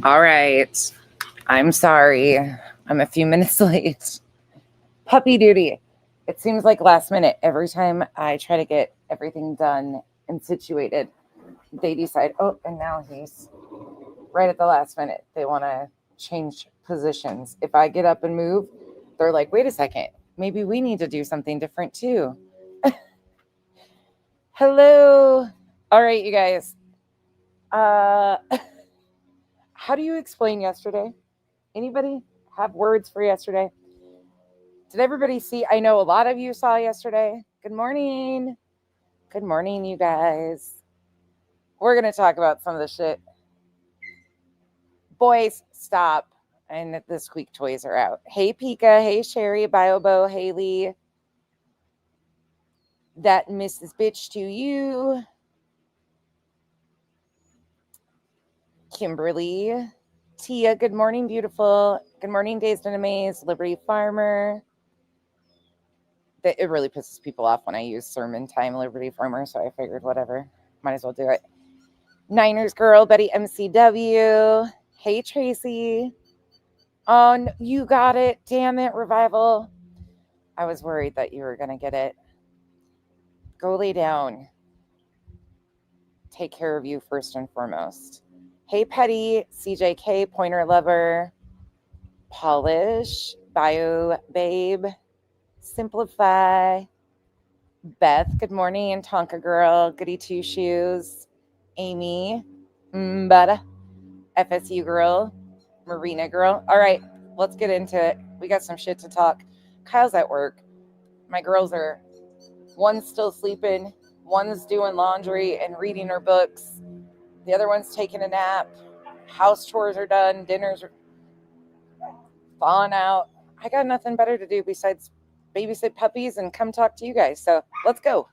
All right. I'm sorry. I'm a few minutes late. Puppy duty. It seems like last minute. Every time I try to get everything done and situated, they decide, oh, and now he's right at the last minute. They want to change positions. If I get up and move, they're like, wait a second. Maybe we need to do something different too. Hello. All right, you guys. Uh, how do you explain yesterday? Anybody have words for yesterday? Did everybody see? I know a lot of you saw yesterday. Good morning. Good morning, you guys. We're going to talk about some of the shit. Boys, stop. And the squeak toys are out. Hey, Pika. Hey, Sherry, Biobo, Haley. That Mrs. Bitch to you. Kimberly. Tia, good morning, beautiful. Good morning, Dazed and Amazed. Liberty Farmer. It really pisses people off when I use sermon time Liberty Farmer, so I figured whatever. Might as well do it. Niners girl, Betty MCW. Hey, Tracy. Oh, no, you got it. Damn it, Revival. I was worried that you were going to get it. Go lay down. Take care of you first and foremost. Hey, Petty, CJK, Pointer Lover, Polish, Bio Babe, Simplify, Beth, good morning, and Tonka Girl, Goody Two Shoes, Amy, Mbada, FSU Girl, Marina Girl. All right, let's get into it. We got some shit to talk. Kyle's at work. My girls are, one's still sleeping, one's doing laundry and reading her books. The other one's taking a nap. House chores are done. Dinner's thawing out. I got nothing better to do besides babysit puppies and come talk to you guys. So let's go.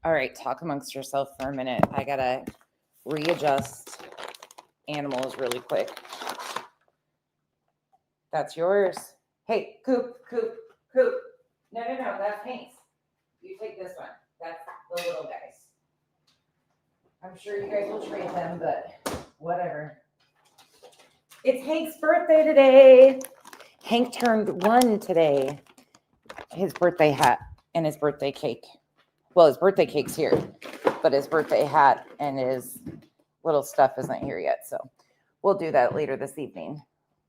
All right, talk amongst yourself for a minute. I gotta readjust animals really quick. That's yours. Hey, Coop. No, that's Hank's. You take this one. That's the little guys. I'm sure you guys will trade them, but whatever. It's Hank's birthday today. Hank turned 1 today. His birthday hat and his birthday cake. Well, his birthday cake's here, but his birthday hat and his little stuff isn't here yet. So we'll do that later this evening.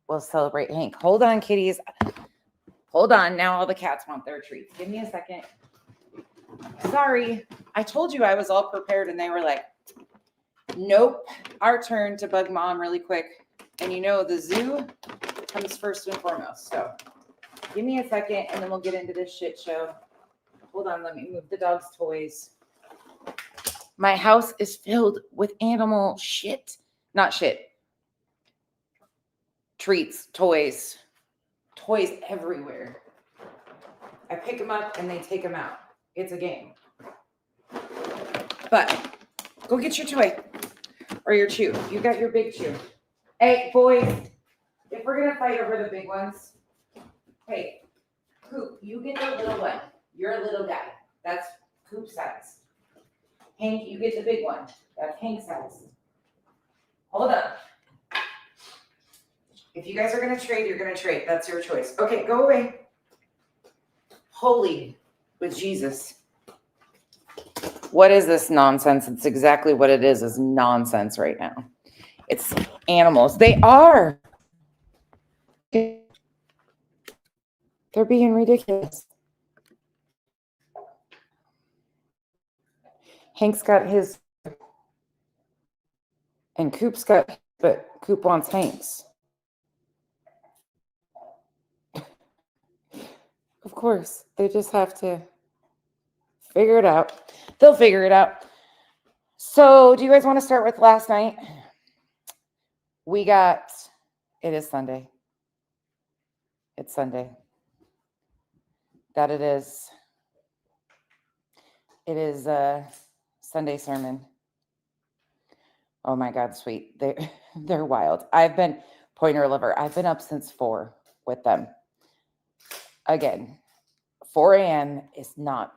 We'll celebrate Hank. Hold on, kitties. Hold on. Now all the cats want their treats. Give me a second. Sorry. I told you I was all prepared and they were like, nope. Our turn to bug mom really quick. And you know the zoo comes first and foremost. So give me a second and then we'll get into this shit show. Hold on, let me move the dog's toys. My house is filled with animal shit. Not shit. Treats, toys. Toys everywhere. I pick them up and they take them out. It's a game. But go get your toy or your chew. You got your big chew. Hey, boys, if we're going to fight over the big ones, hey, Coop, you get the little one. You're a little guy. That's Coop size. Hank, you get the big one. That's Hank size. Hold up. If you guys are going to trade, you're going to trade. That's your choice. Okay, go away. Holy with Jesus. What is this nonsense? It's exactly what it is nonsense right now. It's animals. They are. They're being ridiculous. Hank's got his, and Coop's got, but Coop wants Hank's. Of course, they just have to figure it out. They'll figure it out. So, do you guys want to start with last night? It is Sunday. It's Sunday. That it is. It is a Sunday sermon. Oh my God, sweet. They're wild. I've been pointer liver. I've been up since 4 with them. Again, 4 a.m. is not.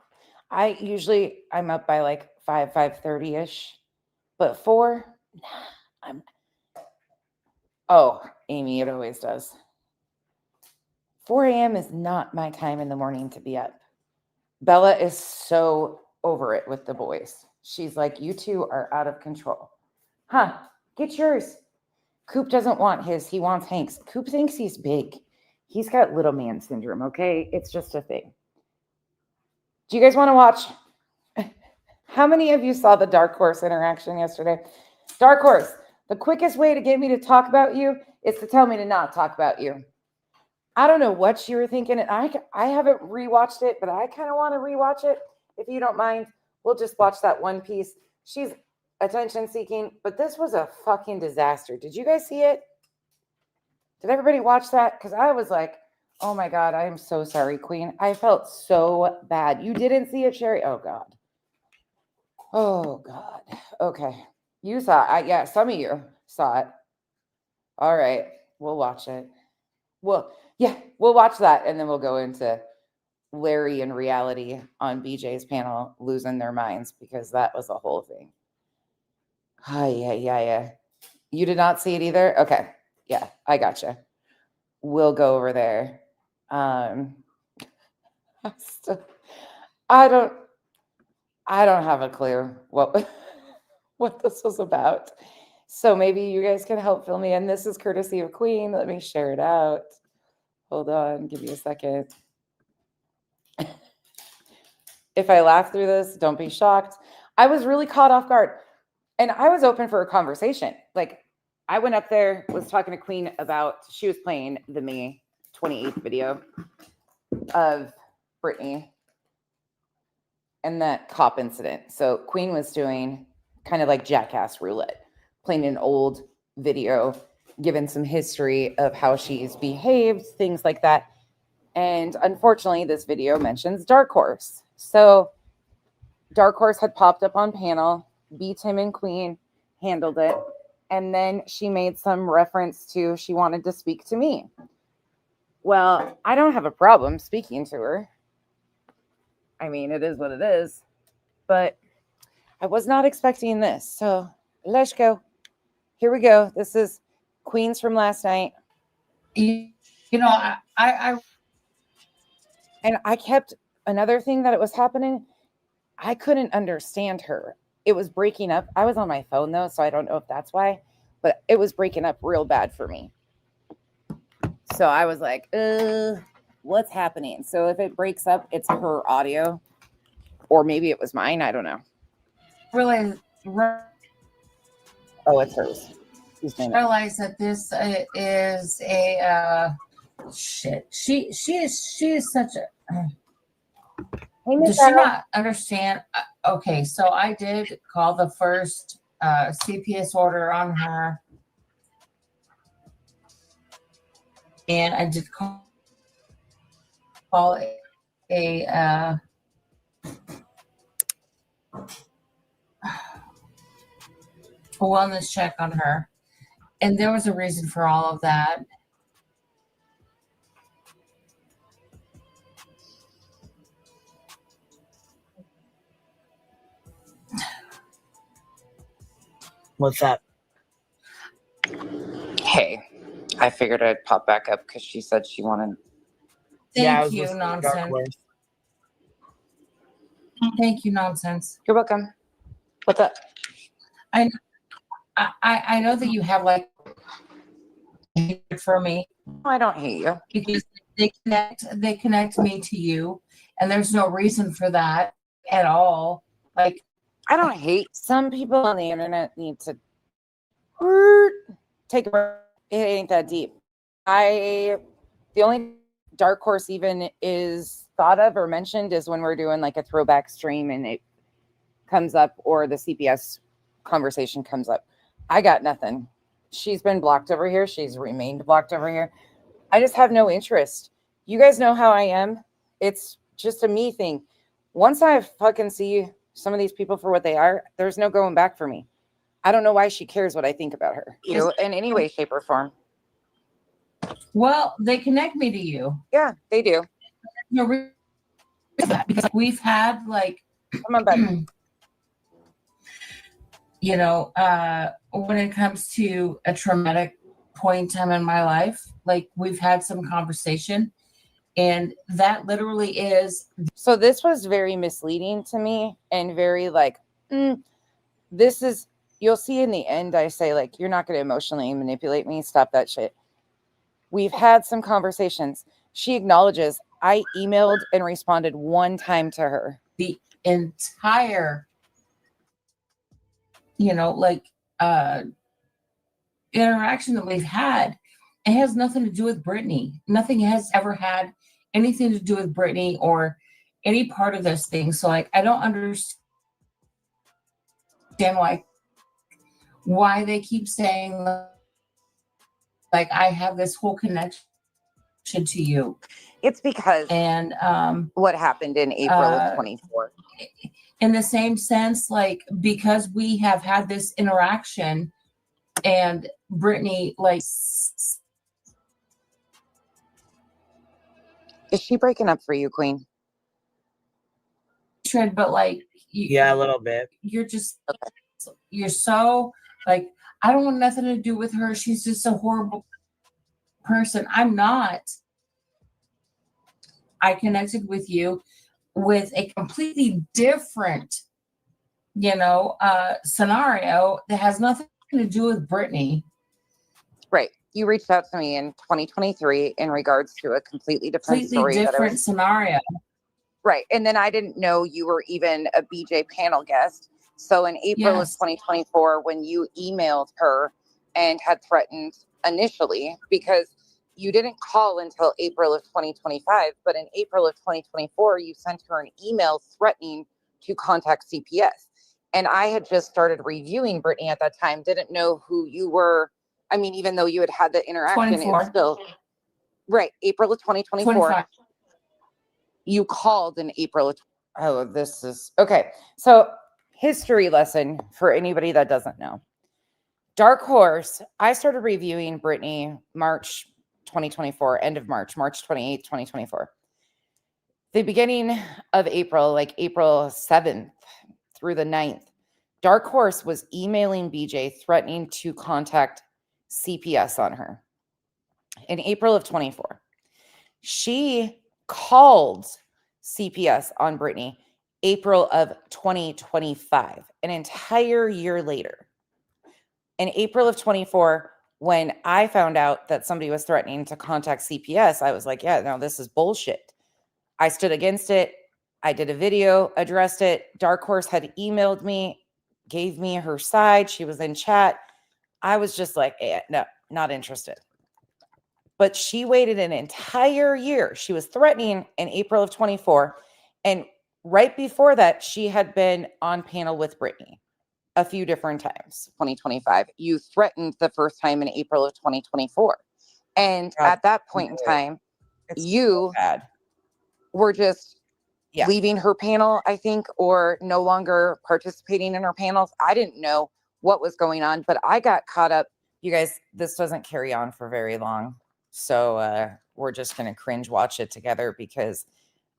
I'm up by like 5:30-ish. But 4, Amy, it always does. 4 a.m. is not my time in the morning to be up. Bella is so over it with the boys. She's like, you two are out of control. Huh, get yours. Coop doesn't want his. He wants Hank's. Coop thinks he's big. He's got little man syndrome, okay? It's just a thing. Do you guys want to watch? How many of you saw the Dark Horse interaction yesterday? Dark Horse, the quickest way to get me to talk about you is to tell me to not talk about you. I don't know what you were thinking. And I haven't rewatched it, but I kind of want to rewatch it. If you don't mind, we'll just watch that one piece. She's attention seeking, but this was a fucking disaster. Did you guys see it? Did everybody watch that? Because I was like, oh my God, I am so sorry, Queen. I felt so bad. You didn't see it, Sherry? Oh God. Oh God. Okay. You saw it. Yeah, some of you saw it. All right. We'll watch it. Well, yeah, we'll watch that. And then we'll go into Larry and reality on BJ's panel losing their minds, because that was a whole thing. Yeah. You did not see it either? Okay. Yeah, I gotcha. We'll go over there. I don't have a clue what this was about. So maybe you guys can help fill me in. This is courtesy of Queen. Let me share it out. Hold on, give me a second. If I laugh through this, don't be shocked. I was really caught off guard. And I was open for a conversation. Like, I went up there, was talking to Queen about, she was playing the May 28th video of Brittany and that cop incident. So Queen was doing kind of like jackass roulette, playing an old video, given some history of how she's behaved, things like that. And unfortunately, this video mentions Dark Horse. So Dark Horse had popped up on panel, beat him and Queen, handled it. And then she made some reference to she wanted to speak to me. Well, I don't have a problem speaking to her. I mean, it is what it is. But I was not expecting this. So let's go. Here we go. This is Queens from last night. You know, And I kept, another thing that it was happening, I couldn't understand her. It was breaking up. I was on my phone though, so I don't know if that's why, but it was breaking up real bad for me. So I was like, what's happening? So if it breaks up, it's her audio, or maybe it was mine. I don't know. Really, oh, it's hers. Realize that this is a shit. She is such a. Does she not understand? Okay, so I did call the first CPS order on her, and I did call a wellness check on her, and there was a reason for all of that. What's that? Hey, I figured I'd pop back up because she said she wanted. Thank I was you, listening to Dark nonsense. Horse. Thank you, nonsense. You're welcome. What's up? I know that you have like hatred for me I don't hate you. because they connect me to you, and there's no reason for that at all. Like, I don't hate. Some people on the internet need to take a breath. It ain't that deep. The only Dark Horse even is thought of or mentioned is when we're doing like a throwback stream and it comes up, or the CPS conversation comes up. I got nothing. She's been blocked over here. She's remained blocked over here. I just have no interest. You guys know how I am. It's just a me thing. Once I fucking see some of these people for what they are, there's no going back for me. I don't know why she cares what I think about her. You in any way, shape, or form. well, they connect me to you. Yeah, they do. No reason for that, because we've had like, Come on, buddy. you know, when it comes to a traumatic point in time in my life, like we've had some conversation, and that literally is. So this was very misleading to me and very like, this is, you'll see in the end, I say like, you're not going to emotionally manipulate me. Stop that shit. We've had some conversations. She acknowledges I emailed and responded one time to her. The entire, you know, like interaction that we've had, it has nothing to do with Brittany. Nothing has ever had anything to do with Brittany or any part of this thing. So like, I don't understand why they keep saying like I have this whole connection to you. It's because And what happened in April of 24. in the same sense, like because we have had this interaction and Brittany like Is she breaking up for you, Queen? but like Yeah, a little bit. you're just you're so like, I don't want nothing to do with her. She's just a horrible person. I'm not. I connected with you with a completely different, you know, scenario that has nothing to do with Brittany. Right. You reached out to me in 2023 in regards to a completely different story. Different scenario. Right. And then I didn't know you were even a BJ panel guest. So in April of 2024, when you emailed her and had threatened initially, because you didn't call until April of 2025, but in April of 2024, you sent her an email threatening to contact CPS. And I had just started reviewing Brittany at that time, didn't know who you were. I mean, even though you had the interaction, it's still right. April of 2024. 25. You called in April of, this is okay. So history lesson for anybody that doesn't know. Dark Horse, I started reviewing Brittany March 2024, end of March 28th, 2024. The beginning of April, like April 7th through the 9th, Dark Horse was emailing BJ threatening to contact CPS on her. In April of 24, she called CPS on Brittany April of 2025, an entire year later. In April of 24, when I found out that somebody was threatening to contact CPS, I was like, yeah, no, this is bullshit. I stood against it. I did a video, addressed it. Dark Horse had emailed me, gave me her side. She was in chat. I was just like, no, not interested. But she waited an entire year. She was threatening in April of 24. And right before that, she had been on panel with Brittany a few different times. 2025. You threatened the first time in April of 2024. And at that point in time, you were just leaving her panel, I think, or no longer participating in her panels. I didn't know what was going on, but I got caught up. You guys, this doesn't carry on for very long. So we're just going to cringe watch it together because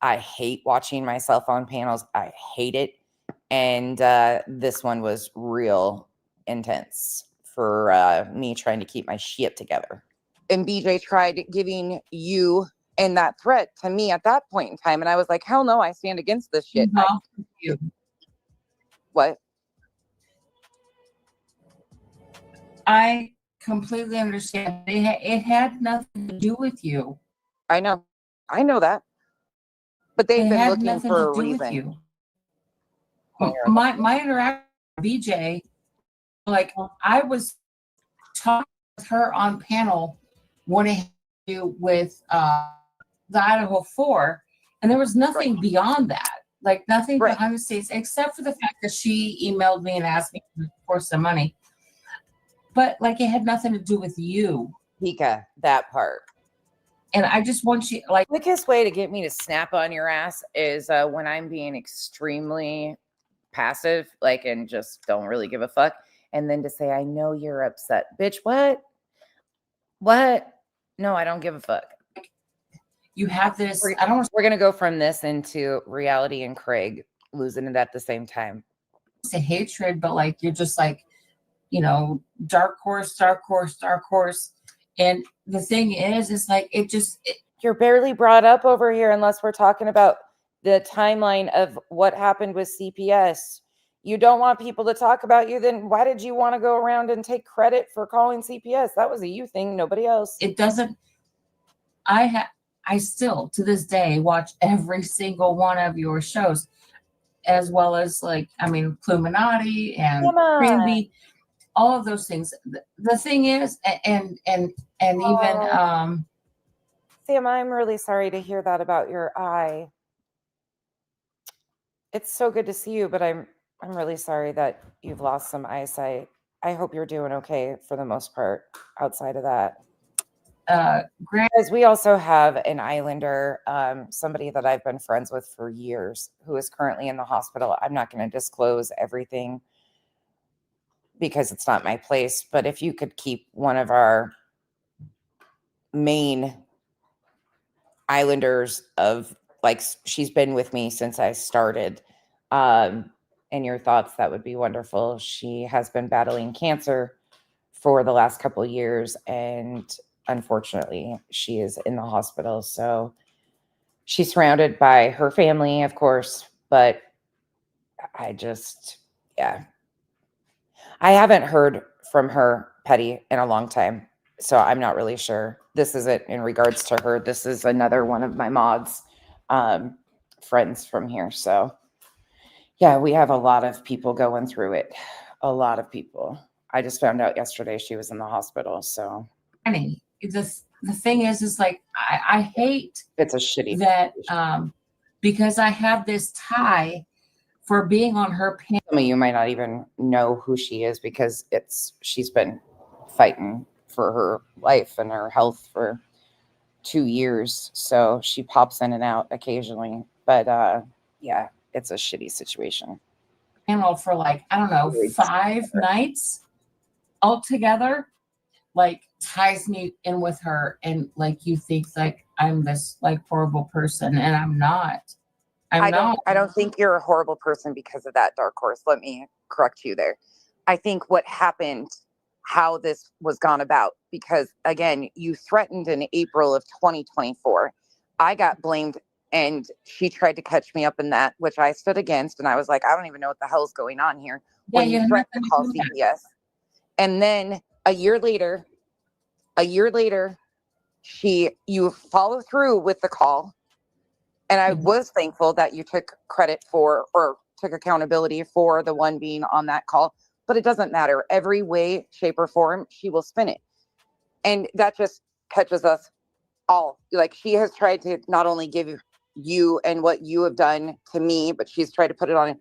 I hate watching myself on panels. I hate it. And this one was real intense for me trying to keep my shit together. and BJ tried giving you and that threat to me at that point in time. And I was like, hell no, I stand against this shit. You. What? I completely understand. It had nothing to do with you. I know that, but they've It been had looking nothing for a to do with reason. you. My interaction with BJ, like I was talking with her on panel when it had to do with the Idaho 4, and there was nothing beyond that. Like nothing behind the scenes, except for the fact that she emailed me and asked me for some money. But like it had nothing to do with you. Pika, that part. And I just want you, like, the quickest way to get me to snap on your ass is when I'm being extremely passive, like, and just don't really give a fuck. And then to say, I know you're upset. Bitch, what? No, I don't give a fuck. You have this. We're going to go from this into reality and Craig losing it at the same time. It's a hatred, but like, you're just like, dark horse. And the thing is, it's like, you're barely brought up over here unless we're talking about the timeline of what happened with CPS. You don't want people to talk about you, then why did you want to go around and take credit for calling CPS? That was a you thing, nobody else. It doesn't. I still, to this day, watch every single one of your shows, as well as Pluminati and Creamy, all of those things. The thing is, and even Sam, I'm really sorry to hear that about your eye. It's so good to see you, but I'm really sorry that you've lost some eyesight. I hope you're doing okay for the most part outside of that. Because we also have an Islander, somebody that I've been friends with for years, who is currently in the hospital. I'm not going to disclose everything because it's not my place, but if you could keep one of our main Islanders of, like, she's been with me since I started, in your thoughts, that would be wonderful. She has been battling cancer for the last couple of years, and unfortunately she is in the hospital. So she's surrounded by her family, of course, but I haven't heard from her, Petty, in a long time. So I'm not really sure. This isn't in regards to her. This is another one of my mods, friends from here. So yeah, we have a lot of people going through it. A lot of people. I just found out yesterday she was in the hospital. So the thing is like, I hate it's a shitty that because I have this tie for being on her panel. Some of you might not even know who she is because she's been fighting for her life and her health for 2 years. So she pops in and out occasionally. But yeah, it's a shitty situation. Panel for like, I don't know, 5 nights altogether, like ties me in with her. And like, you think like I'm this like horrible person, and I'm not. I don't think you're a horrible person because of that, Dark Horse. Let me correct you there. I think what happened, how this was gone about, because again, you threatened in April of 2024. I got blamed, and she tried to catch me up in that, which I stood against. And I was like, I don't even know what the hell's going on here. Yeah, when you threatened to call CPS. And then a year later, you follow through with the call. And I was thankful that you took credit for, or took accountability for, the one being on that call. But it doesn't matter. Every way, shape, or form, she will spin it. And that just catches us all. Like, she has tried to not only give you and what you have done to me, but she's tried to put it on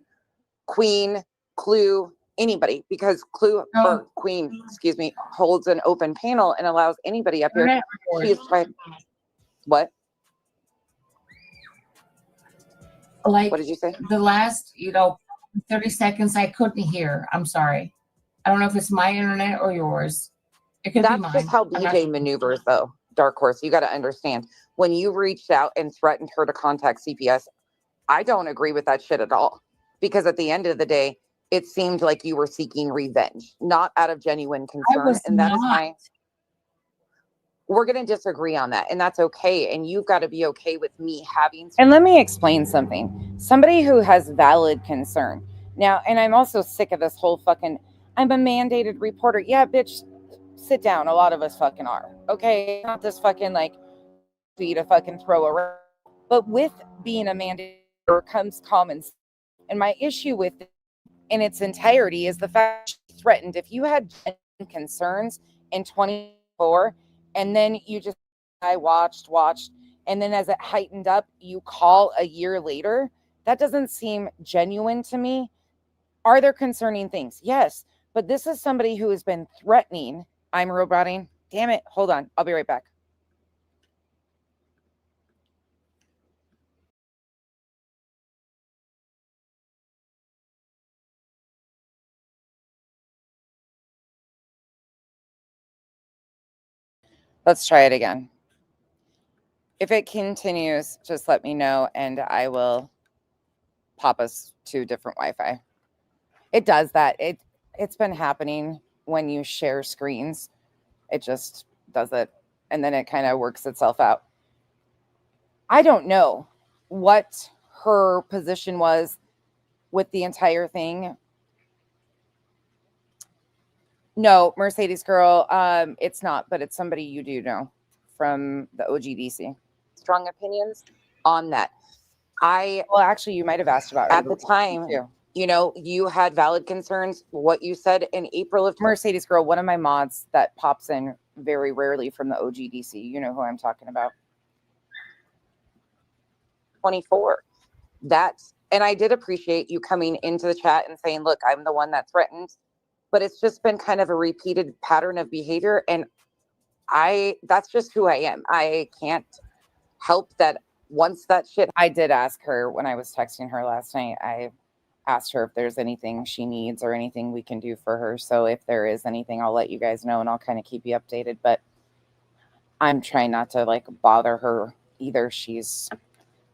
Queen, Clue, anybody. Because or Queen, excuse me, holds an open panel and allows anybody up here. She's tried. What? Like, what did you say? The last, 30 seconds I couldn't hear. I'm sorry. I don't know if it's my internet or yours. It could be mine. That's just how BJ maneuvers, though, Dark Horse. You got to understand. When you reached out and threatened her to contact CPS, I don't agree with that shit at all. Because at the end of the day, it seemed like you were seeking revenge, not out of genuine concern. And that is my... we're going to disagree on that, and that's okay. And you've got to be okay with me having. And let me explain something. Somebody who has valid concern now, and I'm also sick of this whole fucking, I'm a mandated reporter. Yeah, bitch, sit down. A lot of us fucking are. Okay, not this fucking like be to fucking throw around. But with being a mandated comes common sense. And my issue with it in its entirety is the fact she threatened. If you had concerns in 24 and then you just I watched and then as it heightened up you call a year later, that doesn't seem genuine to me. Are there concerning things? Yes, but this is somebody who has been threatening. I'm roboting. Damn it, hold on, I'll be right back. Let's try it again. If it continues, just let me know and I will pop us to different Wi-Fi. It does that. It's been happening when you share screens. It just does it. And then it kind of works itself out. I don't know what her position was with the entire thing. No, Mercedes girl, it's not, but it's somebody you do know from the OGDC. Strong opinions on that. Well, actually, you might have asked about at the time. Too. You know, you had valid concerns. What you said in April of Mercedes girl, one of my mods that pops in very rarely from the OGDC. You know who I'm talking about. 24. And I did appreciate you coming into the chat and saying, look, I'm the one that threatened, but it's just been kind of a repeated pattern of behavior. And that's just who I am. I can't help that. Once that shit, I did ask her when I was texting her last night, I asked her if there's anything she needs or anything we can do for her. So if there is anything, I'll let you guys know and I'll kind of keep you updated. But I'm trying not to like bother her either. She's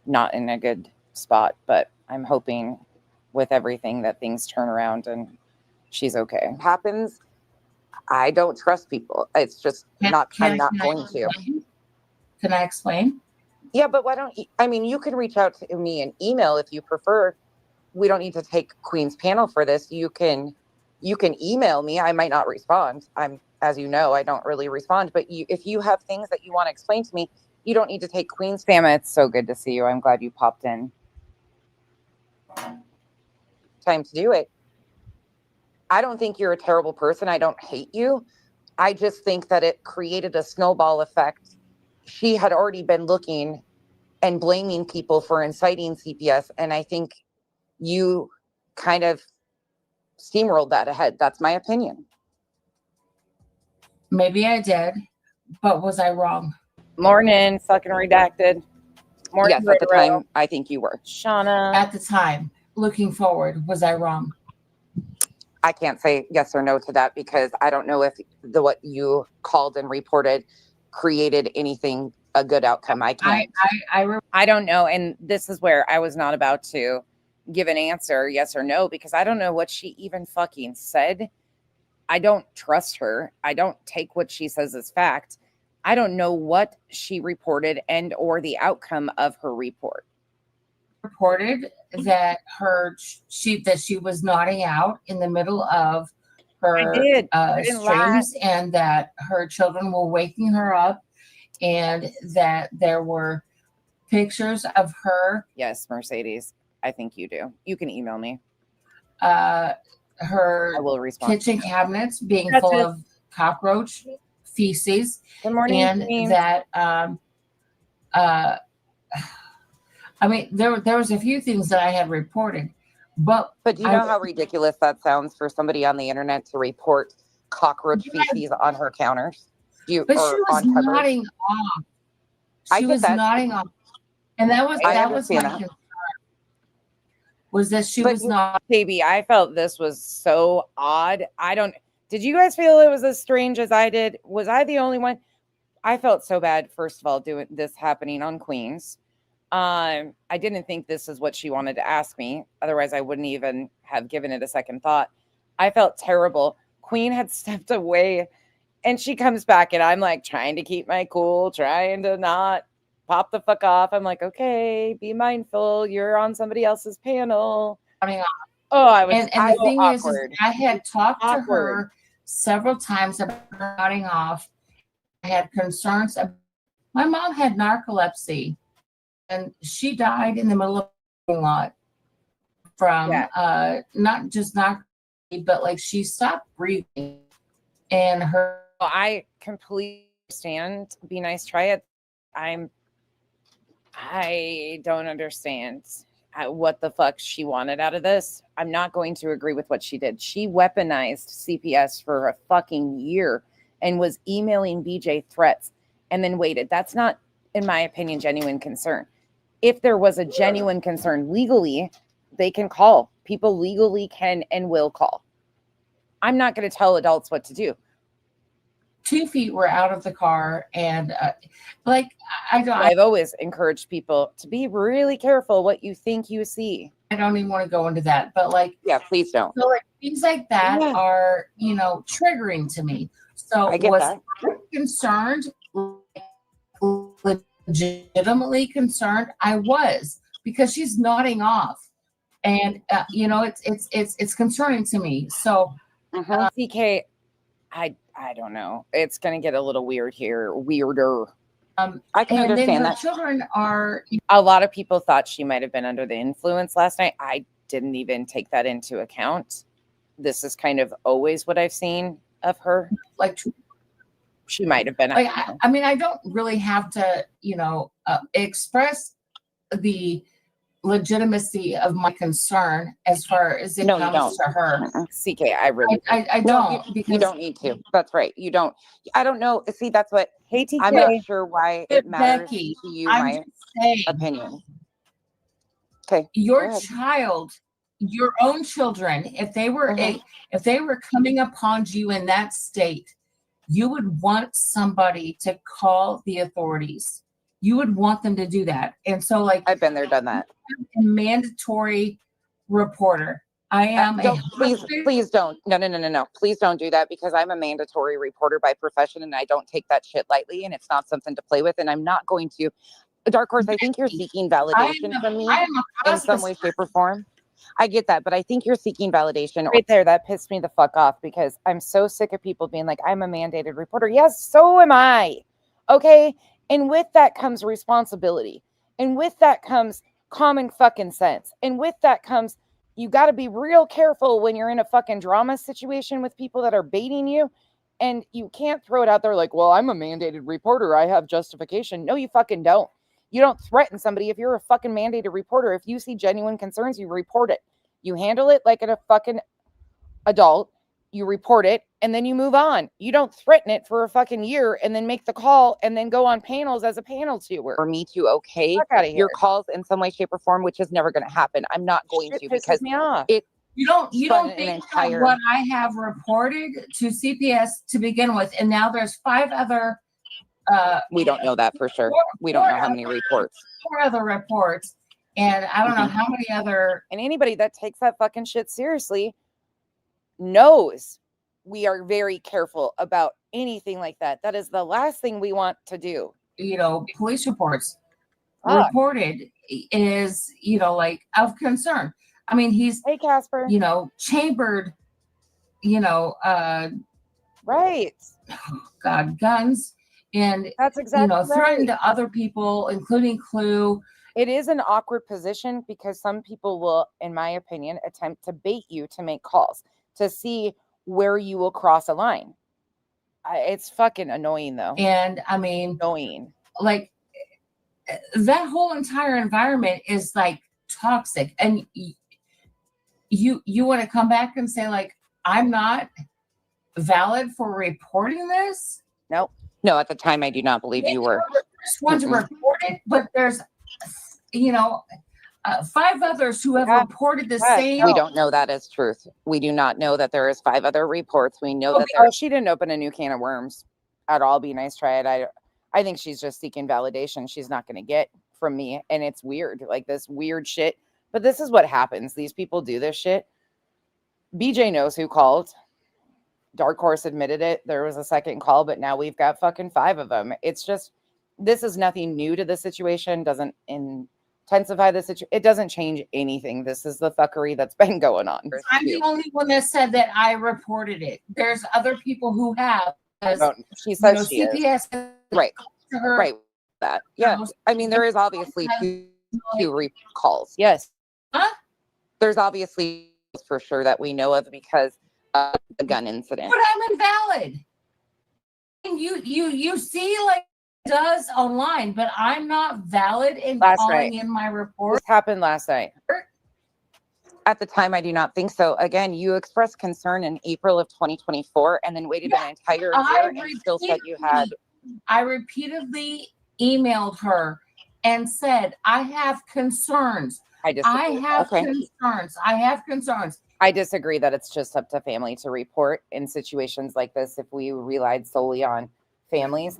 not in a good spot, but I'm hoping with everything that things turn around and she's okay. Happens. I don't trust people. It's just I'm not going to. Can I explain? Yeah, but why don't you? I mean, you can reach out to me an email if you prefer. We don't need to take Queen's panel for this. You can email me. I might not respond. As you know, I don't really respond. But if you have things that you want to explain to me, you don't need to take Queen's. Sam, it's so good to see you. I'm glad you popped in. Time to do it. I don't think you're a terrible person. I don't hate you. I just think that it created a snowball effect. She had already been looking and blaming people for inciting CPS. And I think you kind of steamrolled that ahead. That's my opinion. Maybe I did, but was I wrong? Morning, fucking redacted. Morning, yes, at the time, I think you were. Shauna. At the time, looking forward, was I wrong? I can't say yes or no to that because I don't know if what you called and reported created anything, a good outcome. I can't. I don't know. And this is where I was not about to give an answer, yes or no, because I don't know what she even fucking said. I don't trust her. I don't take what she says as fact. I don't know what she reported and or the outcome of her report. Reported that she was nodding out in the middle of her streams and that her children were waking her up and that there were pictures of her. Yes, Mercedes. I think you do. You can email me. Her I will respond. Kitchen cabinets being full of cockroach feces. Good morning, and James. That I mean, there was a few things that I had reported, but do you know how ridiculous that sounds for somebody on the internet to report cockroach feces on her counters? But she was nodding off. She was nodding off, and that was my concern. Was that she was not? Baby, I felt this was so odd. Did you guys feel it was as strange as I did? Was I the only one? I felt so bad, first of all, doing this happening on Queens. I didn't think this is what she wanted to ask me. Otherwise, I wouldn't even have given it a second thought. I felt terrible. Queen had stepped away And she comes back and I'm like trying to keep my cool, trying to not pop the fuck off. I'm like, okay, be mindful. You're on somebody else's panel. Oh, I was and the so thing is awkward. I had talked to Awkward. her several times about nodding off. I had concerns. My mom had narcolepsy, and she died in the middle of the parking lot from not just narcolepsy, but like she stopped breathing, and her. I completely understand. Be nice, try it. I don't understand what the fuck she wanted out of this. I'm not going to agree with what she did. She weaponized CPS for a fucking year and was emailing BJ threats and then waited. That's not, in my opinion, genuine concern. If there was a genuine concern legally, they can call. People legally can and will call. I'm not going to tell adults what to do. 2 feet were out of the car, and I've always encouraged people to be really careful what you think you see. I don't even want to go into that, but please don't. So like things like that are, triggering to me. So I get that. I concerned, legitimately concerned? I was, because she's nodding off, and it's concerning to me. So CK, I don't know. It's going to get a little weird here, weirder. I can understand that. Children are. A lot of people thought she might have been under the influence last night. I didn't even take that into account. This is kind of always what I've seen of her. Like she might have been. I don't really have to, express the legitimacy of my concern as far as it comes to her. CK, I really I don't, because you don't need to. That's right. You don't. I don't know. See, that's what. Hey, TK. I'm not sure why it matters Becky, to you. I'm My saying, opinion. Okay. Your child, your own children, if they were coming upon you in that state, you would want somebody to call the authorities. You would want them to do that. And so I've been there, done that. A mandatory reporter. I am please don't. No. Please don't do that, because I'm a mandatory reporter by profession and I don't take that shit lightly, and it's not something to play with, and I'm not going to. Dark Horse, I think you're seeking validation from me in some way, shape, or form. I get that, but I think you're seeking validation. Right there, that pissed me the fuck off, because I'm so sick of people being like, I'm a mandated reporter. Yes, so am I. Okay? And with that comes responsibility. And with that comes common fucking sense. And with that comes, you got to be real careful when you're in a fucking drama situation with people that are baiting you. And you can't throw it out there like, well, I'm a mandated reporter, I have justification. No, you fucking don't. You don't threaten somebody if you're a fucking mandated reporter. If you see genuine concerns, you report it. You handle it like a fucking adult. You report it, and then you move on. You don't threaten it for a fucking year and then make the call and then go on panels as a panel steward. For me to your calls in some way, shape, or form, which is never going to happen. I'm not going to, because me off. You don't think what I have reported to CPS to begin with, and now there's 5 other. We don't know that for sure. We don't know how many reports. 4 other reports, and I don't know how many other. And anybody that takes that fucking shit seriously knows we are very careful about anything like that. That is the last thing we want to do. Police reports reported is, of concern. I mean, he's, hey, Casper, chambered, right. God, guns. And that's exactly threatened to other people, including Clue. It is an awkward position, because some people will, in my opinion, attempt to bait you to make calls to see where you will cross a line. It's fucking annoying, though. And I mean, annoying. That whole entire environment is toxic. And you want to come back and say I'm not valid for reporting this? Nope. No, at the time, I do not believe you were. The first one to report it, but there's, 5 others who have reported the same. We don't know that as truth. We do not know that there is 5 other reports. We know that she didn't open a new can of worms at all. Be nice, try it. I think she's just seeking validation she's not going to get from me. And it's weird, this weird shit. But this is what happens. These people do this shit. BJ knows who called. Dark Horse admitted it. There was a second call, but now we've got fucking 5 of them. It's just, this is nothing new to the situation. Doesn't intensify the situation. It doesn't change anything. This is the fuckery that's been going on. I'm the only one that said that I reported it. There's other people who have. She says she is. CPS Right. to her. Right. That. Yeah. I mean, there is obviously two recalls. Yes. Huh? There's obviously for sure that we know of because of the gun incident. But I'm invalid. And you see like it does online, but I'm not valid in calling in my report. This happened last night. At the time, I do not think so. Again, you expressed concern in April of 2024 and then waited an entire year and still said you had. I repeatedly emailed her and said, I have concerns. I have concerns. I have concerns. I disagree that it's just up to family to report in situations like this. If we relied solely on families,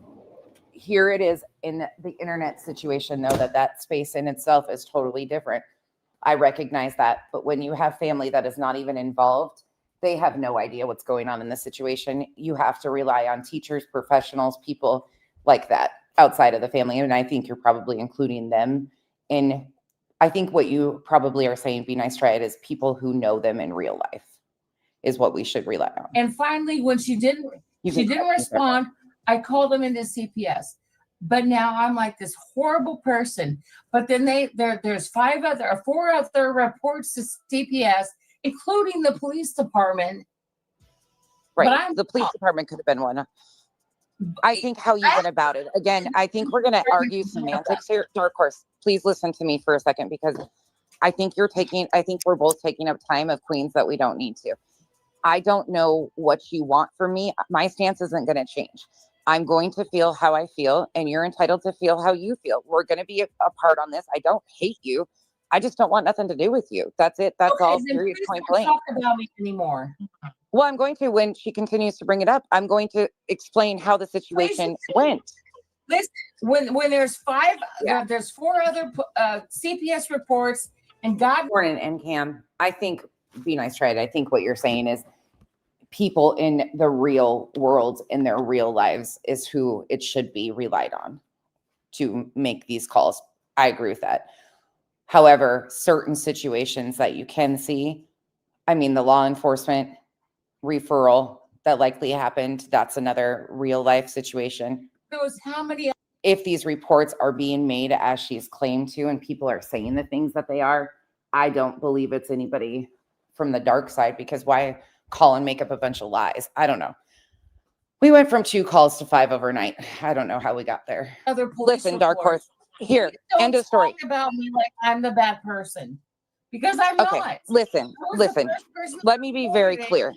here it is in the internet situation, though, that space in itself is totally different. I recognize that. But when you have family that is not even involved, they have no idea what's going on in the situation. You have to rely on teachers, professionals, people like that outside of the family. And I think you're probably including them in. I think what you probably are saying, be nice, try it, is people who know them in real life is what we should rely on. And finally, when she didn't respond, I called them into CPS. But now I'm like this horrible person. But then there's 4 other reports to CPS, including the police department. Right. The police department could have been one. I think how you went about it. Again, I think we're going to argue semantics here. Dark Horse, please listen to me for a second because I think we're both taking up time of Queens that we don't need to. I don't know what you want from me. My stance isn't going to change. I'm going to feel how I feel and you're entitled to feel how you feel. We're going to be apart on this. I don't hate you. I just don't want nothing to do with you. That's it. That's all. Period. Point blank. Talk about me anymore. Well, I'm going to, when she continues to bring it up, I'm going to explain how the situation went. Listen, when there's 4 other CPS reports and God. And Cam, I think, be nice, try it. I think what you're saying is people in the real world, in their real lives, is who it should be relied on to make these calls. I agree with that. However, certain situations that you can see, I mean, the law enforcement referral that likely happened, that's another real life situation. If these reports are being made as she's claimed to, and people are saying the things that they are, I don't believe it's anybody from the dark side, because why call and make up a bunch of lies? I don't know. We went from 2 calls to 5 overnight. I don't know how we got there. Listen, Dark Horse, here, end of story. Talk about me like I'm the bad person, because I'm not. Listen. Let me be very clear.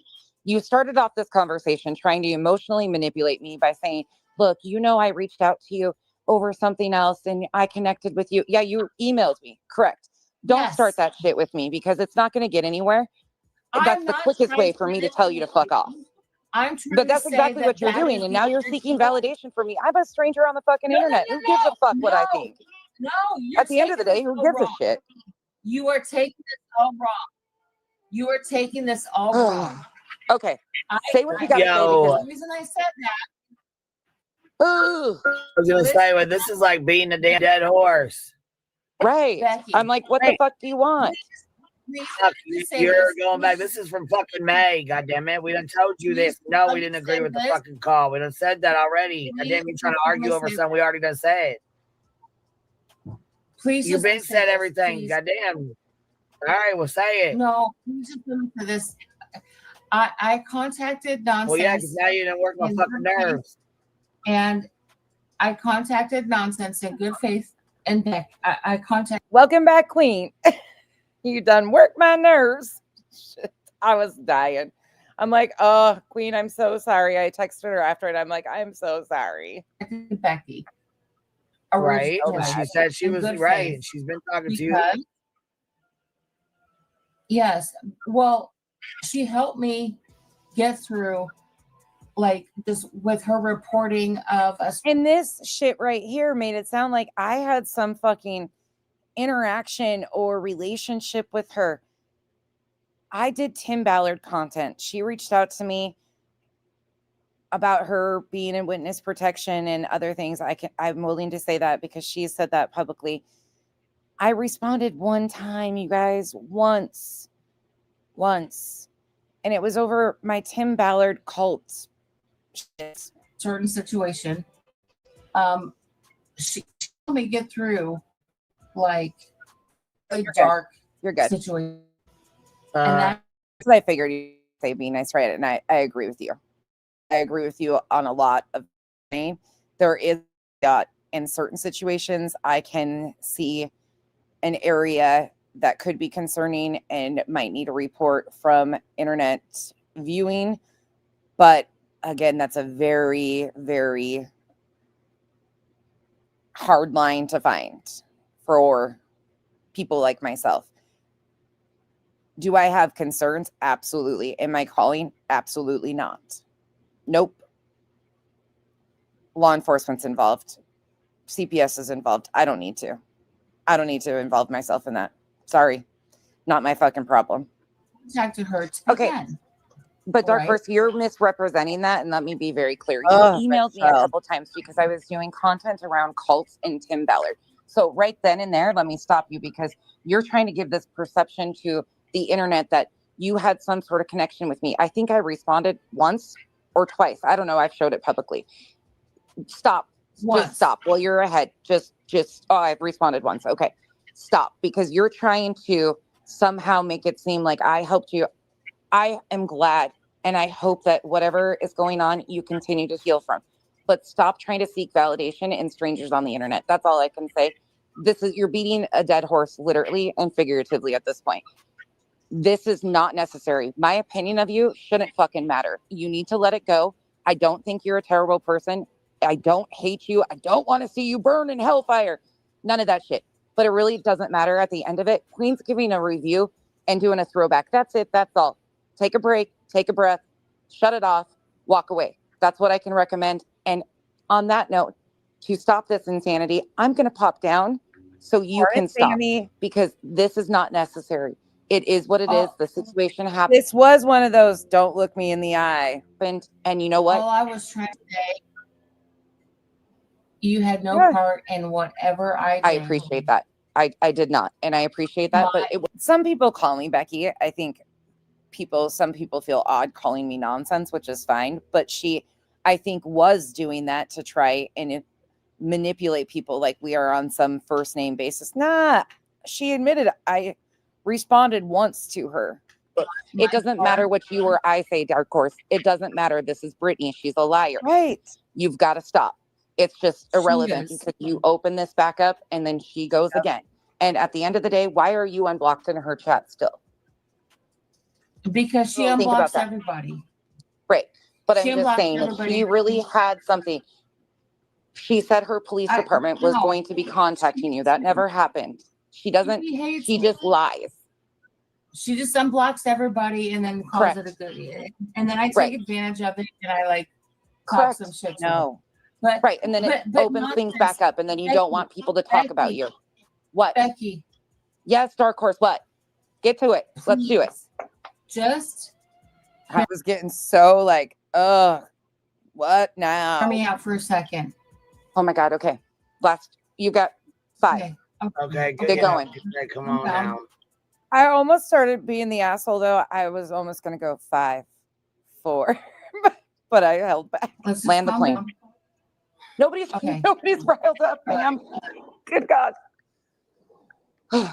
You started off this conversation trying to emotionally manipulate me by saying, look, I reached out to you over something else and I connected with you. Yeah, you emailed me. Correct. Don't start that shit with me because it's not going to get anywhere. That's the quickest way for me to tell you to fuck off. But that's exactly what you're doing. And now you're seeking validation from me. I'm a stranger on the fucking internet. Who gives a fuck what I think? No. At the end of the day, who gives a shit? You are taking this all wrong. Okay. Say what you got to say, because the reason I said that. I was going to say, this is like beating a damn dead horse. Right. Becky, I'm like, what the fuck do you want? You're going back. This is from fucking May. God damn it. We done told you this. No, we didn't agree with the fucking call. We done said that already. God damn, you trying to argue over something we already done said. Please. You've been said everything. God damn. All right, well, say it. No, please just for this. I contacted Nonsense. Well, yeah, because now you didn't work my fucking nerves. And I contacted Nonsense in good faith. And Beck, I contacted. Welcome back, Queen. You done worked my nerves. Shit, I was dying. I'm like, oh, Queen, I'm so sorry. I texted her after it. I'm like, I'm so sorry. Becky. Right. And she said she was right. And she's been talking to you. Yes. Well, she helped me get through, like, just with her reporting of us. And this shit right here made it sound like I had some fucking interaction or relationship with her. I did Tim Ballard content. She reached out to me about her being in witness protection and other things. I'm willing to say that because she said that publicly. I responded one time, you guys, once, and it was over my Tim Ballard cult shit. Certain situation. She helped me get through like a dark You're good. situation. Uh, And that's Because I figured you'd say be nice, right? And I agree with you. I agree with you on a lot of things. There is in certain situations, I can see an area that could be concerning and might need a report from internet viewing. But again, that's a very, very hard line to find for people like myself. Do I have concerns? Absolutely. Am I calling? Absolutely not. Nope. Law enforcement's involved. CPS is involved. I don't need to. I don't need to involve myself in that. Sorry. Not my fucking problem. contacted her Okay. again. But Dark Right. Horse, you're misrepresenting that, and let me be very clear. You Oh, emailed me a so. couple times because I was doing content around cults and Tim Ballard. So right then and there, let me stop you because you're trying to give this perception to the internet that you had some sort of connection with me. I think I responded once or twice. I don't know. I've showed it publicly. Stop. Once. Just stop. Well, you're ahead. I've responded once. Okay. Stop, because you're trying to somehow make it seem like I helped you. I am glad, and I hope that whatever is going on, you continue to heal from. But stop trying to seek validation in strangers on the internet. That's all I can say. You're beating a dead horse, literally and figuratively at this point. This is not necessary. My opinion of you shouldn't fucking matter. You need to let it go. I don't think you're a terrible person. I don't hate you. I don't want to see you burn in hellfire. None of that shit. But it really doesn't matter at the end of it. Queen's giving a review and doing a throwback. That's it. That's all. Take a break, take a breath, shut it off, walk away. That's what I can recommend. And on that note, to stop this insanity, I'm going to pop down so you can stop me, because this is not necessary. It is what it is. The situation happened. This was one of those don't look me in the eye. And you know what? All I was trying to say, you had no part in whatever I did. I appreciate that. I did not. And I appreciate that. But some people call me Becky. I think some people feel odd calling me nonsense, which is fine. But she, I think, was doing that to try and manipulate people like we are on some first name basis. Nah, she admitted I responded once to her. It doesn't matter what you or I say, Dark Horse. It doesn't matter. This is Brittany. She's a liar. Right. You've got to stop. It's just irrelevant because you open this back up and then she goes again. And at the end of the day, why are you unblocked in her chat still? Because she unblocks everybody. Right. But I'm just saying that she really had something. She said her police department was going to be contacting you. That never happened. She doesn't. She just lies. She just unblocks everybody and then calls it a good. And then I take advantage of it and I talk some shit. No. But, and then it opens things back up, and then you don't want people to talk about you. What? Becky. Yes, Dark Horse. What? Get to it. Let's do it. I was getting so what now? Hear me out for a second. Oh my God. Okay. You got 5. Okay. Get going. Okay, come on now. I almost started being the asshole though. I was almost going to go 5, 4, but I held back. Land the plane. Nobody's riled up, ma'am. Good God.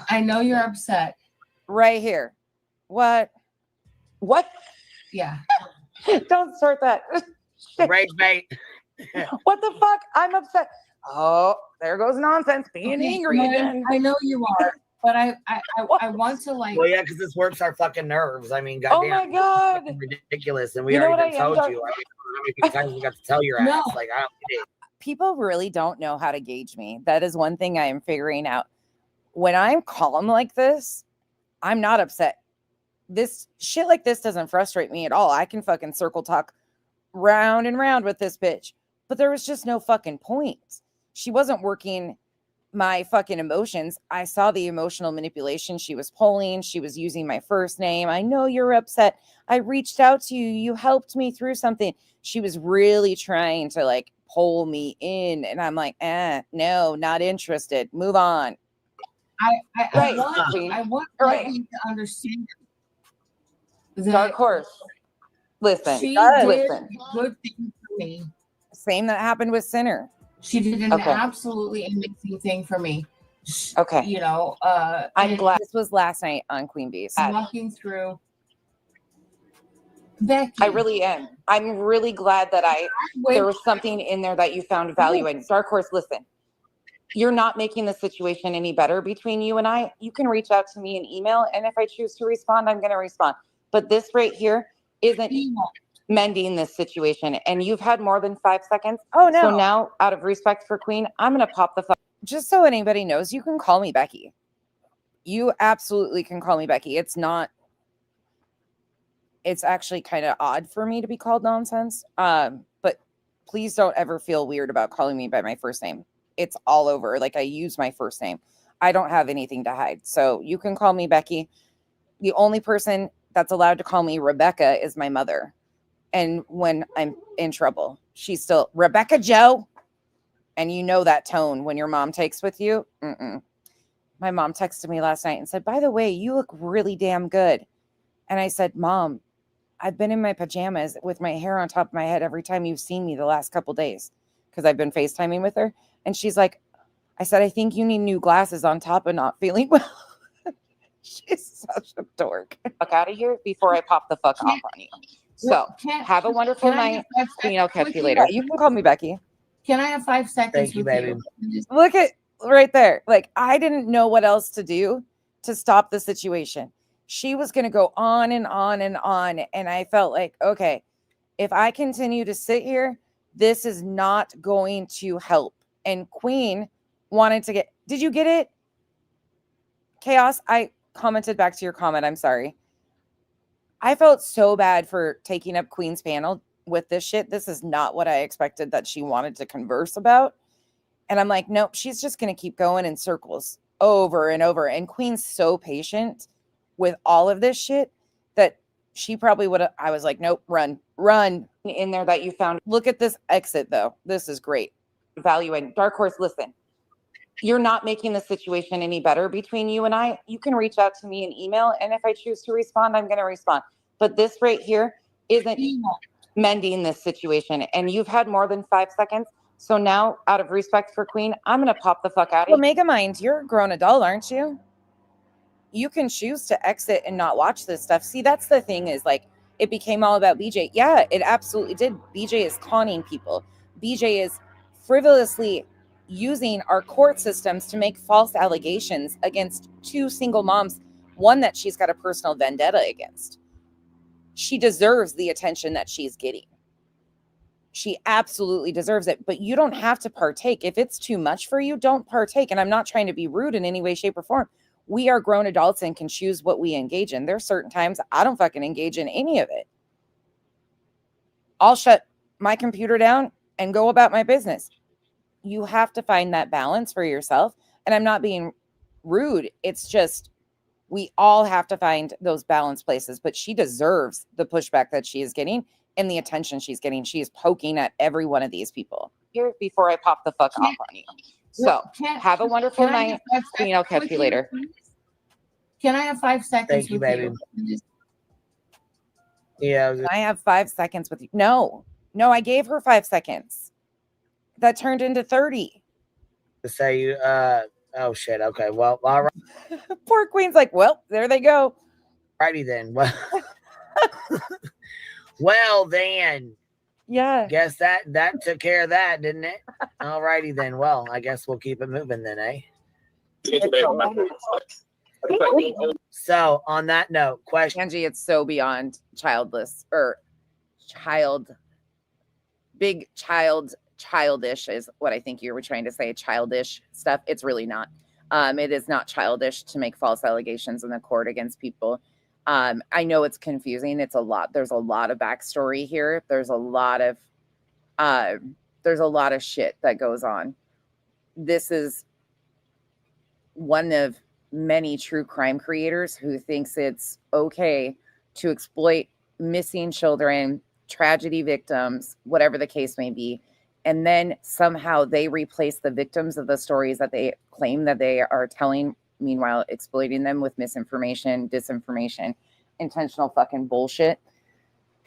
I know you're upset. Right here. What? Yeah. Don't start that. Rage bait. What the fuck? I'm upset. Oh, there goes nonsense. Being angry again. I know you are, but I want to Well, yeah, because this works our fucking nerves. I mean, goddamn. Oh my God. Ridiculous. And we already told you. I mean, how many times we got to tell your ass? I don't get it. People really don't know how to gauge me. That is one thing I am figuring out. When I'm calm like this, I'm not upset. This shit like this doesn't frustrate me at all. I can fucking circle talk round and round with this bitch. But there was just no fucking point. She wasn't working my fucking emotions. I saw the emotional manipulation she was pulling. She was using my first name. I know you're upset. I reached out to you. You helped me through something. She was really trying to like pull me in. And I'm like, no, not interested. Move on. I want you to understand that Dark horse. Listen. she did Listen. good things for me. Same that happened with Sinner. She did an absolutely amazing thing for me. Okay. You know, I'm glad this was last night on Queen Bees. Walking through. Becky. I really am. I'm really glad that there was something in there that you found value in. Dark horse, listen. You're not making the situation any better between you and I. You can reach out to me in email, and if I choose to respond, I'm going to respond. But this right here isn't mending this situation, and you've had more than 5 seconds. Oh no! So now, out of respect for Queen, I'm going to pop the phone. Just so anybody knows, you can call me Becky. You absolutely can call me Becky. It's actually kind of odd for me to be called nonsense. But please don't ever feel weird about calling me by my first name. It's all over. Like, I use my first name. I don't have anything to hide. So you can call me Becky. The only person that's allowed to call me Rebecca is my mother. And when I'm in trouble, she's still Rebecca Joe. And you know that tone when your mom takes with you. My mom texted me last night and said, by the way, you look really damn good. And I said, Mom, I've been in my pajamas with my hair on top of my head every time you've seen me the last couple days because I've been FaceTiming with her. And she's like, I said, I think you need new glasses on top of not feeling well. She's such a dork. Fuck out of here before I pop the fuck off on you. So have a wonderful night. Queen, I'll catch you later. You can call me Becky. Can I have 5 seconds? Thank you, baby. Look at right there. Like, I didn't know what else to do to stop the situation. She was going to go on and on and on. And I felt like, okay, if I continue to sit here, this is not going to help. And Queen wanted to get, did you get it? Chaos, I commented back to your comment. I'm sorry. I felt so bad for taking up Queen's panel with this shit. This is not what I expected that she wanted to converse about. And I'm like, nope, she's just going to keep going in circles over and over. And Queen's so patient with all of this shit that she probably would have, I was like, nope, run in there that you found. Look at this exit though. This is great. Value in Dark horse. Listen, you're not making the situation any better between you and I. You can reach out to me in email. And if I choose to respond, I'm going to respond. But this right here isn't mending this situation. And you've had more than 5 seconds. So now, out of respect for Queen, I'm going to pop the fuck out of you. Well, Mega Mind, you're a grown adult, aren't you? You can choose to exit and not watch this stuff. See, that's the thing is like, it became all about BJ. Yeah, it absolutely did. BJ is conning people. BJ is frivolously using our court systems to make false allegations against 2 single moms, one that she's got a personal vendetta against. She deserves the attention that she's getting. She absolutely deserves it, but you don't have to partake. If it's too much for you, don't partake. And I'm not trying to be rude in any way, shape, or form. We are grown adults and can choose what we engage in. There's certain times I don't fucking engage in any of it. I'll shut my computer down and go about my business. You have to find that balance for yourself. And I'm not being rude. It's just, we all have to find those balance places, but she deserves the pushback that she is getting and the attention she's getting. She is poking at every one of these people here before I pop the fuck off on you. So have a wonderful night. Queen, I'll catch you later. Can I have 5 seconds? Thank you, baby. Yeah. I have 5 seconds with you. No, I gave her 5 seconds. That turned into 30. To say you, oh shit. Okay. Well, all right. Poor Queen's like, well, there they go. Righty then. Well, well then. Yeah. Guess that took care of that, didn't it? All righty then. Well, I guess we'll keep it moving then, eh? So on that note, question. Angie, it's so beyond childish or childish is what I think you were trying to say. Childish stuff. It's really not. It is not childish to make false allegations in the court against people. I know it's confusing. It's a lot. There's a lot of backstory here. There's a lot of shit that goes on. This is one of many true crime creators who thinks it's okay to exploit missing children, tragedy victims, whatever the case may be. And then somehow they replace the victims of the stories that they claim that they are telling, meanwhile exploiting them with misinformation, disinformation, intentional fucking bullshit.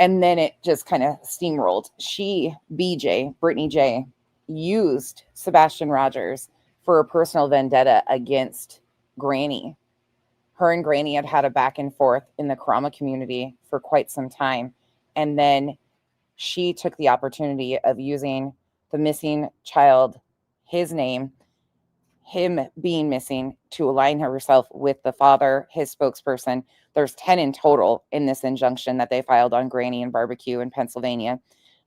And then it just kind of steamrolled. BJ, Brittany J, used Sebastian Rogers for a personal vendetta against Granny. Her and Granny had a back and forth in the Karama community for quite some time. And then she took the opportunity of using the missing child, his name, him being missing, to align herself with the father, his spokesperson. There's 10 in total in this injunction that they filed on Granny and Barbecue in Pennsylvania.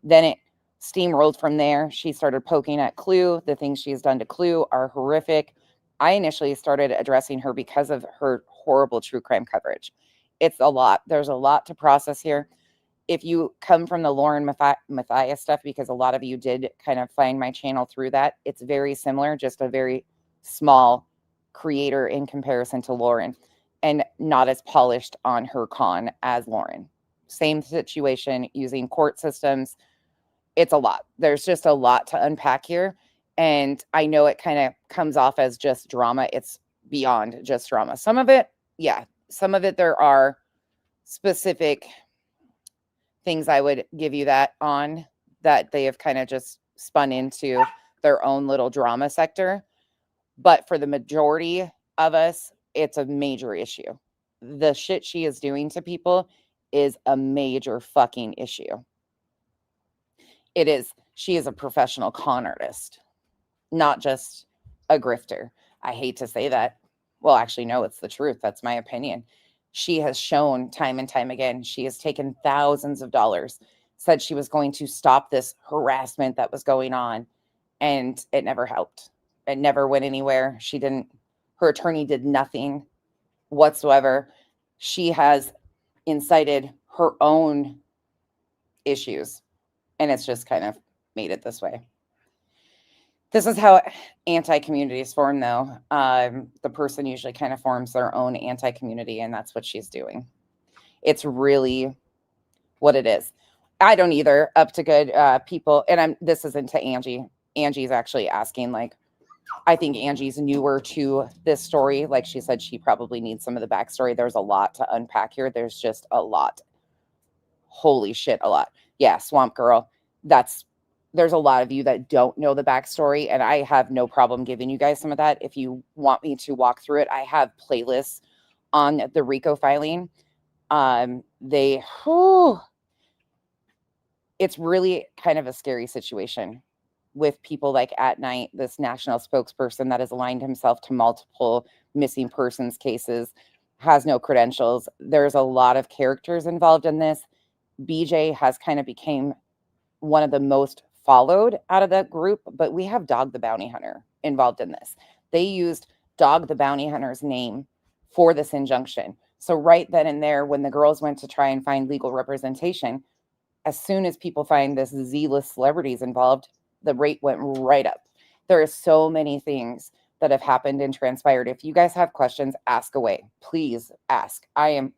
Then it steamrolled from there. She started poking at Clue. The things she's done to Clue are horrific. I initially started addressing her because of her horrible true crime coverage. It's a lot. There's a lot to process here. If you come from the Lauren Matthias stuff, because a lot of you did kind of find my channel through that, it's very similar, just a very small creator in comparison to Lauren, and not as polished on her con as Lauren. Same situation, using court systems. It's a lot. There's just a lot to unpack here. And I know it kind of comes off as just drama. It's beyond just drama. Some of it, yeah, some of it, there are specific things I would give you that on, that they have kind of just spun into their own little drama sector. But for the majority of us, it's a major issue. The shit she is doing to people is a major fucking issue. It is. She is a professional con artist, not just a grifter. I hate to say that. Well, actually, no, it's the truth. That's my opinion. She has shown time and time again, she has taken thousands of dollars, said she was going to stop this harassment that was going on, and it never helped. It never went anywhere. Her attorney did nothing whatsoever. She has incited her own issues, and it's just kind of made it this way. This is how anti-communities form, though. The person usually kind of forms their own anti-community, and that's what she's doing. It's really what it is. I don't either. Up to good people, and this isn't to Angie. Angie's actually asking, like, I think Angie's newer to this story. Like she said, she probably needs some of the backstory. There's a lot to unpack here. There's just a lot. Holy shit, a lot. Yeah, Swamp Girl. There's a lot of you that don't know the backstory, and I have no problem giving you guys some of that. If you want me to walk through it, I have playlists on the RICO filing. It's really kind of a scary situation with people like At Night, this national spokesperson that has aligned himself to multiple missing persons cases, has no credentials. There's a lot of characters involved in this. BJ has kind of became one of the most followed out of that group, but we have Dog the Bounty Hunter involved in this. They used Dog the Bounty Hunter's name for this injunction. So right then and there, when the girls went to try and find legal representation, as soon as people find this Z-list celebrities involved, the rate went right up. There are so many things that have happened and transpired. If you guys have questions, ask away. Please ask. I am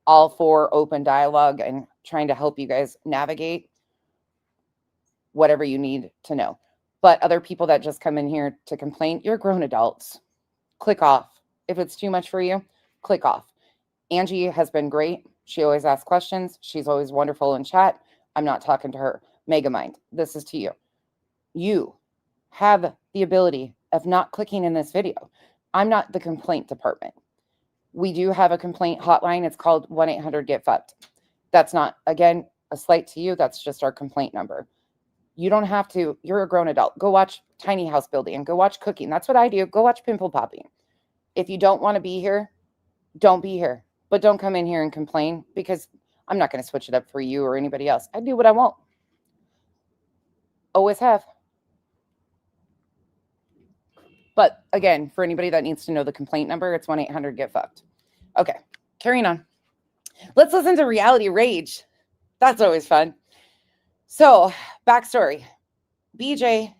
all for open dialogue and trying to help you guys navigate whatever you need to know. But other people that just come in here to complain, you're grown adults. Click off. If it's too much for you, click off. Angie has been great. She always asks questions. She's always wonderful in chat. I'm not talking to her. Megamind, this is to you. You have the ability of not clicking in this video. I'm not the complaint department. We do have a complaint hotline. It's called 1-800-GET-FUCKED. That's not, again, a slight to you. That's just our complaint number. You don't have to. You're a grown adult. Go watch Tiny House Building. Go watch Cooking. That's what I do. Go watch Pimple Popping. If you don't want to be here, don't be here. But don't come in here and complain, because I'm not going to switch it up for you or anybody else. I do what I want. Always have. But again, for anybody that needs to know the complaint number, it's 1-800-GET-FUCKED. Okay, carrying on. Let's listen to Reality Rage. That's always fun. So, backstory. BJ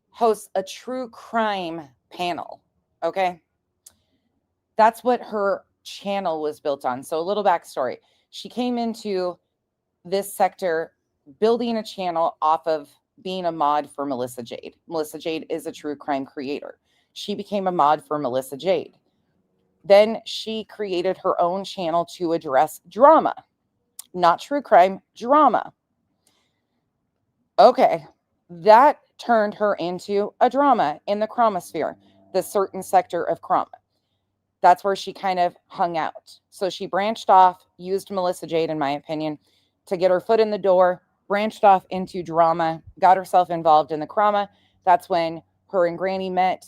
hosts a true crime panel Okay. That's what her channel was built on. So a little backstory. She came into this sector building a channel off of being a mod for Melissa Jade. Melissa Jade is a true crime creator. She became a mod for Melissa Jade. Then she created her own channel to address drama, not true crime, drama. Okay, that turned her into a drama in the chromosphere, the certain sector of chroma. That's where she kind of hung out. So she branched off, used Melissa Jade, in my opinion, to get her foot in the door, branched off into drama, got herself involved in the chroma. That's when her and Granny met,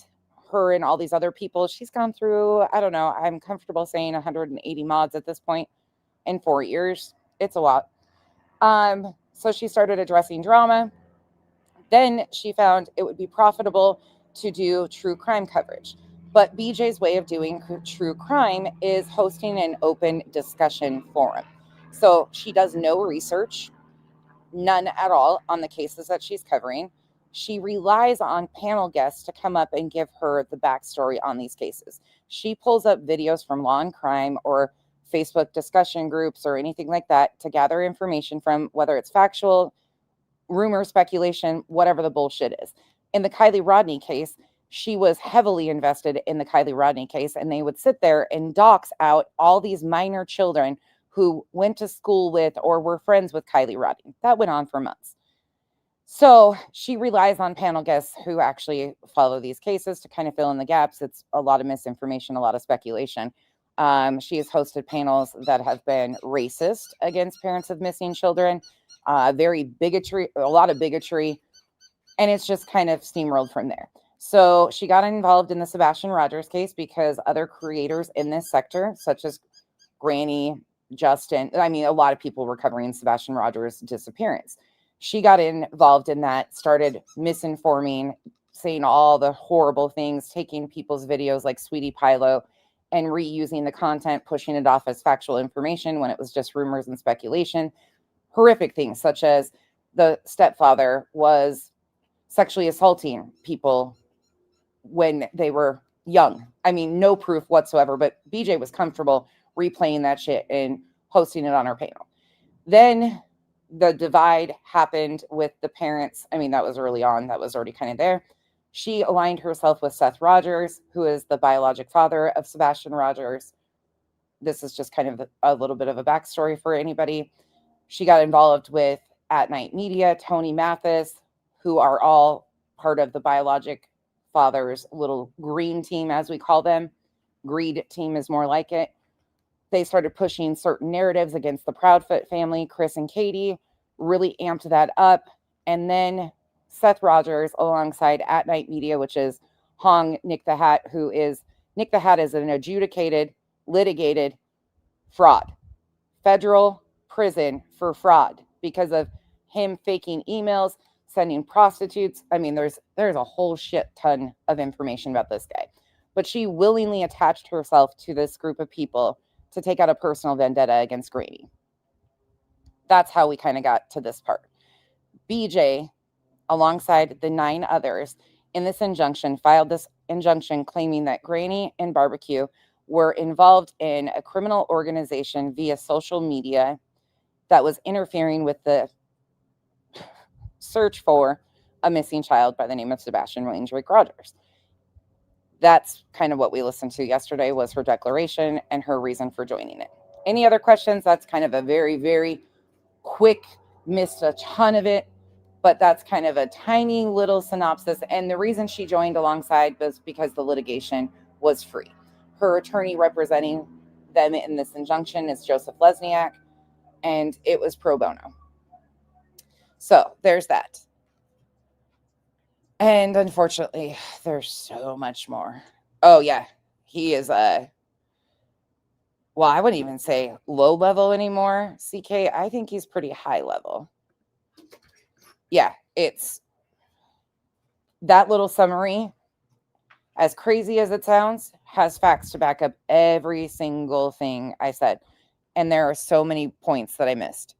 her and all these other people. She's gone through, I don't know, I'm comfortable saying 180 mods at this point in 4 years. It's a lot. So she started addressing drama. Then she found it would be profitable to do true crime coverage. But BJ's way of doing true crime is hosting an open discussion forum. So she does no research, none at all, on the cases that she's covering. She relies on panel guests to come up and give her the backstory on these cases. She pulls up videos from Law and Crime or Facebook discussion groups or anything like that to gather information from, whether it's factual, rumor, speculation, whatever the bullshit is. In the Kylie Rodney case, she was heavily invested in the Kylie Rodney case, and they would sit there and dox out all these minor children who went to school with or were friends with Kylie Rodney. That went on for months. So she relies on panel guests who actually follow these cases to kind of fill in the gaps. It's a lot of misinformation, a lot of speculation. She has hosted panels that have been racist against parents of missing children, very bigotry, a lot of bigotry, and it's just kind of steamrolled from there. So she got involved in the Sebastian Rogers case because other creators in this sector, such as Granny, Justin, I mean, a lot of people were covering Sebastian Rogers' disappearance. She got involved in that, started misinforming, saying all the horrible things, taking people's videos like Sweetie Pilo and reusing the content, pushing it off as factual information when it was just rumors and speculation. Horrific things, such as the stepfather was sexually assaulting people when they were young. I mean, no proof whatsoever, but BJ was comfortable replaying that shit and hosting it on her panel. Then the divide happened with the parents. I mean, that was early on. That was already kind of there. She aligned herself with Seth Rogers, who is the biologic father of Sebastian Rogers. This is just kind of a little bit of a backstory for anybody. She got involved with At Night Media, Tony Mathis, who are all part of the biologic father's little green team, as we call them. Greed team is more like it. They started pushing certain narratives against the Proudfoot family. Chris and Katie really amped that up. And then Seth Rogers, alongside At Night Media, which is Hong Nick the Hat, who is Nick the Hat, is an adjudicated, litigated fraud. Federal prison for fraud because of him faking emails, sending prostitutes. I mean, there's a whole shit ton of information about this guy. But she willingly attached herself to this group of people to take out a personal vendetta against Granny. That's how we kind of got to this part. BJ, alongside the 9 others in this injunction, filed this injunction claiming that Granny and Barbecue were involved in a criminal organization via social media that was interfering with the search for a missing child by the name of Sebastian Wayne Drake Rogers. That's kind of what we listened to yesterday, was her declaration and her reason for joining it. Any other questions? That's kind of a very, very quick, missed a ton of it, but that's kind of a tiny little synopsis. And the reason she joined alongside was because the litigation was free. Her attorney representing them in this injunction is Joseph Lesniak, and it was pro bono. So there's that. And unfortunately, there's so much more. Oh, yeah. He is well, I wouldn't even say low level anymore, CK. I think he's pretty high level. Yeah, it's that little summary, as crazy as it sounds, has facts to back up every single thing I said. And there are so many points that I missed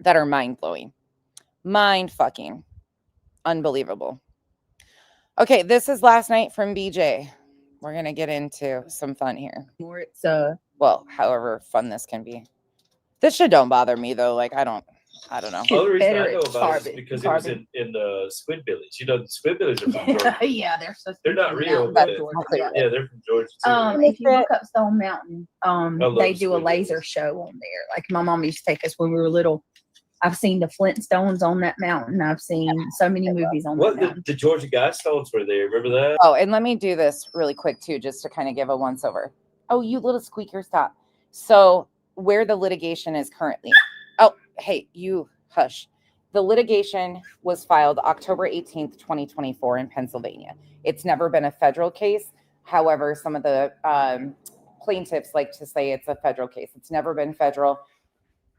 that are mind-blowing. Mind-fucking. Unbelievable. Okay, this is last night from BJ. We're gonna get into some fun here. More it's Well, however fun this can be. This shit don't bother me though. Like I don't know. The only reason I better know about it is because it was in the Squidbillies. You know, the Squidbillies are from Georgia. yeah, They're not real, but but yeah, they're from Georgia too. if you look up Stone Mountain, love they do a Squidbillies. laser show on there. Like my mom used to take us when we were little. I've seen the Flintstones on that mountain. I've seen so many movies on What that mountain. the Georgia Guidestones were there? Remember that? Oh, and let me do this really quick too, just to kind of give a once over. Oh, you little squeaker, stop. So where the litigation is currently. Oh, hey, you hush. The litigation was filed October 18th, 2024 in Pennsylvania. It's never been a federal case. However, some of the plaintiffs like to say it's a federal case. It's never been federal.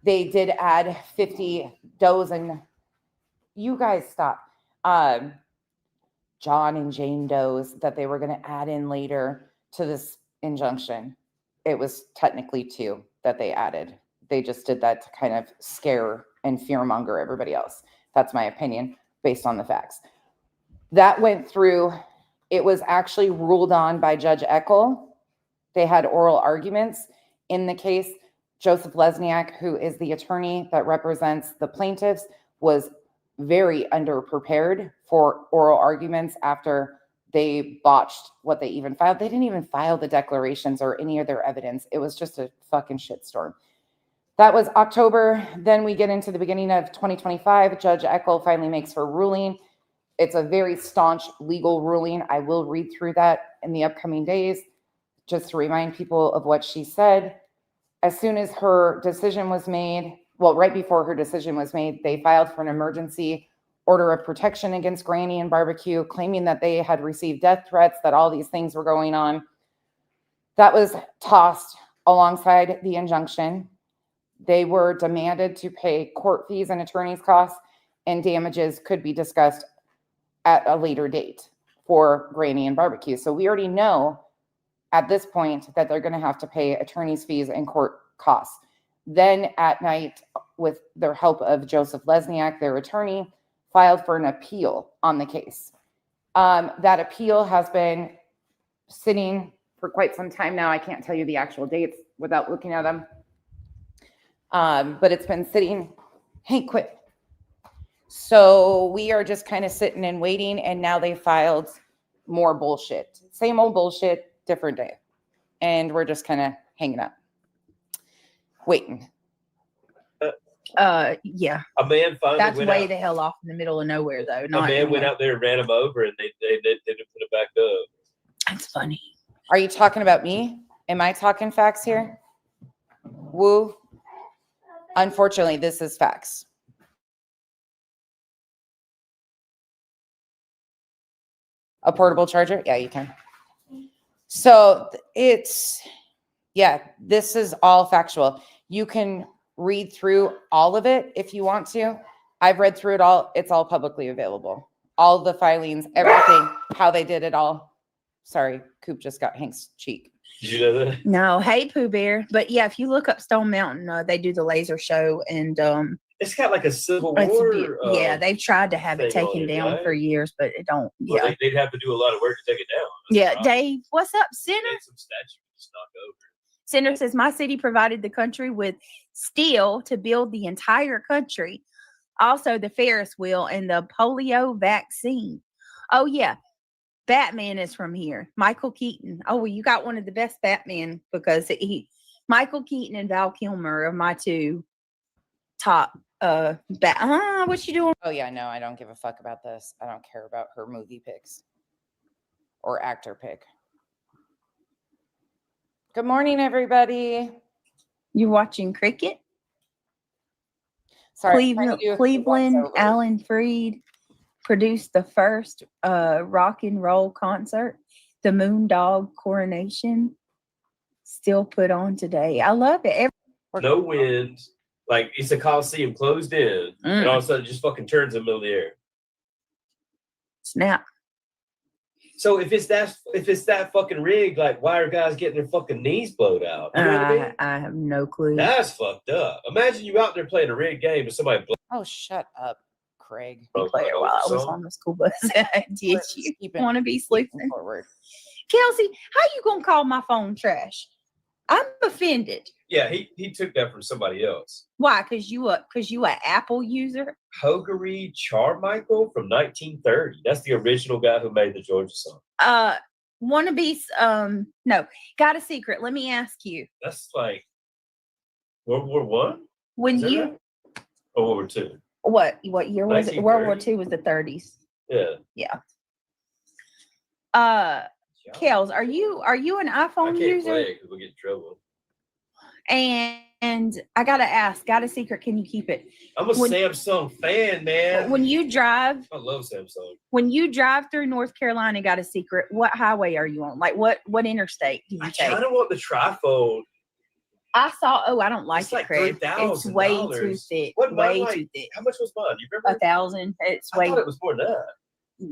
They did add 50 does and you guys stop. John and Jane Does that they were going to add in later to this injunction. It was technically 2 that they added. They just did that to kind of scare and fearmonger everybody else. That's my opinion based on the facts. That went through. It was actually ruled on by Judge Eckel. They had oral arguments in the case. Joseph Lesniak, who is the attorney that represents the plaintiffs, was very underprepared for oral arguments after they botched what they even filed. They didn't even file the declarations or any of their evidence. It was just a fucking shitstorm. That was October. Then we get into the beginning of 2025. Judge Eckel finally makes her ruling. It's a very staunch legal ruling. I will read through that in the upcoming days just to remind people of what she said. As soon as her decision was made, well, right before her decision was made, they filed for an emergency order of protection against Granny and Barbecue, claiming that they had received death threats, that all these things were going on. That was tossed alongside the injunction. They were demanded to pay court fees and attorney's costs, and damages could be discussed at a later date for Granny and Barbecue. So we already know at this point that they're going to have to pay attorney's fees and court costs. Then at night, with their help of Joseph Lesniak, their attorney, filed for an appeal on the case. That appeal has been sitting for quite some time now. I can't tell you the actual dates without looking at them. But it's been sitting. Hey, quit. So we are just kind of sitting and waiting, and now they filed more bullshit. Same old bullshit, different day. And we're just kind of hanging out, waiting. Yeah. A man finally That's went way out. the hell off in the middle of nowhere, though. A man went out there and ran him over, and they didn't put it back up. That's funny. Are you talking about me? Am I talking facts here? Woo. Unfortunately, this is facts. A portable charger? Yeah, you can. So this is all factual. You can read through all of it if you want to. I've read through it all. It's all publicly available. All the filings, everything, how they did it all. Sorry, Coop just got Hank's cheek. Did you know that? No, hey, Pooh Bear. But yeah, if you look up Stone Mountain, they do the laser show, and It's got like a Civil it's War. yeah, they've tried to have it thing on taken it, down right? for years, but it don't. Well, Yeah, they'd have to do a lot of work to take it down. That's the yeah. problem. Dave, what's up, Sinner? They had some statue just knock over. Sinner says my city provided the country with steel to build the entire country. Also, the Ferris wheel and the polio vaccine. Oh yeah, Batman is from here. Michael Keaton. Oh, well, you got one of the best Batman because Michael Keaton and Val Kilmer are my 2 top what you doing? Oh yeah, no, I don't give a fuck about this. I don't care about her movie picks or actor pick. Good morning, everybody. You watching cricket? Sorry, I'm trying to do a few Cleveland once-overs. Alan Freed produced the first rock and roll concert, the Moondog Coronation, still put on today. I love it. No wind. Like it's a Coliseum closed in, and all of a sudden it just fucking turns in the middle of the air. Snap. So if it's that fucking rigged, like why are guys getting their fucking knees blowed out? You know what I mean? I have no clue. That's fucked up. Imagine you out there playing a rigged game and somebody Oh, shut up, Craig. You play it while I was on the school bus. Did you want to be sleeping? Forward. Kelsey, how you gonna call my phone trash? I'm offended. Yeah, he took that from somebody else. Why? Cause you a Apple user? Hogarty Charmichael from 1930. That's the original guy who made the Georgia song. Wannabes. No. Got a secret. Let me ask you. That's like World War One. When Is that you right? Or World War Two. What year was it? World War 1930. II was the 30s. Yeah. Kels, are you an I iPhone can't user? play it because we'll get in trouble. And I gotta ask, got a secret, can you keep it? I'm a Samsung fan, man. When you drive, I love Samsung. when you drive through North Carolina, got a secret, what highway are you on? Like what interstate do you I take? kind of want the trifold. I don't like It's it, like Craig. It's way $3,000. too thick. What mine Way like? too thick. How much was mine? You remember? 1,000. It's I way. thought it was more than that. I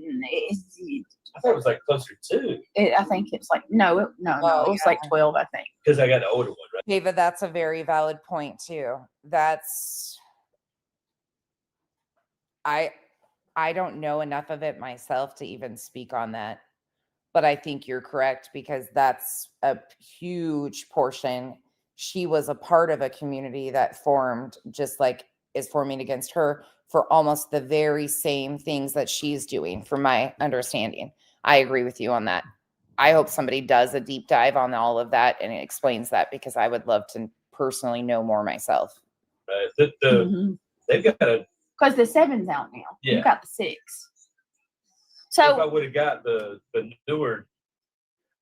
thought it was like closer to I think it's like no, it was like 12. I think. because I got the older one, right? David, that's a very valid point too. That's I don't know enough of it myself to even speak on that. But I think you're correct because that's a huge portion. She was a part of a community that formed just like is forming against her for almost the very same things that she's doing, from my understanding. I agree with you on that. I hope somebody does a deep dive on all of that and it explains that because I would love to personally know more myself. Right. They've got a. Because the 7's out now. Yeah. You got the 6. If I So would have got the newer,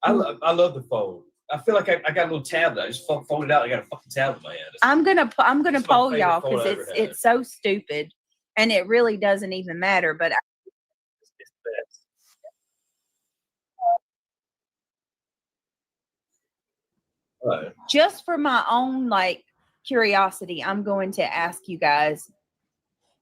I love the phone. I feel like I got a little tablet. I just fold it out. I got a fucking tablet in my hand. I'm gonna It's my poll favorite y'all phone because I ever had. it's so stupid and it really doesn't even matter. But It's the best. Right. just for my own like curiosity, I'm going to ask you guys: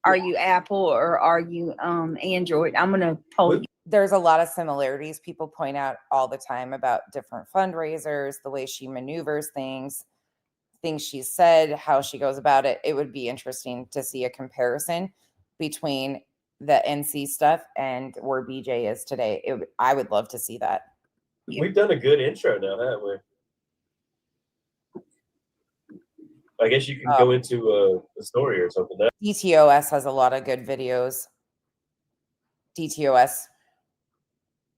are you Apple or are you Android? I'm gonna poll you. There's a lot of similarities people point out all the time about different fundraisers, the way she maneuvers things she said, how she goes about it. It would be interesting to see a comparison between the NC stuff and where BJ is today. I would love to see that. We've done a good intro now, haven't we? I guess you can go into a story or something. DTOS has a lot of good videos. DTOS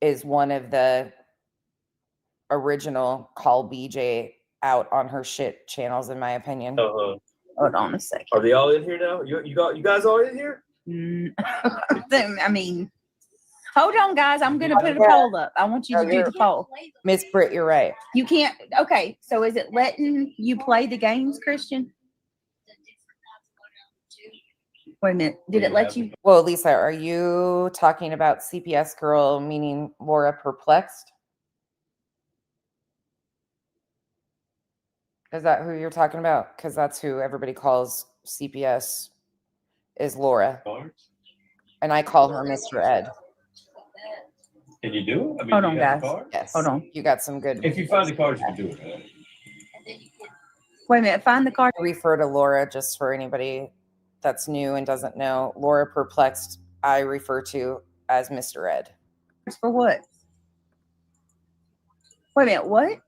is one of the original Call BJ out on her shit channels, in my opinion. Hold on a second. Are they all in here now? You guys all in here? I mean, hold on, guys. I'm gonna put a poll up. I want you to do the poll. Miss Britt, you're right. You can't. Okay, so is it letting you play the games, Christian? Wait a minute. Did it let you? Well, Lisa, are you talking about CPS girl, meaning Laura Perplexed? Is that who you're talking about? Because that's who everybody calls CPS is Laura. And I call her Mr. Ed. Can you do it? I mean, Hold on, you got guys. the card? Yes. Hold on. You got some good. If you find the cards, you can do it. Right? Wait a minute. Find the card. I refer to Laura just for anybody that's new and doesn't know. Laura Perplexed, I refer to as Mr. Ed. For what? Wait a minute. What?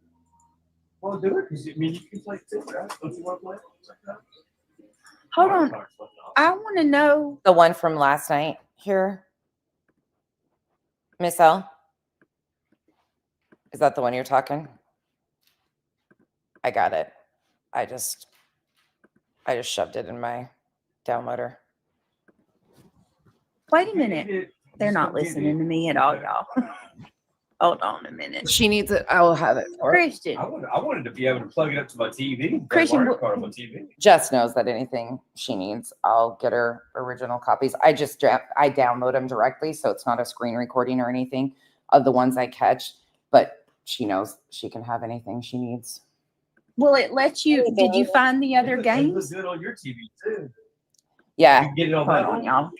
Well, do it because I mean you can play too, right? Don't you want to play? Hold on. I want to know. The one from last night here. Miss L? Is that the one you're talking? I got it. I just shoved it in my downloader. Wait a minute. They're not listening to me at all, y'all. Hold on a minute. She needs it. I will have it for her. Christian. I wanted to be able to plug it up to my TV. Christian, Mario Kart on my TV. Jess knows that anything she needs, I'll get her original copies. I download them directly, so it's not a screen recording or anything of the ones I catch, but she knows she can have anything she needs. Will it let you? Did you find the other It games? looks good on your TV too. Yeah. You can get it on Hold that on, one. y'all.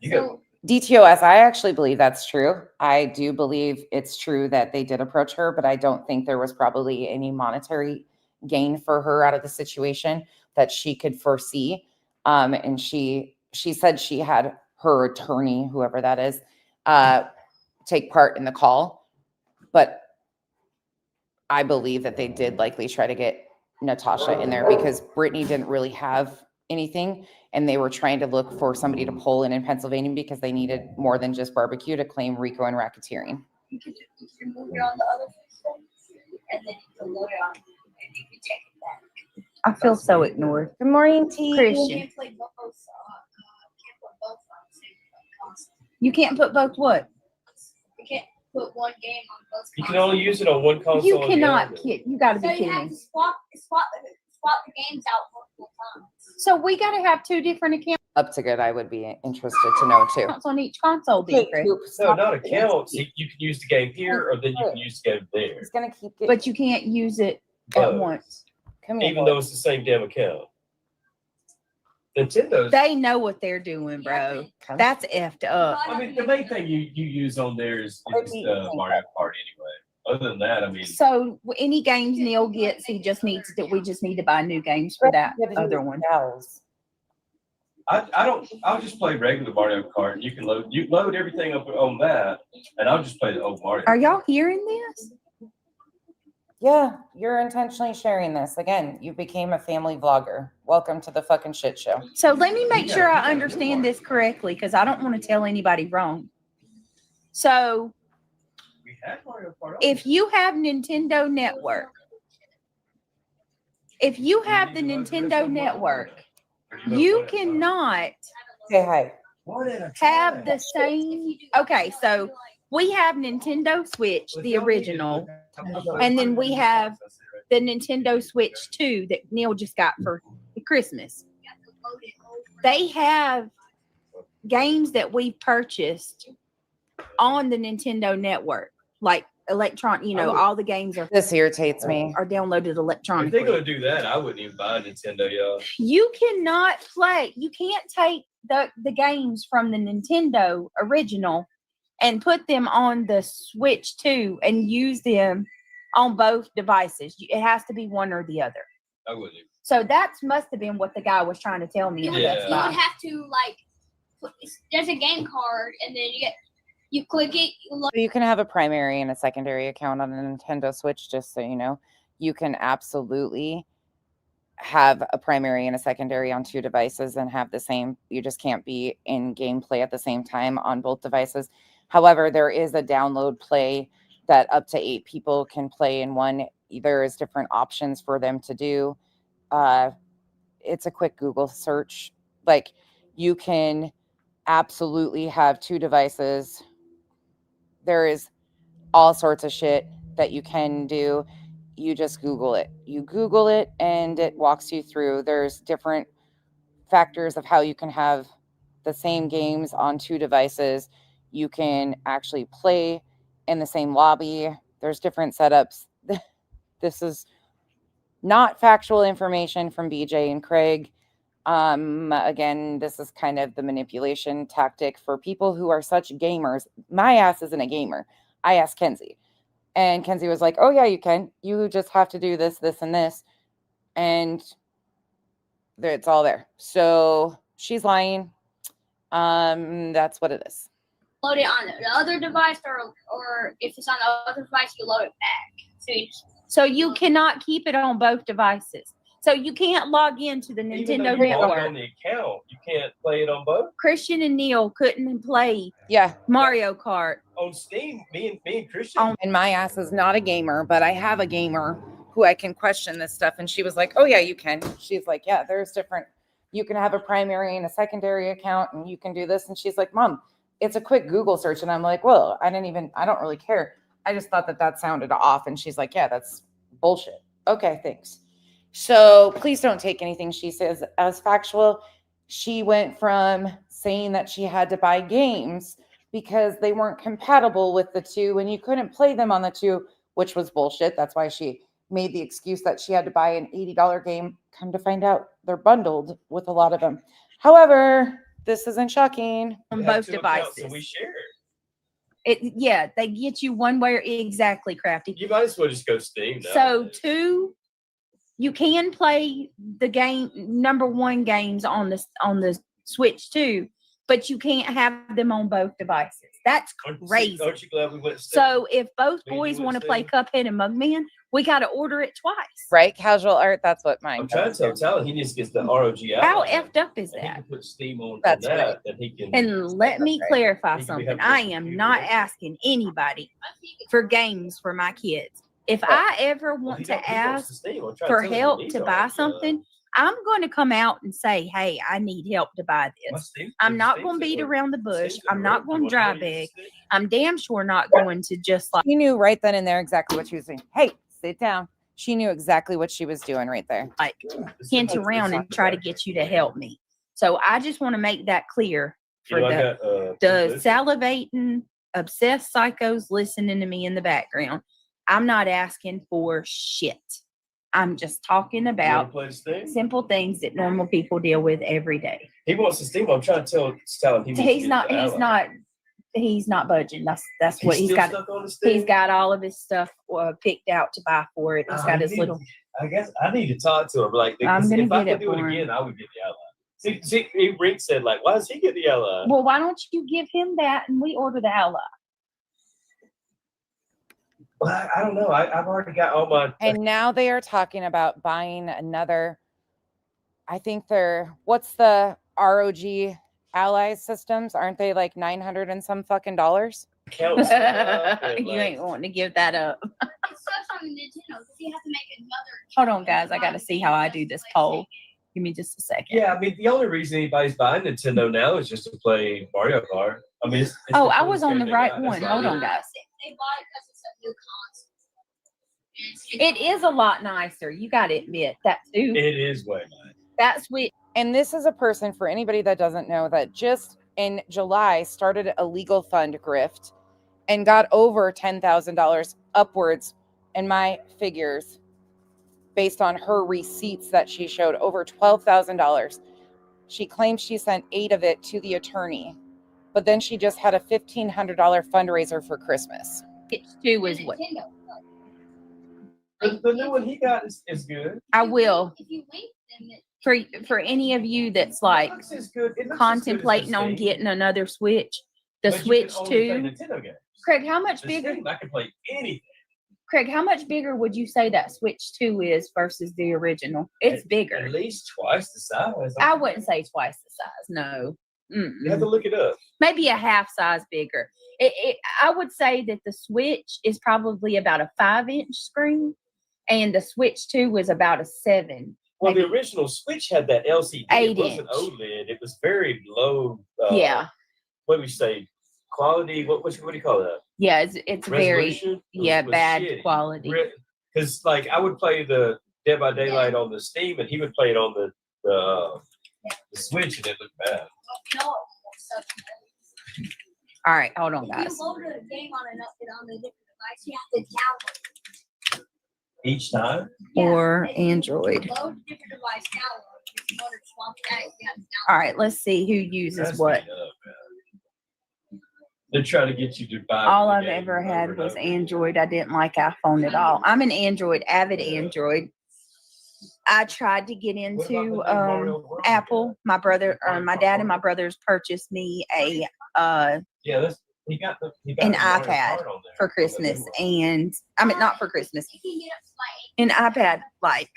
You got DTOS, I actually believe that's true. I do believe it's true that they did approach her, but I don't think there was probably any monetary gain for her out of the situation that she could foresee. And she said she had her attorney, whoever that is, take part in the call. But I believe that they did likely try to get Natasha in there because Brittany didn't really have anything, and they were trying to look for somebody to pull in Pennsylvania because they needed more than just barbecue to claim RICO and racketeering. You can move it on the other phone, and then you can load it on, and you can take it back. I feel so ignored. Good morning, T. You Christian, can't play both. Can't put both on the same console. you can't put both what? You can't put one game on both. You can only use it on one console. You or the cannot other. kid. You got to be So you kidding have me. to swap the games out multiple times. So we got to have 2 different Up to good, I would be interested to know too. accounts on each console, then, Okay, Chris. Coop, No, stop not it. accounts. You can use the game here, or then you can use the game there. He's gonna keep getting. But you can't use it at Both. once. Come here, Even boy. though it's the same damn account. Nintendo's. They know what they're doing, bro. That's effed up. I mean, the main thing you use on there is Mario Kart anyway. Other than that, I mean, So any games Neil gets, we just need to buy new games for that other one. I'll just play regular Mario Kart, and you load everything up on that, and I'll just play the old Mario. Are y'all hearing this? Yeah, you're intentionally sharing this. Again, you became a family vlogger. Welcome to the fucking shit show. So let me make sure I understand this correctly, because I don't want to tell anybody wrong. So We had Mario Kart. if you have Nintendo Network, if you have the Nintendo Network, you cannot Say hi. have the same. Okay, so we have Nintendo Switch, the original, and then we have the Nintendo Switch 2 that Neil just got for Christmas. They have games that we purchased on the Nintendo Network, like all the games are This irritates me. downloaded If they're electronically. gonna do that, I wouldn't even buy a Nintendo, y'all. You cannot play. You can't take the games from the Nintendo original and put them on the Switch 2 and use them on both devices. It has to be one or the other. I wouldn't even. So that must have been what the guy was trying to tell me. You and would, that's you not. would have to there's a game card, and then you click it. You can have a primary and a secondary account on a Nintendo Switch, just so you know. You can absolutely have a primary and a secondary on 2 devices and have the same. You just can't be in gameplay at the same time on both devices. However, there is a download play that up to 8 people can play in one. There is different options for them to do. It's a quick Google search. Like, you can absolutely have 2 devices. There is all sorts of shit that you can do. You just Google it. You Google it and it walks you through. There's different factors of how you can have the same games on 2 devices. You can actually play in the same lobby. There's different setups. This is not factual information from BJ and Craig. Again, this is kind of the manipulation tactic for people who are such gamers. My ass isn't a gamer. I asked Kenzie, and Kenzie was like, oh yeah, you can. You just have to do this, this, and this. And it's all there. So she's lying. That's what it is. Load it on the other device, or if it's on the other device, you load it back. So you cannot keep it on both devices. So you can't log into the Even Nintendo though you log Network. on the account, you can't play it on both. Christian and Neil couldn't play Yeah. Mario Kart. On Steam, me and Christian. And my ass is not a gamer, but I have a gamer who I can question this stuff. And she was like, oh yeah, you can. She's like, yeah, there's different. You can have a primary and a secondary account and you can do this. And she's like, Mom, it's a quick Google search. And I'm like, well, I don't really care. I just thought that sounded off. And she's like, yeah, that's bullshit. Okay, thanks. So please don't take anything she says as factual. She went from saying that she had to buy games because they weren't compatible with the 2 and you couldn't play them on the 2, which was bullshit. That's why she made the excuse that she had to buy an $80 game. Come to find out, they're bundled with a lot of them. However, this isn't shocking. On We have both 2 accounts, devices. so we share. Yeah, they get you one way exactly, Crafty. You might as well just go Steam now. So 2, you can play the game number 1 games on the Switch 2, but you can't have them on both devices. That's crazy. Aren't you glad we went? So if both Me and boys you want to went play Cuphead and Mugman, we got to order it twice. Right? Casual art. That's what mine I'm trying to tell Talon he needs to get the ROG out. How effed up is And he that? can put Steam on That's that, right. and he can. And let me Right. clarify He can be something. having I a am computer. not asking anybody for games for my kids. If I ever want to ask for help to buy something, I'm going to come out and say, hey, I need help to buy this. I'm not going to beat around the bush. I'm not going to dry beg. I'm damn sure not going to just like. She knew right then and there exactly what she was doing. Hey, sit down. She knew exactly what she was doing right there. Hint around and try to get you to help me. So I just want to make that clear for the salivating, obsessed psychos listening to me in the background. I'm not asking for shit. I'm just talking about simple things that normal people deal with every day. He wants to Steam. I'm trying to tell him He's not budging. That's what he's got. He's got all of his stuff picked out to buy for it. He's got his little. I guess I need to talk to him. Like, I'm gonna if I get could it do it for him. again, I would get the Ally. See, Rick said, like, why does he get the Ally? Well, why don't you give him that and we order the Ally? Well, I don't know. I've already got all my. And now they are talking about buying another. I think what's the ROG Ally systems? Aren't they like $900 and some fucking dollars? You ain't wanting to give that up. It sucks on the Nintendo because you have to make another. Hold on, guys. I got to see how I do this poll. Give me just a second. Yeah, I mean, the only reason anybody's buying Nintendo now is just to play Mario Kart. I mean, it's Oh, the I coolest was on game the they right got. That's one. why Hold I on, did it. guys. They bought it because it's a new console. It is a lot nicer. You got to admit that too. It is way nice. That's what. And this is a person, for anybody that doesn't know, that just in July started a legal fund grift and got over $10,000 upwards in my figures based on her receipts that she showed, over $12,000. She claimed she sent 8 of it to the attorney, but then she just had a $1,500 fundraiser for Christmas. It too is what. Nintendo. The new one he got is good. I will. If you link them, it For any of you that's like It looks as good. It looks as good as the contemplating on Steam, getting another Switch, the but you Switch can only play 2. Nintendo games. Craig, how much The bigger? Steam, I can play anything. Craig, how much bigger would you say that Switch 2 is versus the original? It's bigger. At least twice the size. I wouldn't say twice the size. No. You have to look it up. Maybe a half size bigger. I would say that the Switch is probably about a 5-inch screen, and the Switch 2 was about a 7. Well, maybe the original Switch had that LCD. 8 It wasn't inch. OLED. It was very low. Yeah. What do we say? Quality. What do you call that? Yeah, it's very Resolution? bad shitty. quality. Because like I would play the Dead by Daylight on the Steam, and he would play it on the Switch, and it looked bad. no, it sucks. All right, hold on, If guys. you load a game on a different device, you have to download it. Each time. Or if you Android. Load a different device, download it. If you want to swap that, you have to download All right, let's see who uses That's what. beat up, man. They're trying to get you to buy. All the I've game ever over had and was over. Android. I didn't like iPhone at all. I'm an avid Android. I tried to get What about into the new Mario World you Apple. My brother, or my dad and my brothers purchased me a Yeah, he got an the Mario iPad Kart on there. for Christmas, and I mean not for Christmas, it. You can get up to like an iPad like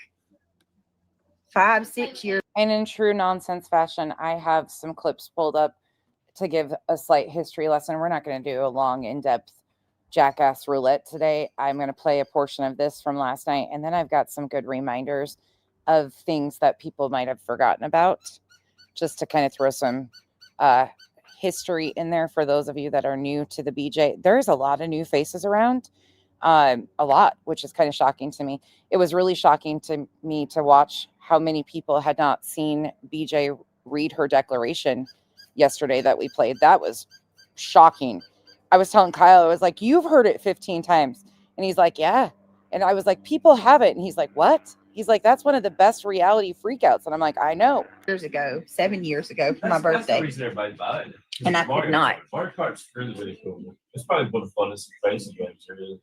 5-6 years. And in true nonsense fashion, I have some clips pulled up to give a slight history lesson. We're not going to do a long, in-depth jackass roulette today. I'm going to play a portion of this from last night, and then I've got some good reminders of things that people might have forgotten about, just to kind of throw some history in there for those of you that are new to the BJ. There's a lot of new faces around, a lot, which is kind of shocking to me. It was really shocking to me to watch how many people had not seen BJ read her declaration yesterday that we played. That was shocking. I was telling Kyle, I was like, you've heard it 15 times. And he's like, yeah. And I was like, people have it. And he's like, what? He's like, that's one of the best reality freakouts. And I'm like, I know. 7 years ago for my That's the birthday. reason everybody's buying it. And I Mario could not. Kart. Mario Kart's really, really cool. It's probably one of the funnest racing games there is.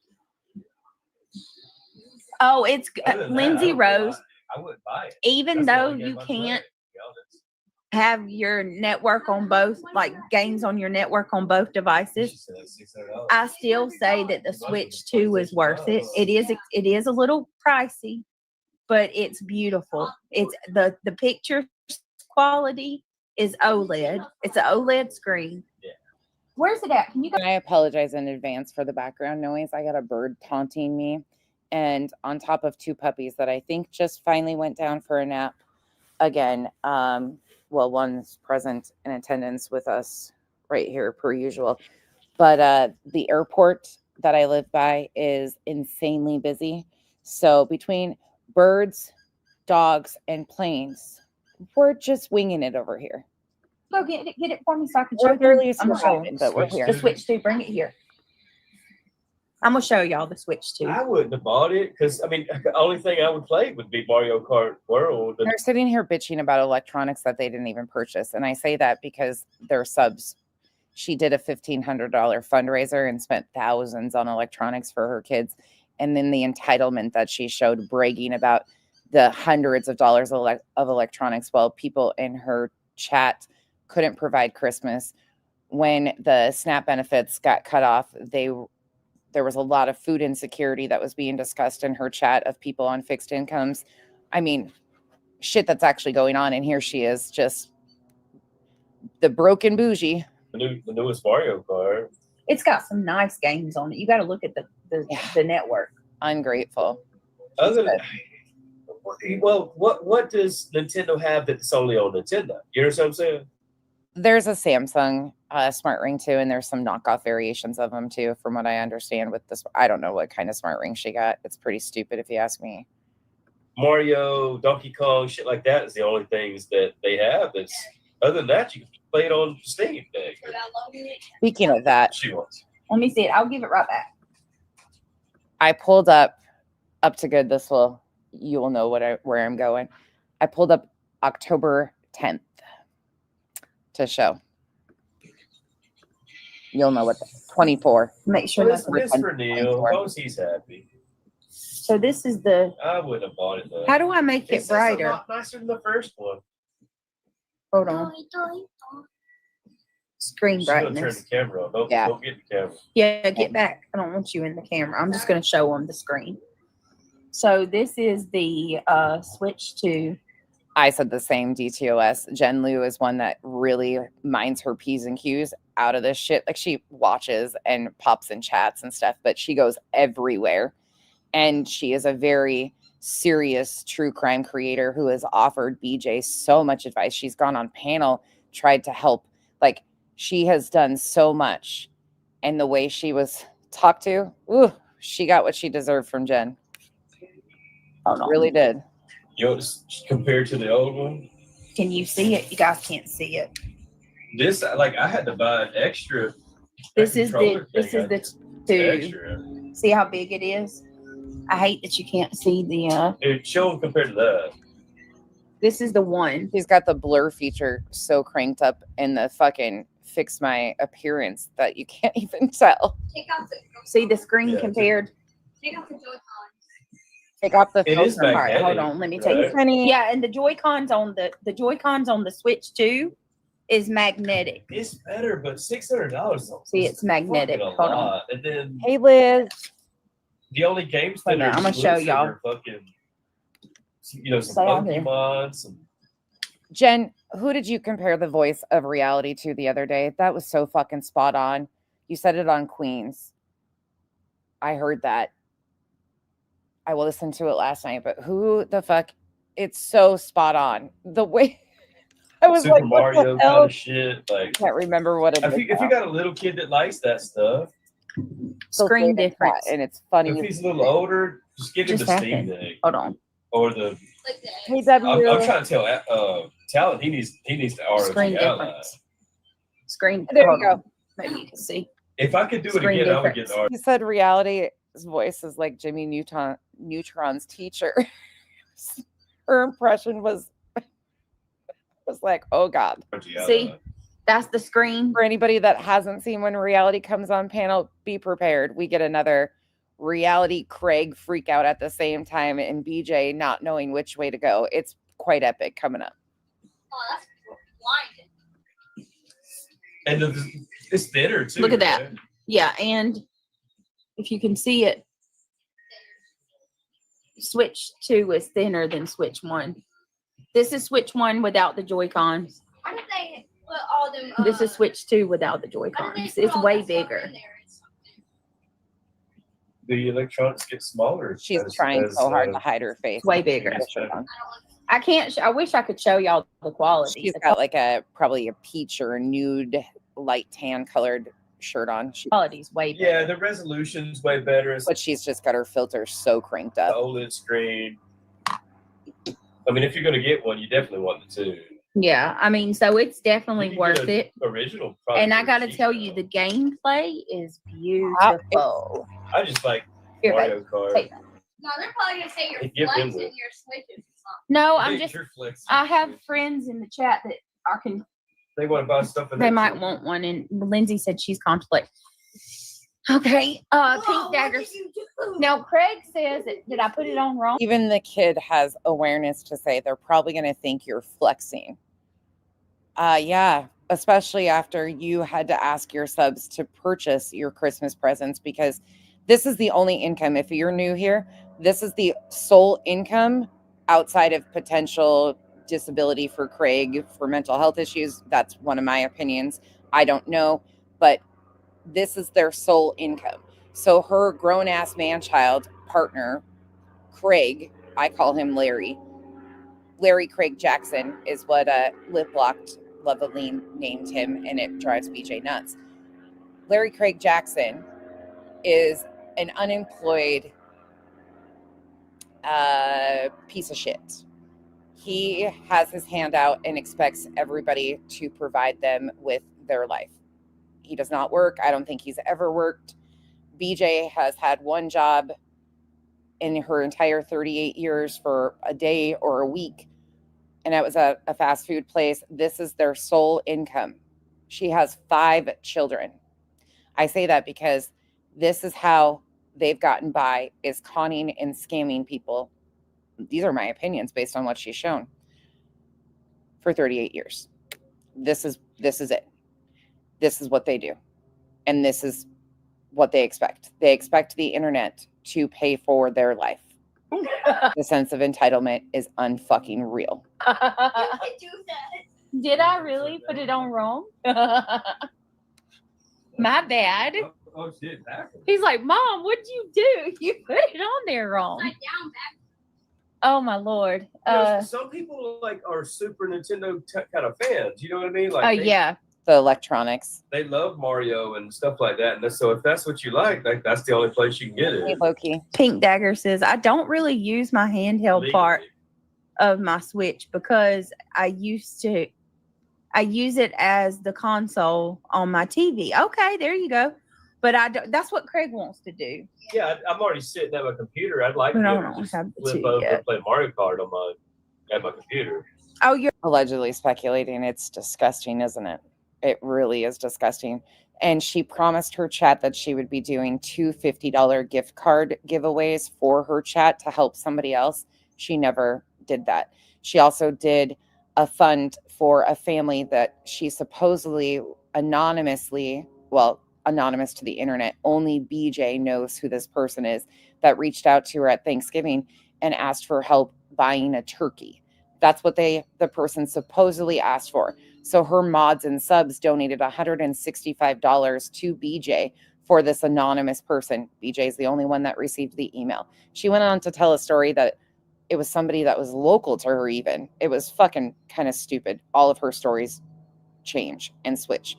Oh, it's Other than that, Lindsay I Rose. wouldn't buy it. Even That's the though only game you I play, can't, to be honest. have your network on both, like games on your network on both devices, I still say that the Switch 2 is worth it. It is a little pricey, but it's beautiful. It's the picture quality is OLED. It's an OLED screen. Where's it at? Can you go? I apologize in advance for the background noise. I got a bird taunting me, and on top of 2 puppies that I think just finally went down for a nap again. Well, one's present in attendance with us right here per usual, but the airport that I live by is insanely busy. So between birds, dogs, and planes, we're just winging it over here. Go get it for me so I can We're show barely you. I'm gonna show surviving, but we're Switch here. the Switch 2. Bring it here. I'm gonna show y'all the Switch 2. I wouldn't have bought it because I mean, the only thing I would play would be Mario Kart World. They're sitting here bitching about electronics that they didn't even purchase. And I say that because they're subs. She did a $1,500 fundraiser and spent thousands on electronics for her kids. And then the entitlement that she showed bragging about the hundreds of dollars of electronics while people in her chat couldn't provide Christmas. When the SNAP benefits got cut off, there was a lot of food insecurity that was being discussed in her chat of people on fixed incomes. I mean, shit that's actually going on. And here she is, just the broken bougie. The newest Mario Kart. It's got some nice games on it. You got to look at the network. Ungrateful. Other than, well, what does Nintendo have that's only on Nintendo? You know what I'm saying? There's a Samsung smart ring too, and there's some knockoff variations of them too, from what I understand with this. I don't know what kind of smart ring she got. It's pretty stupid if you ask me. Mario, Donkey Kong, shit like that is the only things that they have. That's other than that, you can play it on Steam. Speaking of that, She wants. Let me see it. I'll give it right back. I pulled up to good. You will know where I'm going. I pulled up October 10th to show. You'll know what 24. Make sure Well, that's it's for Neil. As long as he's happy. So this is the. I wouldn't have bought it though. How do I make it It's just a brighter? lot nicer than the first one. Hold on. Screen She's gonna turn brightness. the camera on. Don't get the camera. Yeah, get back. I don't want you in the camera. I'm just going to show them the screen. So this is the Switch 2. I said the same, DTOS. Jen Liu is one that really minds her P's and Q's out of this shit. Like, she watches and pops in chats and stuff, but she goes everywhere. And she is a very serious true crime creator who has offered BJ so much advice. She's gone on panel, tried to help. Like, she has done so much. And the way she was talked to, ooh, she got what she deserved from Jen. Oh, no. Really did. Compared to the old one, Can you see it? You guys can't see it. this I had to buy an extra. This is the 2. Extra. See how big it is? I hate that you can't see the It showed compared to that. this is the 1. She's got the blur feature so cranked up in the fucking fix my appearance that you can't even tell. See the screen Yeah, compared? Take out the Joy-Cons. Take off the It is filter. All right, hold magnetic, on. Let me take right? it. Yeah, and the Joy-Cons on the Joy-Cons on the Switch 2 is magnetic. It's better, but $600. See, it's magnetic. Hold on. And then Hey, Liz. the only games Hold that on, are I'm gonna show exclusive y'all. are fucking, some Stay on here. Pokemon, some. Jen, who did you compare the voice of reality to the other day? That was so fucking spot on. You said it on Queens. I heard that. I listened to it last night, but who the fuck? It's so spot on. The way I was Super like, Mario what the hell? kind of shit. Like, I can't remember what it is. if you got a little kid that likes that stuff, Screen difference. And it's funny. if he's a little older, just give him Just the Steam happened. Deck Hold on. or the. Like that. Hey, W. I'm trying to tell Talent he needs to ROG Screen Ally. difference. Screen. There hold you go. on. Maybe you can see. If I could do it Screen again, I would get difference. the He said reality's voice is like Jimmy Neutron's teacher. Her impression was like, oh God. ROG Ally. See? That's the screen. For anybody that hasn't seen when reality comes on panel, be prepared. We get another reality Craig freak out at the same time and BJ not knowing which way to go. It's quite epic coming up. Oh, that's And it's thinner too. Look at that. right? Yeah, and if you can see it, switch 2 is thinner than switch 1. This is switch 1 without the Joy-Cons. How did they put all them? This is switch 2 without the How did they Joy-Cons. put It's all way that stuff bigger. in there? The electronics get smaller. She's as- trying as, so hard to hide her face. It's way bigger. Yes, Shirt on. I can't. I wish I could show y'all the quality. She's The got like probably a peach or a nude light tan colored shirt on. quality's way better. Yeah, the resolution's way better. It's But she's just got her filter so cranked the up. OLED screen. I mean, if you're gonna get one, you definitely want the 2. Yeah, I mean, so it's You definitely can worth get a it. Original. probably And I for got to cheap tell now. you, the gameplay is beautiful. I just like Here, babe, Mario Kart. take No, they're probably gonna say you're Hey, give them flexing the- your switches or something. No, Hey, I'm just. you're flexing. I have friends in the chat that are can. They want to buy stuff. They might want one, and Lindsay said she's contemplating. Okay, Whoa, Pink what Dagger. did you do? Now, Craig says, did I put it on wrong? Even the kid has awareness to say they're probably going to think you're flexing. Yeah, especially after you had to ask your subs to purchase your Christmas presents, because this is the only income. If you're new here, this is the sole income outside of potential disability for Craig for mental health issues. That's one of my opinions. I don't know, but this is their sole income. So her grown-ass man-child partner, Craig, I call him Larry Craig Jackson is what Lip Locked Loveline named him, and it drives BJ nuts. Larry Craig Jackson is an unemployed piece of shit. He has his hand out and expects everybody to provide them with their life. He does not work. I don't think he's ever worked. BJ has had one job in her entire 38 years for a day or a week, and that was a fast food place. This is their sole income. She has 5 children. I say that because this is how they've gotten by, is conning and scamming people. These are my opinions based on what she's shown for 38 years. This is it. This is what they do. And this is what they expect. They expect the internet to pay for their life. The sense of entitlement is unfucking real. You can do that. Did I really put it on wrong? My bad. Oh shit! Backwards. He's like, Mom, what'd you do? You put it on there wrong. Upside down back. Oh my Lord. You know, some people like are Super Nintendo kind of fans. You know what I mean? Like, Yeah. The electronics. they love Mario and stuff like that. And so if that's what you like that's the only place you can get Hey, it. Loki. Pink Dagger says, I don't really use my handheld Legally. part of my Switch because I use it as the console on my TV. Okay, there you go. But that's what Craig wants to do. Yeah, I'm already sitting at my computer. I'd like to But be I able don't to just have the flip two over yet. and play Mario Kart on at my computer. Oh, you're Allegedly speculating. It's disgusting, isn't it? It really is disgusting. And she promised her chat that she would be doing 2 $50 gift card giveaways for her chat to help somebody else. She never did that. She also did a fund for a family that she supposedly anonymous to the internet, only BJ knows who this person is, that reached out to her at Thanksgiving and asked for help buying a turkey. That's what the person supposedly asked for. So her mods and subs donated $165 to BJ for this anonymous person. BJ is the only one that received the email. She went on to tell a story that it was somebody that was local to her even. It was fucking kind of stupid. All of her stories change and switch.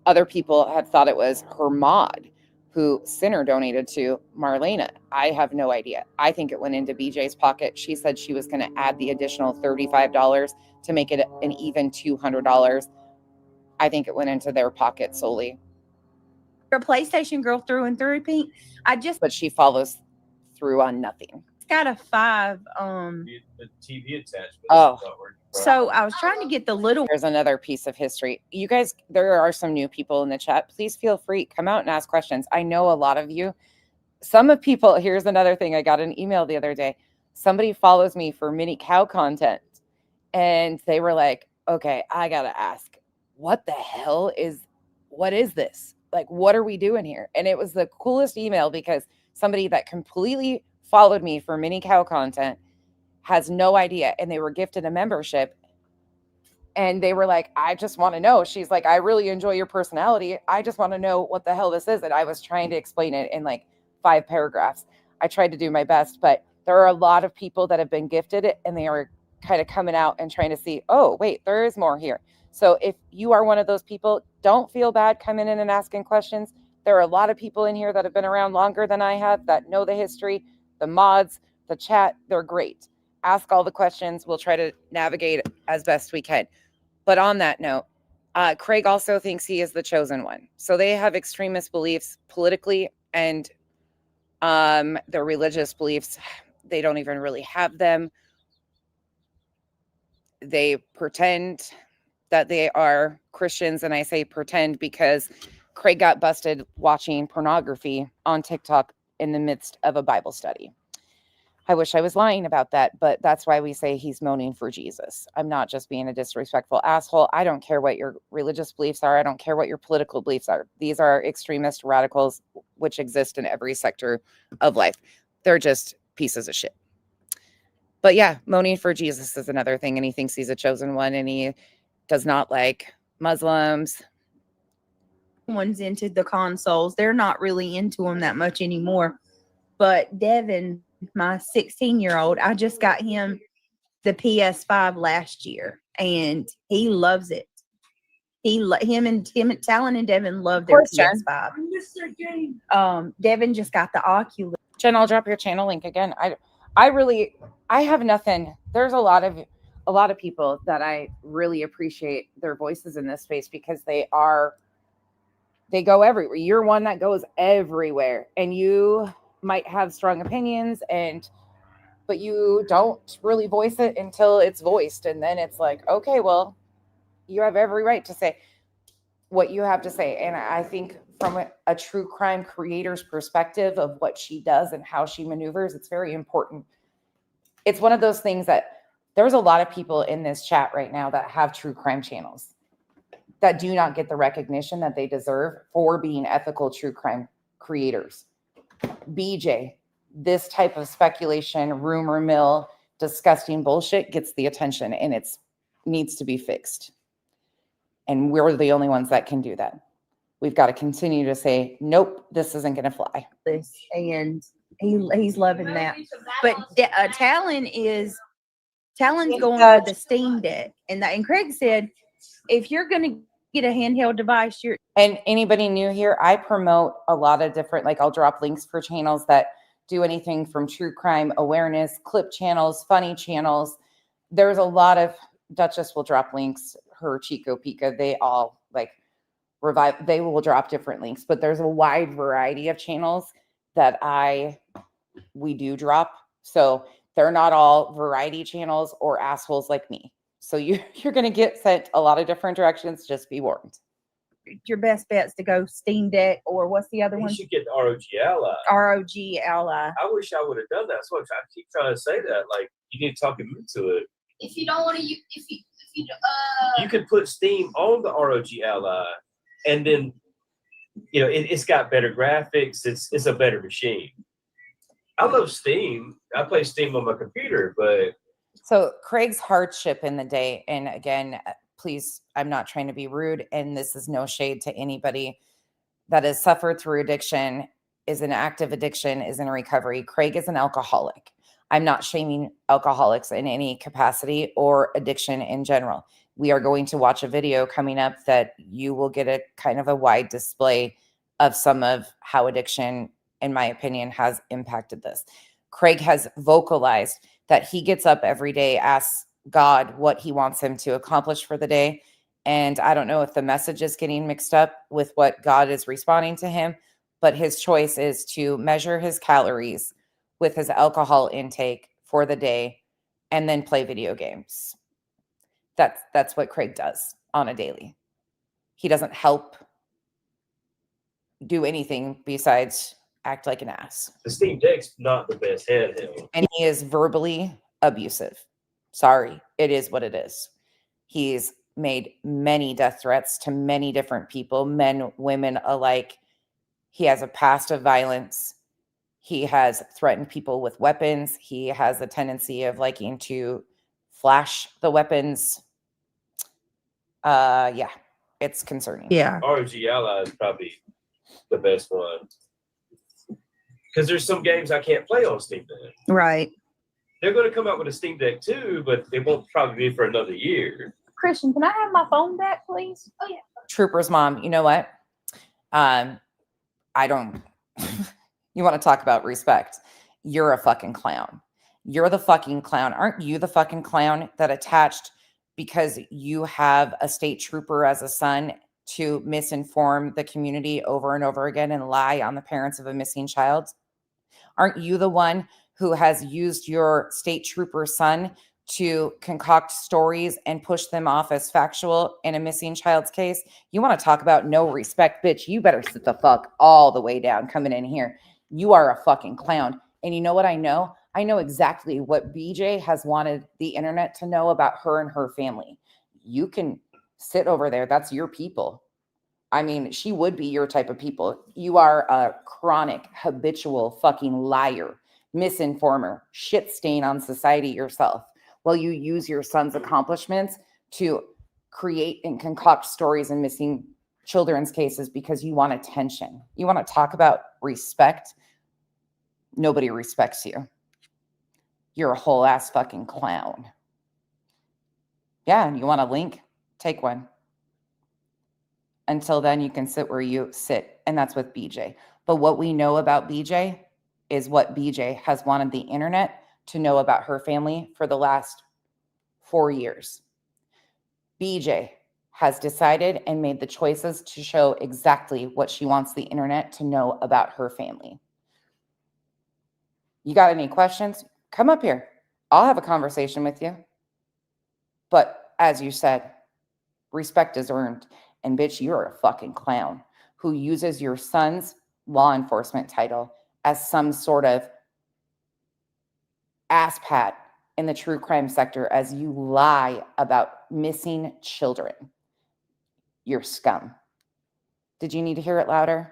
Other people had thought it was her mod who Sinner donated to Marlena. I have no idea. I think it went into BJ's pocket. She said she was going to add the additional $35 to make it an even $200. I think it went into their pocket solely. a PlayStation girl through and through, Pink. But she follows through on nothing. Got a 5. The TV attachment. Oh. is not working. So I was trying to get the little. There's another piece of history. You guys, there are some new people in the chat. Please feel free. Come out and ask questions. I know a lot of you. Some of people, here's another thing. I got an email the other day. Somebody follows me for mini cow content. And they were like, okay, I gotta ask, what is this? Like, what are we doing here? And it was the coolest email because somebody that completely followed me for mini cow content has no idea. And they were gifted a membership. And they were like, I just want to know. She's like, I really enjoy your personality. I just want to know what the hell this is. And I was trying to explain it in like 5 paragraphs. I tried to do my best, but there are a lot of people that have been gifted it and they are kind of coming out and trying to see, oh, wait, there is more here. So if you are one of those people, don't feel bad coming in and asking questions. There are a lot of people in here that have been around longer than I have that know the history, the mods, the chat. They're great. Ask all the questions. We'll try to navigate as best we can. But on that note, Craig also thinks he is the chosen one. So they have extremist beliefs politically and their religious beliefs. They don't even really have them. They pretend that they are Christians. And I say pretend because Craig got busted watching pornography on TikTok in the midst of a Bible study. I wish I was lying about that, but that's why we say he's moaning for Jesus. I'm not just being a disrespectful asshole. I don't care what your religious beliefs are. I don't care what your political beliefs are. These are extremist radicals, which exist in every sector of life. They're just pieces of shit. But yeah, moaning for Jesus is another thing. And he thinks he's a chosen one and he does not like Muslims. One's into the consoles. They're not really into them that much anymore. But Devin, my 16-year-old, I just got him the PS5 last year and he loves it. Him and Talon and Devin love their PS5. I missed their game. Devin just got the Oculus. Jen, I'll drop your channel link again. I have nothing. There's a lot of people that I really appreciate their voices in this space because they go everywhere. You're one that goes everywhere and you might have strong opinions but you don't really voice it until it's voiced. And then it's like, okay, well, you have every right to say what you have to say. And I think from a true crime creator's perspective of what she does and how she maneuvers, it's very important. It's one of those things that there's a lot of people in this chat right now that have true crime channels that do not get the recognition that they deserve for being ethical true crime creators. BJ, this type of speculation, rumor mill, disgusting bullshit gets the attention and it needs to be fixed. And we're the only ones that can do that. We've got to continue to say, nope, this isn't going to fly. And he's loving that. But Talon's going with the Steam Deck. And Craig said, if you're going to get a handheld device, and anybody new here, I promote a lot of different, like I'll drop links for channels that do anything from true crime awareness, clip channels, funny channels. There's a lot of, Duchess will drop links, her Chico Pica, they all like revive, they will drop different links, but there's a wide variety of channels that we do drop. So they're not all variety channels or assholes like me. So you're going to get sent a lot of different directions. Just be warned. Your best bet's to go Steam Deck or what's the other one? You should get the ROG Ally. ROG Ally. I wish I would have done that. So I keep trying to say that. Like, you need to talk him into it. If you don't want to use, you could put Steam on the ROG Ally, and then it's got better graphics. It's a better machine. I love Steam. I play Steam on my computer, but so Craig's hardship in the day, and again, please, I'm not trying to be rude, and this is no shade to anybody that has suffered through addiction, is an active addiction, is in recovery. Craig is an alcoholic. I'm not shaming alcoholics in any capacity or addiction in general. We are going to watch a video coming up that you will get a kind of a wide display of some of how addiction, in my opinion, has impacted this. Craig has vocalized that he gets up every day, asks God what he wants him to accomplish for the day. And I don't know if the message is getting mixed up with what God is responding to him, but his choice is to measure his calories with his alcohol intake for the day and then play video games. That's what Craig does on a daily. He doesn't help do anything besides act like an ass. The Steam Deck's not the best handheld. And he is verbally abusive. Sorry, it is what it is. He's made many death threats to many different people, men, women alike. He has a past of violence. He has threatened people with weapons. He has a tendency of liking to flash the weapons. Yeah, it's concerning. Yeah. ROG Ally is probably the best one. Because there's some games I can't play on Steam Deck. Right. They're going to come out with a Steam Deck too, but it won't probably be for another year. Christian, can I have my phone back, please? Oh yeah. Trooper's mom, you know what? I don't, you want to talk about respect. You're a fucking clown. You're the fucking clown. Aren't you the fucking clown that attached because you have a state trooper as a son to misinform the community over and over again and lie on the parents of a missing child? Aren't you the one who has used your state trooper son to concoct stories and push them off as factual in a missing child's case? You want to talk about no respect, bitch? You better sit the fuck all the way down coming in here. You are a fucking clown. And you know what I know? I know exactly what BJ has wanted the internet to know about her and her family. You can sit over there. That's your people. I mean, she would be your type of people. You are a chronic, habitual fucking liar, misinformer, shit stain on society yourself. While you use your son's accomplishments to create and concoct stories in missing children's cases because you want attention. You want to talk about respect? Nobody respects you. You're a whole ass fucking clown. Yeah, and you want a link? Take one. Until then, you can sit where you sit, and that's with BJ. But what we know about BJ is what BJ has wanted the internet to know about her family for the last 4 years. BJ has decided and made the choices to show exactly what she wants the internet to know about her family. You got any questions? Come up here. I'll have a conversation with you. But as you said, respect is earned. And bitch, you're a fucking clown who uses your son's law enforcement title as some sort of asspat in the true crime sector as you lie about missing children. You're scum. Did you need to hear it louder?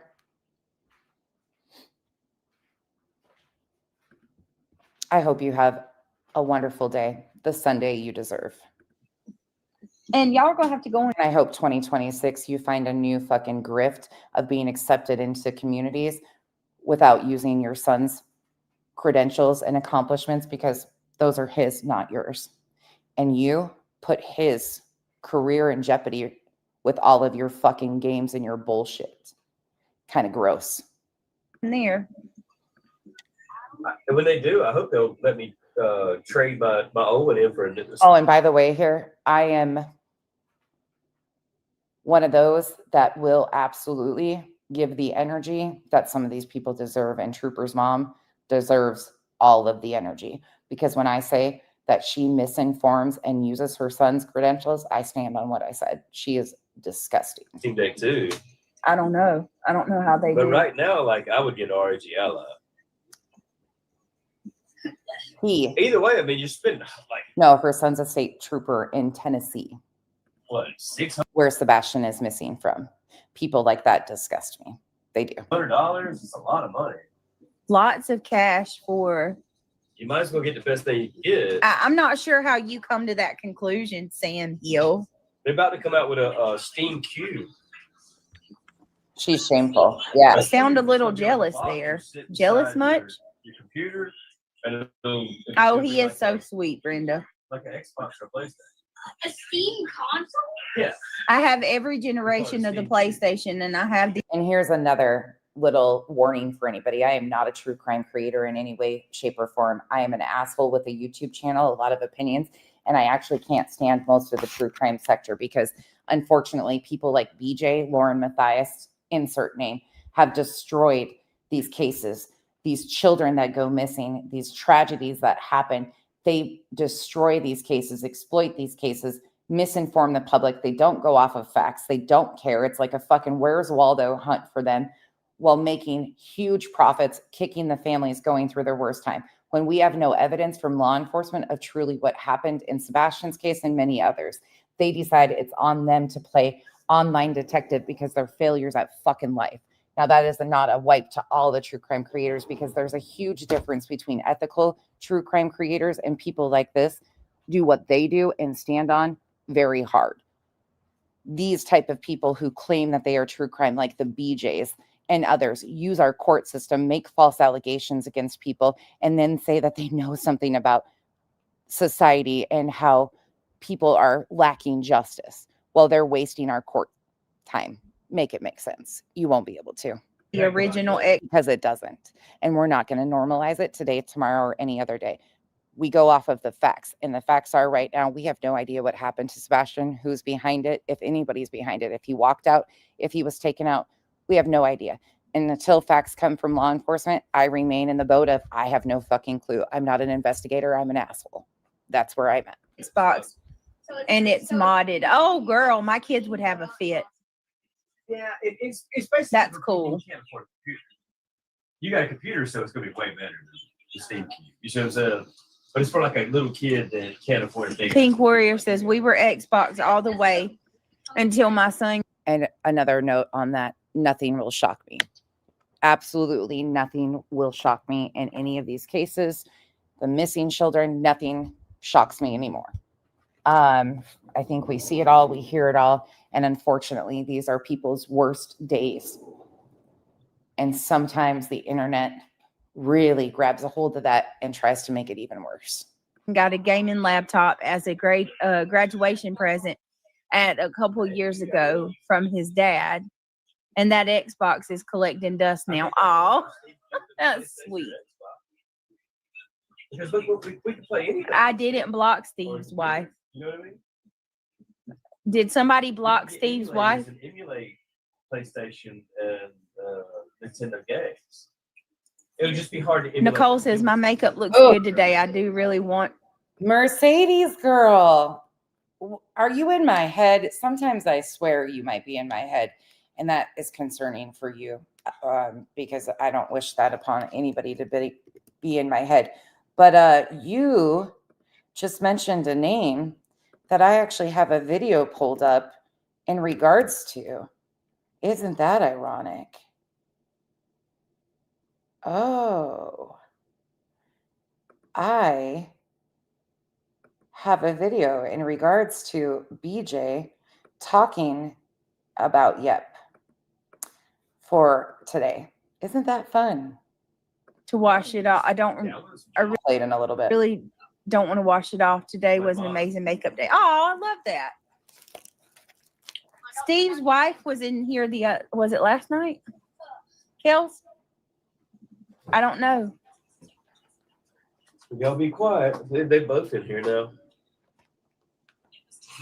I hope you have a wonderful day, the Sunday you deserve. And y'all are gonna have to go in. And I hope 2026 you find a new fucking grift of being accepted into communities without using your son's credentials and accomplishments, because those are his, not yours. And you put his career in jeopardy with all of your fucking games and your bullshit. Kind of gross. There. And when they do, I hope they'll let me trade my old one in for a new. Oh, and by the way, here, I am one of those that will absolutely give the energy that some of these people deserve. And Trooper's mom deserves all of the energy. Because when I say that she misinforms and uses her son's credentials, I stand on what I said. She is disgusting. Team Deck too. I don't know. I don't know how they But do. right now, like I would get ROG Ally. Either way, I mean, you spend like No, her son's a state trooper in Tennessee. what, $600 Where Sebastian is missing from. People like that disgust me. They do. It's a lot of money. Lots of cash for. You might as well get the best thing you can get. I'm not sure how you come to that conclusion, Sam Hill. They're about to come out with a Steam Cube. She's shameful. Yeah. I sound a little jealous there. Jealous much? Your computer. And Oh, he is so sweet, Brenda. like an Xbox or PlayStation. A Steam console? Yeah. I have every generation of the PlayStation, and I have the. And here's another little warning for anybody. I am not a true crime creator in any way, shape, or form. I am an asshole with a YouTube channel, a lot of opinions, and I actually can't stand most of the true crime sector because, unfortunately, people like BJ, Lauren Matthias, insert name, have destroyed these cases, these children that go missing, these tragedies that happen. They destroy these cases, exploit these cases, misinform the public. They don't go off of facts. They don't care. It's like a fucking Where's Waldo hunt for them, while making huge profits, kicking the families going through their worst time. When we have no evidence from law enforcement of truly what happened in Sebastian's case and many others, they decide it's on them to play online detective because they're failures at fucking life. Now, that is not a wipe to all the true crime creators, because there's a huge difference between ethical true crime creators and people like this do what they do and stand on very hard. These type of people who claim that they are true crime, like the BJs and others, use our court system, make false allegations against people, and then say that they know something about society and how people are lacking justice while they're wasting our court time. Make it make sense. You won't be able to. The original Because it doesn't. And we're not going to normalize it today, tomorrow, or any other day. We go off of the facts. And the facts are right now, we have no idea what happened to Sebastian, who's behind it, if anybody's behind it, if he walked out, if he was taken out. We have no idea. And until facts come from law enforcement, I remain in the boat of I have no fucking clue. I'm not an investigator. I'm an asshole. That's where I'm at. Xbox, and it's modded. Oh, girl, my kids would have a fit. Yeah, it's basically That's cool. You can't afford a computer. You got a computer, so it's gonna be way better than the Steam Cube. You see what I'm saying? But it's for like a little kid that can't afford a big. Pink Warrior says we were Xbox all the way until my son. And another note on that, nothing will shock me. Absolutely nothing will shock me in any of these cases. The missing children, nothing shocks me anymore. I think we see it all, we hear it all, and unfortunately, these are people's worst days. And sometimes the internet really grabs a hold of that and tries to make it even worse. Got a gaming laptop as a great graduation present at a couple years ago from his dad, and that Xbox is collecting dust now. Oh, that's sweet. Because look, we can play anything. I didn't block Steve's wife. You know what I mean? Did somebody block Steve's wife? And emulate PlayStation and Nintendo games. It would just be hard to emulate. Nicole says my makeup looks Oh. good today. I do really want. Mercedes girl, are you in my head? Sometimes I swear you might be in my head, and that is concerning for you, because I don't wish that upon anybody to be in my head. But you just mentioned a name that I actually have a video pulled up in regards to. Isn't that ironic? Oh, I have a video in regards to BJ talking about Yep for today. Isn't that fun? to wash it off. I Played in a little bit. really don't want to wash it off. Today was an amazing makeup day. Oh, I love that. Steve's wife was in here was it last night? Kels? I don't know. Y'all be quiet. They both in here now.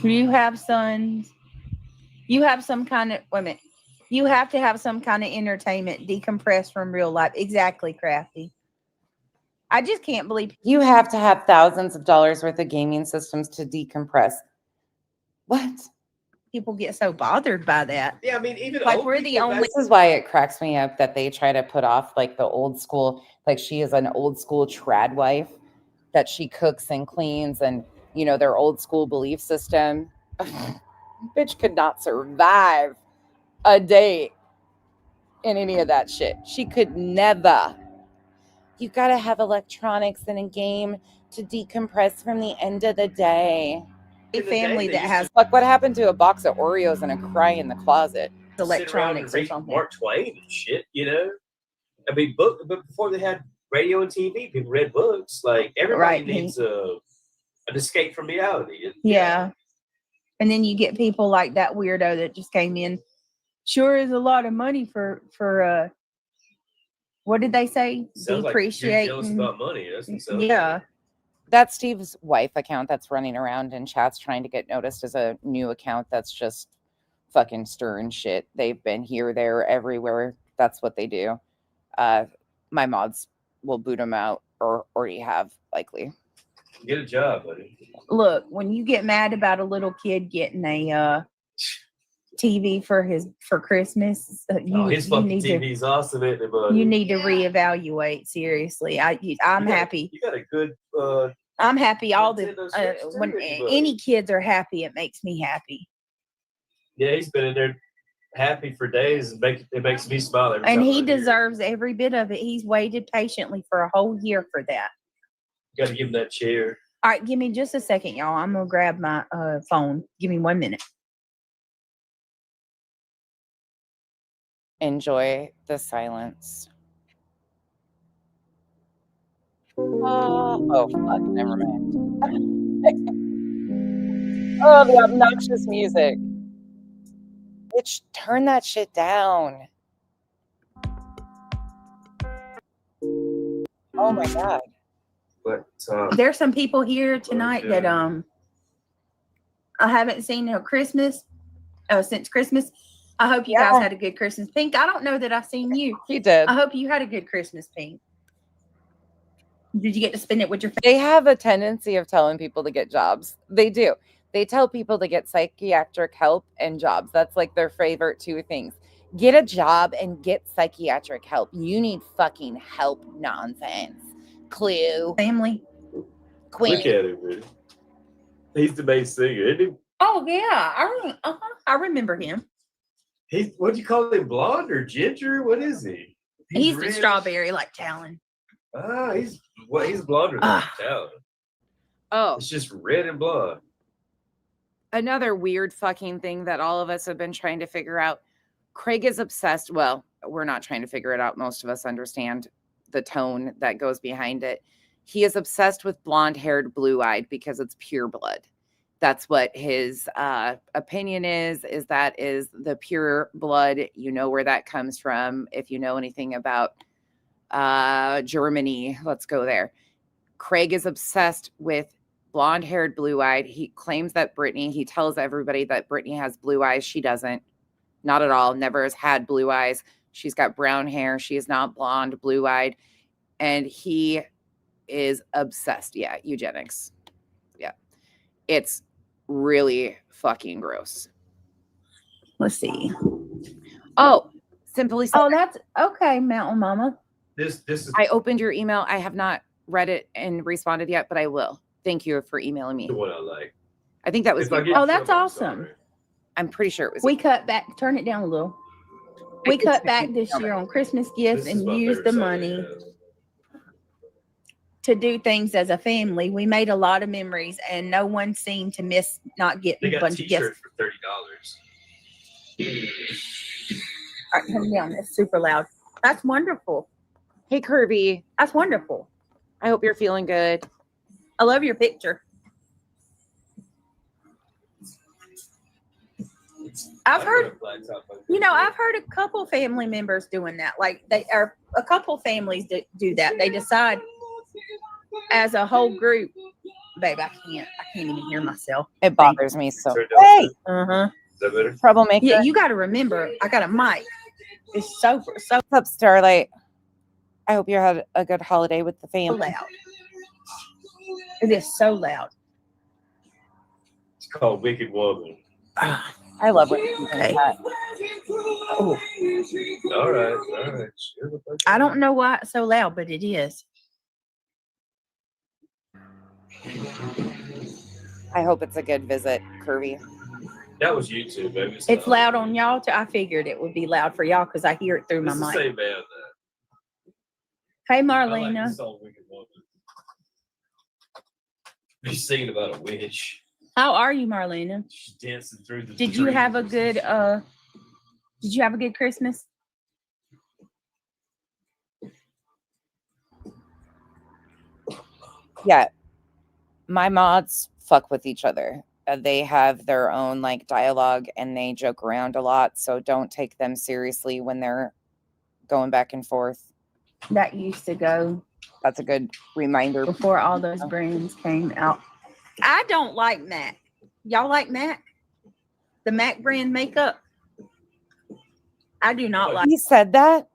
You have sons. You have some kind of women. You have to have some kind of entertainment, decompress from real life. Exactly, Crafty. I just can't believe You have to have thousands of dollars worth of gaming systems to decompress. What? people get so bothered by that. Yeah, I mean, even Like, old we're the people, only- This is why it cracks me up that they try to put off like the old school, like she is an old school trad wife, that she cooks and cleans and, you know, their old school belief system. Bitch could not survive a day in any of that shit. She could never. You got to have electronics in a game to decompress from the end of the day. A family that has Like, what happened to a box of Oreos and a cry in the closet? electronics or read something. Mark Twain and shit, you know. I mean, but before they had radio and TV, people read books. Like everybody Right. needs an escape from reality. And, Yeah. And then you get people like that weirdo that just came in. Sure is a lot of money for what did they say? Sounds like you're jealous Depreciating. about money. That's what it sounds Yeah. like. That's Steve's wife account that's running around in chats trying to get noticed as a new account that's just fucking stirring shit. They've been here, there, everywhere. That's what they do. My mods will boot them out, or already have, likely. Get a job, buddy. Look, when you get mad about a little kid getting a TV for Christmas, His you fucking need TV's awesome, isn't it, buddy? you need to reevaluate. Seriously, I'm You got- happy. You got a good I'm happy. All the Nintendo Switch too, when everybody. any kids are happy, it makes me happy. Yeah, he's been in there happy for days. It makes me smile every And time he I hear it. deserves every bit of it. He's waited patiently for a whole year for that. You got to give him that chair. All right, give me just a second, y'all. I'm gonna grab my phone. Give me 1 minute. Enjoy the silence. Oh, fuck, never mind. Oh, the obnoxious music. Bitch, turn that shit down. Oh my God. But There's some people here tonight that I haven't seen since Christmas. I hope you guys had a good Christmas. Pink, I don't know that I've seen you. He did. I hope you had a good Christmas, Pink. Did you get to spend it with your family? They have a tendency of telling people to get jobs. They do. They tell people to get psychiatric help and jobs. That's like their favorite two things. Get a job and get psychiatric help. You need fucking help nonsense. Clue. Family. Queen. look at him, man. He's the main singer, isn't he? Oh yeah, I remember him. What do you call him? Blonde or ginger? What is he? He's the red. strawberry like Talon. Ah, he's blonder than Talon. Oh, It's just red and blonde. another weird fucking thing that all of us have been trying to figure out. Craig is obsessed. Well, we're not trying to figure it out. Most of us understand the tone that goes behind it. He is obsessed with blonde-haired, blue-eyed because it's pure blood. That's what his opinion is that is the pure blood. You know where that comes from. If you know anything about Germany, let's go there. Craig is obsessed with blonde-haired, blue-eyed. He claims that he tells everybody that Brittany has blue eyes. She doesn't. Not at all. Never has had blue eyes. She's got brown hair. She is not blonde, blue-eyed. And he is obsessed. Yeah, eugenics. Yeah. It's really fucking gross. Let's see. Oh, simply said. Oh, that's okay, Mountain Mama. This is I opened your email. I have not read it and responded yet, but I will. Thank you for emailing me. the one I like. I think that was If I you. get Oh, that's trouble, I'm awesome. sorry. I'm pretty sure it was We you. cut back. Turn it down a little. We cut back this year on Christmas gifts This is and my used favorite the song money they have. to do things as a family. We made a lot of memories, and no one seemed to miss not They getting a got bunch of gifts. t-shirts for $30. All right, turn it down. It's super loud. That's wonderful. Hey, Kirby. That's wonderful. I hope you're feeling good. I love your picture. I've heard a couple family members doing that. Like a couple families that do that. They decide as a whole group. Babe, I can't even hear myself. It bothers me so. Turn it down. Hey, Uh-huh. Is that better? troublemaker. Yeah, you got to remember, I got a mic. It's so What's up, Starlight? I hope you had a good holiday with the family. loud. It is so loud. It's called Wicked Woman. I love when you do Okay. that. Oh, All right. Sure, the fuck I don't know why it's so loud, but it is. I hope it's a good visit, Kirby. That was YouTube, baby. It's loud on y'all too. I figured it would be loud for y'all because I hear it through This my is the mic. same band. Hey, I like Marlena. this song, Wicked Woman. He's singing about a witch. How are you, Marlena? She's dancing through the Did you have a trees. good Christmas? Yeah. My mods fuck with each other. They have their own like dialogue and they joke around a lot. So don't take them seriously when they're going back and forth. That used to go That's a good reminder. before all those brands came out. I don't like MAC. Y'all like MAC? The MAC brand makeup? I do not like He said that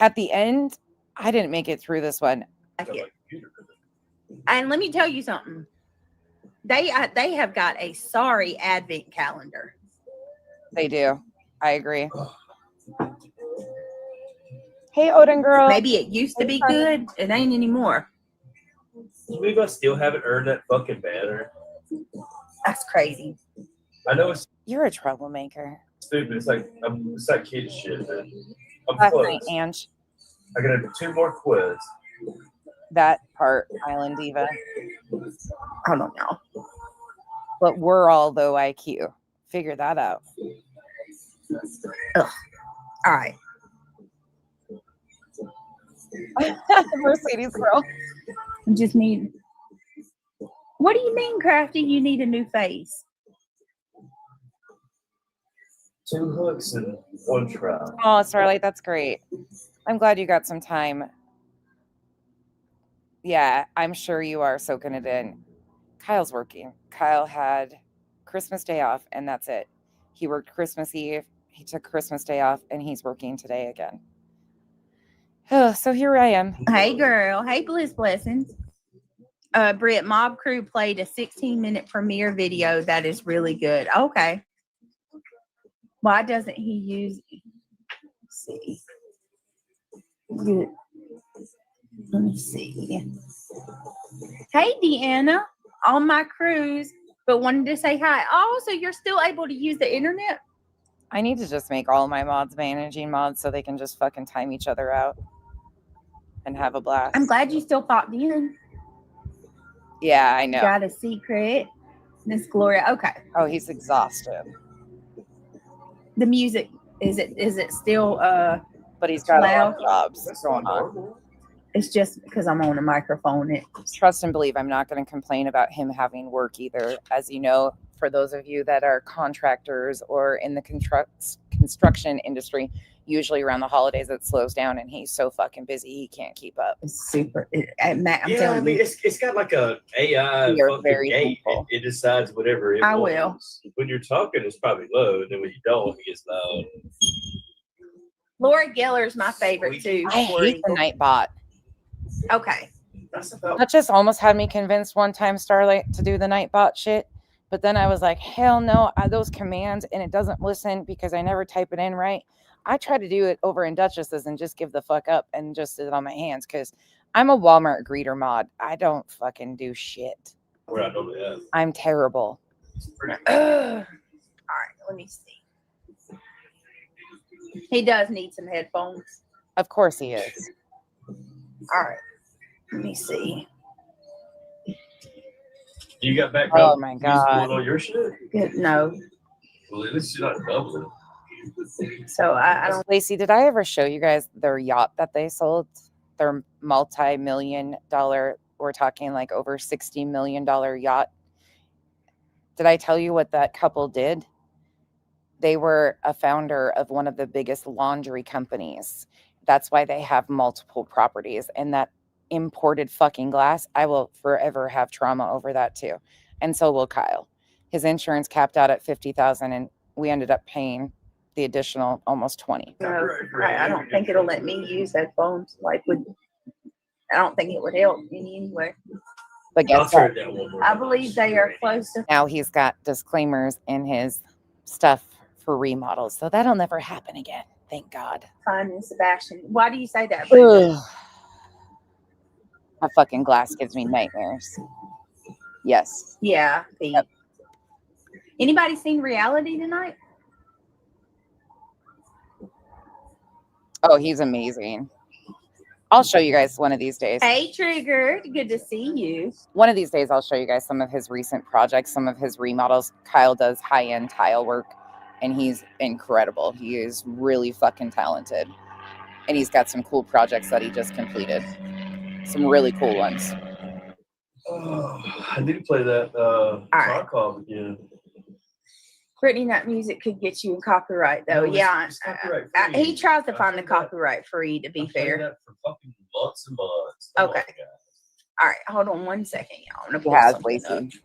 at the end. I didn't make it through this one. it. And let me tell you something. They have got a sorry advent calendar. They do. I agree. Hey, Odin girl. Maybe it used to be good. It ain't anymore. You believe I still haven't earned that fucking banner? That's crazy. I know it's You're a troublemaker. stupid. It's like kid shit, man. I'm Last close. night, Ange. I gotta do 2 more quiz. That part, Island Diva. I don't know. But we're all low IQ. Figure that out. All right. Mercedes girl. You just need. What do you mean, Crafty? You need a new face. 2 hooks and 1 trowel. Oh, Starlight, that's great. I'm glad you got some time. Yeah, I'm sure you are soaking it in. Kyle's working. Kyle had Christmas Day off, and that's it. He worked Christmas Eve. He took Christmas Day off, and he's working today again. Oh, so here I am. Hey, girl. Hey, Bliss Blessings. Britt, Mob Crew played a 16-minute premiere video that is really good. Okay. Why doesn't he use? Let's see. Good. Let me see. Hey, Deanna, on my cruise, but wanted to say hi. Oh, so you're still able to use the internet? I need to just make all my mods managing mods so they can just fucking time each other out and have a blast. I'm glad you still popped in. Yeah, I know. Got a secret. Miss Gloria. Okay. Oh, he's exhausted. The music, is it still But he's got a lot loud? of jobs going on. It's just because I'm on a microphone. Trust and believe, I'm not going to complain about him having work either. As you know, for those of you that are contractors or in the construction industry, usually around the holidays it slows down, and he's so fucking busy he can't keep up. It's super. I'm Yeah, I telling mean, you. it's got like a AI You're fucking very gate. thankful. It decides whatever it I wants. When you're talking, it's probably low, and then when you don't, it gets loud. Laura Geller's my favorite too. I hate the Nightbot. Okay. That's about That just almost had me convinced one time, Starlight, to do the Nightbot shit. But then I was like, hell no, those commands, and it doesn't listen because I never type it in right. I try to do it over in Duchess's and just give the fuck up and just sit on my hands because I'm a Walmart greeter mod. I don't fucking do shit. where I normally am. I'm terrible. All right. Let me see. He does need some headphones. Of course he is. All right. Let me see. You got back Oh up my music God. going on your shit? Good. No. Well, at least you're not doubling. So I don't. Lacey, did I ever show you guys their yacht that they sold? Their multi-million-dollar, we're talking like over $60 million yacht. Did I tell you what that couple did? They were a founder of one of the biggest laundry companies. That's why they have multiple properties. And that imported fucking glass, I will forever have trauma over that too. And so will Kyle. His insurance capped out at $50,000, and we ended up paying the additional almost 20. No, I don't think it'll let me use headphones. I don't think it would help me anyway. But I'll guess turn what? it down one more. I believe they are close to. Now he's got disclaimers in his stuff for remodels. So that'll never happen again. Thank God. Finding Sebastian. Why do you say that? Brenda? Ugh. That fucking glass gives me nightmares. Yes. Yeah. Pete. Yep. Anybody seen Reality tonight? Oh, he's amazing. I'll show you guys one of these days. Hey, Trigger. Good to see you. One of these days, I'll show you guys some of his recent projects, some of his remodels. Kyle does high-end tile work, and he's incredible. He is really fucking talented. And he's got some cool projects that he just completed. Some really cool ones. Oh, I need to play that right. Tarkov again. Brittany, that music could get you in copyright, though. No, it's- Yeah. it's copyright free. He tries to I find the played that- copyright free, to be I played fair. that for fucking months and months. Come Okay. on, guys. All right. Hold on one second, y'all. I'm gonna He pull has, something up. Lacey.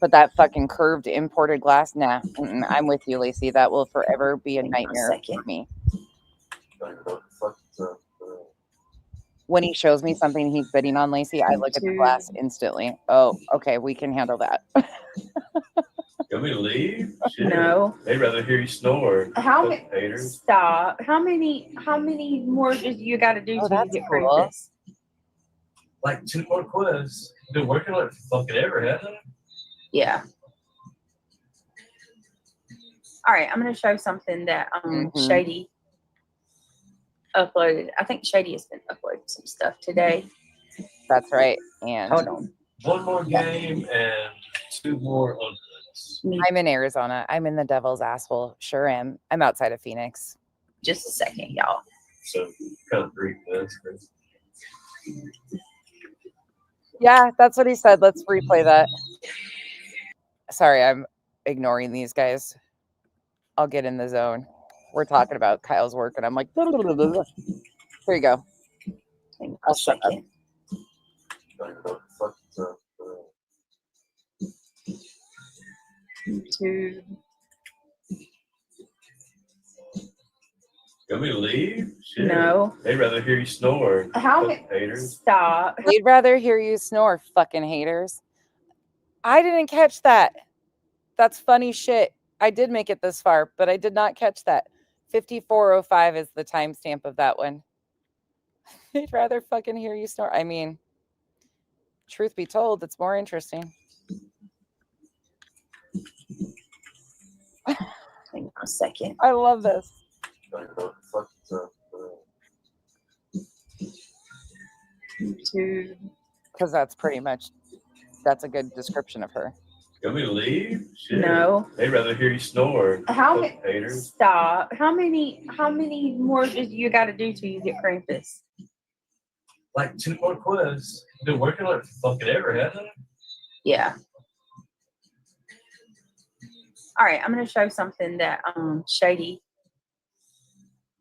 But that fucking curved imported glass, nah. I'm with you, Lacey. That will forever be a Hang on a nightmare second. for me. I don't even know what the fuck it's up. When he shows me something he's bidding on, Lacey, I look at the glass instantly. Oh, okay, we can handle that. You want me to leave? Shit. No. They'd rather hear you snore. How Fucking many? haters. Stop. How many more do you got to do Oh, till you that's get cool. rid of this? Like 2 more quiz. Been working on it for fucking ever, hasn't it? Yeah. All right, I'm going to show something that Shady uploaded. I think Shady has been uploading some stuff today. That's right. And Hold on. 1 more game and 2 more unhoods. I'm in Arizona. I'm in the devil's asshole. Sure am. I'm outside of Phoenix. Just a second, y'all. So kind of brief this. Yeah, that's what he said. Let's replay that. Sorry, I'm ignoring these guys. I'll get in the zone. We're talking about Kyle's work, and I'm like, blah, blah, blah, blah, blah. Here you go. I'll second. Two. You want me to leave? Shit. No. They'd rather hear you snore. How Fucking many? haters. Stop. They'd rather hear you snore, fucking haters. I didn't catch that. That's funny shit. I did make it this far, but I did not catch that. 54:05 is the timestamp of that one. They'd rather fucking hear you snore. I mean, truth be told, it's more interesting. Hang on a second. I love this. Two. Because that's pretty much, that's a good description of her. You want me to leave? Shit. No. They'd rather hear you snore. How Fucking many? haters. Stop. How many more do you got to do till you get Krampus? Like 2 more quiz. Been working on it for fucking ever, hasn't it? Yeah. All right, I'm going to show something that Shady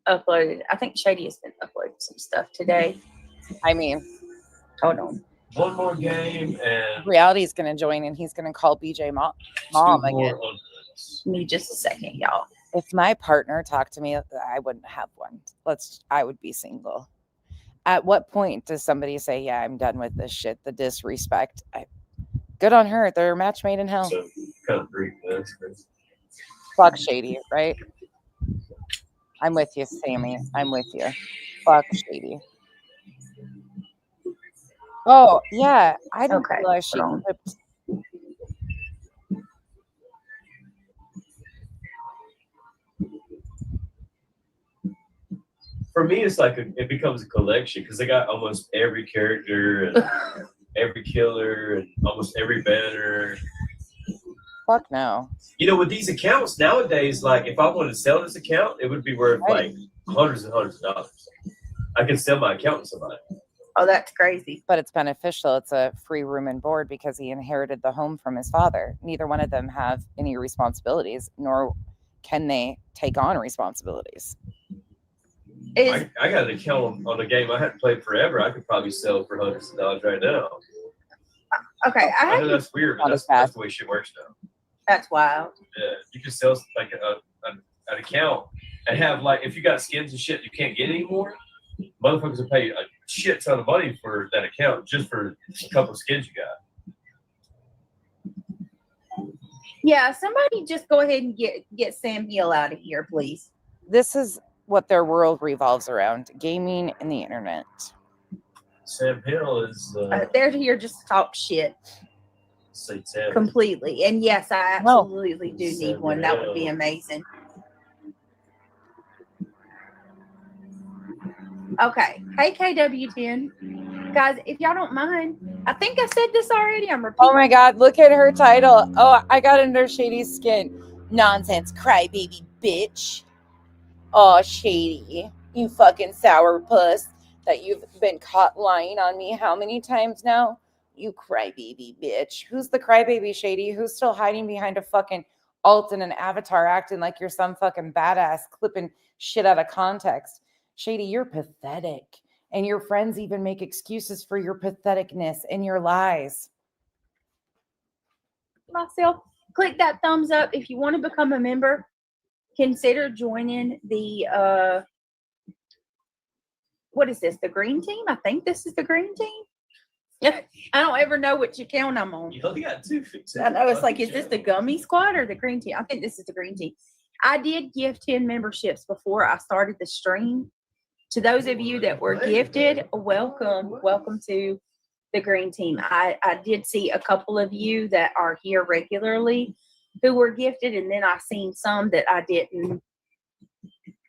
uploaded. I think Shady has been uploading some stuff today. I mean, Hold on. 1 more game and Reality's going to join and he's going to call BJ mom 2 again. more unhoods. Give me just a second, y'all. If my partner talked to me, I wouldn't have one. I would be single. At what point does somebody say, yeah, I'm done with this shit, the disrespect? Good on her. They're a match made in hell. So kind of brief this. Fuck Shady, right? I'm with you, Sammy. I'm with you. Fuck Shady. Oh, yeah. I didn't Okay, realize she hold on. clipped. For me, it's like it becomes a collection because they got almost every character and every killer and almost every banner. Fuck no. You know, with these accounts nowadays, like if I wanted to sell this account, it would be worth like hundreds and hundreds of dollars. I can sell my account to somebody. Oh, that's crazy. But it's beneficial. It's a free room and board because he inherited the home from his father. Neither one of them have any responsibilities, nor can they take on responsibilities. Is I got an account on a game I hadn't played forever. I could probably sell for hundreds of dollars right now. okay. I know that's weird, but that's the way shit works now. That's wild. Yeah, you can sell like an account and have like if you got skins and shit you can't get anymore. Motherfuckers will pay a shit ton of money for that account just for a couple of skins you got. Yeah, somebody just go ahead and get Sam Hill out of here, please. This is what their world revolves around: gaming and the internet. Sam Hill is They're here just to talk shit satanic. completely. And yes, I absolutely do need one. That would be amazing. Okay. Hey, KW10. Guys, if y'all don't mind, I think I said this already. I'm repeating. Oh my God, look at her title. Oh, I got under Shady's skin. Nonsense crybaby bitch. Oh, Shady, you fucking sourpuss that you've been caught lying on me how many times now? You crybaby bitch. Who's the crybaby, Shady? Who's still hiding behind a fucking alt and an avatar acting like you're some fucking badass clipping shit out of context? Shady, you're pathetic. And your friends even make excuses for your patheticness and your lies. Myself, click that thumbs up. If you want to become a member, consider joining the what is this, the green team? I think this is the green team. I don't ever know which account I'm on. You only got 2 fixes. I know, it's like, is this the gummy squad or the green team? I think this is the green team. I did give 10 memberships before I started the stream. To those of you that were gifted, welcome to the green team. I did see a couple of you that are here regularly who were gifted, and then I seen some that I didn't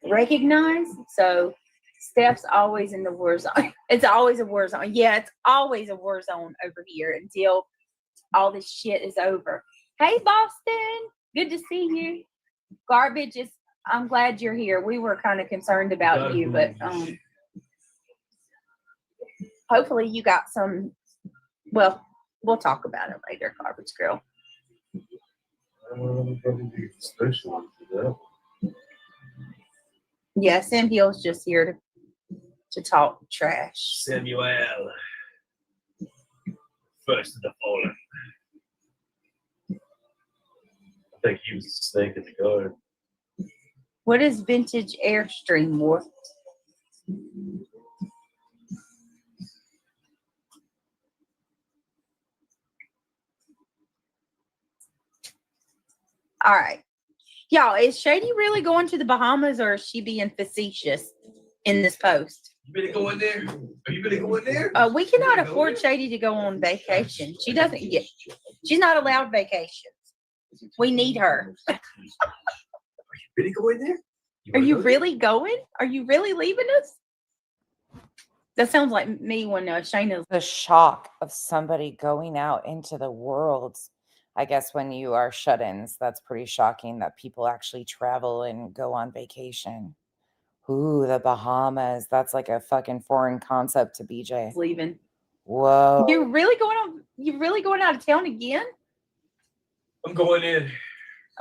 recognize. So Steph's always in the war zone. It's always a war zone. Yeah, it's always a war zone over here until all this shit is over. Hey, Boston. Good to see you. Garbage is, I'm glad you're here. We were kind of concerned about you, but hopefully you got some. Well, we'll talk about it later, Garbage Girl. Yeah, Sam Hill's just here to talk trash. Samuel. First of the fallen. I think he was the snake in the garden. What is vintage Airstream War? All right. Y'all, is Shady really going to the Bahamas, or is she being facetious in this post? You better go in there. Are you better go in there? We cannot afford Shady to go on vacation. She doesn't get, she's not allowed vacations. We need her. Are you ready to go in there? Are you really going? Are you really leaving us? That sounds like me when Shayna's. The shock of somebody going out into the world. I guess when you are shut-ins, that's pretty shocking that people actually travel and go on vacation. Ooh, the Bahamas. That's like a fucking foreign concept to BJ. Leaving. Whoa. You're really going out of town again? I'm going in.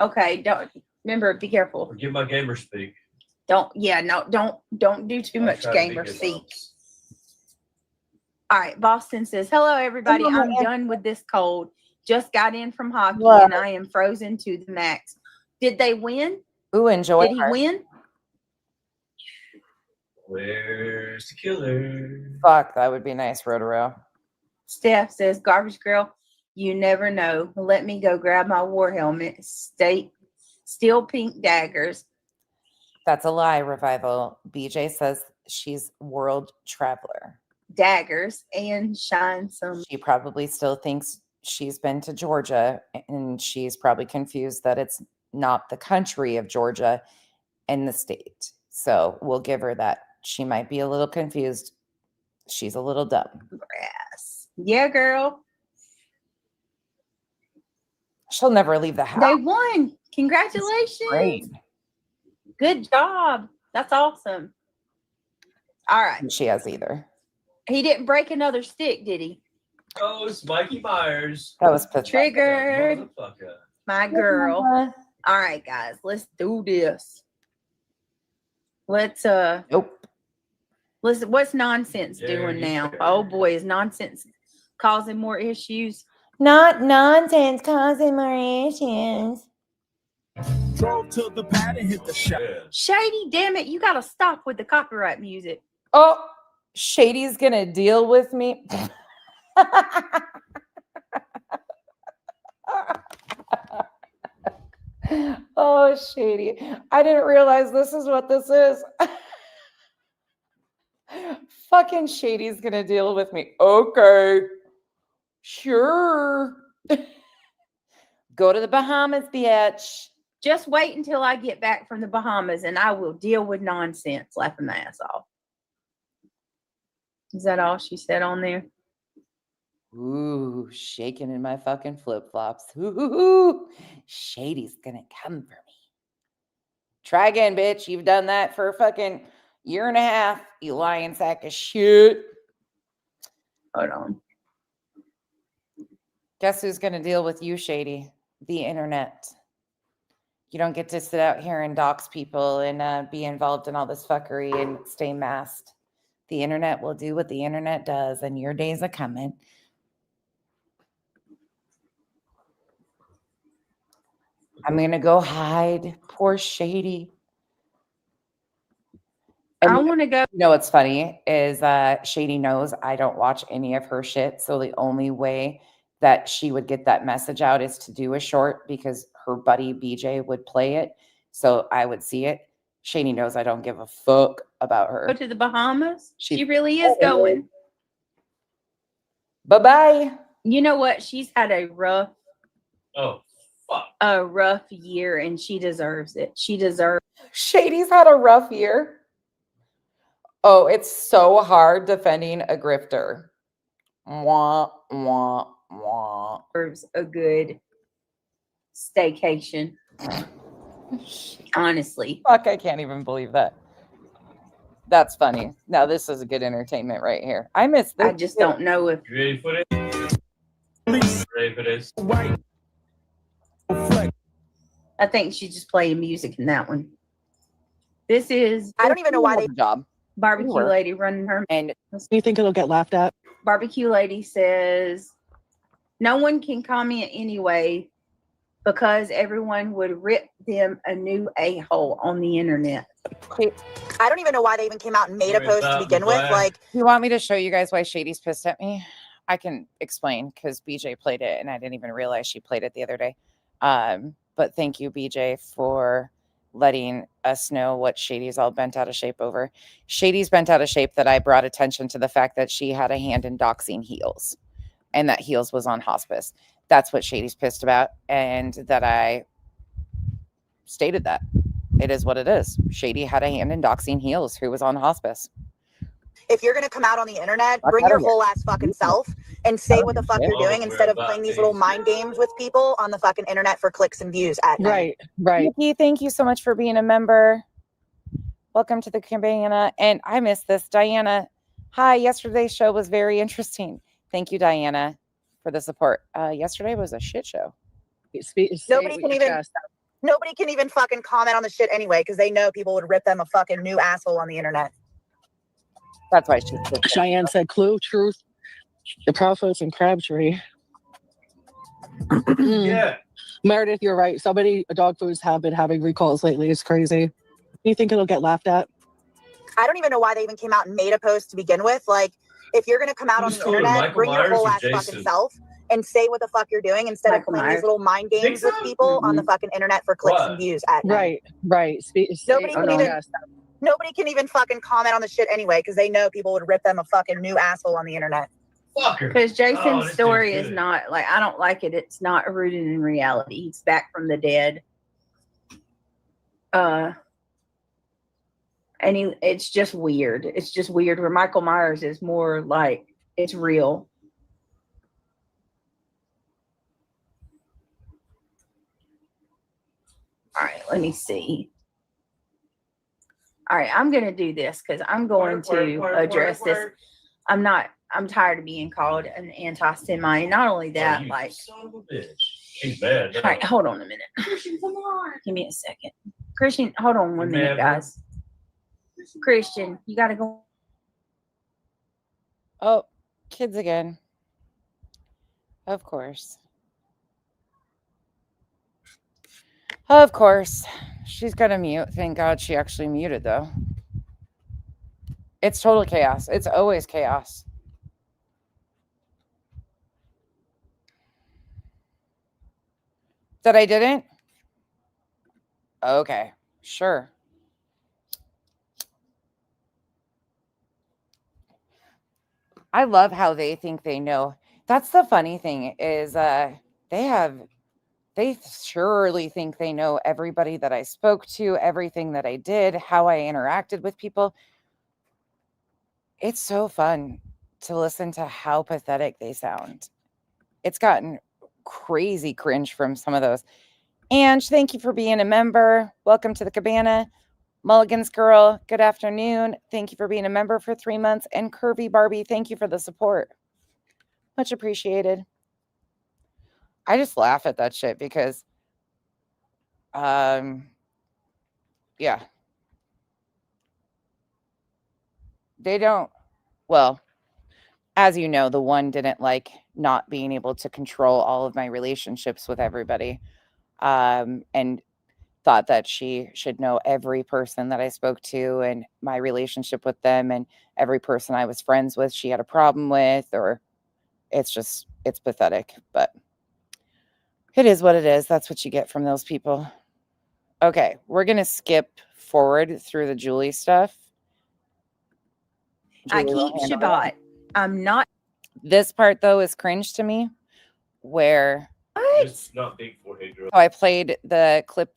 Okay, don't remember, be careful. Forget my gamer speak. Don't do too much gamer speak. All right, Boston says, hello everybody. I'm done with this cold. Just got in from hockey and I am frozen to the max. Did they win? Ooh, enjoy. Did he win? Where's the killer? Fuck, that would be nice, Rotaro. Steph says, Garbage Girl, you never know. Let me go grab my war helmet. Still pink daggers. That's a lie, Revival. BJ says she's world traveler. Daggers and shine some. She probably still thinks she's been to Georgia, and she's probably confused that it's not the country of Georgia and the state. So we'll give her that. She might be a little confused. She's a little dumb. Grass. Yeah, girl. She'll never leave the house. They won. Congratulations. Great. Good job. That's awesome. All right. She has either. He didn't break another stick, did he? Oh, it's Mikey Myers. That was pathetic. Triggered. Motherfucker. My girl. All right, guys. Let's do this. Let's Nope. listen. What's nonsense doing now? Oh boy, is nonsense causing more issues? Not nonsense causing more issues. Drove to the pad and hit the shot. Shady, damn it, you gotta stop with the copyright music. Oh, Shady's gonna deal with me. Oh, Shady. I didn't realize this is what this is. Fucking Shady's gonna deal with me. Okay. Sure. Go to the Bahamas, bitch. Just wait until I get back from the Bahamas and I will deal with nonsense, laughing my ass off. Is that all she said on there? Ooh, shaking in my fucking flip-flops. Ooh, Shady's gonna come for me. Try again, bitch. You've done that for a fucking year and a half, you lying sack of shit. Hold on. Guess who's gonna deal with you, Shady? The internet. You don't get to sit out here and dox people and be involved in all this fuckery and stay masked. The internet will do what the internet does, and your days are coming. I'm going to go hide. Poor Shady. And I want to go. you know what's funny is Shady knows I don't watch any of her shit. So the only way that she would get that message out is to do a short because her buddy BJ would play it. So I would see it. Shady knows I don't give a fuck about her. Go to the Bahamas. She- She really is going. Bye-bye. You know what? She's had a rough Oh, fuck. year, and she deserves it. She deserves. Shady's had a rough year. Oh, it's so hard defending a grifter. Wah, wah, wah. A good staycation. Honestly. Fuck, I can't even believe that. That's funny. Now this is a good entertainment right here. I miss this. I just don't know if You ready for this? Ready for this? I think she's just playing music in that one. This is I don't even know why they job. Barbecue Sure. Lady running her. And Do you think it'll get laughed at? Barbecue Lady says, no one can comment anyway because everyone would rip them a new a-hole on the internet. I don't even know why they even came out and made a post to begin with. Like, you want me to show you guys why Shady's pissed at me? I can explain because BJ played it and I didn't even realize she played it the other day. But thank you, BJ, for letting us know what Shady's all bent out of shape over. Shady's bent out of shape that I brought attention to the fact that she had a hand in doxing Heels and that Heels was on hospice. That's what Shady's pissed about. And that I stated that. It is what it is. Shady had a hand in doxing Heels, who was on hospice. If you're going to come out on the internet, bring your whole ass fucking self and say what the fuck you're doing instead of playing these little mind games with people on the fucking internet for clicks and views at night. Right. Nikki, thank you so much for being a member. Welcome to the cabana. And I missed this. Diana, hi. Yesterday's show was very interesting. Thank you, Diana, for the support. Yesterday was a shit show. Nobody can even fucking comment on the shit anyway because they know people would rip them a fucking new asshole on the internet. That's why Cheyenne said, clue, truth, the prophets, and Crabtree. Yeah. Meredith, you're right. Dog foods have been having recalls lately. It's crazy. Do you think it'll get laughed at? I don't even know why they even came out and made a post to begin with. Like, if you're going to come out on the internet, bring your whole ass fucking self and say what the fuck you're doing instead of playing these little mind games with people on the fucking internet for clicks and views at night. Right. Nobody can even fucking comment on the shit anyway because they know people would rip them a fucking new asshole on the internet. Because Jason's story is not like, I don't like it. It's not rooted in reality. He's back from the dead. And it's just weird. It's just weird where Michael Myers is more like it's real. All right, let me see. All right, I'm going to do this because I'm going to address this. I'm tired of being called an anti-Semite. Not only that, like. Son of a bitch. She's bad. All right, hold on a minute. Christian, come on. Give me a second. Christian, hold on 1 minute, guys. Christian, you got to go. Oh, kids again. Of course. Of course. She's going to mute. Thank God she actually muted, though. It's total chaos. It's always chaos. That I didn't? Okay, sure. I love how they think they know. That's the funny thing is they surely think they know everybody that I spoke to, everything that I did, how I interacted with people. It's so fun to listen to how pathetic they sound. It's gotten crazy cringe from some of those. Ange, thank you for being a member. Welcome to the cabana. Mulligan's Girl, good afternoon. Thank you for being a member for 3 months. And Curvy Barbie, thank you for the support. Much appreciated. I just laugh at that shit because, yeah. They don't, well, as you know, the one didn't like not being able to control all of my relationships with everybody. And thought that she should know every person that I spoke to and my relationship with them and every person I was friends with, she had a problem with, or it's pathetic, but it is what it is. That's what you get from those people. Okay. We're going to skip forward through the Julie stuff. I keep Shabbat. I'm not. This part though is cringe to me, where Just not big forehead girl. I played the clip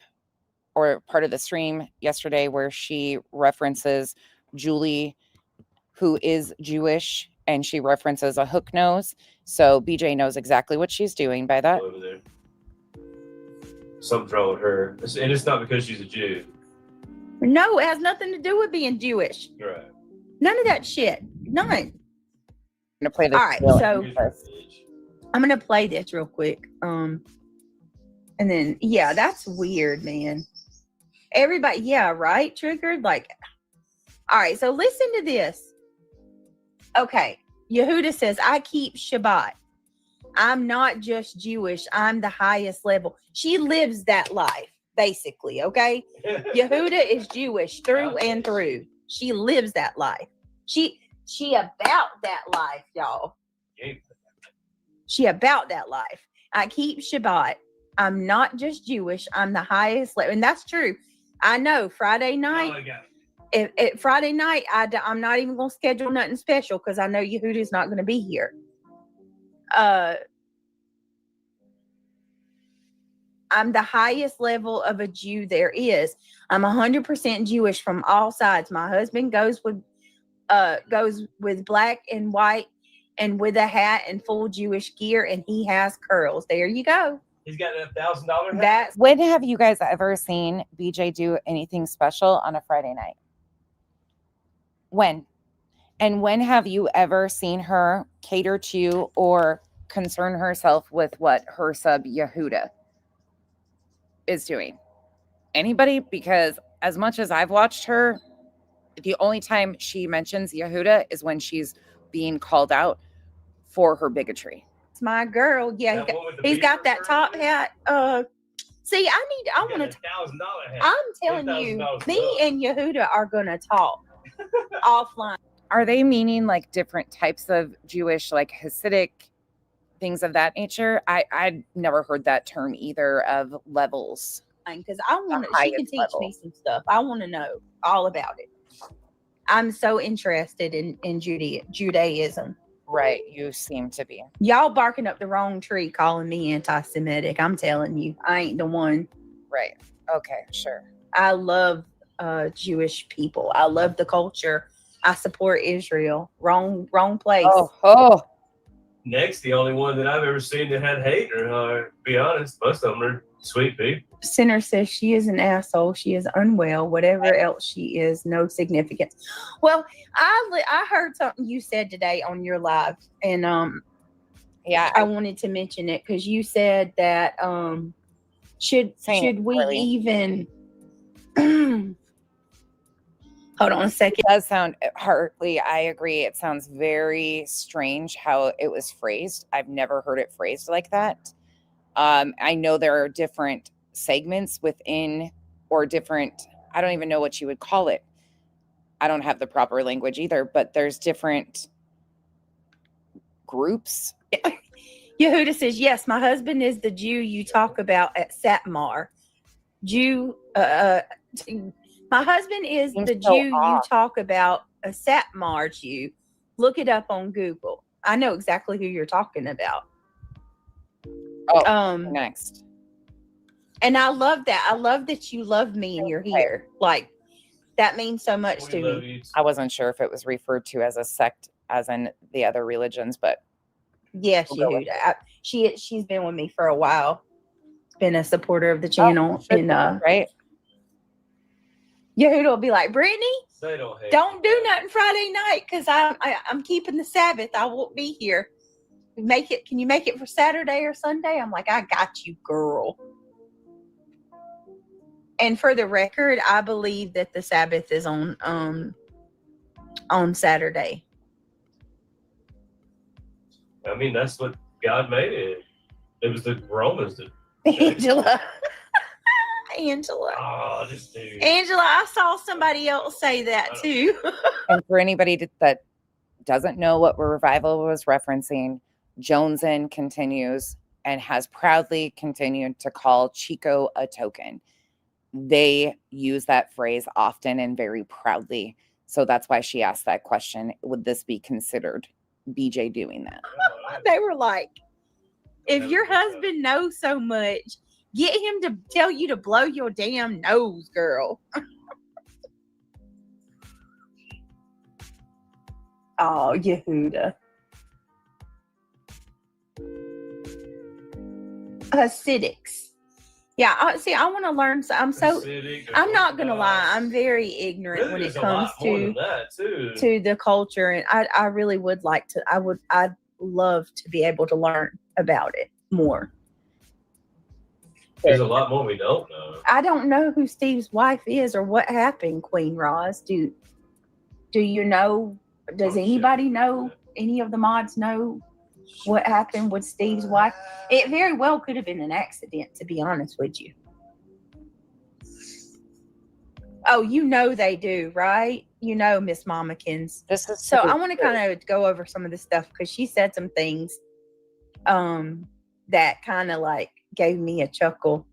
or part of the stream yesterday where she references Julie, who is Jewish, and she references a hook nose. So BJ knows exactly what she's doing by that. Over there. Something's wrong with her. And it's not because she's a Jew. No, it has nothing to do with being Jewish. Right. None of that shit. None. I'm gonna play this. All right, real so first. I'm gonna play this real quick. And then yeah, that's weird, man. Everybody, yeah, right? Triggered. Like, all right, so listen to this. Okay, Yehuda says, I keep Shabbat. I'm not just Jewish, I'm the highest level. She lives that life, basically, okay? Yehuda is Jewish through and through. She lives that life. She about that life, y'all. She about that life. I keep Shabbat. I'm not just Jewish, I'm the highest level. And that's true. I know Friday night. If Friday night, I'm not even going to schedule nothing special because I know Yehuda's not going to be here. I'm the highest level of a Jew there is. I'm 100% Jewish from all sides. My husband goes with black and white and with a hat and full Jewish gear, and he has curls. There you go. He's got a $1,000 hat. That's When have you guys ever seen BJ do anything special on a Friday night? When? And when have you ever seen her cater to or concern herself with what her sub Yehuda is doing? Anybody? Because as much as I've watched her, the only time she mentions Yehuda is when she's being called out for her bigotry. my girl. Yeah, he's got that top hat. See, I want to. $1,000 hat. I'm telling you, me and Yehuda are gonna talk offline. Are they meaning like different types of Jewish, like Hasidic things of that nature? I'd never heard that term either of levels. Because I want to. She can teach me some stuff. I want to know all about it. I'm so interested in Judaism. Right, you seem to be. Y'all barking up the wrong tree, calling me anti-Semitic. I'm telling you, I ain't the one. Right. Okay, sure. I love Jewish people. I love the culture. I support Israel. Wrong place. Oh. Next, the only one that I've ever seen that had hate in her heart. To be honest, most of them are sweet people. Sinner says she is an asshole. She is unwell. Whatever else she is, no significance. Well, I heard something you said today on your live, and yeah, I wanted to mention it because you said that should we even hold on a second. It does sound, Hartley, I agree. It sounds very strange how it was phrased. I've never heard it phrased like that. I know there are different segments within, or different, I don't even know what you would call it. I don't have the proper language either, but there's different groups. Yehuda says, yes, my husband is the Jew you talk about at Satmar. My husband is the Jew you talk about, a Satmar Jew. Look it up on Google. I know exactly who you're talking about. Next. And I love that. I love that you love me and you're here. Like, that means so much to me. I wasn't sure if it was referred to as a sect as in the other religions, but yes, Yehuda. She's been with me for a while. Been a supporter of the channel. And right. Yehuda will be like, Brittany, don't do that. nothing Friday night because I'm keeping the Sabbath. I won't be here. Can you make it for Saturday or Sunday? I'm like, I got you, girl. And for the record, I believe that the Sabbath is on Saturday. I mean, that's what God made it. It was the Romans that. Angela. Oh, this dude. Angela, I saw somebody else say that too. And for anybody that doesn't know what Revival was referencing, Joneson continues and has proudly continued to call Chico a token. They use that phrase often and very proudly. So that's why she asked that question. Would this be considered BJ doing that. They were like, if your husband knows so much, get him to tell you to blow your damn nose, girl. Oh, Yehuda. Acidics. Yeah, I want to learn. I'm not gonna lie. I'm very ignorant when it comes to the culture, and I really would like to. I'd love to be able to learn about it more. There's a lot more we don't know. I don't know who Steve's wife is or what happened, Queen Roz. Do you know? Does anybody know? Any of the mods know what happened with Steve's wife? It very well could have been an accident, to be honest with you. Oh, you know they do, right? You know, Miss Mamakins. So I want to kind of go over some of this stuff because she said some things that kind of like gave me a chuckle.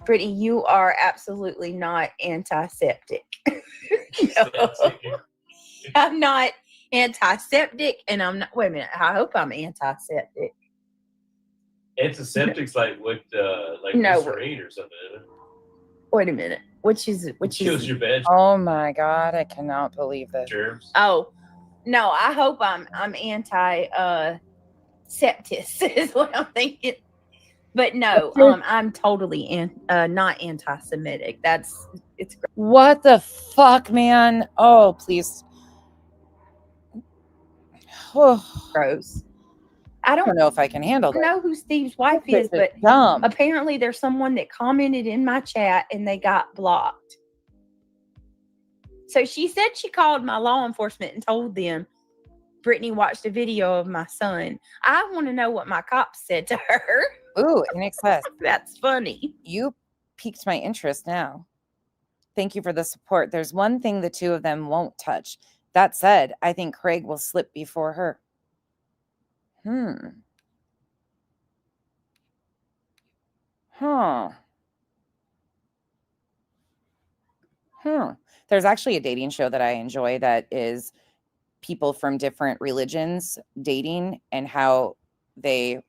Brittany, you are absolutely not antiseptic. No. I'm not antiseptic, and I'm not. Wait a minute. I hope I'm antiseptic. Antiseptic's like with Listerine or something. Isn't it? Wait a minute. Which kills your bed. Oh my God, I cannot believe this. Germs. Oh no, I hope I'm anti septis is what I'm thinking. But no, I'm totally not anti-Semitic. It's great. What the fuck, man? Oh, please. Gross. I don't know if I can handle that. I don't know who Steve's wife is, but apparently there's someone that commented in my chat and they got blocked. So she said she called my law enforcement and told them Brittany watched a video of my son. I want to know what my cops said to her. Ooh, in excess. That's funny. You piqued my interest now. Thank you for the support. There's one thing the two of them won't touch. That said, I think Craig will slip before her. There's actually a dating show that I enjoy that is people from different religions dating and how they,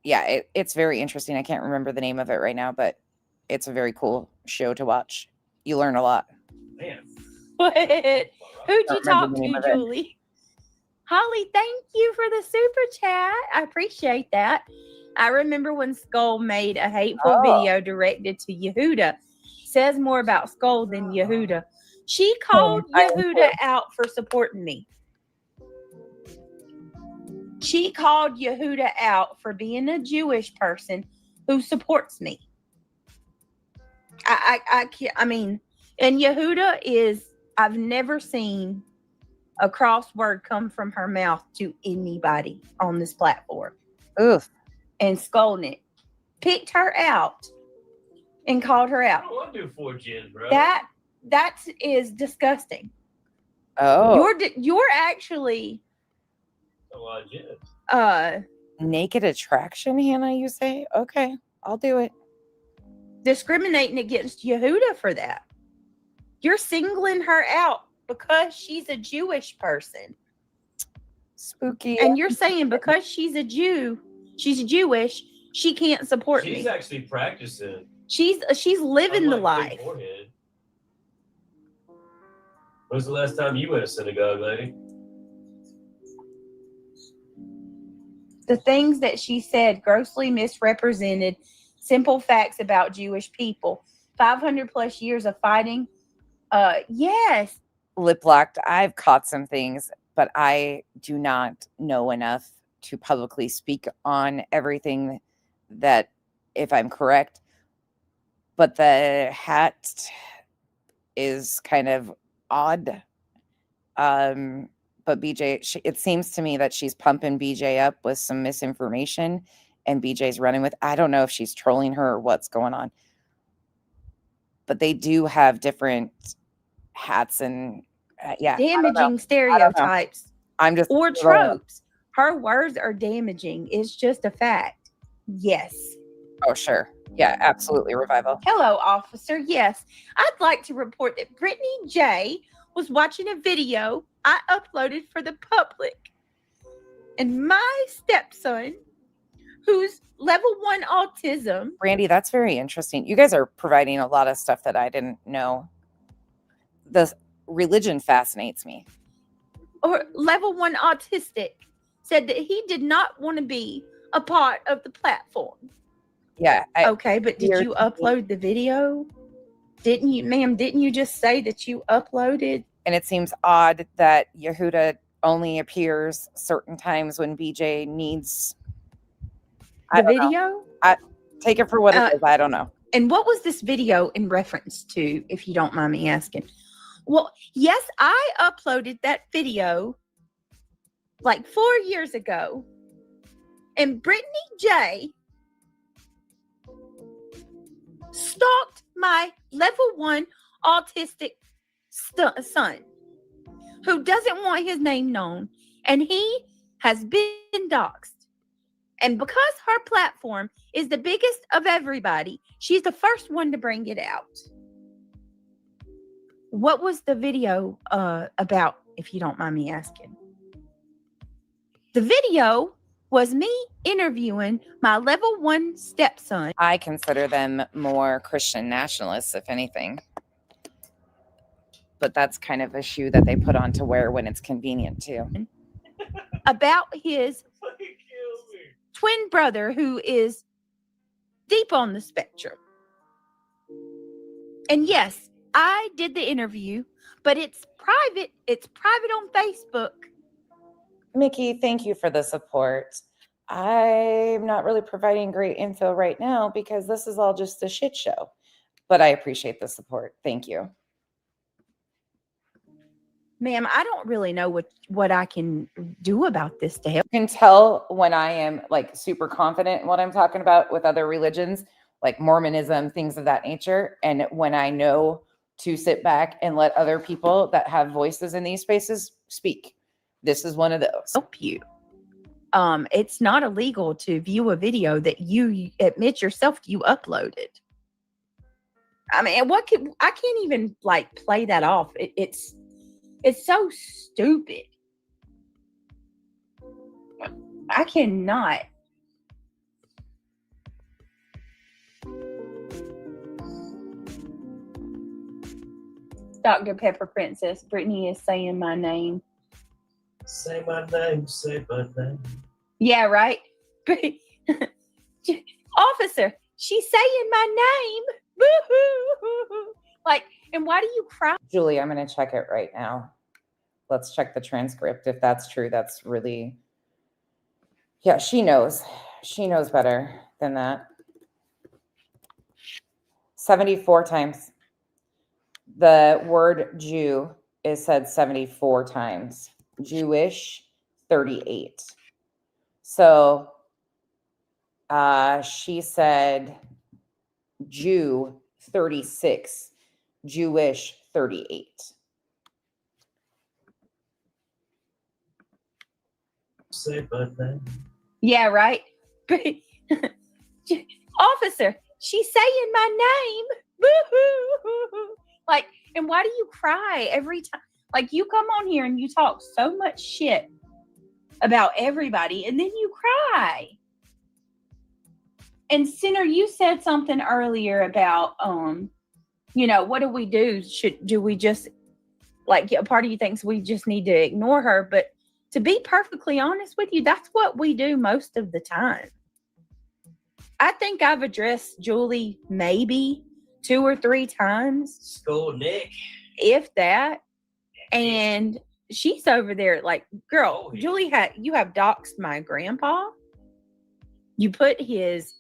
it's very interesting. I can't remember the name of it right now, but it's a very cool show to watch. You learn a lot. Man. What? Who'd you talk to, Julie? Holly, thank you for the super chat. I appreciate that. I remember when Skull made a hateful video directed to Yehuda. Says more about Skull than Yehuda. She called Yehuda out for supporting me. She called Yehuda out for being a Jewish person who supports me. I mean, and Yehuda is, I've never seen a cross word come from her mouth to anybody on this platform. Oof. And Skolnick picked her out and called her out. Oh, I'll do 4 gins, bro. That is disgusting. Oh. You're actually a lot of gins. Naked attraction, Hannah, you say? Okay, I'll do it. Discriminating against Yehuda for that. You're singling her out because she's a Jewish person. Spooky. And you're saying because she's a Jew, she's Jewish, she can't support me. She's actually practicing. She's living the life. When's the last time you went to synagogue, lady? The things that she said grossly misrepresented simple facts about Jewish people. 500 plus years of fighting. Yes. Lip locked. I've caught some things, but I do not know enough to publicly speak on everything that, if I'm correct. But the hat is kind of odd. But BJ, it seems to me that she's pumping BJ up with some misinformation and BJ's running with, I don't know if she's trolling her or what's going on. But they do have different hats and damaging stereotypes. Or tropes. Her words are damaging. It's just a fact. Yes. Oh, sure. Yeah, absolutely. Revival. Hello, officer. Yes, I'd like to report that Brittany J was watching a video I uploaded for the public. And my stepson, who's level 1 autism. Brandy, that's very interesting. You guys are providing a lot of stuff that I didn't know. The religion fascinates me. Or level 1 autistic, said that he did not want to be a part of the platform. Yeah. Okay, but did you upload the video? Didn't you, ma'am? Didn't you just say that you uploaded? And it seems odd that Yehuda only appears certain times when BJ needs The video? Take it for what it is. I don't know. And what was this video in reference to, if you don't mind me asking? Well, yes, I uploaded that video like 4 years ago. And Brittany J stalked my level 1 autistic son, who doesn't want his name known, and he has been doxxed. And because her platform is the biggest of everybody, she's the first one to bring it out. What was the video about, if you don't mind me asking? The video was me interviewing my level 1 stepson. I consider them more Christian nationalists, if anything. But that's kind of a shoe that they put on to wear when it's convenient, too. About his twin brother, who is deep on the spectrum. And yes, I did the interview, but it's private. It's private on Facebook. Mickey, thank you for the support. I'm not really providing great info right now because this is all just a shit show. But I appreciate the support. Thank you. Ma'am, I don't really know what I can do about this to help. You can tell when I am like super confident in what I'm talking about with other religions, like Mormonism, things of that nature. And when I know to sit back and let other people that have voices in these spaces speak. This is one of those. Help you. It's not illegal to view a video that you admit yourself you uploaded. I mean, I can't even like play that off. It's so stupid. I cannot. Dr. Pepper Princess, Brittany is saying my name. Say my name, say my name. Yeah, right? Officer, she's saying my name. Woo-hoo. Like, and why do you cry? Julie, I'm going to check it right now. Let's check the transcript. If that's true, that's really, yeah, she knows. She knows better than that. 74 times. The word Jew is said 74 times. Jewish, 38. So she said Jew, 36. Jewish, 38. Say my name. Yeah, right? Officer, she's saying my name. Woo-hoo. Like, and why do you cry every time? Like, you come on here and you talk so much shit about everybody, and then you cry. And Sinner, you said something earlier about, what do we do? Do we just, like, a part of you thinks we just need to ignore her, but to be perfectly honest with you, that's what we do most of the time. I think I've addressed Julie maybe 2 or 3 times. School Nick. If that. And she's over there like, girl, Julie, you have doxed my grandpa. You put his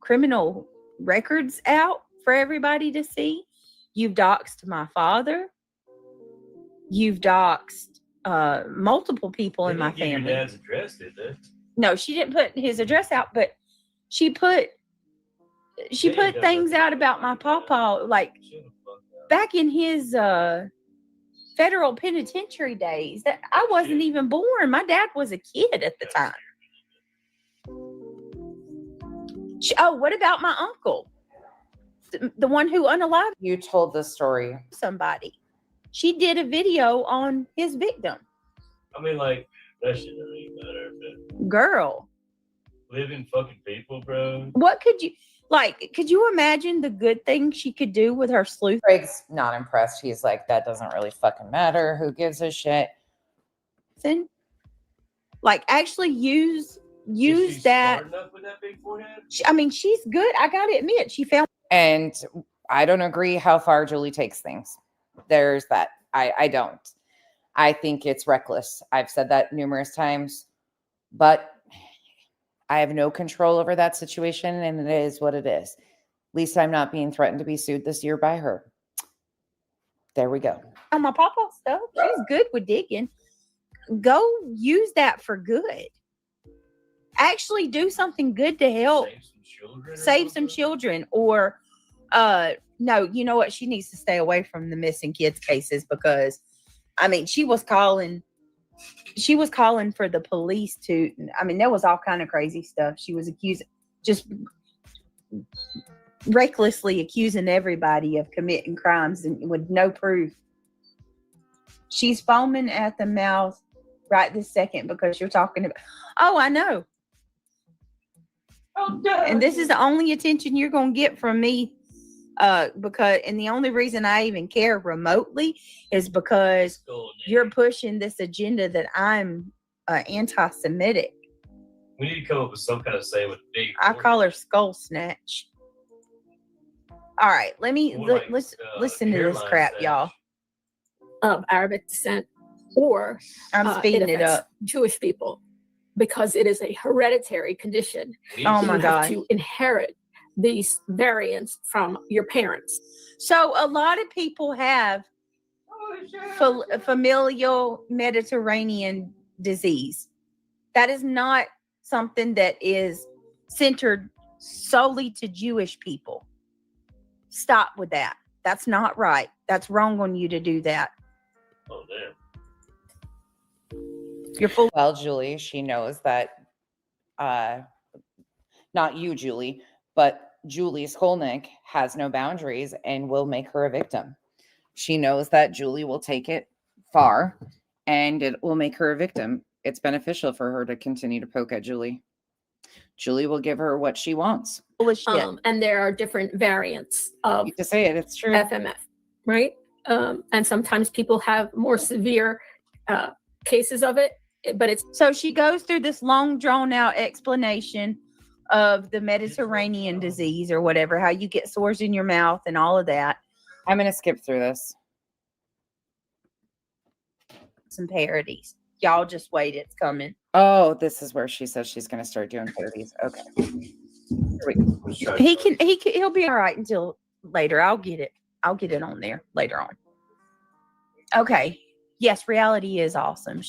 criminal records out for everybody to see. You've doxed my father. You've doxed multiple people in my family. Your dad's address, did they? No, she didn't put his address out, but she put things out about my pawpaw, like back in his federal penitentiary days. That I wasn't even born. My dad was a kid at the time. What about my uncle? The one who unalived You told the story. somebody. She did a video on his victim. I mean, like, that shit doesn't even matter. But Girl, living fucking people, bro. what could you imagine the good things she could do with her sleuth? Craig's not impressed. He's like, that doesn't really fucking matter. Who gives a shit? Thing? Like, actually use Is she that. smart enough with that big forehead? I mean, she's good. I gotta admit, she found. And I don't agree how far Julie takes things. There's that. I don't. I think it's reckless. I've said that numerous times, but I have no control over that situation, and it is what it is. At least I'm not being threatened to be sued this year by her. There we go. On my papa stuff. She's good with digging. Go use that for good. Actually do something good to help save some children. Or no, you know what? She needs to stay away from the missing kids cases, because I mean, she was calling for the police to, I mean, there was all kind of crazy stuff. She was just recklessly accusing everybody of committing crimes and with no proof. She's foaming at the mouth right this second because you're talking about, oh, I know. And this is the only attention you're going to get from me. And the only reason I even care remotely is because you're pushing this agenda that I'm anti-Semitic. We need to come up with some kind of saying with big. I call her skull snatch. All right, listen to this crap, y'all. Of Arabic descent, or I'm speeding it affects up. Jewish people, because it is a hereditary condition. Oh my You God. have to inherit these variants from your parents. So a lot of people have familial Mediterranean disease. That is not something that is centered solely to Jewish people. Stop with that. That's not right. That's wrong on you to do that. Oh, damn. You're full. Well, Julie, she knows that, not you, Julie, but Julie Skolnick has no boundaries and will make her a victim. She knows that Julie will take it far and it will make her a victim. It's beneficial for her to continue to poke at Julie. Julie will give her what she wants. And there are different variants of To say it, it's true. FMF, right? And sometimes people have more severe cases of it, but it's So she goes through this long, drawn out explanation of the Mediterranean disease or whatever, how you get sores in your mouth and all of that. I'm going to skip through this. Some parodies. Y'all just wait, it's coming. Oh, this is where she says she's going to start doing parodies. Okay. Here we go. He'll be all right until later. I'll get it on there later on. Okay. Yes, reality is awesome.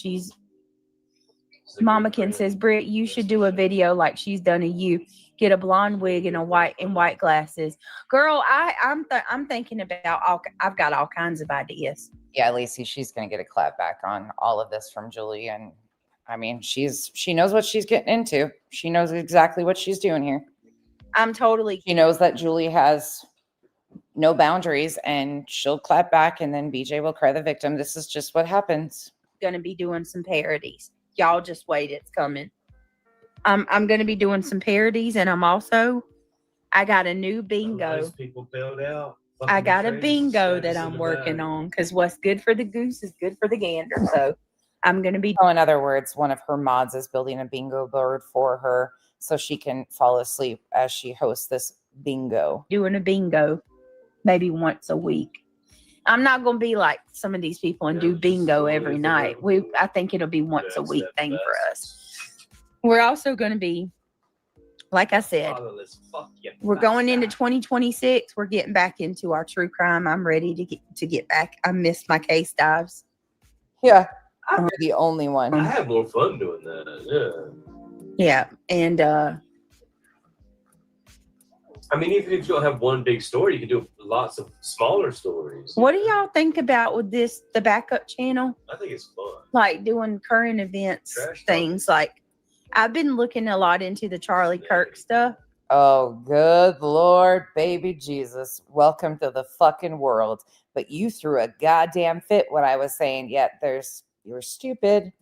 Mama Ken says, Britt, you should do a video like she's done of you. Get a blonde wig and white glasses. Girl, I'm thinking about I've got all kinds of ideas. Yeah, Lacey, she's going to get a clap back on all of this from Julie. And I mean, she knows what she's getting into. She knows exactly what she's doing here. She knows that Julie has no boundaries and she'll clap back and then BJ will cry the victim. This is just what happens. Gonna be doing some parodies. Y'all just wait, it's coming. I'm gonna be doing some parodies, and I got a new bingo. Those people bailed out. I got a bingo that I'm working on, because what's good for the goose is good for the gander. So I'm gonna be in other words, one of her mods is building a bingo board for her so she can fall asleep as she hosts this bingo. doing a bingo maybe once a week. I'm not going to be like some of these people and do bingo every night. I think it'll be once a week thing for us. We're also going to be, like I said, we're going into 2026. We're getting back into our true crime. I'm ready to get back. I missed my case dives. Yeah, I'm the only one. I have more fun doing that. Yeah, and I mean, even if you don't have one big story, you can do lots of smaller stories. what do y'all think about with the backup channel? I think it's fun. Like doing current events things. Like I've been looking a lot into the Charlie Kirk stuff. Oh, good Lord, baby Jesus. Welcome to the fucking world. But you threw a goddamn fit when I was saying, you're stupid.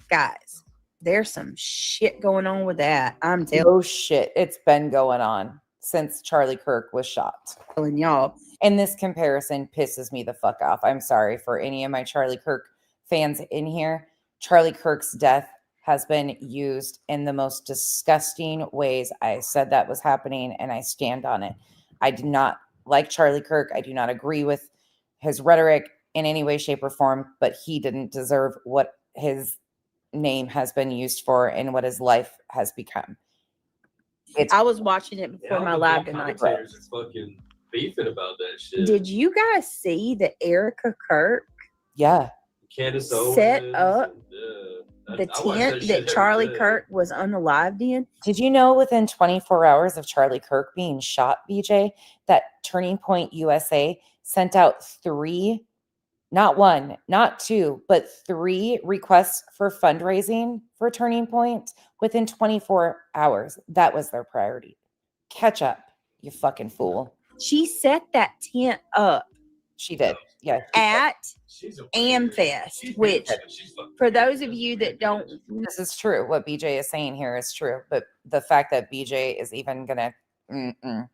Guys, there's some shit going on with that. I'm No shit. It's been going on since Charlie Kirk was shot. telling y'all. And this comparison pisses me the fuck off. I'm sorry for any of my Charlie Kirk fans in here. Charlie Kirk's death has been used in the most disgusting ways. I said that was happening and I stand on it. I do not like Charlie Kirk. I do not agree with his rhetoric in any way, shape, or form, but he didn't deserve what his name has been used for and what his life has become. I was watching it before my live tonight. Commentators are fucking beefing about that shit. Did you guys see that Erica Kirk Yeah. Candace set Owens up and, the I watched tent shit that every Charlie day. Kirk was unalived in? Did you know within 24 hours of Charlie Kirk being shot, BJ, that Turning Point USA sent out 3, not 1, not 2, but 3 requests for fundraising for Turning Point within 24 hours? That was their priority. Catch up, you fucking fool. She set that tent up She did. Yeah. at She's a AmFest, which for those of you that don't, This is true. What BJ is saying here is true. But the fact that BJ is even going to,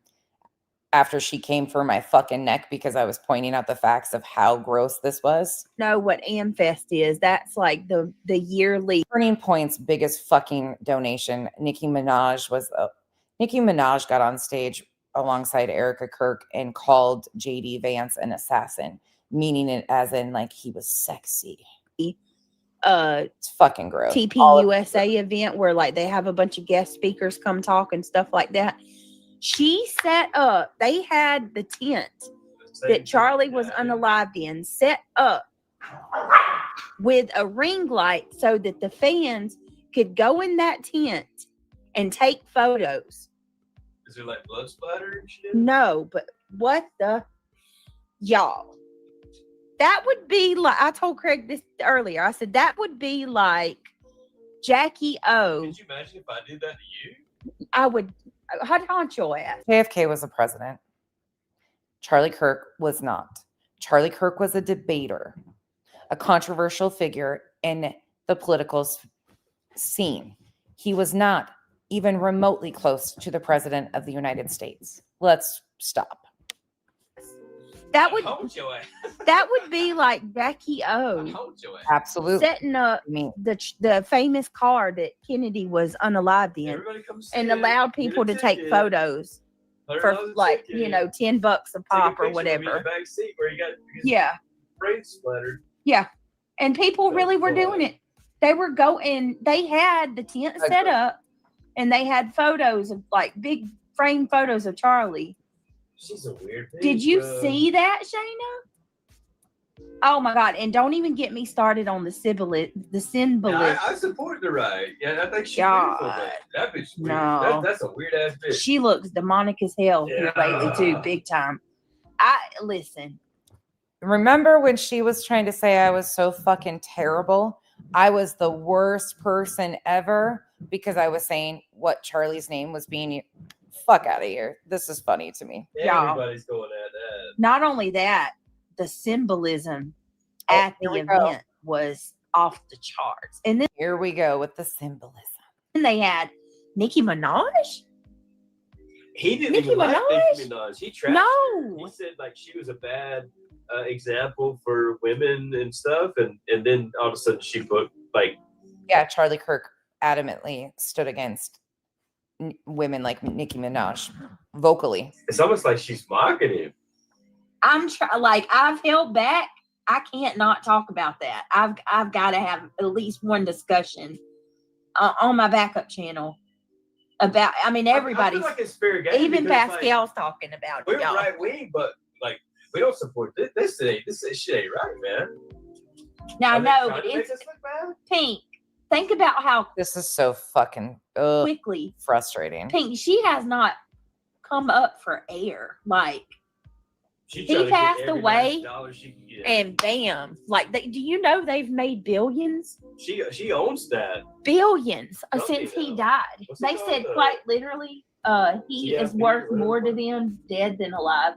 after she came for my fucking neck because I was pointing out the facts of how gross this was. know what AmFest is. That's like the yearly. Turning Point's biggest fucking donation. Nicki Minaj got on stage alongside Erica Kirk and called JD Vance an assassin, meaning it as in like he was sexy. It's fucking gross. TPUSA event where like they have a bunch of guest speakers come talk and stuff like that. She set up, they had the tent that Charlie was unalived in set up with a ring light so that the fans could go in that tent and take photos. Is there like blood splatter and shit? No, but what the y'all? That would be like, I told Craig this earlier. I said that would be like Jackie O. Could you imagine if I did that to you? I would haunt your ass. JFK was a president. Charlie Kirk was not. Charlie Kirk was a debater, a controversial figure in the political scene. He was not even remotely close to the president of the United States. Let's stop. That would Hold your ass. that would be like Jackie O Hold your ass. Absolutely. setting up I mean, the famous car that Kennedy was unalived in Everybody come see and it. allowed Get a people to take ticket. photos for $100 like, ticket. you know, $10 a Take a pop or picture of me in the whatever. back seat where you got Yeah. brain splattered. Yeah. And people That's really were cool. doing it. They were going, they had the tent set up and they had photos of like big frame photos of Charlie. She's a weird bitch. Did you bro. see that, Shayna? Oh my God. And don't even get me started on the symbolism. Yeah, I support the right. Yeah, I think she's God. beautiful. But that bitch weird. No. That's a weird ass bitch. She looks demonic as hell here Yeah. lately too, big time. Listen. remember when she was trying to say I was so fucking terrible? I was the worst person ever because I was saying what Charlie's name was being. Fuck out of here. This is funny to me. Y'all. Everybody's going at that. Not only that, the symbolism at the here we go. event was off the charts. And then Here we go with the symbolism. they had Nicki Minaj. He didn't Nicki even like Minaj? Nicki Minaj. He trashed her. No. He said like she was a bad example for women and stuff, and then all of a sudden she put like Yeah, Charlie Kirk adamantly stood against women like Nicki Minaj vocally. it's almost like she's mocking him. I've held back. I can't not talk about that. I've got to have at least one discussion on my backup channel about. I mean, I everybody's, feel like it's fair game. even because, Pascal's talking about Like, it, we're y'all. right wing, but like we don't support this. This shit ain't right, man. Now I Are they know, trying but to make it's us look bad? Pink. Think about how This is so fucking quickly frustrating. Pink. She has not come up for air. Like, She He trying to get passed every away, last dollar she can get. and bam, like, do you know they've made billions? She owns that. Billions Tell me since he though. died. What's it They called, said though? quite literally he Yeah, is worth more to them dead than alive.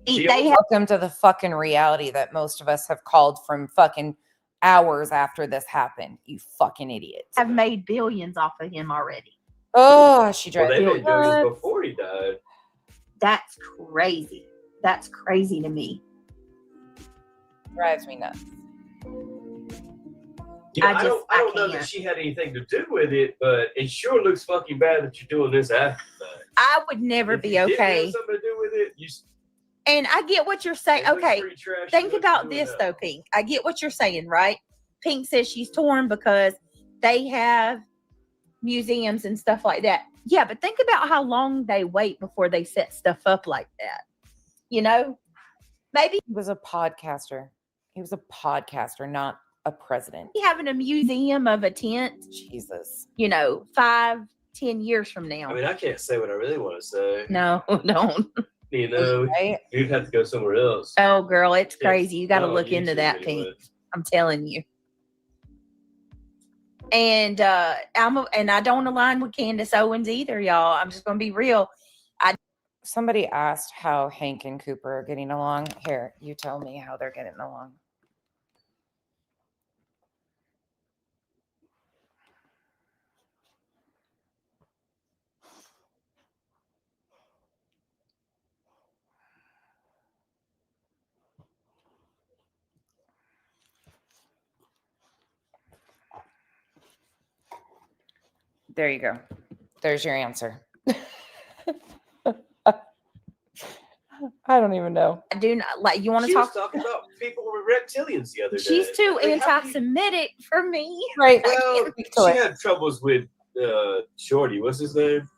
They Welcome to the fucking reality that most of us have called from fucking hours after this happened. You fucking idiot. have made billions off of him already. Oh, she Well, drives they me made billions nuts. before he died. That's crazy. That's crazy to me. Drives me nuts. You know, I I don't know can't. that she had anything to do with it, but it sure looks fucking bad that you're doing this after the fact. I would never If be you didn't okay. have something to do with it, And I get what you're saying. it looks Okay, pretty trashy think what about you're doing this now. though, Pink. I get what you're saying, right? Pink says she's torn because they have museums and stuff like that. Yeah, but think about how long they wait before they set stuff up like that. You know, maybe He was a podcaster. He was a podcaster, not a president. having a museum of a tent, Jesus. 5-10 years from now. I mean, I can't say what I really want to say. No, don't. You know, Right? you'd have to go somewhere else. Oh, girl, it's Yeah, crazy. You got to not on look into YouTube that, anyway. Pink. I'm telling you. And and I don't align with Candace Owens either, y'all. I'm just gonna be real. Somebody asked how Hank and Cooper are getting along. Here, you tell me how they're getting along. There you go. There's your answer. I don't even know. I do not like. You want to She was talk? talking about people with reptilians the other day. She's too I mean, how do you- anti-Semitic for me. Right. Well, Speak to she it. had troubles with Shorty. What's his name?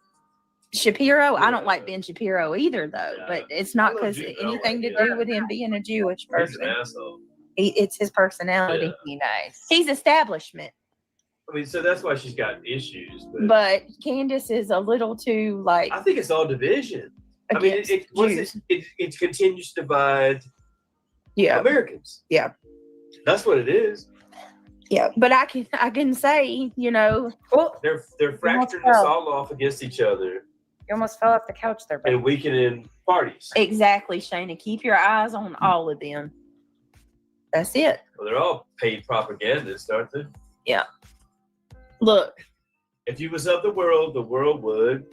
Shapiro. I don't Yeah. like Ben Shapiro either, though. Yeah. But it's not I love because Jude anything to Bellar, do with him being a Jewish He's person. an asshole. It's his personality. Yeah. Be nice. He's establishment. I mean, so that's why she's got issues. But But Candace is a little too like. I think it's all division. I mean, against it continues to divide Yeah, Americans. Yeah. That's what it is. yeah. But I can say, Oh, They're fracturing us all off against each other you almost fell off the couch there, buddy. and weakening parties. exactly, Shayna. Keep your eyes on all of them. That's it. Well, they're all paid propagandists, aren't they? Look, If you was of the world would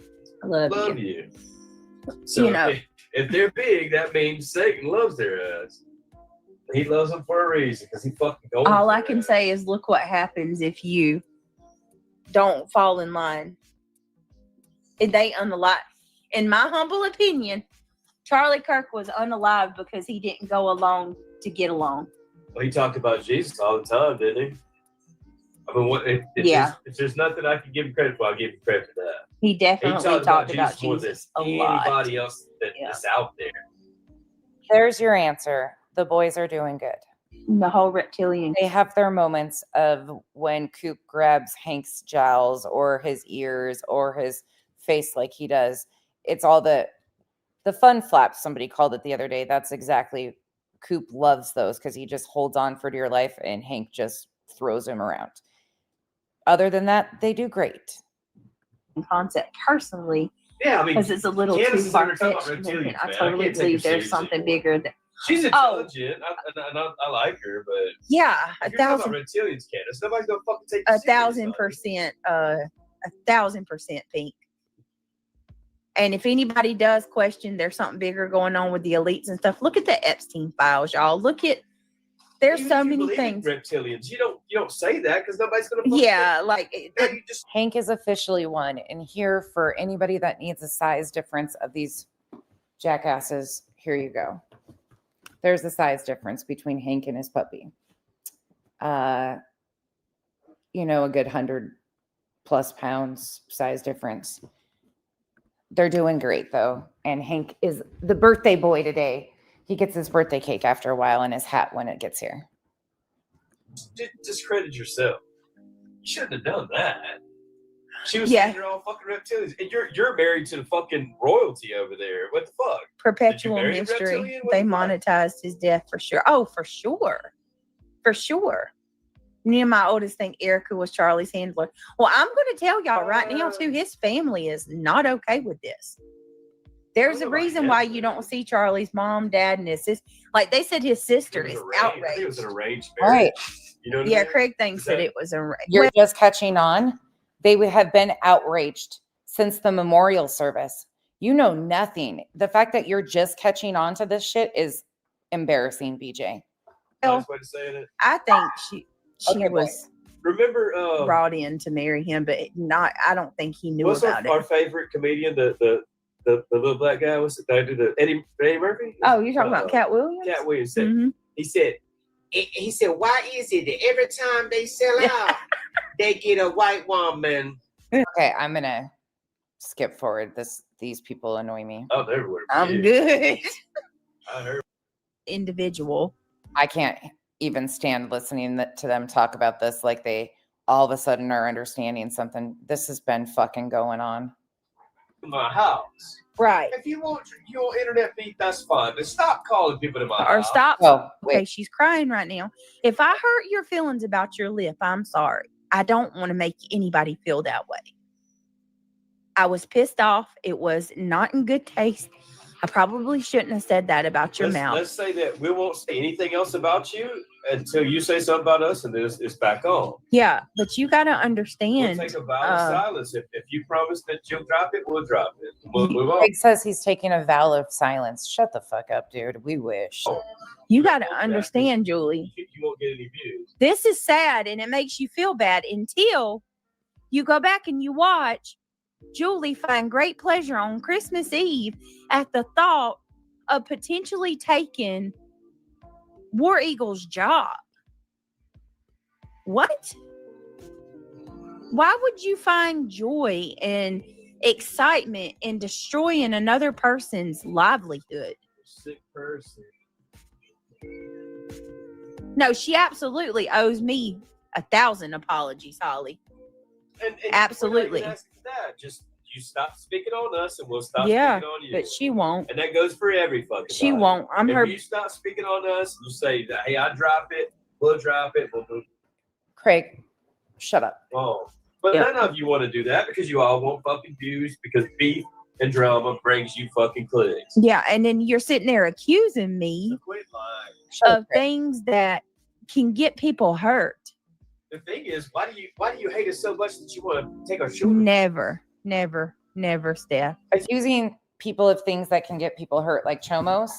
I love love you. you. So You know. if they're big, that means Satan loves their ass. He loves them for a reason because he fucking goes. All I can say is look what happens if you don't fall in line. And they unalive. In my humble opinion, Charlie Kirk was unalive because he didn't go along to get along. Well, he talked about Jesus all the time, didn't he? I mean, what if there's nothing I can give him credit for, I'll give him credit for that. He He definitely talked about Jesus more than Jesus a lot. anybody else that's out there. There's your answer. The boys are doing good. The whole reptilian. They have their moments of when Coop grabs Hank's jowls or his ears or his face like he does. It's all the fun flaps, somebody called it the other day. That's exactly, Coop loves those because he just holds on for dear life and Hank just throws him around. Other than that, they do great. Concept personally, Yeah, I mean, because it's a little Candace too is never far talking about fetched. reptilians, I man. I totally can't take her believe there's seriously something anymore. bigger than. she's Oh. intelligent. I like her, but Yeah, if you're talking about reptilians, Candace, nobody's gonna fucking take you serious on it. 1,000%, Pink. And if anybody does question there's something bigger going on with the elites and stuff, look at the Epstein files, y'all. Look at there's Even so if you many believe in things. reptilians. You don't say that because nobody's gonna. fucking Yeah, like Now you just Hank is officially one. And here, for anybody that needs a size difference of these jackasses, here you go. There's a size difference between Hank and his puppy. A good 100+ pounds size difference. They're doing great though. And Hank is the birthday boy today. He gets his birthday cake after a while and his hat when it gets here. discredit yourself. You shouldn't have done that. She was Yeah. saying they're all fucking reptilians, and you're married to the fucking royalty over there. What the fuck? perpetual marry a mystery. reptilian? What They the fuck? monetized his death for sure. Oh, for sure. For sure. Me and my oldest think Erica was Charlie's handler. Well, I'm going to tell y'all right now, too, his family is not okay with this. There's a reason why you don't see Charlie's mom, dad, and his sister. Like they said, his sister is I think it was outraged. an arranged Right. marriage. You know what I Yeah, mean? Craig thinks Is that that- it was a You're just catching on. They would have been outraged since the memorial service. You know nothing. The fact that you're just catching on to this shit is embarrassing, BJ. Nice way to say it. I think she Okay, boy. was Remember brought in to marry him, but not. I don't think he knew what's about our it. favorite comedian, the little black guy? What's it? They do the Eddie Murphy? Oh, you're talking about Cat Williams? Cat Williams said, Mhm. he said, why is it that every time they sell out, they get a white woman? Okay, I'm gonna skip forward. These people annoy me. Oh, they're everywhere. I'm good. I heard. Individual. I can't even stand listening to them talk about this like they all of a sudden are understanding something. This has been fucking going on. My house. Right. If you want your internet feed, that's fine. But stop calling people to my Or house. stop. Oh, Okay, wait. she's crying right now. If I hurt your feelings about your lip, I'm sorry. I don't want to make anybody feel that way. I was pissed off. It was not in good taste. I probably shouldn't have said that about your mouth. Let's say that we won't say anything else about you until you say something about us, and then it's back on. Yeah, but you got to We'll understand. take a vow of silence. If you promise that you'll drop it, we'll drop it. We'll move on. Greg says he's taking a vow of silence. Shut the fuck up, dude. We wish. You got to understand, Julie. You won't get any views. This is sad and it makes you feel bad until you go back and you watch Julie find great pleasure on Christmas Eve at the thought of potentially taking War Eagle's job. What? Why would you find joy and excitement in destroying another person's livelihood? Sick person. No, she absolutely owes me 1,000 apologies, Holly. And Absolutely. we're not even asking for that. Just you stop speaking on us, and we'll stop Yeah, speaking on you. but she won't. And that goes for every fucking. She body. won't. I'm if her. you stop speaking on us, you say that, hey, I drop it. We'll drop it. We'll move Craig, shut up. on. But Yeah. none of you want to do that because you all want fucking views because beef and drama brings you fucking clicks. Yeah, and then you're sitting there accusing me So quit lying. Shut up, of Craig. things that can get people hurt. The thing is, why do you hate us so much that you want to take our children? Never, never, never, Steph. Accusing people of things that can get people hurt, like chomos,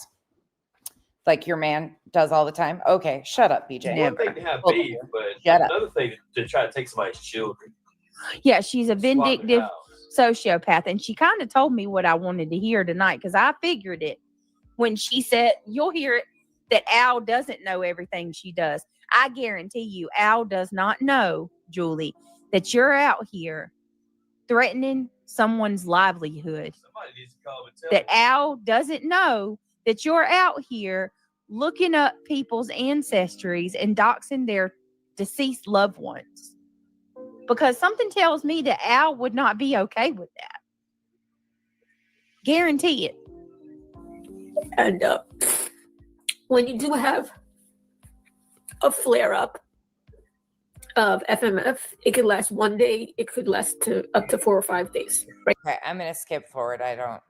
like your man does all the time. Okay, shut up, BJ. Yeah. One thing to have Okay. beef, but Shut up. another thing to try to take somebody's children. Yeah, she's a Swap it vindictive out. sociopath, and she kind of told me what I wanted to hear tonight because I figured it when she said, you'll hear it, that Al doesn't know everything she does. I guarantee you, Al does not know, Julie, that you're out here threatening someone's livelihood. Somebody needs to call and tell That me. Al doesn't know that you're out here looking up people's ancestries and doxing their deceased loved ones. Because something tells me that Al would not be okay with that. Guarantee it. And when you do have a flare up of FMF, it could last one day. It could last to up to 4 or 5 days. Right? Okay, I'm gonna skip forward. I don't.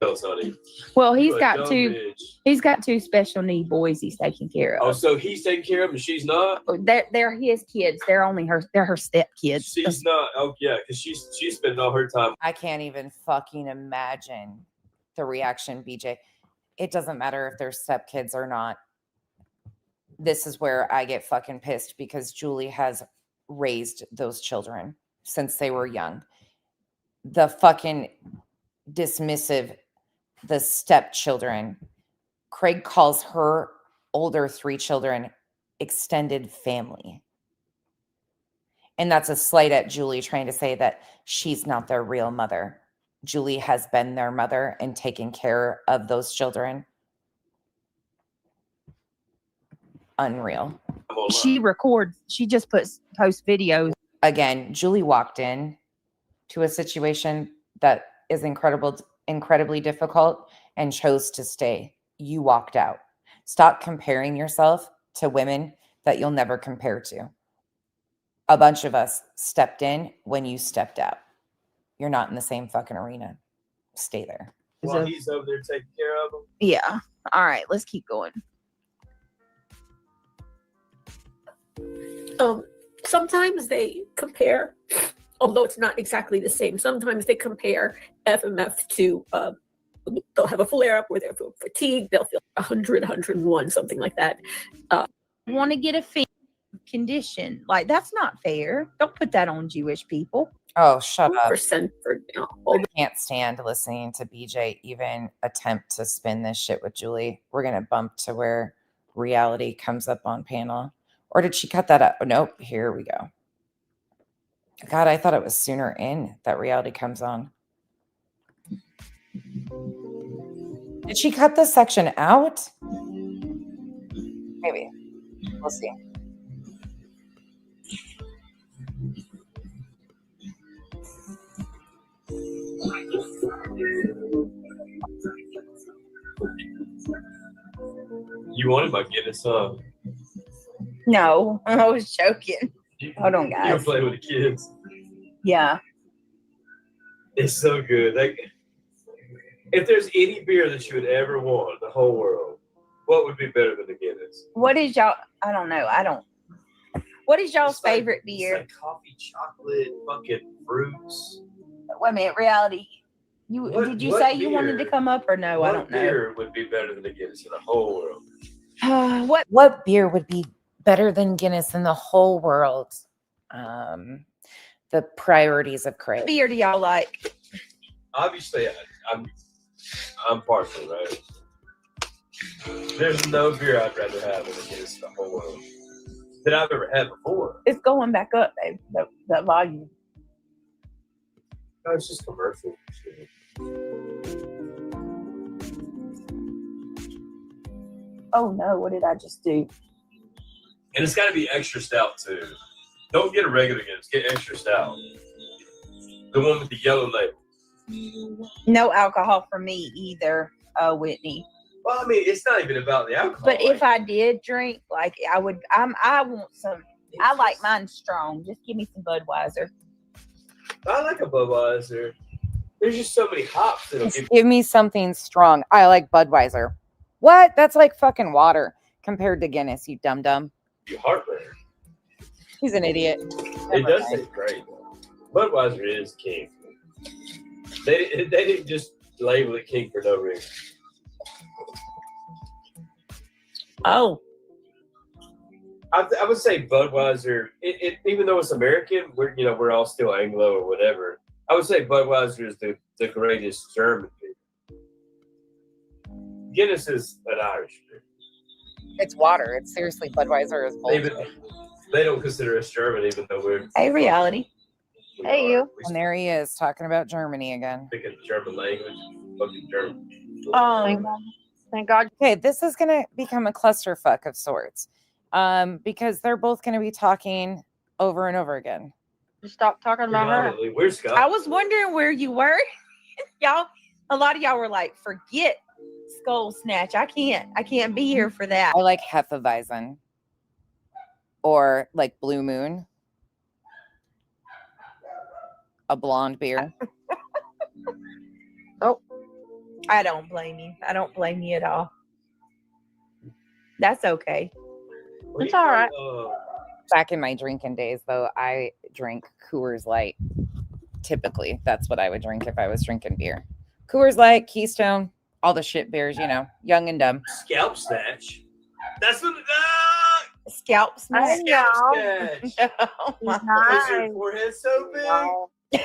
No, honey. Well, You he's a got dumb two. bitch. He's got two special need boys he's taking care Oh, of. so he's taking care of them and she's not? They're his kids. They're only her. They're her step kids. She's not. Oh, yeah, because she's spending all her time. I can't even fucking imagine the reaction, BJ. It doesn't matter if they're stepkids or not. This is where I get fucking pissed because Julie has raised those children since they were young. The fucking dismissive, the stepchildren. Craig calls her older 3 children extended family. And that's a slight at Julie trying to say that she's not their real mother. Julie has been their mother and taken care of those children. Unreal. I'm gonna lie. She records. She just posts videos. Again, Julie walked in to a situation that is incredibly difficult and chose to stay. You walked out. Stop comparing yourself to women that you'll never compare to. A bunch of us stepped in when you stepped out. You're not in the same fucking arena. Stay there. While he's over there taking care of them. Yeah. All right, let's keep going. Sometimes they compare, although it's not exactly the same. Sometimes they compare FMF to, they'll have a flare up where they'll feel fatigued, they'll feel 100, 101, something like that. Want to get a condition. Like, that's not fair. Don't put that on Jewish people. Oh, shut up. Percent for, I can't stand listening to BJ even attempt to spin this shit with Julie. We're going to bump to where reality comes up on panel. Or did she cut that up? Oh, nope. Here we go. God, I thought it was sooner in that reality comes on. Did she cut this section out? Maybe. We'll see. You wanted my Guinness, huh? No, I was joking. Hold on, You guys. play with the kids. Yeah. It's so good. Like, if there's any beer that you would ever want in the whole world, what would be better than the Guinness? What is y'all? I don't know. What is y'all's It's like- favorite beer? It's like coffee, chocolate, fucking fruits. Wait a minute, reality. Did you say you wanted to beer- come up or no? I don't know. What beer would be better than the Guinness in the whole world? What beer would be better than Guinness in the whole world? The priorities of Craig. What beer do y'all like? Obviously, I'm partial, right? There's no beer I'd rather have than the Guinness in the whole world that I've ever had before. It's going back up, babe. That volume. No, it's just commercial. Oh no, what did I just do? And it's got to be extra stout too. Don't get a regular Guinness. Get extra stout. The one with the yellow label. No alcohol for me either, Whitney. Well, I mean, it's not even about the alcohol. But if I did drink, like I would, I want some. I like mine strong. Just give me some Budweiser. I like a Budweiser. There's just so many hops that'll give Give me something strong. I like Budweiser. What? That's like fucking water compared to Guinness, you dum-dum. you heartburn. He's an idiot. It does taste great. Budweiser is king. They didn't just label it king for no reason. Oh, I would say Budweiser. Even though it's American, we're all still Anglo or whatever. I would say Budweiser is the greatest German beer. Guinness is an Irish beer. It's water. It's seriously Budweiser is bullshit. They don't consider us German, even though we're. hey, reality. Hey, you. And there he is talking about Germany again. Speaking German language, fucking German. Thank God. Okay, this is going to become a clusterfuck of sorts because they're both going to be talking over and over again. Just stop talking about her. Predominantly, we're Scott. I was wondering where you were. Y'all, a lot of y'all were like, forget Skull Snatch. I can't be here for that. I like Hefeweizen or like Blue Moon, a blonde beer. I don't blame you. I don't blame you at all. That's okay. What do It's you all call right. it? Back in my drinking days, though, I drink Coors Light. Typically, that's what I would drink if I was drinking beer. Coors Light, Keystone, all the shit beers, young and dumb. Scalp snatch. That's what. Scalp Snatch. Scalp snatch. Oh, my Is your forehead so big?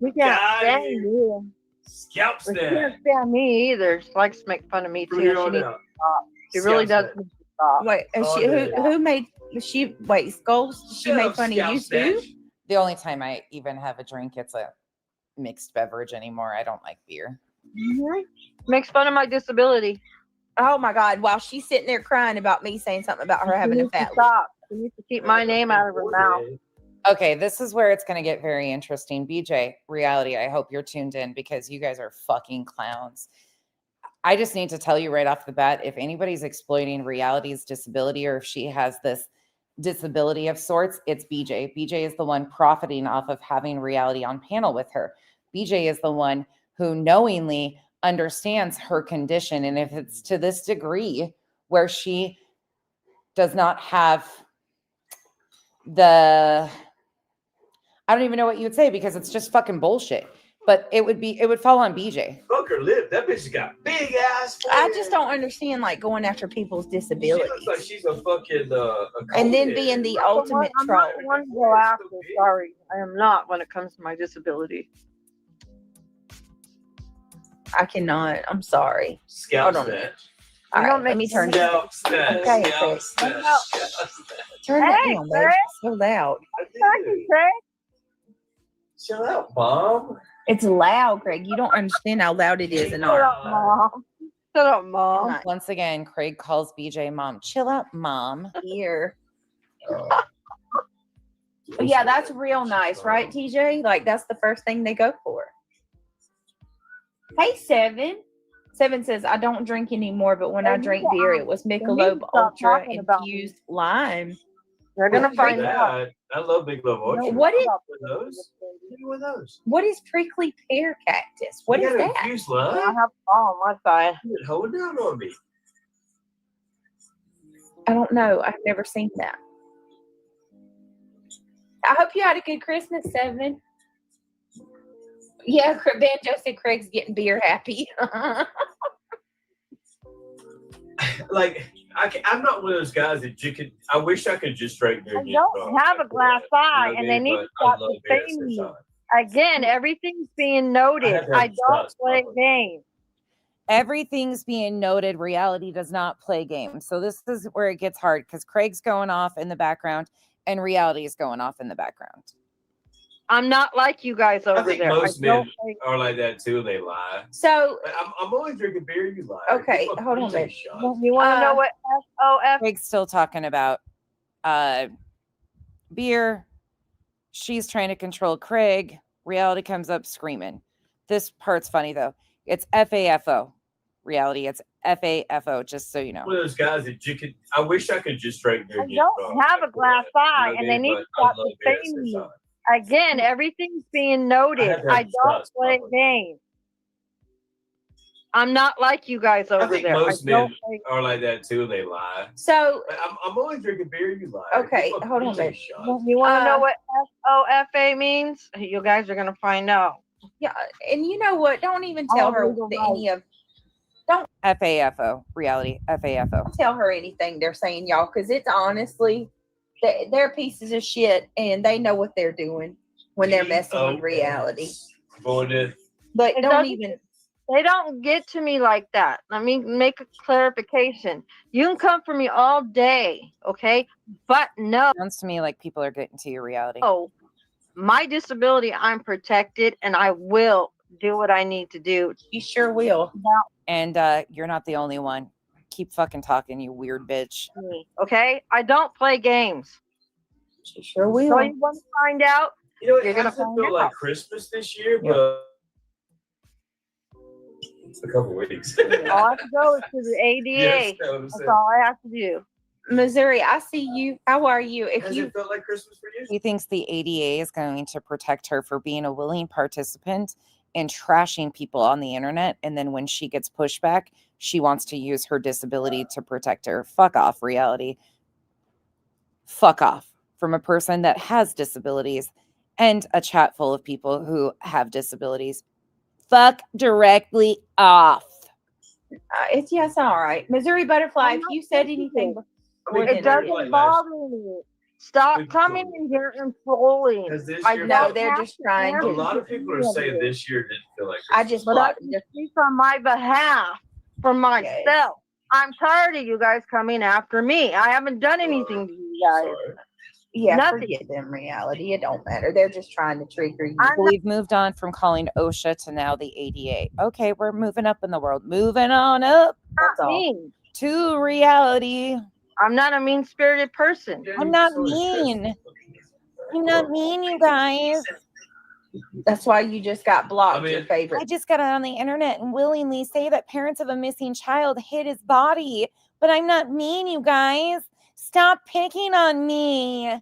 We Got can't stand it. you. Scalp But she snatch. can't stand me either. She likes to make fun of me From too. here She on needs to out. stop. She really Scalp does snatch. need to stop. Wait, and Oh, she, yeah. who made she? Wait, Skulls. She Shut made up, fun of Scalp you snatch. too. The only time I even have a drink, it's a mixed beverage anymore. I don't like beer. Makes fun of my disability. Oh my God! While she's sitting there crying about me saying something about her She having a needs to fat lip. stop. She needs to keep my name out of her mouth. Okay, this is where it's going to get very interesting. BJ, reality, I hope you're tuned in because you guys are fucking clowns. I just need to tell you right off the bat, if anybody's exploiting Reality's disability or if she has this disability of sorts, it's BJ. BJ is the one profiting off of having Reality on panel with her. BJ is the one who knowingly understands her condition. And if it's to this degree where she does not have I don't even know what you would say because it's just fucking bullshit. But it would fall on BJ. Fuck her lip. That bitch has got big ass. I just don't understand like going after people's She disabilities looks like she's a fucking and then being the ultimate I'm troll. not one to go after. Sorry, I am not when it comes to my disability. I cannot. I'm sorry. Scalp Hold on. snatch. All You right, don't let me turn it. Scalp snatch. Okay, Scalp Craig. snatch. No. Scalp snatch. Turn that Hey, down, babe. Craig. It's so loud. Fucking Craig. Chill out, Mom. It's loud, Greg. You don't understand how loud it is in Shut our. up, Mom. Shut up, Mom. Not Once again, Craig calls BJ mom. Chill out, mom. here. Yeah, that's real nice, right, TJ? Like that's the first thing they go for. Hey, Seven. Seven says, I don't drink anymore, but when I drink beer, it was Michelob stop Ultra talking about me. infused lime. They're gonna What find is out. I love Big Love Ultra. What is those? What are those? what is prickly pear cactus? What You is got that? infused I lime? have a ball on my side. You been holding down on me. I don't know. I've never seen that. I hope you had a good Christmas, Seven. Yeah, Banjo said Craig's getting beer happy. Like I'm not one of those guys that you could. I wish I could just drink beer. I and get don't drunk have a like glass that. eye, You know and what I they mean? need But to I stop love beer at the defaming same me. time. Again, everything's being noted. have I to don't trust play public. games. Everything's being noted. Reality does not play games. So this is where it gets hard because Craig's going off in the background and Reality is going off in the background. I'm not like you guys over I think there. most I don't men play. are like that too. They lie. So, I'm only drinking beer. You lie. Okay, Give up hold on, BJ babe. shots. You want to know what SOF? Craig's still talking about beer. She's trying to control Craig. Reality comes up screaming. This part's funny though. It's FAFO. Reality. It's FAFO. Just so you know. One of those guys that you could. I wish I could just drink beer. I and get don't drunk have like a glass that. eye, You know and what I they mean? need to But I stop love beer at the defaming same me. time. Again, everything's being noted. have to I have don't trust play public. games. I'm not like you guys I over think there. most I don't men play. are like that too. They lie. so But I'm only drinking beer. You lie. Okay, Give up hold on, BJ babe. shots. You want to know Uh, what SOFA means? You guys are gonna find out. yeah, and you know what? Don't even tell her legal that rights. any of FAFO. Reality. FAFO. tell her anything they're saying, y'all, because it's honestly they're pieces of shit and they know what they're doing when they're messing with reality. Going to But It don't doesn't- even They don't get to me like that. Let me make a clarification. You can come for me all day, okay? But no, Sounds to me like people are getting to your reality. my disability, I'm protected, and I will do what I need to do. you sure will. And you're not the only one. Keep fucking talking, you weird bitch. Me, okay? I don't play games. She sure will. So you want to find out? You know, it You're gonna hasn't find felt out. like Christmas this year, Yeah. but it's a couple weeks. All I have to go is to the ADA. Yes, that's what I'm That's saying. all I have to do. Missouri, I see you. How are you? If Has you it felt like Christmas for you? He thinks the ADA is going to protect her for being a willing participant and trashing people on the internet. And then when she gets pushback, she wants to use her disability to protect her. Fuck off, reality. Fuck off from a person that has disabilities and a chat full of people who have disabilities. Fuck directly off. it's all right. Missouri Butterfly, I'm if not you said sensitive. anything before I mean, then, It doesn't like bother me. Stop Good coming point. in here and trolling. Because this I year, no, don't they're have just to trying a to. answer lot of people are any of saying it. this year didn't feel like I Christmas. just But I blocked can just speak on my behalf for myself. I'm tired of you guys coming after me. I haven't done anything to you guys. Sorry. yeah, nothing. forget them reality. It don't matter. They're just trying to trigger you. I'm We've moved on from calling OSHA to now the ADA. Okay, we're moving up in the world. Moving on up That's not all. mean. to reality. I'm not a mean-spirited person. I'm not mean. I'm not mean, you guys. That's why you just got blocked. I mean, your favorite. I just got on the internet and willingly say that parents of a missing child hid his body, but I'm not mean, you guys. Stop picking on me.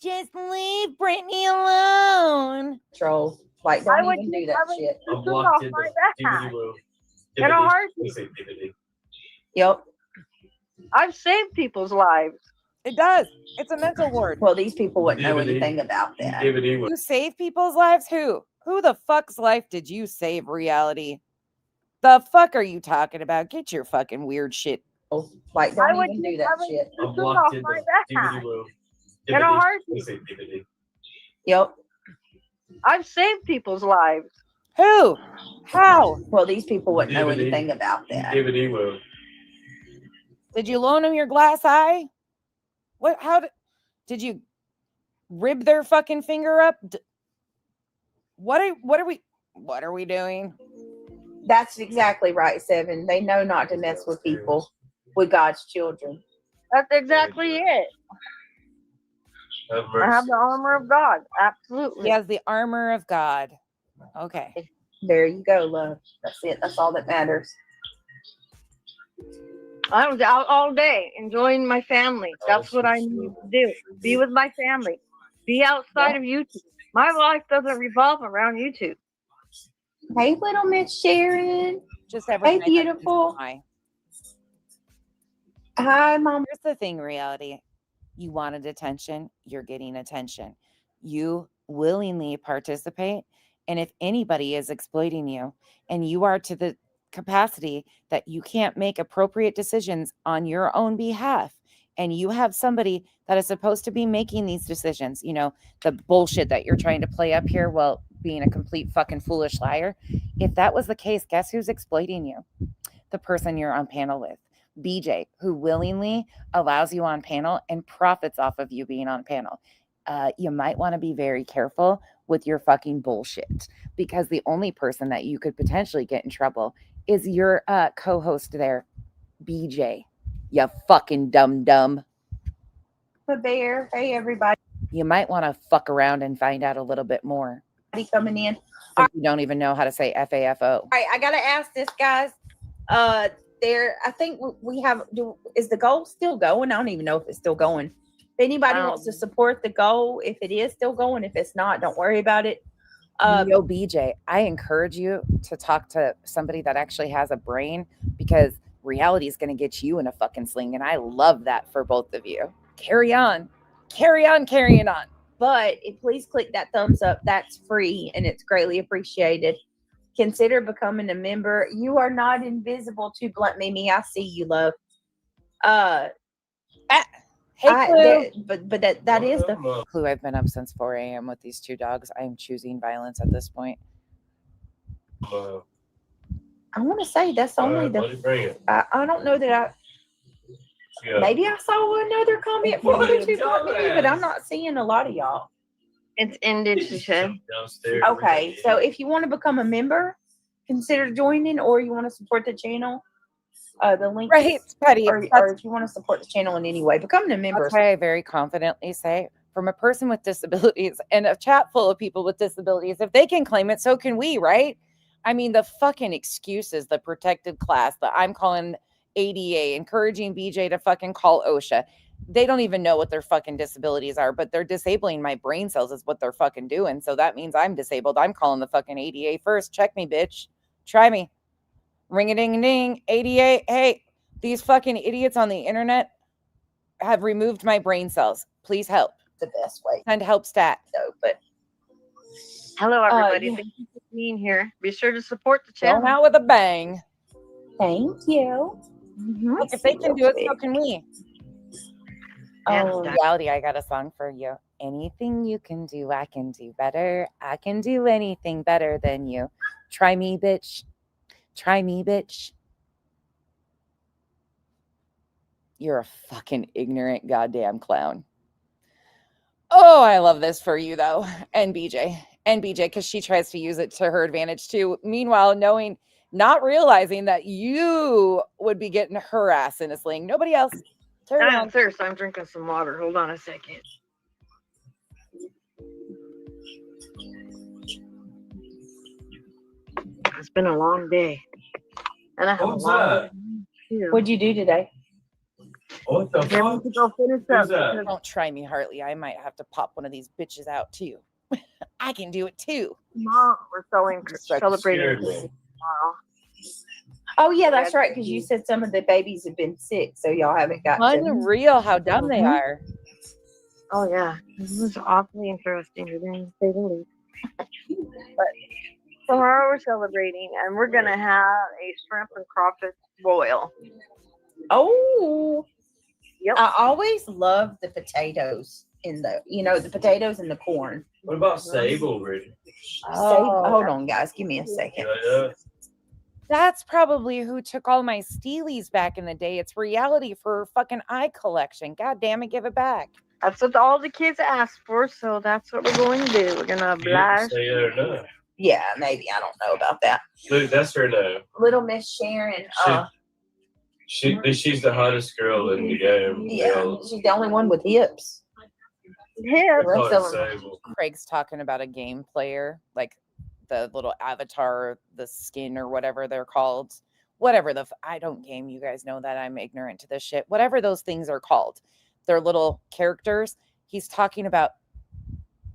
Just leave Brittany alone. Troll. Like, I don't would even do just- that I would shit. just I'm do it blocked off in my the back. DVD room. In a DVD. heartbeat. Let me say DVD. Yep. I've saved people's lives. It does. It's a mental ward. Well, these people wouldn't know DVD. anything about that. DVD. You save people's lives? Who? Who the fuck's life did you save, Reality? The fuck are you talking about? Get your fucking weird shit. Like, I don't would even do just- that I would shit. just I'm do it blocked off in my the back. DVD room. In a DVD. Let me heartbeat. say DVD. Yep. I've saved people's lives. Who? How? Well, these people wouldn't know DVD. anything about that. DVD room. Did you loan them your glass eye? What? How did you rib their fucking finger up? What are we doing? That's exactly right, Seven. They know not to mess with people, with God's children. That's exactly it. Have I have mercy. the armor of God. Absolutely. He has the armor of God. Okay. There you go, love. That's it. That's all that matters. I was out all day enjoying my family. That's what I need to do. Be with my family. Be outside of YouTube. My life doesn't revolve around YouTube. Hey, little Miss Sharon. Just every Hey, night that comes beautiful. by. Hi, Mom. Here's the thing, Reality. You wanted attention, you're getting attention. You willingly participate. And if anybody is exploiting you and you are to the capacity that you can't make appropriate decisions on your own behalf, and you have somebody that is supposed to be making these decisions, you know, the bullshit that you're trying to play up here while being a complete fucking foolish liar. If that was the case, guess who's exploiting you? The person you're on panel with. BJ, who willingly allows you on panel and profits off of you being on panel. You might want to be very careful with your fucking bullshit, because the only person that you could potentially get in trouble is your co-host there, BJ. You fucking dumb. The bear. Hey, everybody You might want to fuck around and find out a little bit more. coming in. If you don't even know how to say FAFO. All right, I gotta ask this, guys. I think we have. Is the goal still going? I don't even know if it's still going. If anybody wants to support the goal, if it is still going, if it's not, don't worry about it. Yo, BJ, I encourage you to talk to somebody that actually has a brain, because reality is going to get you in a fucking sling. And I love that for both of you. Carry on. But please click that thumbs up. That's free and it's greatly appreciated. Consider becoming a member. You are not invisible to Blunt Mimi. I see you, love. Hey, but that is the Clue. I've been up since 4 a.m. with these two dogs. I am choosing violence at this point. I want to say that's only Bring it. I don't know that Yeah. maybe I saw another comment from you two, but I'm not seeing a lot of y'all. It's ended, she said. Downstairs. Okay, so if you want to become a member, consider joining, or you want to support the channel, the link, Right, Patty. or if you want to support the channel in any way, becoming a member. That's why I very confidently say, from a person with disabilities and a chat full of people with disabilities, if they can claim it, so can we, right? I mean, the fucking excuses, the protected class, the I'm calling ADA, encouraging BJ to fucking call OSHA. They don't even know what their fucking disabilities are, but they're disabling my brain cells is what they're fucking doing. So that means I'm disabled. I'm calling the fucking ADA first. Check me, bitch. Try me. Ring-a-ding-ding. ADA. Hey, these fucking idiots on the internet have removed my brain cells. Please help. The best way. Send help stat. So, but Hello, everybody. yeah. Thank you for being here. Be sure to support the channel. Going out with a bang. Thank you. Look, if they can do it, so can we. Oh, Reality, I got a song for you. Anything you can do, I can do better. I can do anything better than you. Try me, bitch. Try me, bitch. You're a fucking ignorant goddamn clown. Oh, I love this for you, though. And BJ, because she tries to use it to her advantage, too. Meanwhile, not realizing that you would be getting her ass in a sling. Nobody else. Turn I'm around. thirsty. I'm drinking some water. Hold on a second. It's been a long day. And I have What's a long that? day too. What'd you do today? What the Get me fuck? to go finish Who's up. that? because Don't try me, Hartley. I might have to pop one of these bitches out too. I can do it too. Tomorrow we're celebrating Scared Christmas me. tomorrow. Oh yeah, that's right. Because you said some of the babies have been sick, so y'all haven't got to. Unreal how dumb they Mhm. are. Oh yeah, this was awfully interesting to say the least. But tomorrow we're celebrating, and we're gonna have a shrimp and crawfish boil. Oh, Yep. I always love the potatoes in the potatoes and the corn. What about sable, Bridget? Hold on, guys. Give me a second. Yeah. That's probably who took all my Steelies back in the day. It's reality for fucking eye collection. God damn it, give it back. That's what all the kids asked for, so that's what we're going to do. We're gonna You didn't blast. say it or not. Yeah, maybe I don't know about that. Look, that's her now. Little Miss Sharon. She's the hottest girl in the game. Yeah, she's the only one with hips. Yeah, Call it Excellent. sable. Craig's talking about a game player, like the little avatar, the skin or whatever they're called. Whatever I don't game. You guys know that I'm ignorant to this shit. Whatever those things are called. They're little characters. He's talking about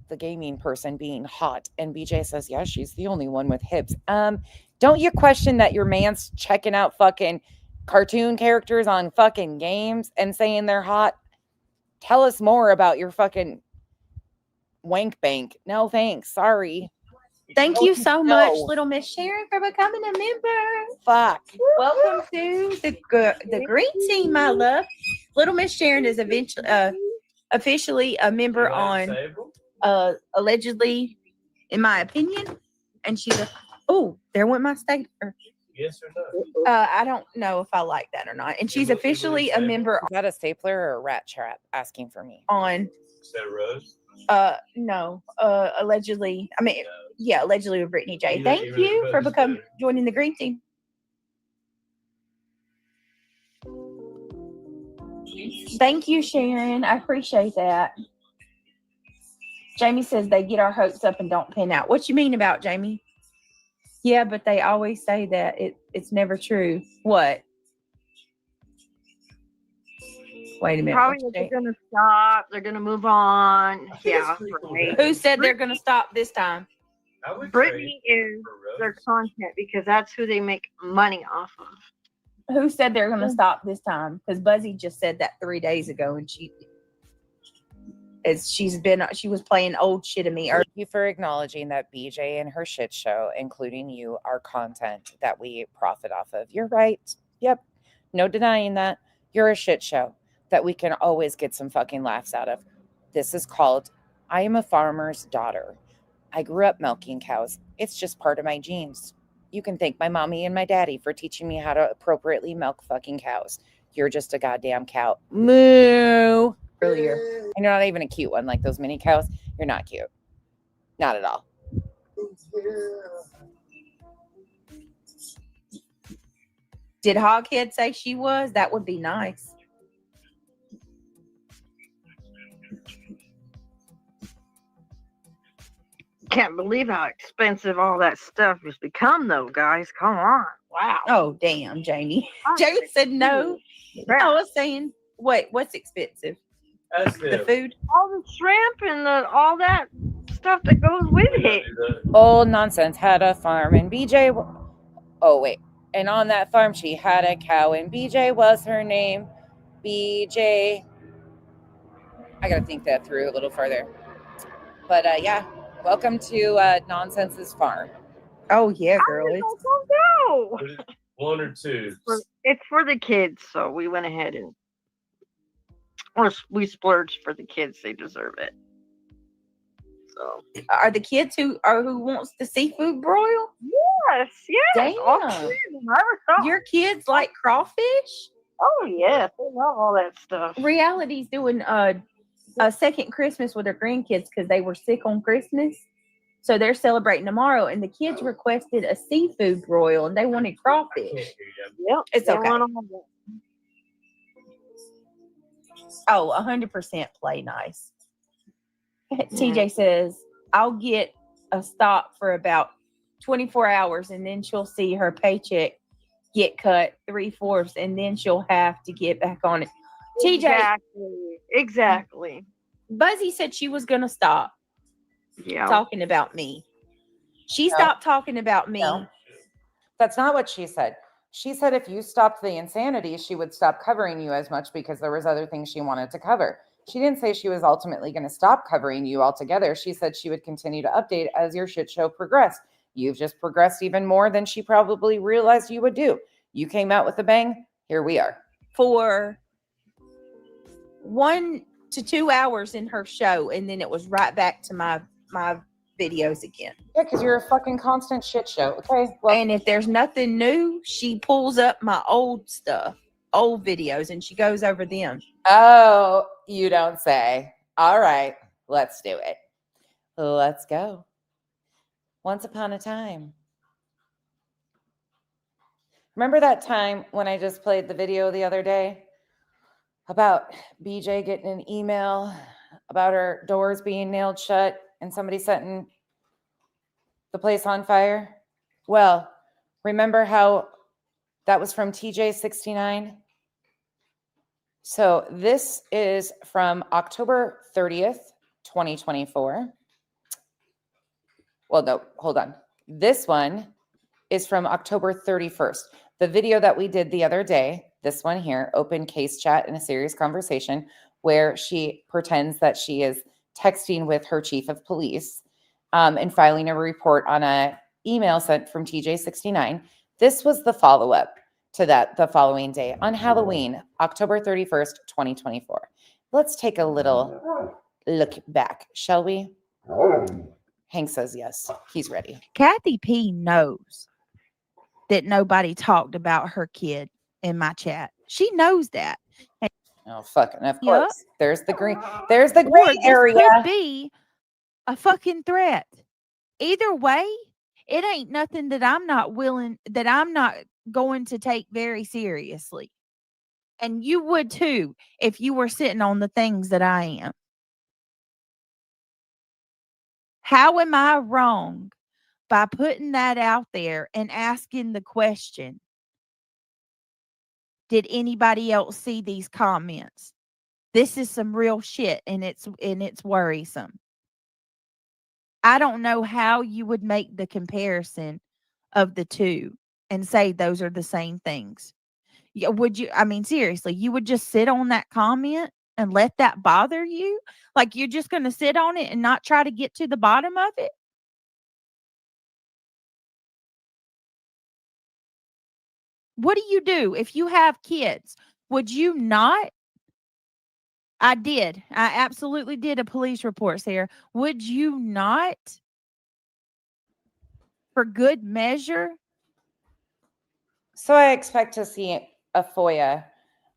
the gaming person being hot. And BJ says, yeah, she's the only one with hips. Don't you question that your man's checking out fucking cartoon characters on fucking games and saying they're hot? Tell us more about your fucking wank bank. No, thanks. Sorry. Thank you so much, Little Miss Sharon, for becoming a member. Fuck. Welcome to the green team, my love. Little Miss Sharon is officially a member on allegedly, in my opinion, and she's there went my stapler. Yes or no? I don't know if I like that or not. And she's officially a member Is that a stapler or a rat trap asking for me? on Is that Rose? no, allegedly. I mean, yeah, allegedly with Brittany J. You Thank really you for posted it. joining the green team. Thank you, Sharon. I appreciate that. Jamie says they get our hopes up and don't pin out. What you mean about Jamie? Yeah, but they always say that it's never true. What? Wait a minute. Probably they're gonna stop. They're gonna move on. Yeah, right. Who said they're gonna stop this time? Brittany is their content because that's who they make money off of. Who said they're gonna stop this time? Because Buzzy just said that 3 days ago, and she was playing old shit to me. Thank you for acknowledging that BJ and her shit show, including you, are content that we profit off of. You're right. Yep. No denying that. You're a shit show that we can always get some fucking laughs out of. This is called I Am a Farmer's Daughter. I grew up milking cows. It's just part of my genes. You can thank my mommy and my daddy for teaching me how to appropriately milk fucking cows. You're just a goddamn cow. Moo. Earlier. And you're not even a cute one like those mini cows. You're not cute. Not at all. Did Hoghead say she was? That would be nice. Can't believe how expensive all that stuff has become, though, guys. Come on. Wow. Oh, damn, Jamie. Jamie said no. I was saying, what's expensive? The food? All the shrimp and all that stuff that goes with it. Old nonsense. Had a farm and BJ. Oh, wait. And on that farm, she had a cow and BJ was her name. BJ. I got to think that through a little further. But yeah, welcome to Nonsense's farm. Oh, yeah, girl. No. One or two. It's for the kids, so we went ahead and we splurged for the kids. They deserve it. So, are the kids who wants the seafood broil? Yes. Damn. Your kids like crawfish? Oh yes, they love all that stuff. Reality's doing a second Christmas with their grandkids because they were sick on Christmas. So they're celebrating tomorrow, and the kids requested a seafood broil, and they wanted crawfish. Yep, it's okay. Oh, 100% play nice. TJ says, I'll get a stop for about 24 hours, and then she'll see her paycheck get cut 3/4, and then she'll have to get back on it. TJ, Exactly. Buzzy said she was going to stop Yeah. talking about me. She No. stopped talking about me. No. That's not what she said. She said if you stopped the insanity, she would stop covering you as much because there was other things she wanted to cover. She didn't say she was ultimately going to stop covering you altogether. She said she would continue to update as your shit show progressed. You've just progressed even more than she probably realized you would do. You came out with a bang. Here we are. For 1 to 2 hours in her show, and then it was right back to my videos again. Yeah, because you're a fucking constant shit show. Okay. Well, And if there's nothing new, she pulls up my old stuff, old videos, and she goes over them. oh, you don't say. All right, let's do it. Let's go. Once upon a time. Remember that time when I just played the video the other day about BJ getting an email about her doors being nailed shut and somebody setting the place on fire? Well, remember how that was from TJ69? So this is from October 30th, 2024. Well, no, hold on. This one is from October 31st. The video that we did the other day, this one here, open case chat in a serious conversation where she pretends that she is texting with her chief of police and filing a report on a email sent from TJ69. This was the follow-up to that the following day on Halloween, October 31st, 2024. Let's take a little look back, shall we? Hank says yes. He's ready. Kathy P knows that nobody talked about her kid in my chat. She knows that. And Oh, fucking, of Yup. course. There's the green. There's the or gray this area. could be a fucking threat. Either way, it ain't nothing that I'm not going to take very seriously. And you would too if you were sitting on the things that I am. How am I wrong by putting that out there and asking the question, did anybody else see these comments? This is some real shit, and it's worrisome. I don't know how you would make the comparison of the two and say those are the same things. Yeah, would you? I mean, seriously, you would just sit on that comment and let that bother you? Like you're just going to sit on it and not try to get to the bottom of it? What do you do if you have kids? Would you not? I did. I absolutely did a police report, Sarah. Would you not, for good measure? So I expect to see a FOIA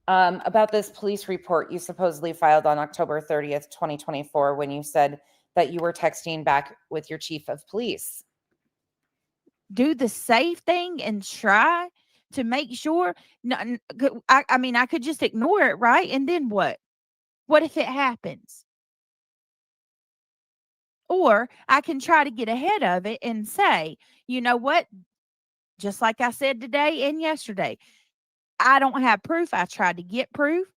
about this police report you supposedly filed on October 30th, 2024, when you said that you were texting back with your chief of police. Do the safe thing and try to make sure. I mean, I could just ignore it, right? And then what? What if it happens? Or I can try to get ahead of it and say, you know what? Just like I said today and yesterday, I don't have proof. I tried to get proof.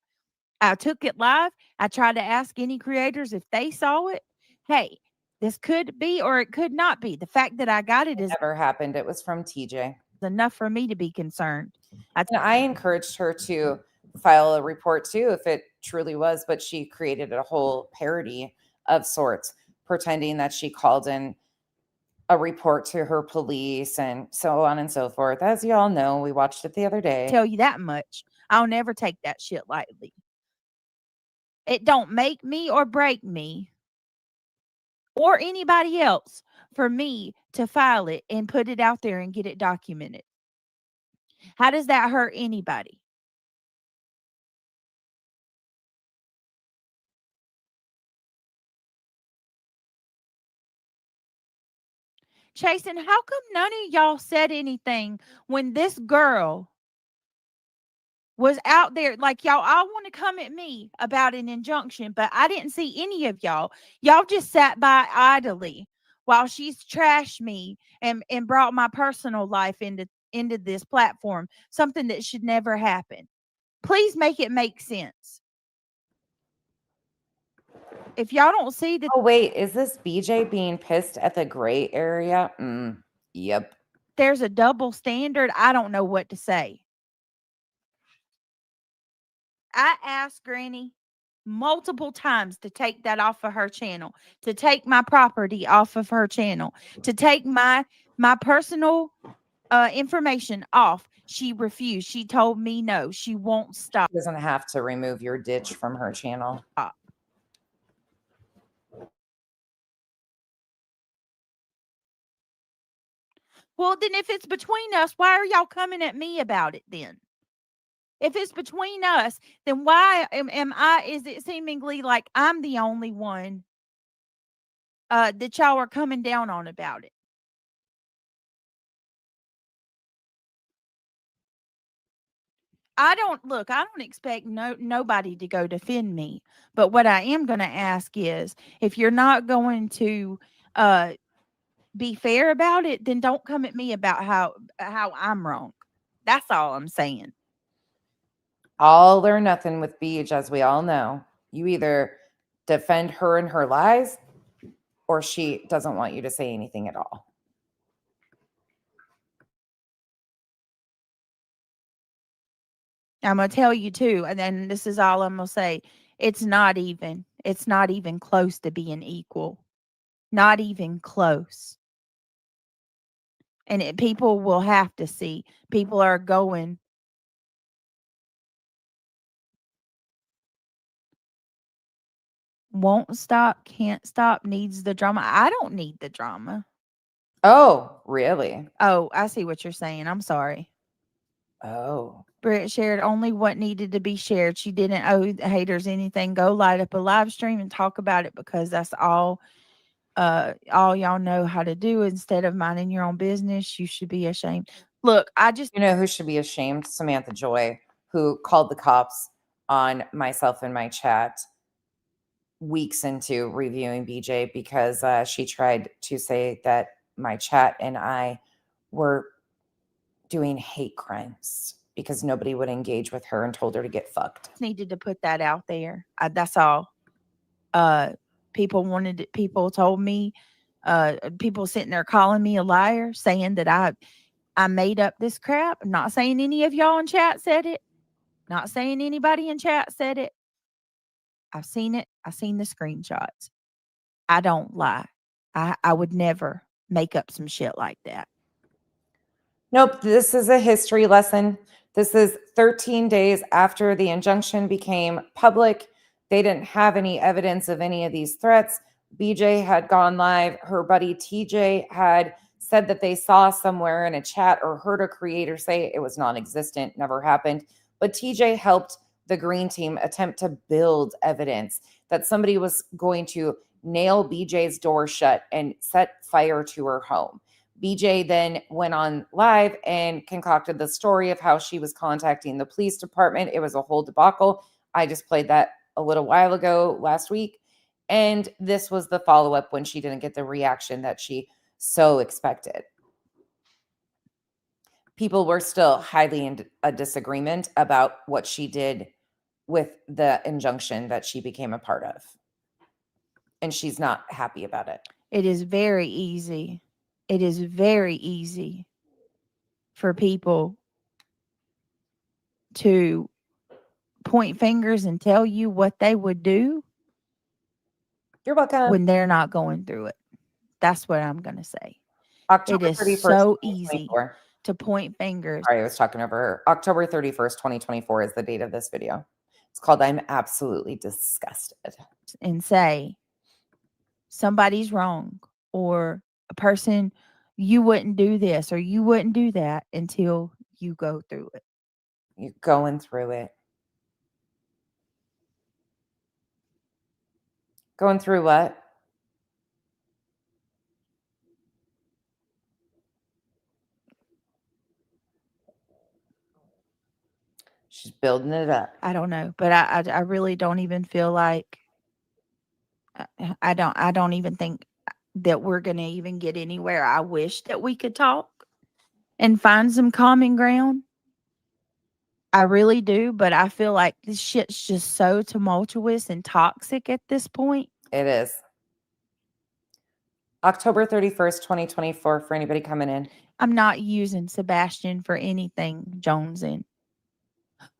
I took it live. I tried to ask any creators if they saw it. Hey, this could be or it could not be. The fact that I got it is Never happened. It was from TJ. enough for me to be concerned. And I encouraged her to file a report too, if it truly was, but she created a whole parody of sorts, pretending that she called in a report to her police and so on and so forth. As you all know, we watched it the other day. Tell you that much. I'll never take that shit lightly. It don't make me or break me or anybody else for me to file it and put it out there and get it documented. How does that hurt anybody? Chasen, how come none of y'all said anything when this girl was out there? Like, y'all all want to come at me about an injunction, but I didn't see any of y'all. Y'all just sat by idly while she's trashed me and brought my personal life into this platform, something that should never happen. Please make it make sense. If y'all don't see that, Oh, wait, is this BJ being pissed at the gray area? Yep. there's a double standard, I don't know what to say. I asked Granny multiple times to take that off of her channel, to take my property off of her channel, to take my personal information off. She refused. She told me no, she won't stop. She doesn't have to remove your ditch from her channel. Well, then if it's between us, why are y'all coming at me about it then? If it's between us, then why is it seemingly like I'm the only one that y'all are coming down on about it? I don't expect nobody to go defend me. But what I am going to ask is, if you're not going to be fair about it, then don't come at me about how I'm wrong. That's all I'm saying. All or nothing with Beach, as we all know. You either defend her and her lies, or she doesn't want you to say anything at all. I'm going to tell you too, and then this is all I'm going to say. It's not even close to being equal. Not even close. And people will have to see. People are going. Won't stop, can't stop, needs the drama. I don't need the drama. Oh, really? Oh, I see what you're saying. I'm sorry. Oh. Britt shared only what needed to be shared. She didn't owe the haters anything. Go light up a live stream and talk about it, because that's all y'all know how to do. Instead of minding your own business, you should be ashamed. Look, You know who should be ashamed? Samantha Joy, who called the cops on myself in my chat weeks into reviewing BJ because she tried to say that my chat and I were doing hate crimes because nobody would engage with her and told her to get fucked. Needed to put that out there. That's all. People told me, people sitting there calling me a liar, saying that I made up this crap. I'm not saying any of y'all in chat said it. Not saying anybody in chat said it. I've seen it. I've seen the screenshots. I don't lie. I would never make up some shit like that. Nope, this is a history lesson. This is 13 days after the injunction became public. They didn't have any evidence of any of these threats. BJ had gone live. Her buddy TJ had said that they saw somewhere in a chat or heard a creator say it was non-existent, never happened. But TJ helped the Green Team attempt to build evidence that somebody was going to nail BJ's door shut and set fire to her home. BJ then went on live and concocted the story of how she was contacting the police department. It was a whole debacle. I just played that a little while ago last week. And this was the follow-up when she didn't get the reaction that she so expected. People were still highly in a disagreement about what she did with the injunction that she became a part of. And she's not happy about it. It is very easy. It is very easy for people to point fingers and tell you what they would do. You're welcome. When they're not going through it. That's what I'm going to say. October it is 31st, so easy to point fingers. Sorry, I was talking over her. October 31st, 2024 is the date of this video. It's called I'm Absolutely Disgusted. And say somebody's wrong, or a person, you wouldn't do this or you wouldn't do that until you go through it. You're going through it. Going through what? She's building it up. I don't know, but I really don't even feel like I don't even think that we're going to even get anywhere. I wish that we could talk and find some common ground. I really do, but I feel like this shit's just so tumultuous and toxic at this point. It is. October 31st, 2024, for anybody coming in. I'm not using Sebastian for anything, Jonesin.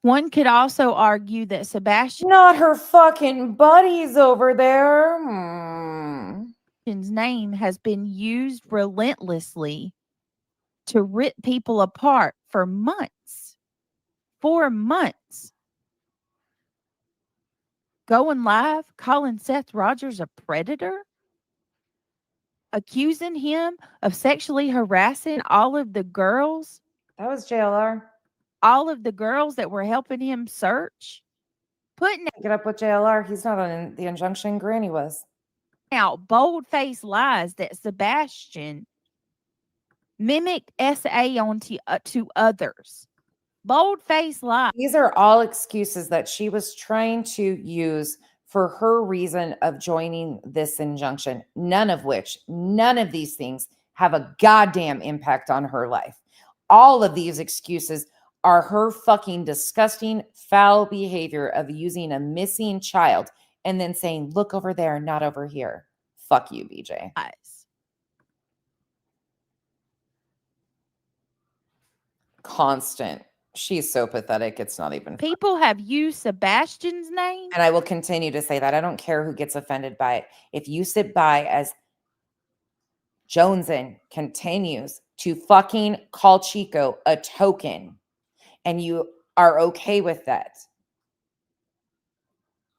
One could also argue that Sebastian's Not her fucking buddies over there. name has been used relentlessly to rip people apart for months. 4 months. Going live, calling Seth Rogers a predator, accusing him of sexually harassing all of the girls. That was JLR. All of the girls that were helping him search. Putting Get up with JLR. He's not on the injunction. Granny was. out bold-faced lies that Sebastian mimicked SA onto to others. Bold-faced lies. These are all excuses that she was trying to use for her reason of joining this injunction. None of these things have a goddamn impact on her life. All of these excuses are her fucking disgusting, foul behavior of using a missing child and then saying, look over there, not over here. Fuck you, BJ. Constant. She's so pathetic. It's not even funny. People have used Sebastian's name. And I will continue to say that. I don't care who gets offended by it. If you sit by as Jonesin continues to fucking call Chico a token and you are okay with that,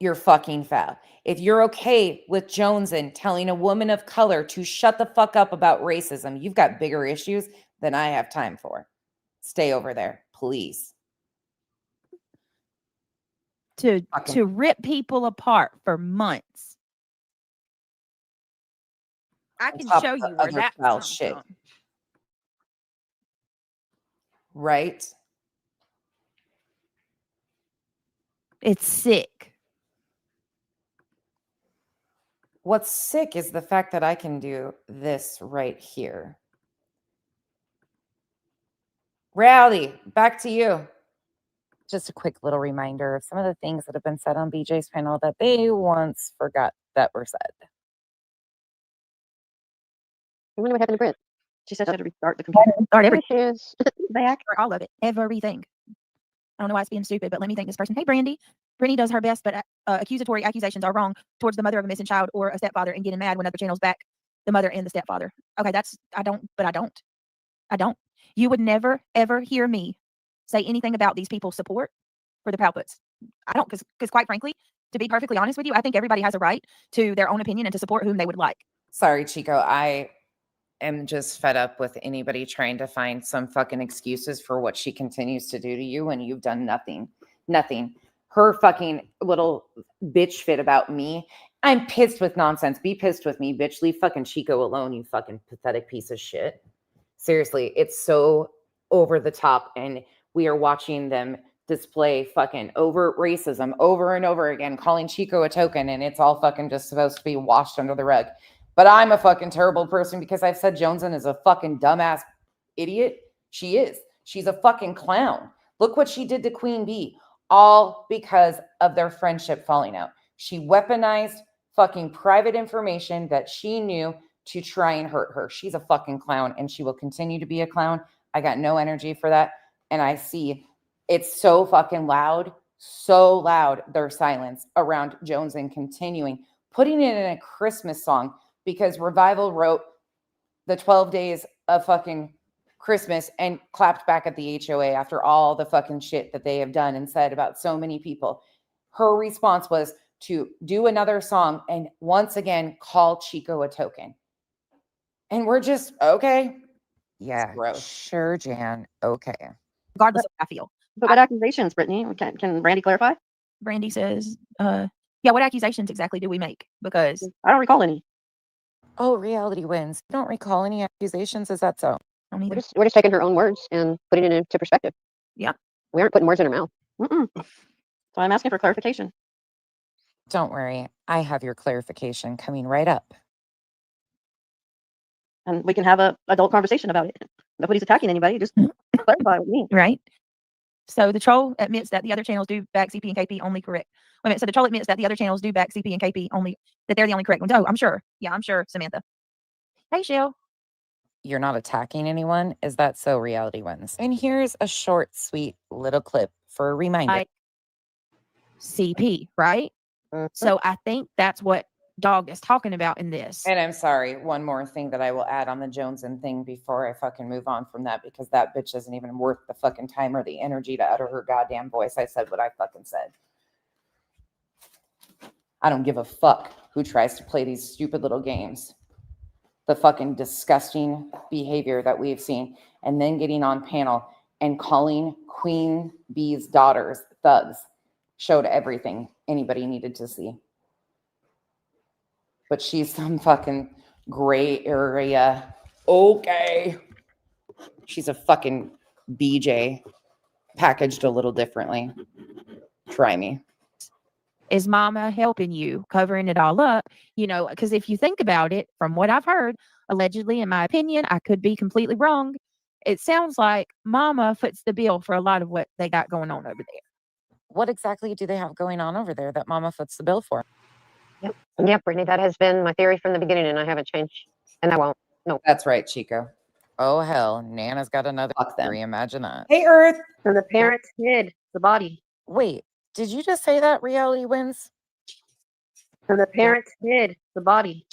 you're fucking foul. If you're okay with Jonesin telling a woman of color to shut the fuck up about racism, you've got bigger issues than I have time for. Stay over there, please. To rip people apart for months. I can show you where that comes shit. from. Right? It's sick. What's sick is the fact that I can do this right here. Rowdy, back to you. Just a quick little reminder of some of the things that have been said on BJ's panel that they once forgot that were said. I wonder what happened to Britt. She said she had to restart the computer. Start There she is. back or all of it. Everything. I don't know why it's being stupid, but let me thank this person. Hey, Brandy. Brittany does her best, but accusatory accusations are wrong towards the mother of a missing child or a stepfather and getting mad when other channels back the mother and the stepfather. Okay, I don't. You would never, ever hear me say anything about these people's support for the Palputs. I don't, because quite frankly, to be perfectly honest with you, I think everybody has a right to their own opinion and to support whom they would like. Sorry, Chico. I am just fed up with anybody trying to find some fucking excuses for what she continues to do to you when you've done nothing. Nothing. Her fucking little bitch fit about me. I'm pissed with nonsense. Be pissed with me, bitch. Leave fucking Chico alone, you fucking pathetic piece of shit. Seriously, it's so over the top, and we are watching them display fucking overt racism over and over again, calling Chico a token, and it's all fucking just supposed to be washed under the rug. But I'm a fucking terrible person because I've said Jonesin is a fucking dumbass idiot. She is. She's a fucking clown. Look what she did to Queen Bee, all because of their friendship falling out. She weaponized fucking private information that she knew to try and hurt her. She's a fucking clown, and she will continue to be a clown. I got no energy for that. And I see it's so fucking loud, their silence around Jonesin continuing, putting it in a Christmas song because Revival wrote the 12 days of fucking Christmas and clapped back at the HOA after all the fucking shit that they have done and said about so many people. Her response was to do another song and once again call Chico a token. And we're just, okay. Yeah, sure, Jan. Okay. Regardless of how I feel. But what accusations, Brittany? Can Brandy clarify? Brandy says, what accusations exactly do we make? Because I don't recall any. Oh, reality wins. You don't recall any accusations? Is that so? We're just taking her own words and putting it into perspective. Yeah. We aren't putting words in her mouth. So I'm asking for clarification. Don't worry. I have your clarification coming right up. and we can have a adult conversation about it. Nobody's attacking anybody. Just clarify with me. Right. So the troll admits that the other channels do back CP and KP only correct. Wait a minute. So the troll admits that the other channels do back CP and KP only, that they're the only correct ones. Oh, I'm sure. Yeah, I'm sure, Samantha. Hey, Shell. You're not attacking anyone. Is that so, Reality Wins? And here's a short, sweet little clip for a reminder. Like CP, right? Mhm. So I think that's what Dog is talking about in this. And I'm sorry, one more thing that I will add on the Joneson thing before I fucking move on from that, because that bitch isn't even worth the fucking time or the energy to utter her goddamn voice. I said what I fucking said. I don't give a fuck who tries to play these stupid little games. The fucking disgusting behavior that we've seen, and then getting on panel and calling Queen Bee's daughters thugs showed everything anybody needed to see. But she's some fucking gray area. Okay. She's a fucking BJ packaged a little differently. Try me. Is Mama helping you, covering it all up? You know, because if you think about it, from what I've heard, allegedly, in my opinion, I could be completely wrong. It sounds like Mama foots the bill for a lot of what they got going on over there. What exactly do they have going on over there that Mama foots the bill for? Yep, Brittany, that has been my theory from the beginning, and I haven't changed, and I won't. No. That's right, Chico. Oh, hell. Nana's got another Fuck them. theory. Imagine that. Hey, Earth. So the parents hid the body. Wait, did you just say that, Reality Wins? So the parents hid the body.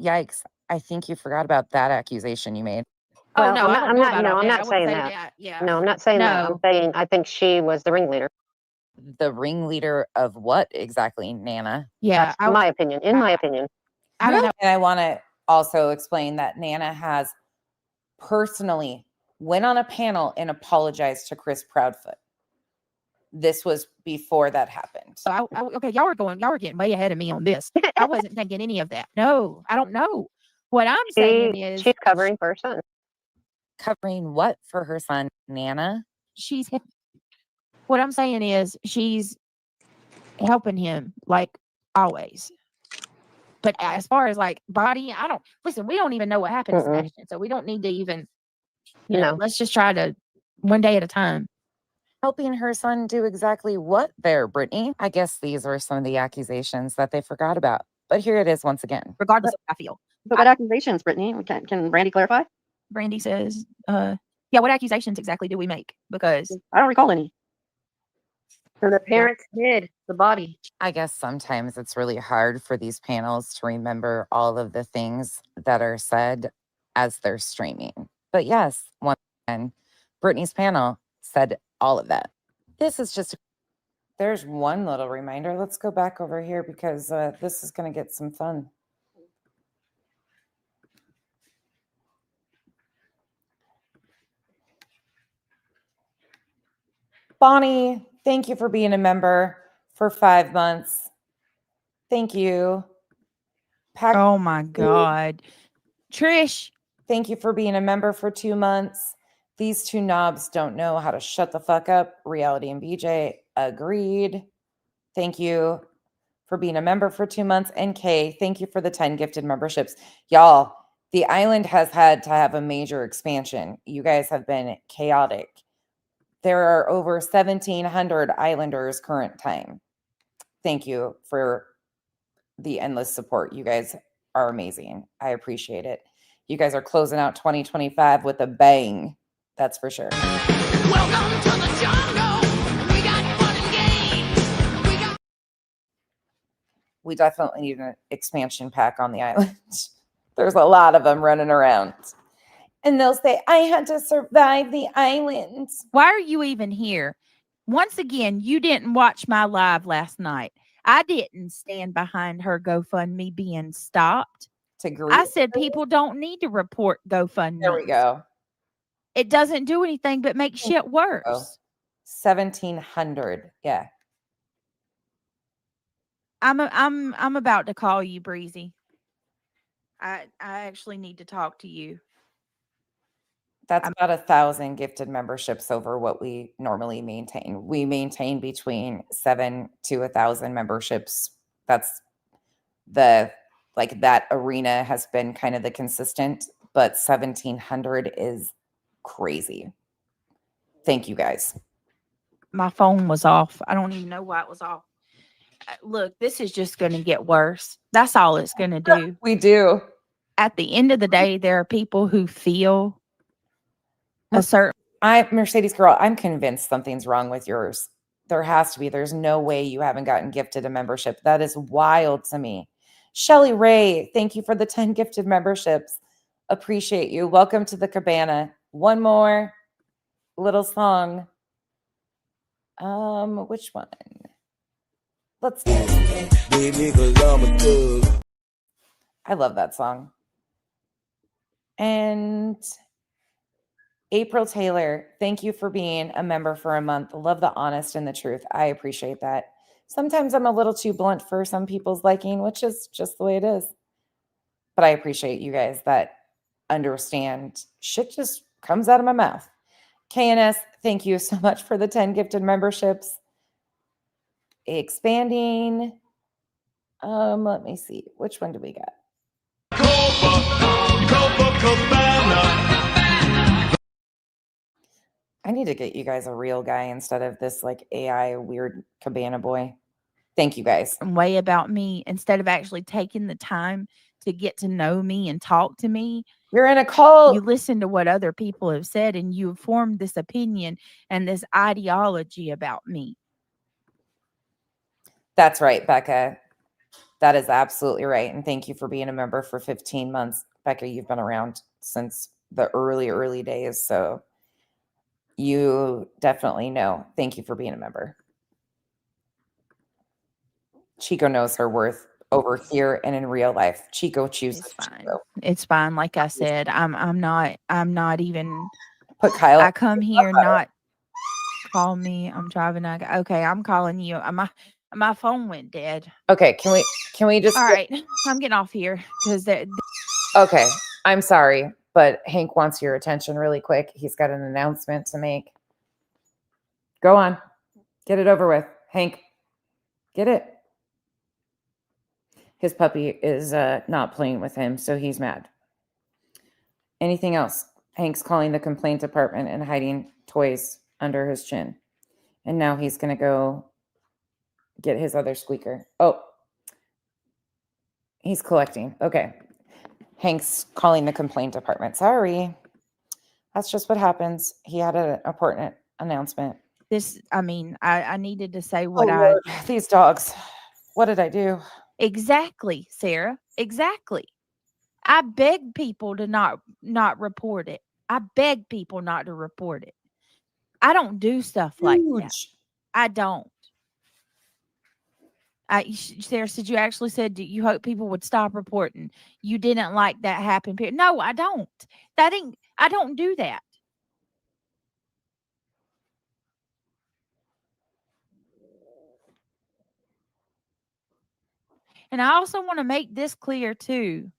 Yikes. I think you forgot about that accusation you made. Oh, Well, no, I don't know about all I'm that. not I wouldn't saying say that. Yeah. No, I'm not saying that. I'm No. saying I think she was the ringleader. The ringleader of what exactly, Nana? Yeah. That's my opinion. In my opinion. I don't know. And I want to also explain that Nana has personally went on a panel and apologized to Chris Proudfoot. This was before that happened. So okay, y'all were getting way ahead of me on this. I wasn't thinking any of that. No, I don't know. What I'm saying is She's covering for her son. Covering what for her son, Nana? What I'm saying is she's helping him like always. But as far as like body, we don't even know what happened to Sebastian. So we don't need to even, you know, let's just try to one day at a time. Helping her son do exactly what there, Brittany? I guess these were some of the accusations that they forgot about. But here it is once again. Regardless of how I feel. But what accusations, Brittany? Can Brandy clarify? Brandy says, what accusations exactly do we make? Because I don't recall any. So the parents hid the body. I guess sometimes it's really hard for these panels to remember all of the things that are said as they're streaming. But yes, once again, Brittany's panel said all of that. This is just, there's one little reminder. Let's go back over here because this is going to get some fun. Bonnie, thank you for being a member for 5 months. Thank you. oh my God. Trish. Thank you for being a member for 2 months. These two knobs don't know how to shut the fuck up. Reality and BJ agreed. Thank you for being a member for 2 months. And Kay, thank you for the 10 gifted memberships. Y'all, the island has had to have a major expansion. You guys have been chaotic. There are over 1,700 islanders current time. Thank you for the endless support. You guys are amazing. I appreciate it. You guys are closing out 2025 with a bang. That's for sure. Welcome to the jungle. We got fun and games. We definitely need an expansion pack on the island. There's a lot of them running around. And they'll say, I had to survive the island. Why are you even here? Once again, you didn't watch my live last night. I didn't stand behind her GoFundMe being stopped. I said people don't need to report GoFundMe. There we go. It doesn't do anything but make shit worse. 1,700. Yeah. I'm about to call you, Breezy. I actually need to talk to you. That's about 1,000 gifted memberships over what we normally maintain. We maintain between 7 to 1,000 memberships. That's that arena has been kind of the consistent but 1,700 is crazy. Thank you guys. My phone was off. I don't even know why it was off. Look, this is just going to get worse. That's all it's going to do. We do. At the end of the day, there are people who feel a certain. Mercedes girl, I'm convinced something's wrong with yours. There has to be. There's no way you haven't gotten gifted a membership. That is wild to me. Shelly Ray, thank you for the 10 gifted memberships. Appreciate you. Welcome to the cabana. One more little song. Which one? Let's do it. I love that song. And April Taylor, thank you for being a member for a month. Love the honest and the truth. I appreciate that. Sometimes I'm a little too blunt for some people's liking, which is just the way it is. But I appreciate you guys that understand shit just comes out of my mouth. KNS, thank you so much for the 10 gifted memberships. Expanding. Let me see. Which one do we got? I need to get you guys a real guy instead of this like AI weird cabana boy. Thank you guys. Way about me instead of actually taking the time to get to know me and talk to me. You're in a cult. You listen to what other people have said and you have formed this opinion and this ideology about me. That's right, Becca. That is absolutely right. And thank you for being a member for 15 months. Becca, you've been around since the early days. So you definitely know. Thank you for being a member. Chico knows her worth over here and in real life. Chico chooses. It's fine. Chico. It's fine. Like I said, I'm not even. Put Kyle. I come here not call me. I'm driving. Okay, I'm calling you. My phone went dead. Okay, can we just? All right, I'm getting off here because Okay, I'm sorry, but Hank wants your attention really quick. He's got an announcement to make. Go on, get it over with, Hank. Get it. His puppy is not playing with him, so he's mad. Anything else? Hank's calling the complaint department and hiding toys under his chin. And now he's going to go get his other squeaker. Oh, he's collecting. Okay. Hank's calling the complaint department. Sorry. That's just what happens. He had an important announcement. I needed to say what These dogs. What did I do? Exactly, Sarah. Exactly. I beg people to not report it. I beg people not to report it. I don't do stuff like that. I don't. Sarah said you actually said you hope people would stop reporting. You didn't like that happen. No, I don't. I don't do that. And I also want to make this clear too.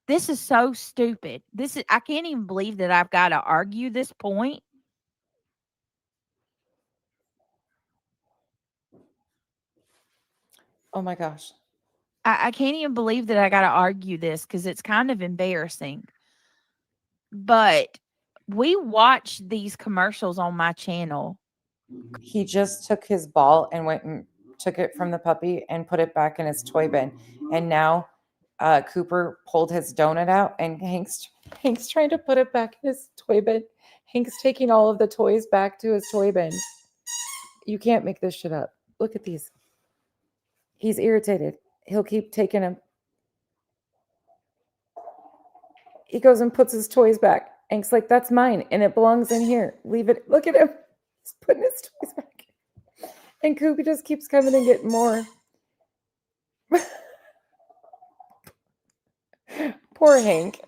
This is so stupid. I can't even believe that I've got to argue this point. Oh my gosh. I can't even believe that I got to argue this because it's kind of embarrassing. But we watch these commercials on my channel. He just took his ball and went and took it from the puppy and put it back in his toy bin. And now Cooper pulled his donut out and Hank's trying to put it back in his toy bin. Hank's taking all of the toys back to his toy bin. You can't make this shit up. Look at these. He's irritated. He'll keep taking them. He goes and puts his toys back. Hank's like, that's mine and it belongs in here. Leave it. Look at him. He's putting his toys back. And Koopy just keeps coming and getting more. Poor Hank.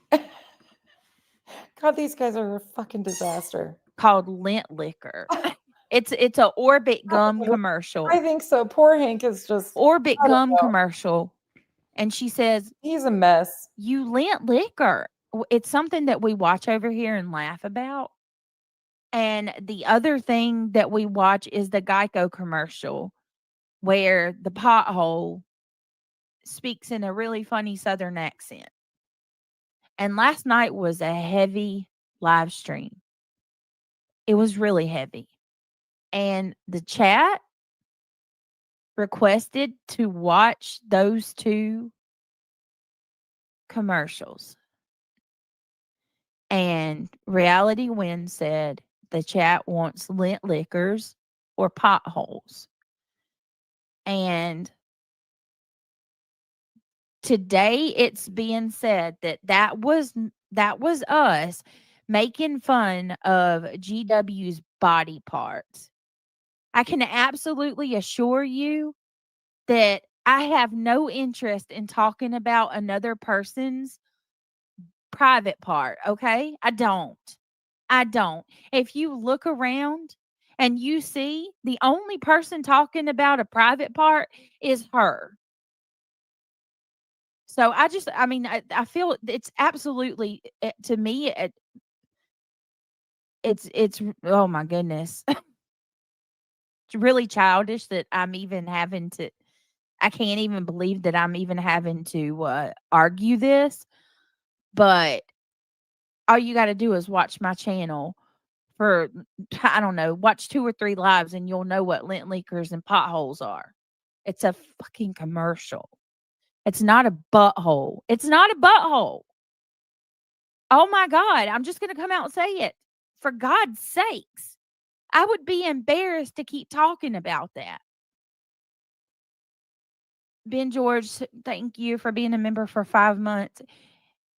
God, these guys are a fucking disaster. Called Lint Liquor. It's a Orbit gum commercial. I think so. Poor Hank is just Orbit gum commercial. And she says, he's a mess. You Lint Liquor. It's something that we watch over here and laugh about. And the other thing that we watch is the Geico commercial where the pothole speaks in a really funny Southern accent. And last night was a heavy live stream. It was really heavy. And the chat requested to watch those two commercials. And Reality Win said the chat wants lint lickers or potholes. And today it's being said that was us making fun of GW's body parts. I can absolutely assure you that I have no interest in talking about another person's private part, okay? I don't. If you look around and you see the only person talking about a private part is her. So I feel it's absolutely, to me, it's oh my goodness. It's really childish that I'm even having to, I can't even believe that I'm even having to argue this. But all you got to do is watch my channel for, I don't know, watch 2 or 3 lives and you'll know what lint leakers and potholes are. It's a fucking commercial. It's not a butthole. It's not a butthole. Oh my God. I'm just going to come out and say it. For God's sakes. I would be embarrassed to keep talking about that. Ben George, thank you for being a member for 5 months.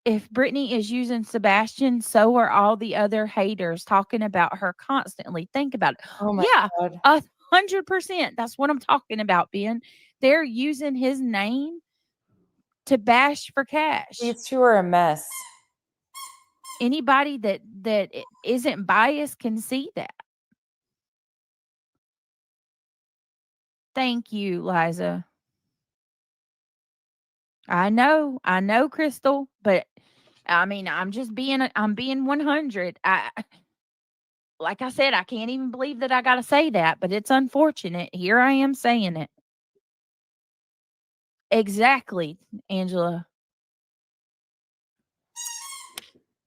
If Brittany is using Sebastian, so are all the other haters talking about her constantly. Think about it. Oh my God. 100%. That's what I'm talking about, Ben. They're using his name to bash for cash. These two are a mess. Anybody that isn't biased can see that. Thank you, Liza. I know, Crystal, but I mean, I'm being 100. Like I said, I can't even believe that I got to say that, but it's unfortunate. Here I am saying it. Exactly, Angela.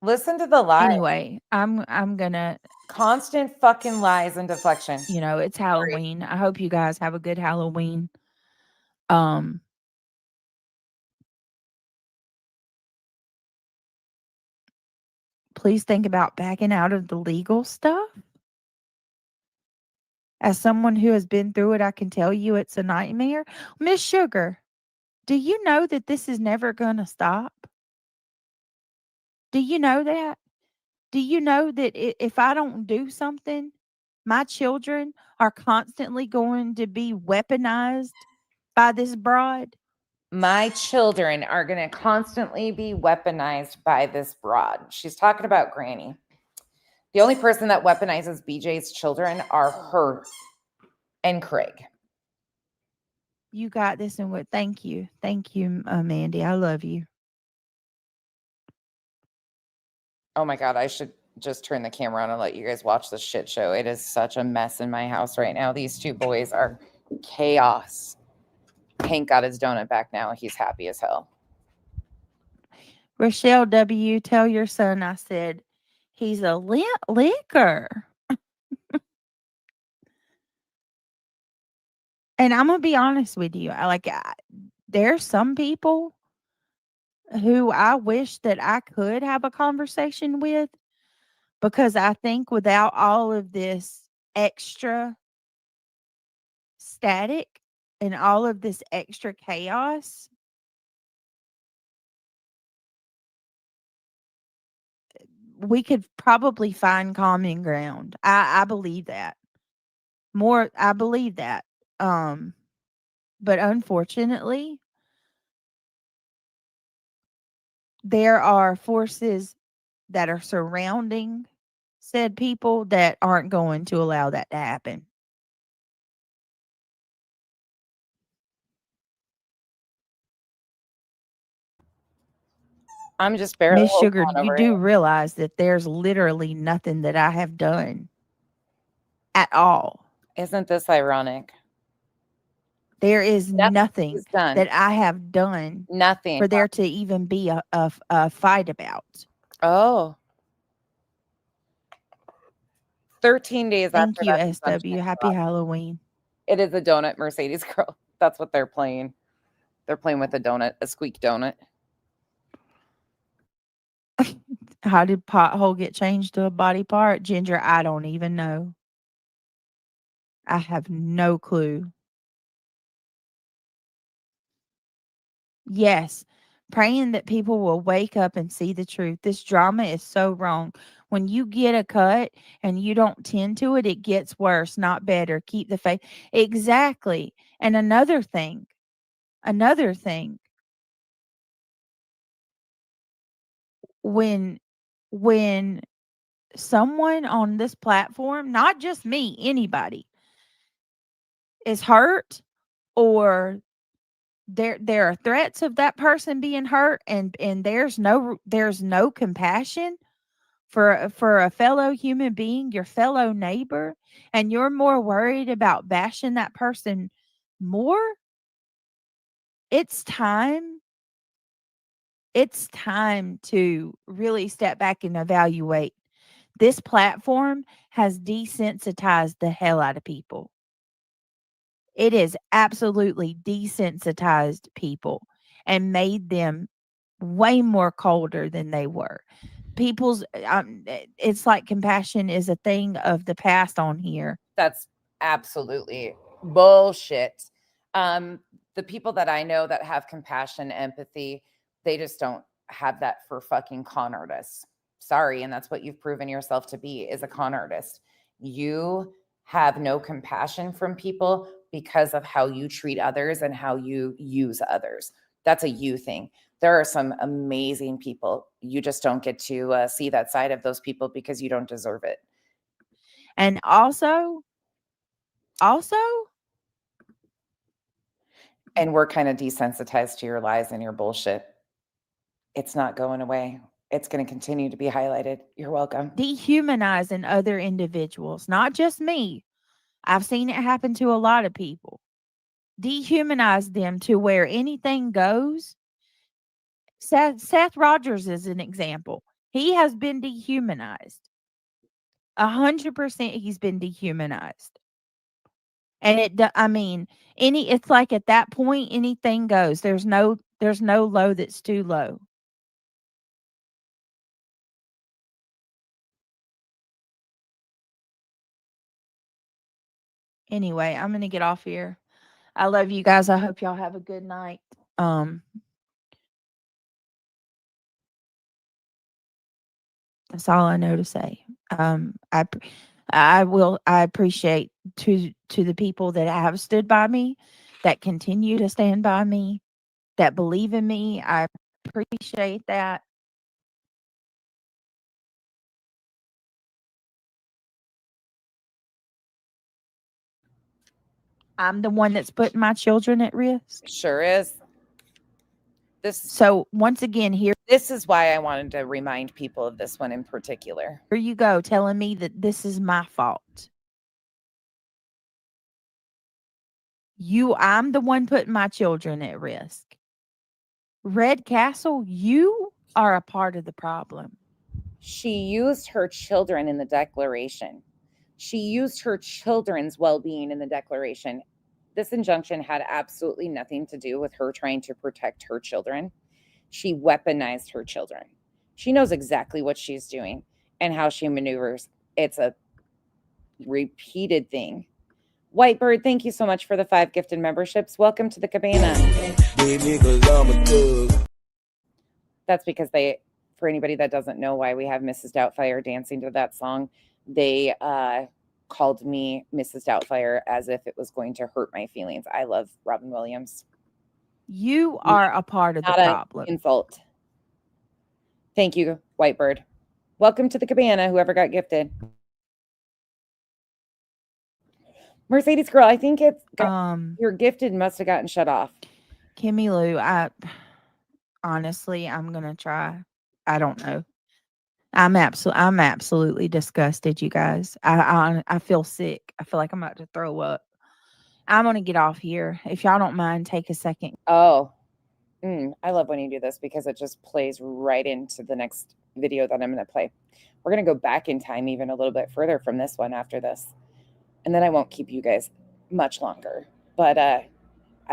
Listen to the lies. Anyway, I'm gonna constant fucking lies and deflection. You know, it's Halloween. I hope you guys have a good Halloween. Please think about backing out of the legal stuff. As someone who has been through it, I can tell you it's a nightmare. Miss Sugar, do you know that this is never going to stop? Do you know that? Do you know that if I don't do something, my children are constantly going to be weaponized by this broad? My children are going to constantly be weaponized by this broad. She's talking about Granny. The only person that weaponizes BJ's children are her and Craig. You got this, and what? Thank you, Mandy. I love you. Oh my God, I should just turn the camera on and let you guys watch this shit show. It is such a mess in my house right now. These two boys are chaos. Hank got his donut back now. He's happy as hell. Rochelle W., tell your son I said he's a lint licker. And I'm going to be honest with you. There's some people who I wish that I could have a conversation with, because I think without all of this extra static and all of this extra chaos, we could probably find common ground. I believe that. I believe that. But unfortunately, there are forces that are surrounding said people that aren't going to allow that to happen. I'm just barely. Miss Sugar, you do realize that there's literally nothing that I have done at all. Isn't this ironic? There is Nothing nothing is done. that I have done Nothing. for there to even be a fight about. Oh. 13 days Thank after you, that injunction SW. is Happy up. Halloween. It is a donut, Mercedes girl. That's what they're playing. They're playing with a donut, a squeak donut. How did pothole get changed to a body part? Ginger, I don't even know. I have no clue. Yes, praying that people will wake up and see the truth. This drama is so wrong. When you get a cut and you don't tend to it, it gets worse, not better. Keep the faith. Exactly. And another thing, when someone on this platform, not just me, anybody, is hurt or there are threats of that person being hurt and there's no compassion for a fellow human being, your fellow neighbor, and you're more worried about bashing that person more, it's time to really step back and evaluate. This platform has desensitized the hell out of people. It has absolutely desensitized people and made them way more colder than they were. It's like compassion is a thing of the past on here. That's absolutely bullshit. The people that I know that have compassion, empathy, they just don't have that for fucking con artists. Sorry, and that's what you've proven yourself to be, is a con artist. You have no compassion from people because of how you treat others and how you use others. That's a you thing. There are some amazing people. You just don't get to see that side of those people because you don't deserve it. And also, and we're kind of desensitized to your lies and your bullshit. It's not going away. It's going to continue to be highlighted. You're welcome. dehumanizing other individuals, not just me. I've seen it happen to a lot of people. Dehumanize them to where anything goes. Seth Rogers is an example. He has been dehumanized. 100% he's been dehumanized. And it's like at that point, anything goes. There's no low that's too low. Anyway, I'm going to get off here. I love you guys. I hope y'all have a good night. That's all I know to say. I appreciate to the people that have stood by me, that continue to stand by me, that believe in me. I appreciate that. I'm the one that's putting my children at risk. Sure is. So once again, this is why I wanted to remind people of this one in particular. Here you go, telling me that this is my fault. I'm the one putting my children at risk. Red Castle, you are a part of the problem. She used her children in the declaration. She used her children's well-being in the declaration. This injunction had absolutely nothing to do with her trying to protect her children. She weaponized her children. She knows exactly what she's doing and how she maneuvers. It's a repeated thing. Whitebird, thank you so much for the 5 gifted memberships. Welcome to the cabana. That's because for anybody that doesn't know why we have Mrs. Doubtfire dancing to that song, they called me Mrs. Doubtfire as if it was going to hurt my feelings. I love Robin Williams. You are a part of the problem. Insult. Thank you, Whitebird. Welcome to the cabana, whoever got gifted. Mercedes girl, I think it's your gifted must have gotten shut off. Kimmy Lou, honestly, I'm gonna try. I don't know. I'm absolutely disgusted, you guys. I feel sick. I feel like I'm about to throw up. I'm gonna get off here. If y'all don't mind, take a second. Oh, I love when you do this because it just plays right into the next video that I'm going to play. We're going to go back in time even a little bit further from this one after this. And then I won't keep you guys much longer. But I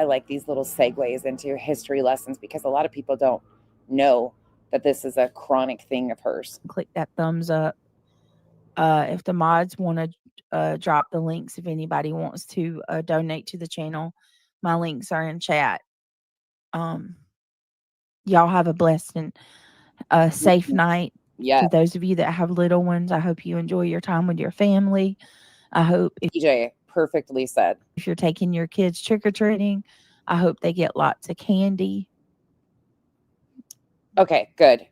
like these little segues into history lessons because a lot of people don't know that this is a chronic thing of hers. Click that thumbs up. If the mods want to drop the links, if anybody wants to donate to the channel, my links are in chat. Y'all have a blessed and safe night. Yeah. To those of you that have little ones, I hope you enjoy your time with your family. I hope DJ, perfectly said. If you're taking your kids trick-or-treating, I hope they get lots of candy. Okay, good.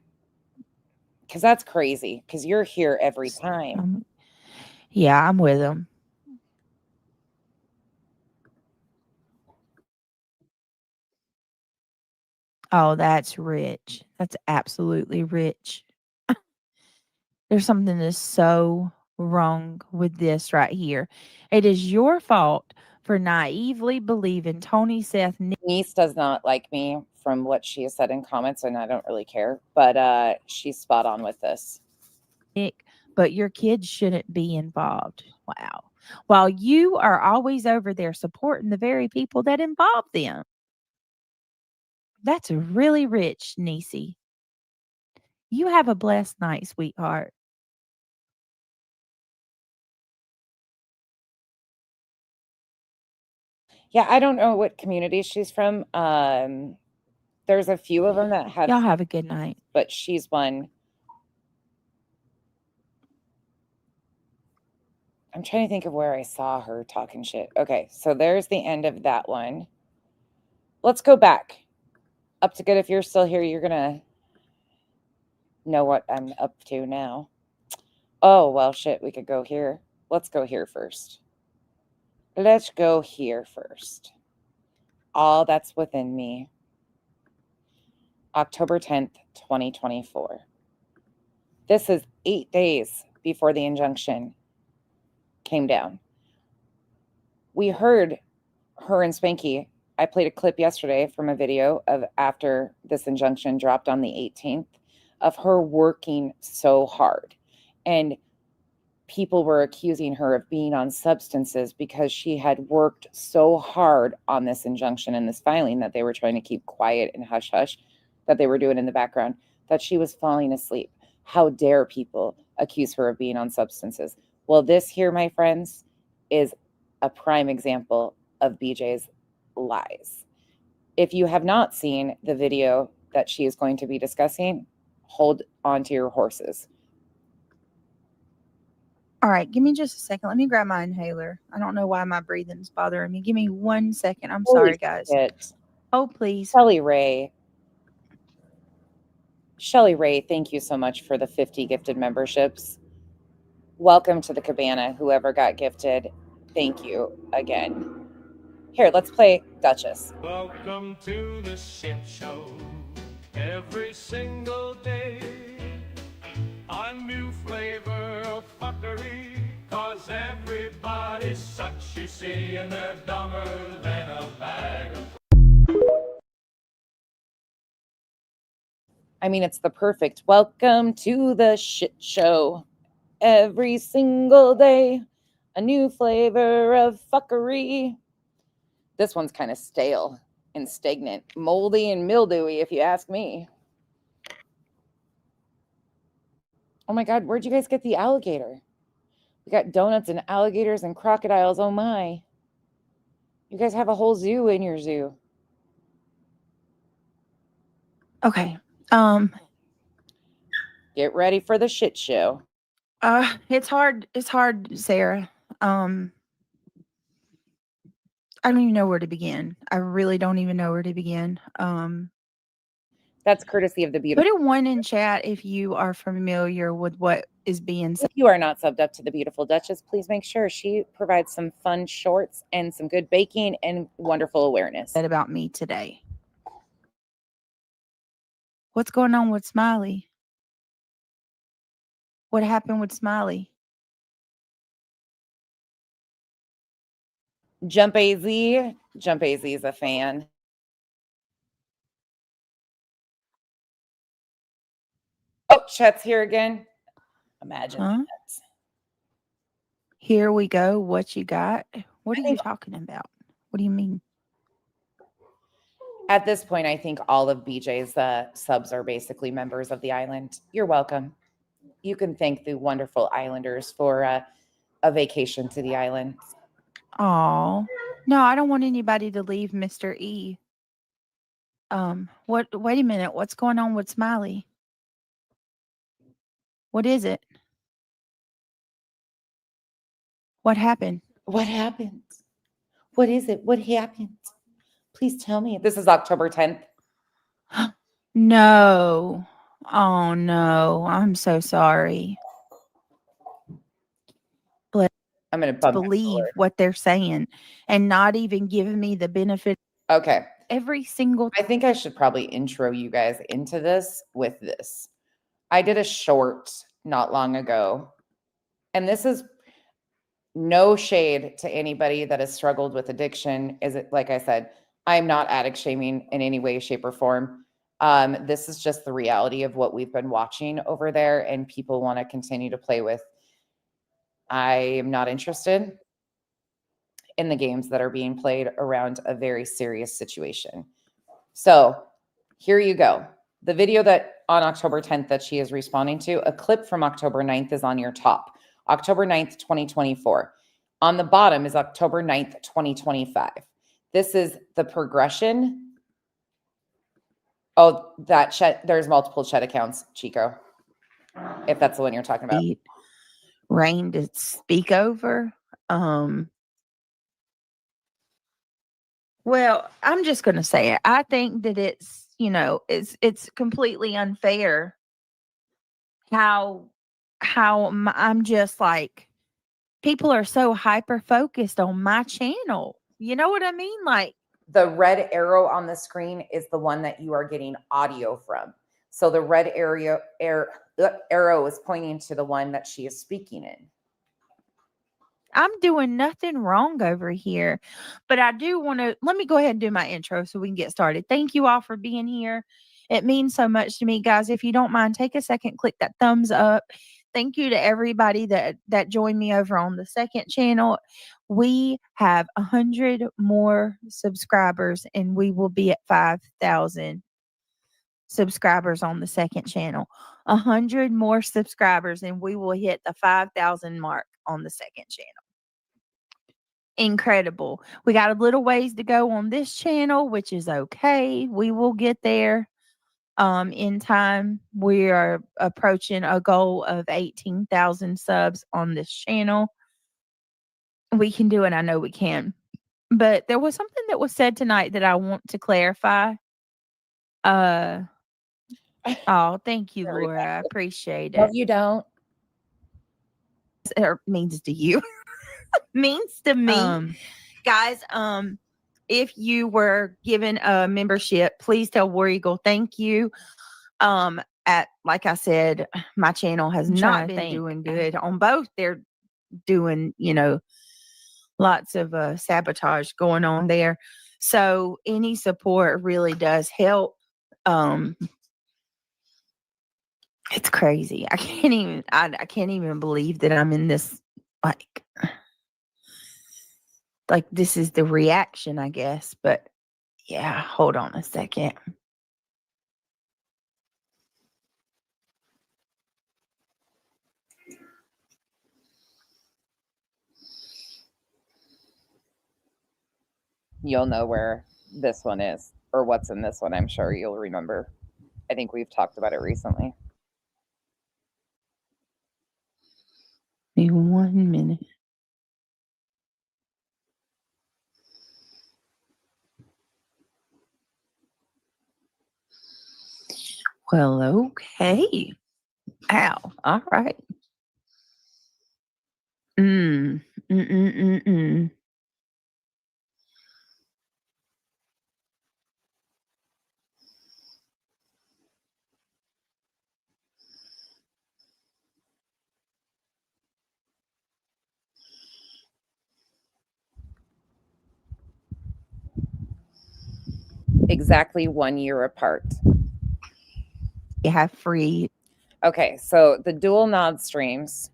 Because that's crazy. Because you're here every time. Yeah, I'm with them. Oh, that's rich. That's absolutely rich. There's something that's so wrong with this right here. It is your fault for naively believing Tony Seth niece does not like me from what she has said in comments, and I don't really care. But she's spot on with this. Nick, but your kids shouldn't be involved. Wow. While you are always over there supporting the very people that involve them. That's really rich, Niecy. You have a blessed night, sweetheart. Yeah, I don't know what community she's from. There's a few of them that have. Y'all have a good night. But she's one. I'm trying to think of where I saw her talking shit. Okay, so there's the end of that one. Let's go back. Up to good. If you're still here, you're gonna know what I'm up to now. Oh, well, shit, we could go here. Let's go here first. Let's go here first. All that's within me. October 10th, 2024. This is 8 days before the injunction came down. We heard her and Spanky. I played a clip yesterday from a video of after this injunction dropped on the 18th of her working so hard. And people were accusing her of being on substances because she had worked so hard on this injunction and this filing that they were trying to keep quiet and hush hush, that they were doing in the background, that she was falling asleep. How dare people accuse her of being on substances? Well, this here, my friends, is a prime example of BJ's lies. If you have not seen the video that she is going to be discussing, hold on to your horses. All right, give me just a second. Let me grab my inhaler. I don't know why my breathing's bothering me. Give me 1 second. I'm sorry, guys. Shit. Oh, please. Shelly Ray, thank you so much for the 50 gifted memberships. Welcome to the cabana, whoever got gifted. Thank you again. Here, let's play Duchess. Welcome to the shit show. Every single day, a new flavor of fuckery. Cause everybody's such, you see, and they're dumber than a bag of. I mean, it's the perfect welcome to the shit show. Every single day, a new flavor of fuckery. This one's kind of stale and stagnant, moldy and mildewy, if you ask me. Oh my God, where'd you guys get the alligator? We got donuts and alligators and crocodiles. Oh my. You guys have a whole zoo in your zoo. Okay. Get ready for the shit show. It's hard, Sarah. I don't even know where to begin. I really don't even know where to begin. That's courtesy of the beautiful. Put a 1 in chat if you are familiar with what is being said. If you are not subbed up to the beautiful Duchess, please make sure she provides some fun shorts and some good baking and wonderful awareness. Said about me today. What's going on with Smiley? What happened with Smiley? Jump AZ. Jump AZ is a fan. Oh, Chet's here again. Imagine Huh? that. Here we go. What you got? What I are you think- talking about? What do you mean? At this point, I think all of BJ's subs are basically members of the island. You're welcome. You can thank the wonderful islanders for a vacation to the island. Oh, no, I don't want anybody to leave Mr. E. What? Wait a minute. What's going on with Smiley? What is it? What happened? What happened? What is it? What happened? Please tell me. This is October 10th. No. Oh no. I'm so sorry. I'm going to bump it Believe forward. what they're saying and not even giving me the benefit. Okay. Every single I think I should probably intro you guys into this with this. I did a short not long ago, and this is no shade to anybody that has struggled with addiction. Is it, like I said, I'm not addict shaming in any way, shape, or form. This is just the reality of what we've been watching over there, and people want to continue to play with. I am not interested in the games that are being played around a very serious situation. So here you go. The video that on October 10th that she is responding to, a clip from October 9th is on your top. October 9th, 2024. On the bottom is October 9th, 2025. This is the progression. Oh, that Chet, there's multiple Chet accounts, Chico, if that's the one you're talking about. Rain to speak over. Well, I'm just going to say it. I think that it's, it's completely unfair how I'm just like, people are so hyper focused on my channel. You know what I mean? Like, the red arrow on the screen is the one that you are getting audio from. So the red arrow is pointing to the one that she is speaking in. I'm doing nothing wrong over here, but I do want to, let me go ahead and do my intro so we can get started. Thank you all for being here. It means so much to me, guys. If you don't mind, take a second, click that thumbs up. Thank you to everybody that joined me over on the second channel. We have 100 more subscribers and we will be at 5,000 subscribers on the second channel. 100 more subscribers and we will hit the 5,000 mark on the second channel. Incredible. We got a little ways to go on this channel, which is okay. We will get there in time. We are approaching a goal of 18,000 subs on this channel. We can do it. I know we can. But there was something that was said tonight that I want to clarify. Oh, thank you, Laura. I appreciate it. No, you don't. It means to you. Means to me. Guys, if you were given a membership, please tell War Eagle thank you. Like I said, my channel has not been doing good on both. They're doing, lots of sabotage going on there. So any support really does help. It's crazy. I can't even believe that I'm in this, like this is the reaction, I guess. But yeah, hold on a second. You'll know where this one is or what's in this one. I'm sure you'll remember. I think we've talked about it recently. Give me 1 minute. Well, okay. Ow. All right. Mm. Mm-mm-mm-mm. exactly 1 year apart. You have free. Okay, so the dual nod streams,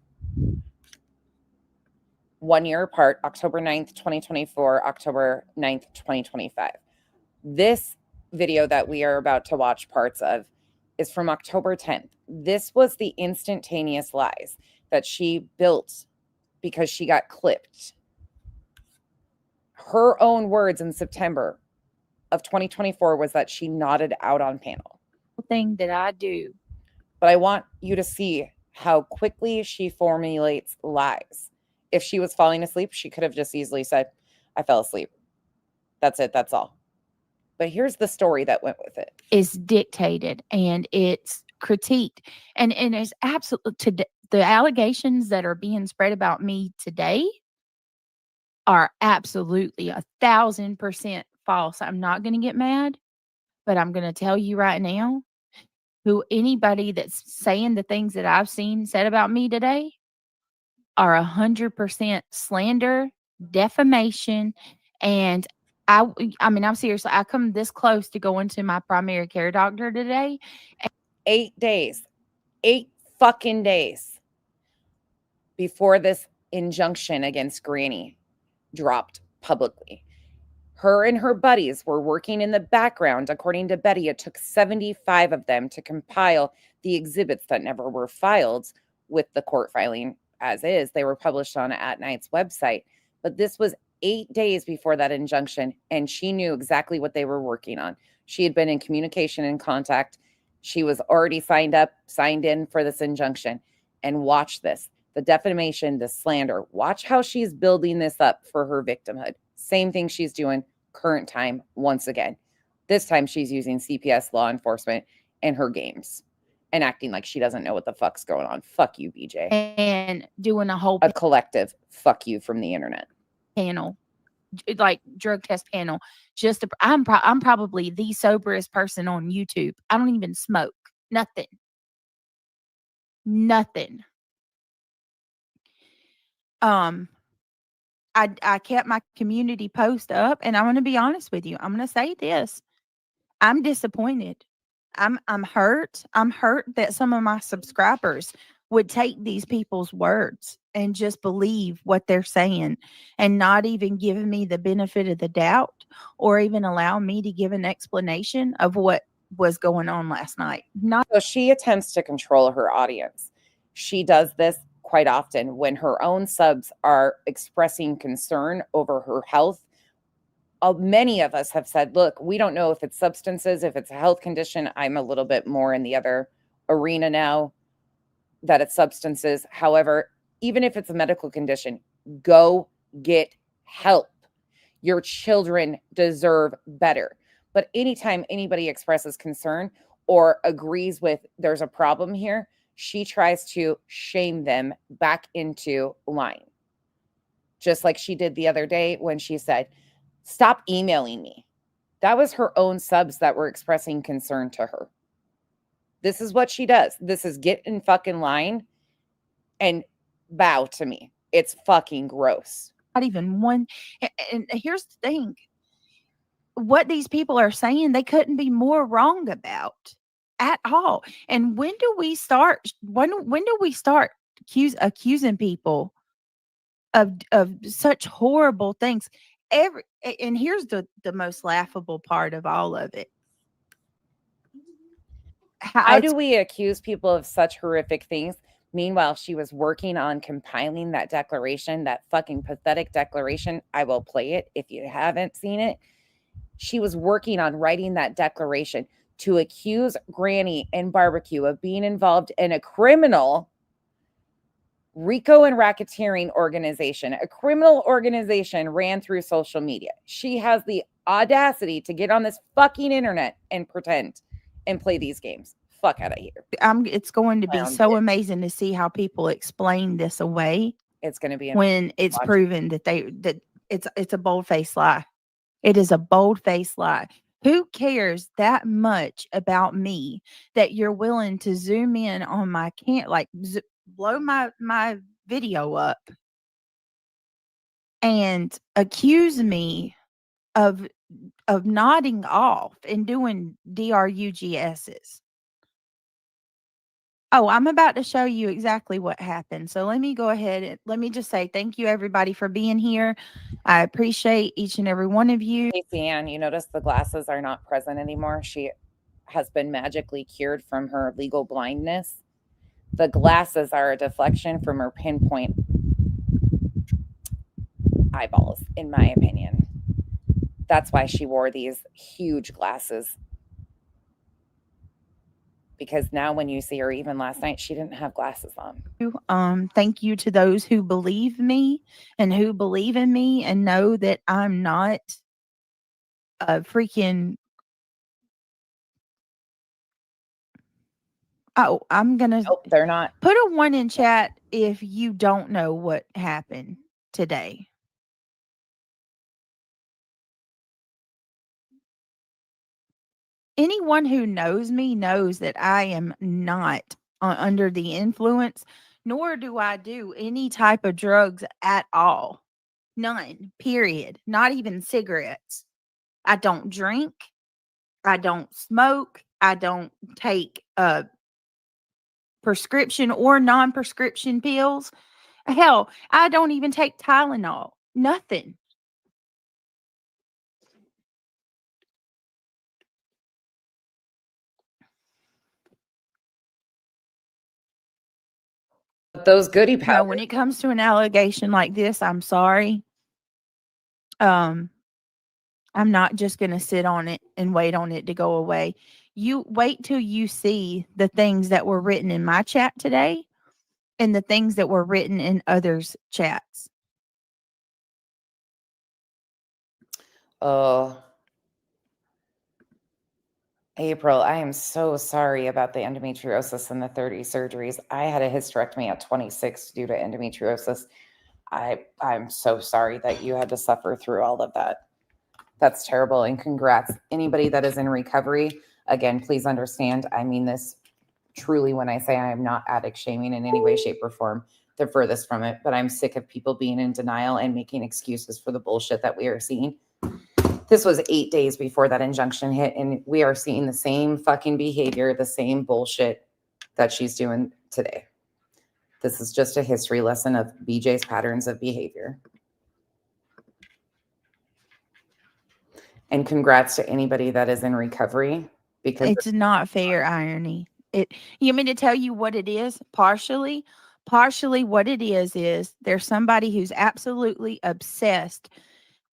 1 year apart, October 9th, 2024, October 9th, 2025. This video that we are about to watch parts of is from October 10th. This was the instantaneous lies that she built because she got clipped. Her own words in September of 2024 was that she nodded out on panel. Thing that I do. But I want you to see how quickly she formulates lies. If she was falling asleep, she could have just easily said, I fell asleep. That's it. That's all. But here's the story that went with it. Is dictated and it's critiqued. And it's absolutely, the allegations that are being spread about me today are absolutely 1,000% false. I'm not going to get mad, but I'm going to tell you right now, anybody that's saying the things that I've seen said about me today are 100% slander, defamation, and I mean, I'm serious. I come this close to going to my primary care doctor today. 8 days, 8 fucking days before this injunction against Granny dropped publicly. Her and her buddies were working in the background. According to Betty, it took 75 of them to compile the exhibits that never were filed with the court filing as is. They were published on At Night's website. But this was 8 days before that injunction, and she knew exactly what they were working on. She had been in communication and contact. She was already signed in for this injunction. And watch this. The defamation, the slander. Watch how she's building this up for her victimhood. Same thing she's doing current time once again. This time she's using CPS law enforcement in her games and acting like she doesn't know what the fuck's going on. Fuck you, BJ. And doing a collective fuck you from the internet panel, like drug test panel. I'm probably the soberest person on YouTube. I don't even smoke. Nothing. I kept my community post up, and I'm going to be honest with you. I'm going to say this. I'm disappointed. I'm hurt. I'm hurt that some of my subscribers would take these people's words and just believe what they're saying and not even give me the benefit of the doubt or even allow me to give an explanation of what was going on last night. So she attempts to control her audience. She does this quite often when her own subs are expressing concern over her health. Many of us have said, look, we don't know if it's substances, if it's a health condition. I'm a little bit more in the other arena now that it's substances. However, even if it's a medical condition, go get help. Your children deserve better. But anytime anybody expresses concern or agrees with there's a problem here, she tries to shame them back into line. Just like she did the other day when she said, stop emailing me. That was her own subs that were expressing concern to her. This is what she does. This is get in fucking line and bow to me. It's fucking gross. Not even one. And here's the thing. What these people are saying, they couldn't be more wrong about at all. And when do we start accusing people of such horrible things? And here's the most laughable part of all of it. How do we accuse people of such horrific things? Meanwhile, she was working on compiling that declaration, that fucking pathetic declaration. I will play it if you haven't seen it. She was working on writing that declaration to accuse Granny and Barbecue of being involved in a criminal RICO and racketeering organization. A criminal organization ran through social media. She has the audacity to get on this fucking internet and pretend and play these games. Fuck out of here. It's going to be so amazing to see how people explain this away. It's going to be when it's proven that it's a bold-faced lie. It is a bold-faced lie. Who cares that much about me that you're willing to zoom in on my blow my video up and accuse me of nodding off and doing DRUGSs. Oh, I'm about to show you exactly what happened. So let me go ahead and let me just say thank you everybody for being here. I appreciate each and every one of you. Casey Ann, you notice the glasses are not present anymore. She has been magically cured from her legal blindness. The glasses are a deflection from her pinpoint eyeballs, in my opinion. That's why she wore these huge glasses. Because now when you see her, even last night, she didn't have glasses on. Thank you to those who believe me and who believe in me and know that I'm not a freaking. Oh, I'm gonna. Nope, they're not. Put a 1 in chat if you don't know what happened today. Anyone who knows me knows that I am not under the influence, nor do I do any type of drugs at all. None, period. Not even cigarettes. I don't drink. I don't smoke. I don't take prescription or non-prescription pills. Hell, I don't even take Tylenol. Nothing. Those goodie powders. No, when it comes to an allegation like this, I'm sorry. I'm not just going to sit on it and wait on it to go away. You wait till you see the things that were written in my chat today and the things that were written in others' chats. Oh, April, I am so sorry about the endometriosis and the 30 surgeries. I had a hysterectomy at 26 due to endometriosis. I'm so sorry that you had to suffer through all of that. That's terrible. And congrats. Anybody that is in recovery, again, please understand, I mean this truly when I say I am not addict shaming in any way, shape, or form. The furthest from it. But I'm sick of people being in denial and making excuses for the bullshit that we are seeing. This was 8 days before that injunction hit, and we are seeing the same fucking behavior, the same bullshit that she's doing today. This is just a history lesson of BJ's patterns of behavior. And congrats to anybody that is in recovery, because it's not fair irony. You mean to tell you what it is? Partially what it is there's somebody who's absolutely obsessed,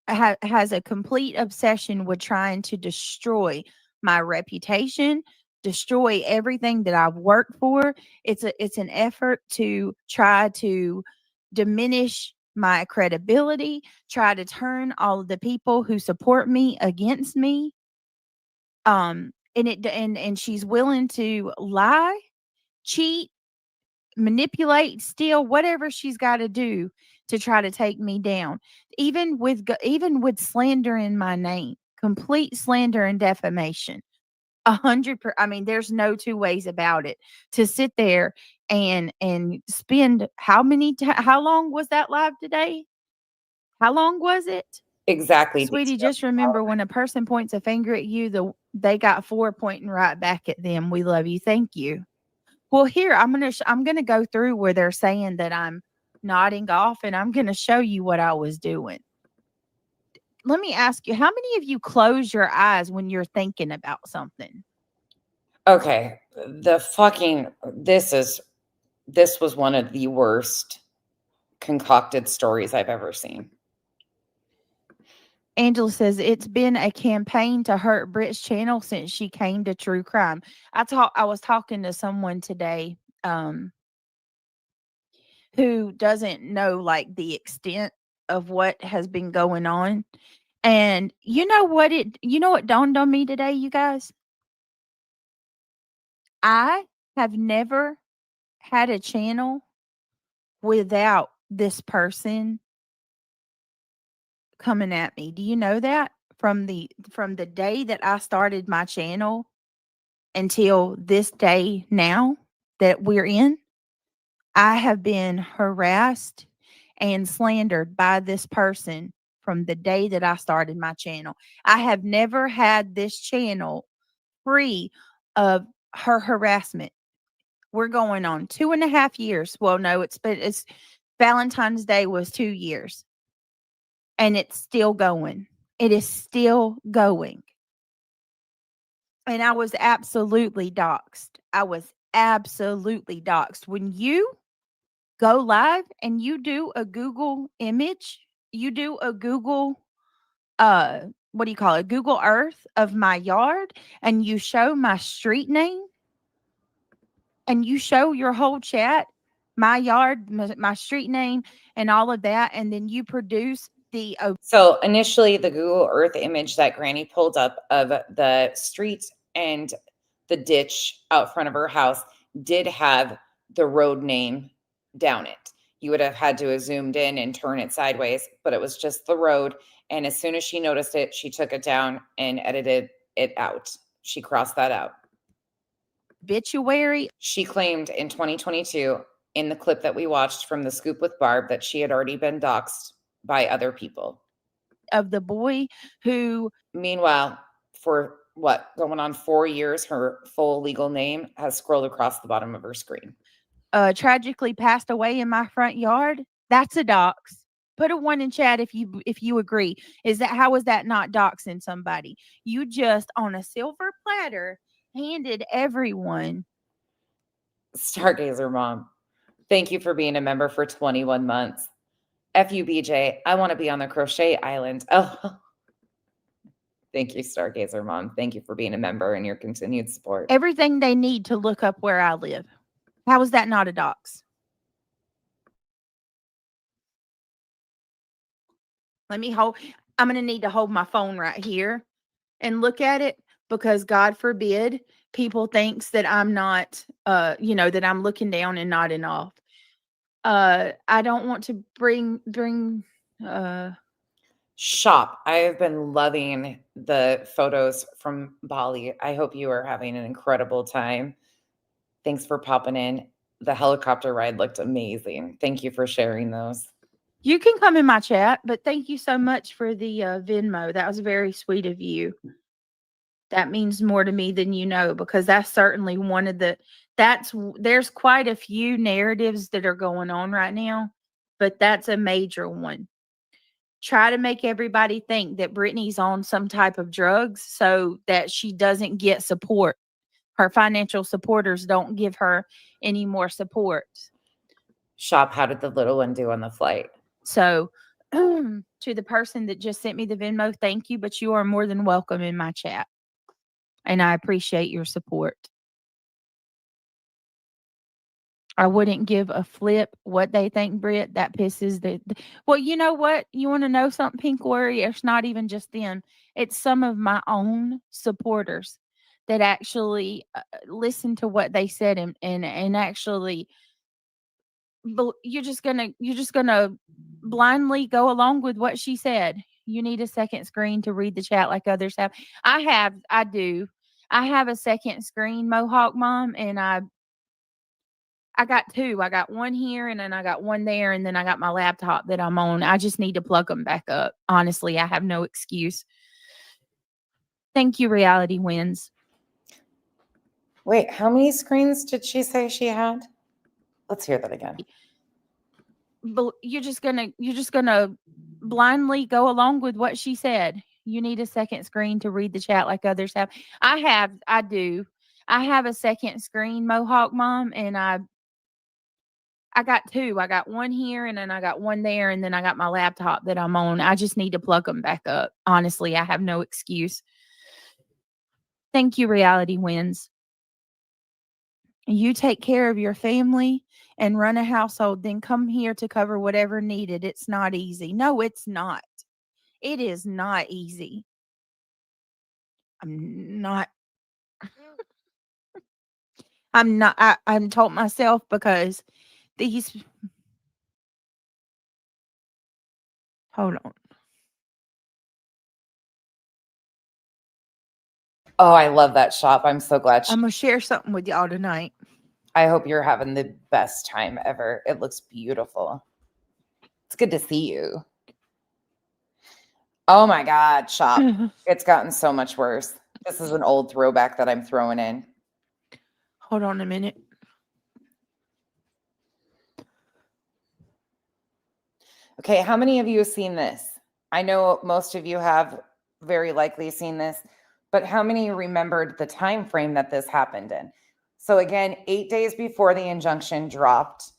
has a complete obsession with trying to destroy my reputation, destroy everything that I've worked for. It's an effort to try to diminish my credibility, try to turn all of the people who support me against me. And she's willing to lie, cheat, manipulate, steal, whatever she's got to do to try to take me down. Even with slander in my name, complete slander and defamation. 100%. I mean, there's no two ways about it. To sit there and spend how long was that live today? How long was it? Exactly. Sweetie, just remember when a person points a finger at you, they got 4 pointing right back at them. We love you. Thank you. Well, here, I'm gonna go through where they're saying that I'm nodding off, and I'm gonna show you what I was doing. Let me ask you, how many of you close your eyes when you're thinking about something? Okay. This was one of the worst concocted stories I've ever seen. Angela says it's been a campaign to hurt Brit's channel since she came to true crime. I was talking to someone today who doesn't know like the extent of what has been going on. And you know what dawned on me today, you guys? I have never had a channel without this person coming at me. Do you know that? From the day that I started my channel until this day now that we're in, I have been harassed and slandered by this person from the day that I started my channel. I have never had this channel free of her harassment. We're going on 2.5 years. Well, no, it's Valentine's Day was 2 years. And it's still going. It is still going. And I was absolutely doxxed. I was absolutely doxxed. When you go live and you do a Google image, you do a Google, what do you call it? Google Earth of my yard, and you show my street name, and you show your whole chat, my yard, my street name, and all of that, and then you produce the. So initially, the Google Earth image that Granny pulled up of the street and the ditch out front of her house did have the road name down it. You would have had to have zoomed in and turn it sideways, but it was just the road. And as soon as she noticed it, she took it down and edited it out. She crossed that out. Obituary. She claimed in 2022, in the clip that we watched from The Scoop with Barb, that she had already been doxxed by other people. Of the boy who. Meanwhile, for what, going on 4 years, her full legal name has scrolled across the bottom of her screen. Tragically passed away in my front yard. That's a dox. Put a 1 in chat if you agree. How is that not doxing somebody? You just on a silver platter handed everyone. Stargazer Mom, thank you for being a member for 21 months. FUBJ, I want to be on the crochet island. Oh, thank you, Stargazer Mom. Thank you for being a member and your continued support. Everything they need to look up where I live. How is that not a dox? I'm going to need to hold my phone right here and look at it, because God forbid people thinks that I'm not, that I'm looking down and nodding off. I don't want to bring, Shop. I have been loving the photos from Bali. I hope you are having an incredible time. Thanks for popping in. The helicopter ride looked amazing. Thank you for sharing those. You can come in my chat, but thank you so much for the Venmo. That was very sweet of you. That means more to me than you know, because that's certainly one of there's quite a few narratives that are going on right now, but that's a major one. Try to make everybody think that Brittany's on some type of drugs so that she doesn't get support. Her financial supporters don't give her any more support. Shop, how did the little one do on the flight? So to the person that just sent me the Venmo, thank you, but you are more than welcome in my chat. And I appreciate your support. I wouldn't give a flip what they think, Britt. That pisses well, you know what? You want to know something, Pink Warrior? It's not even just them. It's some of my own supporters that actually listen to what they said and actually you're just gonna blindly go along with what she said. You need a second screen to read the chat like others have. I do. I have a second screen, Mohawk Mom, and I got 2. I got 1 here, and then I got 1 there, and then I got my laptop that I'm on. I just need to plug them back up. Honestly, I have no excuse. Thank you, Reality Wins. Wait, how many screens did she say she had? Let's hear that again. But you're just gonna blindly go along with what she said. You need a second screen to read the chat like others have. I do. I have a second screen, Mohawk Mom, and I got 2. I got 1 here, and then I got 1 there, and then I got my laptop that I'm on. I just need to plug them back up. Honestly, I have no excuse. Thank you, Reality Wins. You take care of your family and run a household, then come here to cover whatever needed. It's not easy. No, it's not. It is not easy. I'm told myself because these. Hold on. Oh, I love that shop. I'm so glad. I'm going to share something with y'all tonight. I hope you're having the best time ever. It looks beautiful. It's good to see you. Oh my God, shop. It's gotten so much worse. This is an old throwback that I'm throwing in. Hold on a minute. Okay, how many of you have seen this? I know most of you have very likely seen this, but how many remembered the time frame that this happened in? So again, 8 days before the injunction dropped,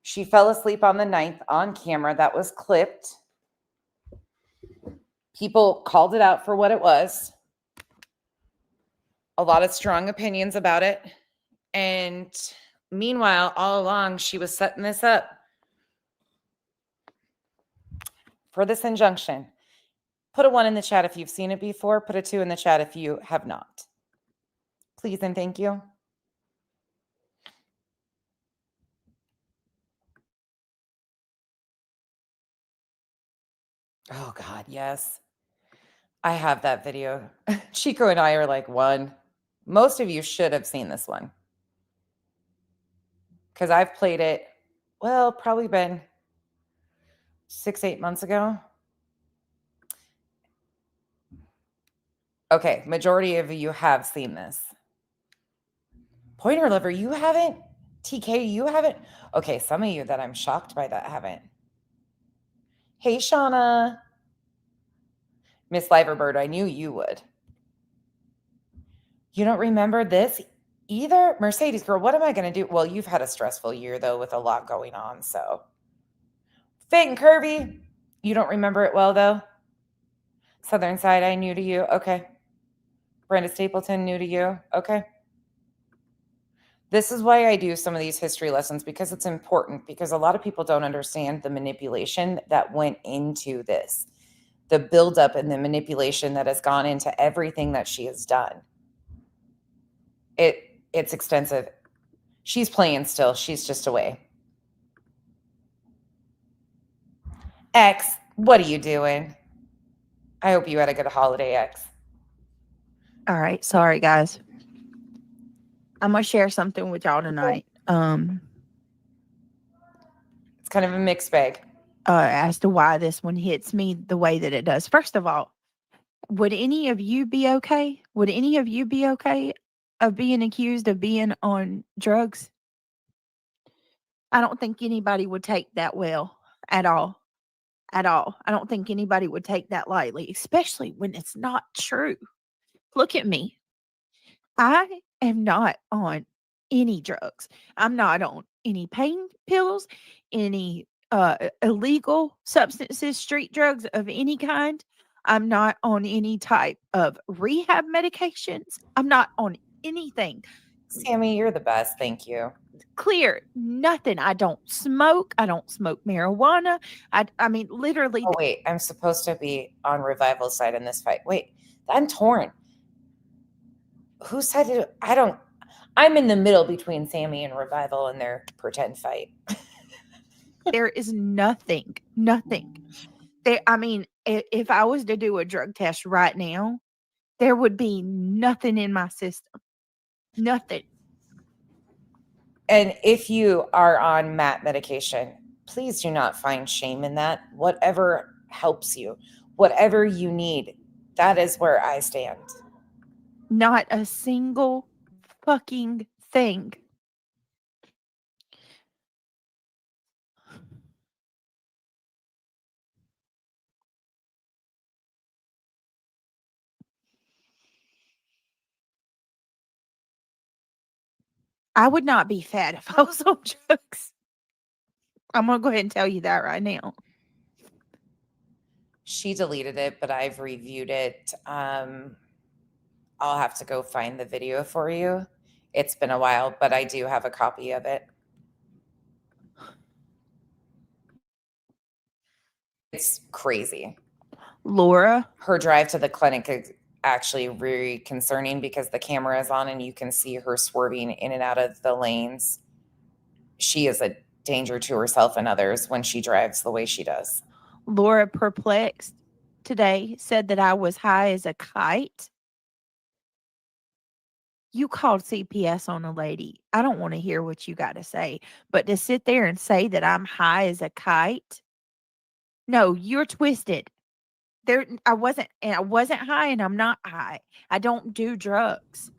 she fell asleep on the 9th on camera. That was clipped. People called it out for what it was. A lot of strong opinions about it. And meanwhile, all along, she was setting this up for this injunction. Put a 1 in the chat if you've seen it before. Put a 2 in the chat if you have not. Please and thank you. Oh God, yes. I have that video. Chico and I are like one. Most of you should have seen this one. Because I've played it, well, probably been 6-8 months ago. Okay, majority of you have seen this. Pointer Lover, you haven't? TK, you haven't? Okay, some of you that I'm shocked by that haven't. Hey, Shauna. Miss Liverbird, I knew you would. You don't remember this either? Mercedes girl, what am I going to do? Well, you've had a stressful year, though, with a lot going on, so. Fit and Curvy, you don't remember it well, though? Southern Side Eye, new to you? Okay. Brenda Stapleton, new to you? Okay. This is why I do some of these history lessons, because it's important, because a lot of people don't understand the manipulation that went into this, the buildup and the manipulation that has gone into everything that she has done. It's extensive. She's playing still. She's just away. X, what are you doing? I hope you had a good holiday, X. All right. Sorry, guys. I'm going to share something with y'all tonight. It's kind of a mixed bag. As to why this one hits me the way that it does. First of all, would any of you be okay? Would any of you be okay of being accused of being on drugs? I don't think anybody would take that well at all. At all. I don't think anybody would take that lightly, especially when it's not true. Look at me. I am not on any drugs. I'm not on any pain pills, any illegal substances, street drugs of any kind. I'm not on any type of rehab medications. I'm not on anything. Sammy, you're the best. Thank you. Clear, nothing. I don't smoke. I don't smoke marijuana. I mean, literally. Oh, wait, I'm supposed to be on Revival's side in this fight. Wait, I'm torn. Whose side did I'm in the middle between Sammy and Revival in their pretend fight. There is nothing. There, I mean, if I was to do a drug test right now, there would be nothing in my system. Nothing. And if you are on MAT medication, please do not find shame in that. Whatever helps you, whatever you need, that is where I stand. Not a single fucking thing. I would not be fat if I was on drugs. I'm going to go ahead and tell you that right now. She deleted it, but I've reviewed it. I'll have to go find the video for you. It's been a while, but I do have a copy of it. It's crazy. Laura? Her drive to the clinic is actually very concerning because the camera is on and you can see her swerving in and out of the lanes. She is a danger to herself and others when she drives the way she does. Laura, perplexed today, said that I was high as a kite. You called CPS on a lady. I don't want to hear what you got to say, but to sit there and say that I'm high as a kite? No, you're twisted. I wasn't high, and I'm not high. I don't do drugs.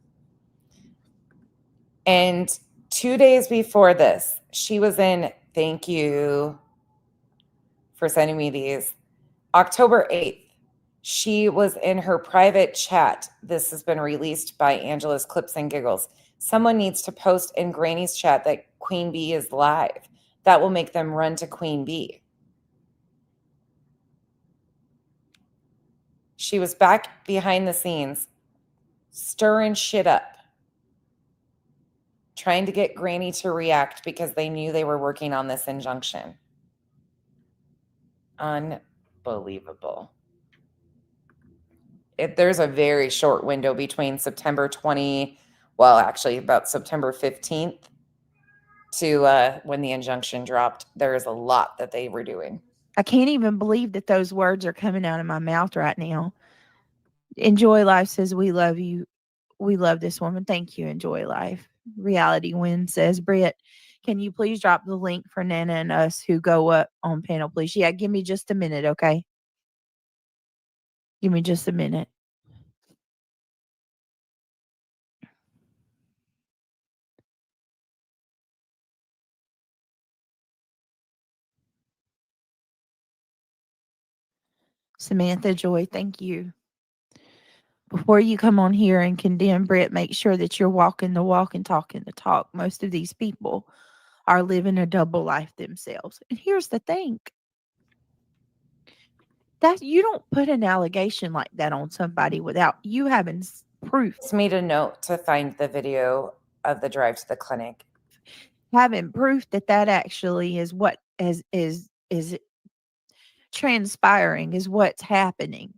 And 2 days before this, she was in, thank you for sending me these, October 8th. She was in her private chat. This has been released by Angela's Clips and Giggles. Someone needs to post in Granny's chat that Queen Bee is live. That will make them run to Queen Bee. She was back behind the scenes, stirring shit up, trying to get Granny to react because they knew they were working on this injunction. Unbelievable. There's a very short window between September 20, well, actually about September 15th to when the injunction dropped. There is a lot that they were doing. I can't even believe that those words are coming out of my mouth right now. Enjoy Life says, we love you. We love this woman. Thank you, Enjoy Life. Reality Win says, Britt, can you please drop the link for Nana and us who go up on panel, please? Yeah, give me just a minute, okay? Give me just a minute. Samantha Joy, thank you. Before you come on here and condemn Britt, make sure that you're walking the walk and talking the talk. Most of these people are living a double life themselves. And here's the thing. That you don't put an allegation like that on somebody without you having proof. It's made a note to find the video of the drive to the clinic. Having proof that actually is what is transpiring, is what's happening.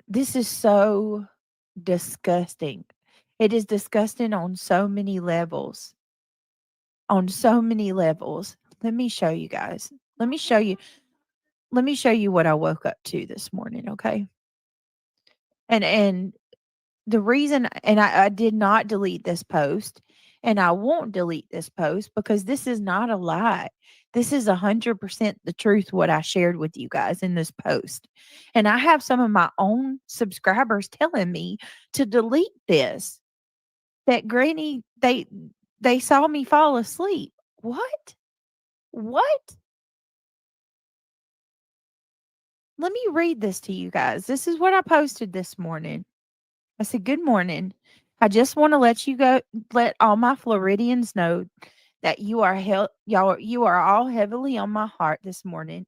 This is so disgusting. It is disgusting on so many levels. On so many levels. Let me show you guys. Let me show you what I woke up to this morning, okay? And the reason, and I did not delete this post, and I won't delete this post because this is not a lie. This is 100% the truth, what I shared with you guys in this post. And I have some of my own subscribers telling me to delete this. That Granny, they saw me fall asleep. What? Let me read this to you guys. This is what I posted this morning. I said, good morning. I just want to let all my Floridians know that you are all heavily on my heart this morning,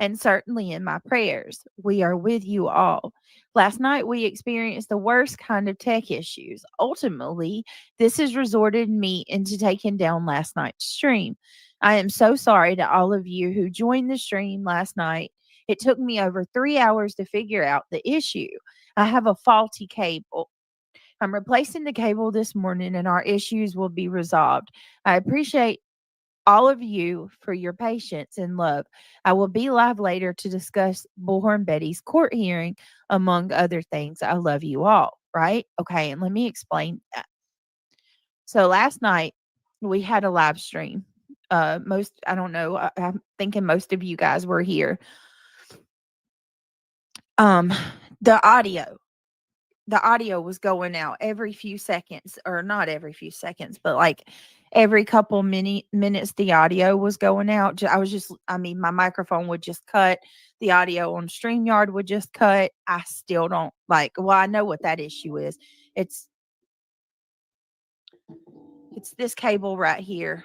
and certainly in my prayers. We are with you all. Last night we experienced the worst kind of tech issues. Ultimately, this has resorted me into taking down last night's stream. I am so sorry to all of you who joined the stream last night. It took me over 3 hours to figure out the issue. I have a faulty cable. I'm replacing the cable this morning and our issues will be resolved. I appreciate all of you for your patience and love. I will be live later to discuss Bullhorn Betty's court hearing, among other things. I love you all, right? Okay, and let me explain that. So last night we had a live stream. I don't know, I'm thinking most of you guys were here. The audio was going out every few seconds, or not every few seconds, but like every couple minutes the audio was going out. My microphone would just cut. The audio on StreamYard would just cut. I still don't I know what that issue is. It's this cable right here.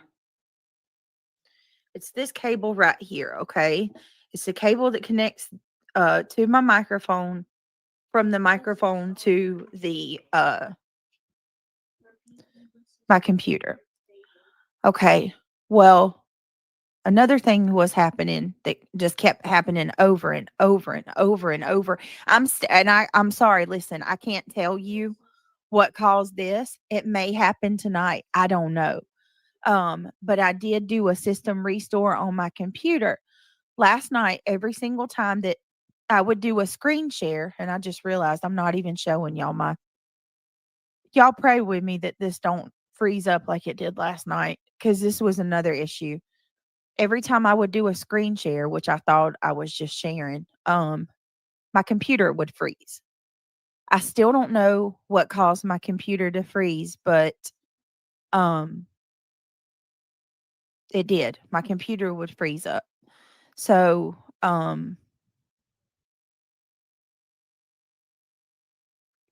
It's this cable right here, okay? It's the cable that connects to my microphone, from the microphone to the my computer. Okay. Well, another thing was happening that just kept happening over and over and over and over. I'm sorry, listen, I can't tell you what caused this. It may happen tonight. I don't know. But I did do a system restore on my computer last night. Every single time that I would do a screen share, and I just realized I'm not even showing y'all y'all pray with me that this don't freeze up like it did last night, because this was another issue. every time I would do a screen share, which I thought I was just sharing, my computer would freeze. I still don't know what caused my computer to freeze, but it did. My computer would freeze up. So,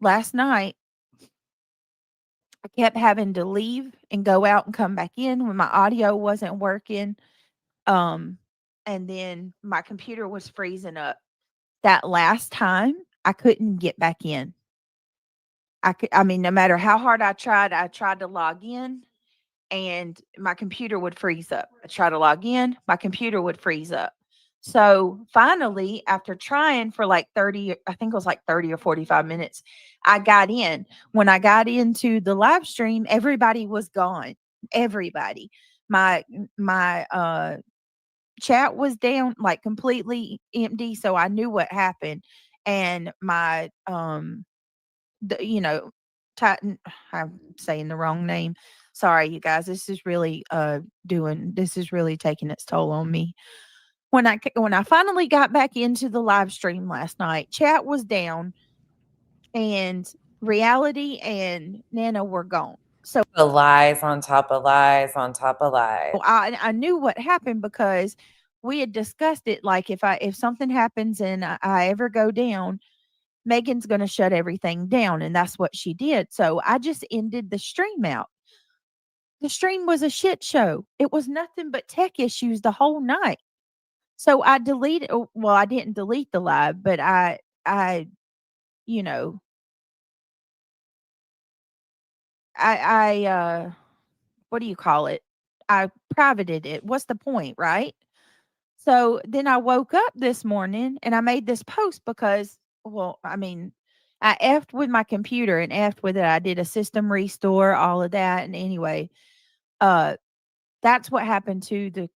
last night I kept having to leave and go out and come back in when my audio wasn't working. And then my computer was freezing up. That last time I couldn't get back in. I mean, no matter how hard I tried to log in and my computer would freeze up. I tried to log in, my computer would freeze up. So finally, after trying for like 30, I think it was like 30 or 45 minutes, I got in. When I got into the live stream, everybody was gone. Everybody. My chat was down, like completely empty. So I knew what happened. And my Titan, I'm saying the wrong name. Sorry, you guys. This is really taking its toll on me. When I finally got back into the live stream last night, chat was down and Reality and Nana were gone. So The lies on top of lies on top of lies. I knew what happened because we had discussed it. Like if something happens and I ever go down, Megan's going to shut everything down. And that's what she did. So I just ended the stream out. The stream was a shit show. It was nothing but tech issues the whole night. So I deleted, well, I didn't delete the live, but you know, what do you call it? I privated it. What's the point, right? So then I woke up this morning and I made this post because, well, I mean, I effed with my computer and effed with it. I did a system restore, all of that. And anyway, that's what happened to the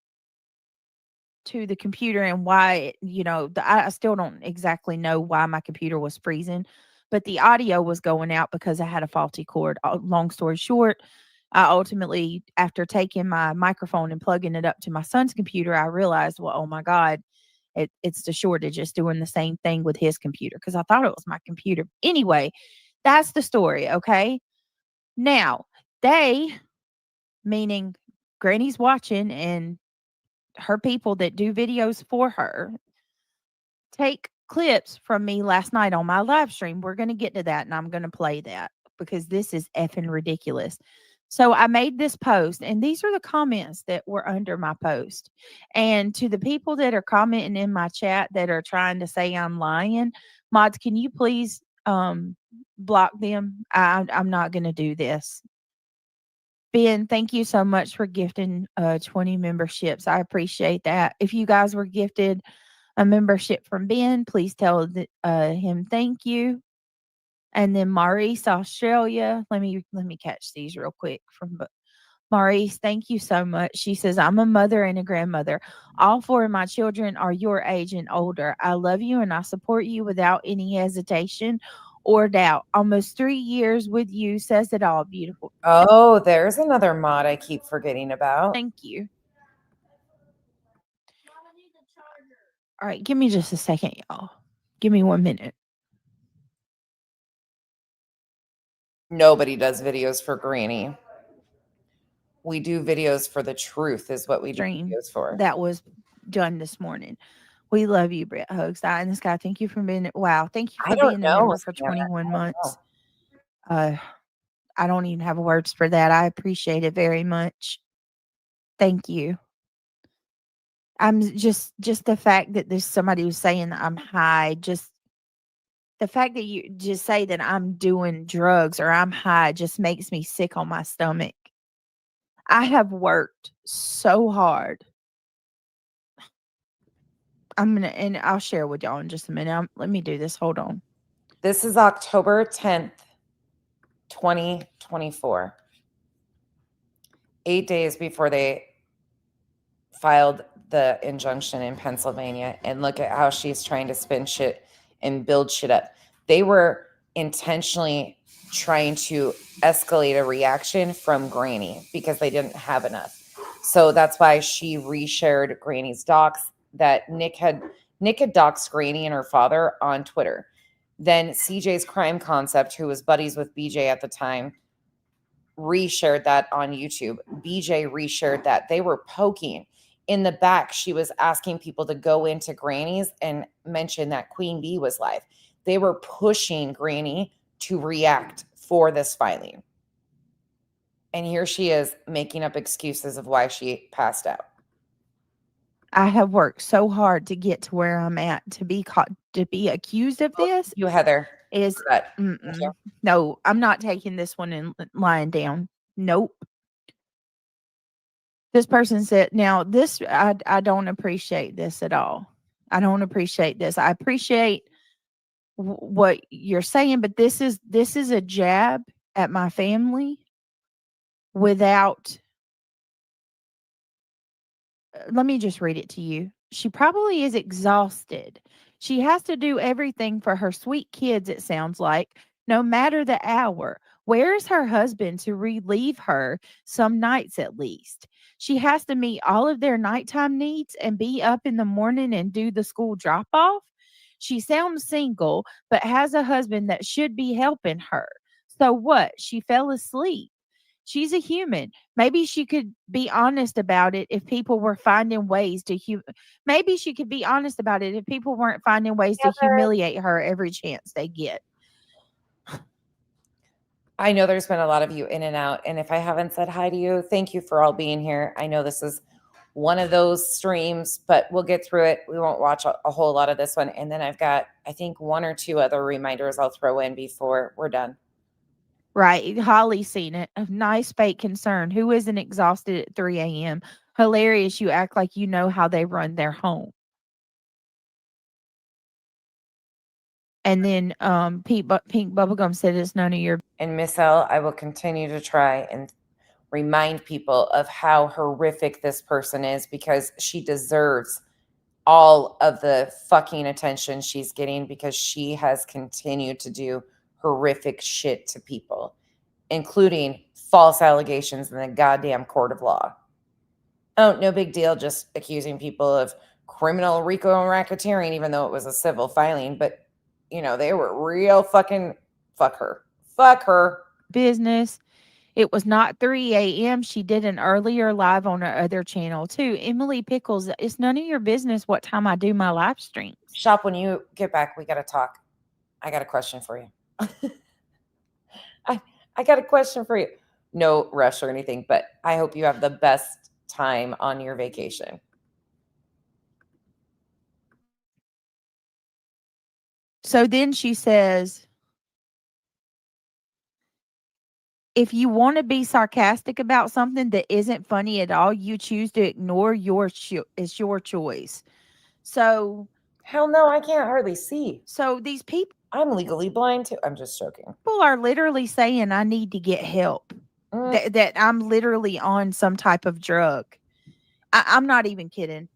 computer and why, I still don't exactly know why my computer was freezing, but the audio was going out because I had a faulty cord. Long story short, I ultimately, after taking my microphone and plugging it up to my son's computer, I realized, well, oh my God, it's the shortage. It's doing the same thing with his computer because I thought it was my computer. Anyway, that's the story. Okay. Now, they, meaning Granny's watching and her people that do videos for her, take clips from me last night on my live stream. We're going to get to that and I'm going to play that because this is effing ridiculous. So I made this post and these are the comments that were under my post. And to the people that are commenting in my chat that are trying to say I'm lying, mods, can you please block them? I'm not going to do this. Ben, thank you so much for gifting 20 memberships. I appreciate that. If you guys were gifted a membership from Ben, please tell him thank you. And then Maurice, Australia. Let me catch these real quick from Maurice. Thank you so much. She says, I'm a mother and a grandmother. All four of my children are your age and older. I love you and I support you without any hesitation or doubt. Almost 3 years with you says it all. Beautiful. Oh, there's another mod I keep forgetting about. Thank you. All right, give me just a second, y'all. Give me 1 minute. Nobody does videos for Granny. We do videos for the truth is what we do videos for. That was done this morning. We love you, Brett Hugs. And this guy, thank you for being, wow. Thank you for being a member for 21 months. I don't even have words for that. I appreciate it very much. Thank you. I'm just the fact that there's somebody who's saying that I'm high, just the fact that you just say that I'm doing drugs or I'm high just makes me sick on my stomach. I have worked so hard. And I'll share with y'all in just a minute. Let me do this. Hold on. This is October 10th, 2024. 8 days before they filed the injunction in Pennsylvania. And look at how she's trying to spin shit and build shit up. They were intentionally trying to escalate a reaction from Granny because they didn't have enough. So that's why she reshared Granny's docs that Nick had doxed Granny and her father on Twitter. Then CJ's Crime Concept, who was buddies with BJ at the time, reshared that on YouTube. BJ reshared that. They were poking. In the back, she was asking people to go into Granny's and mention that Queen Bee was live. They were pushing Granny to react for this filing. And here she is making up excuses of why she passed out. I have worked so hard to get to where I'm at. To be caught, to be accused of this You, Heather. is you. no. I'm not taking this one and lying down. Nope. This person said, now this, I don't appreciate this at all. I don't appreciate this. I appreciate what you're saying, but this is a jab at my family without, let me just read it to you. She probably is exhausted. She has to do everything for her sweet kids, it sounds like, no matter the hour. Where is her husband to relieve her some nights at least? She has to meet all of their nighttime needs and be up in the morning and do the school drop off. She sounds single, but has a husband that should be helping her. So what? She fell asleep. She's a human. Maybe she could be honest about it if people were finding ways to maybe she could be honest about it if people weren't finding ways to humiliate her every chance they get. I know there's been a lot of you in and out, and if I haven't said hi to you, thank you for all being here. I know this is one of those streams, but we'll get through it. We won't watch a whole lot of this one. And then I've got, I think, 1 or 2 other reminders I'll throw in before we're done. Right. Holly's seen it. A nice fake concern. Who isn't exhausted at 3 a.m.? Hilarious. You act like you know how they run their home. And then Pink Bubblegum said it's none of your. And Miss L, I will continue to try and remind people of how horrific this person is, because she deserves all of the fucking attention she's getting, because she has continued to do horrific shit to people, including false allegations in the goddamn court of law. Oh, no big deal, just accusing people of criminal RICO and racketeering, even though it was a civil filing. But, you know, they were real fucking fuck her business. It was not 3 a.m. She did an earlier live on her other channel too. Emily Pickles, it's none of your business what time I do my live streams. Shop, when you get back, we got to talk. I got a question for you. I got a question for you. No rush or anything, but I hope you have the best time on your vacation. So then she says, if you want to be sarcastic about something that isn't funny at all, you choose to ignore it's your choice. So hell no, I can't hardly see. So these people, I'm legally blind too. I'm just joking. People are literally saying I need to get help. That I'm literally on some type of drug. I'm not even kidding.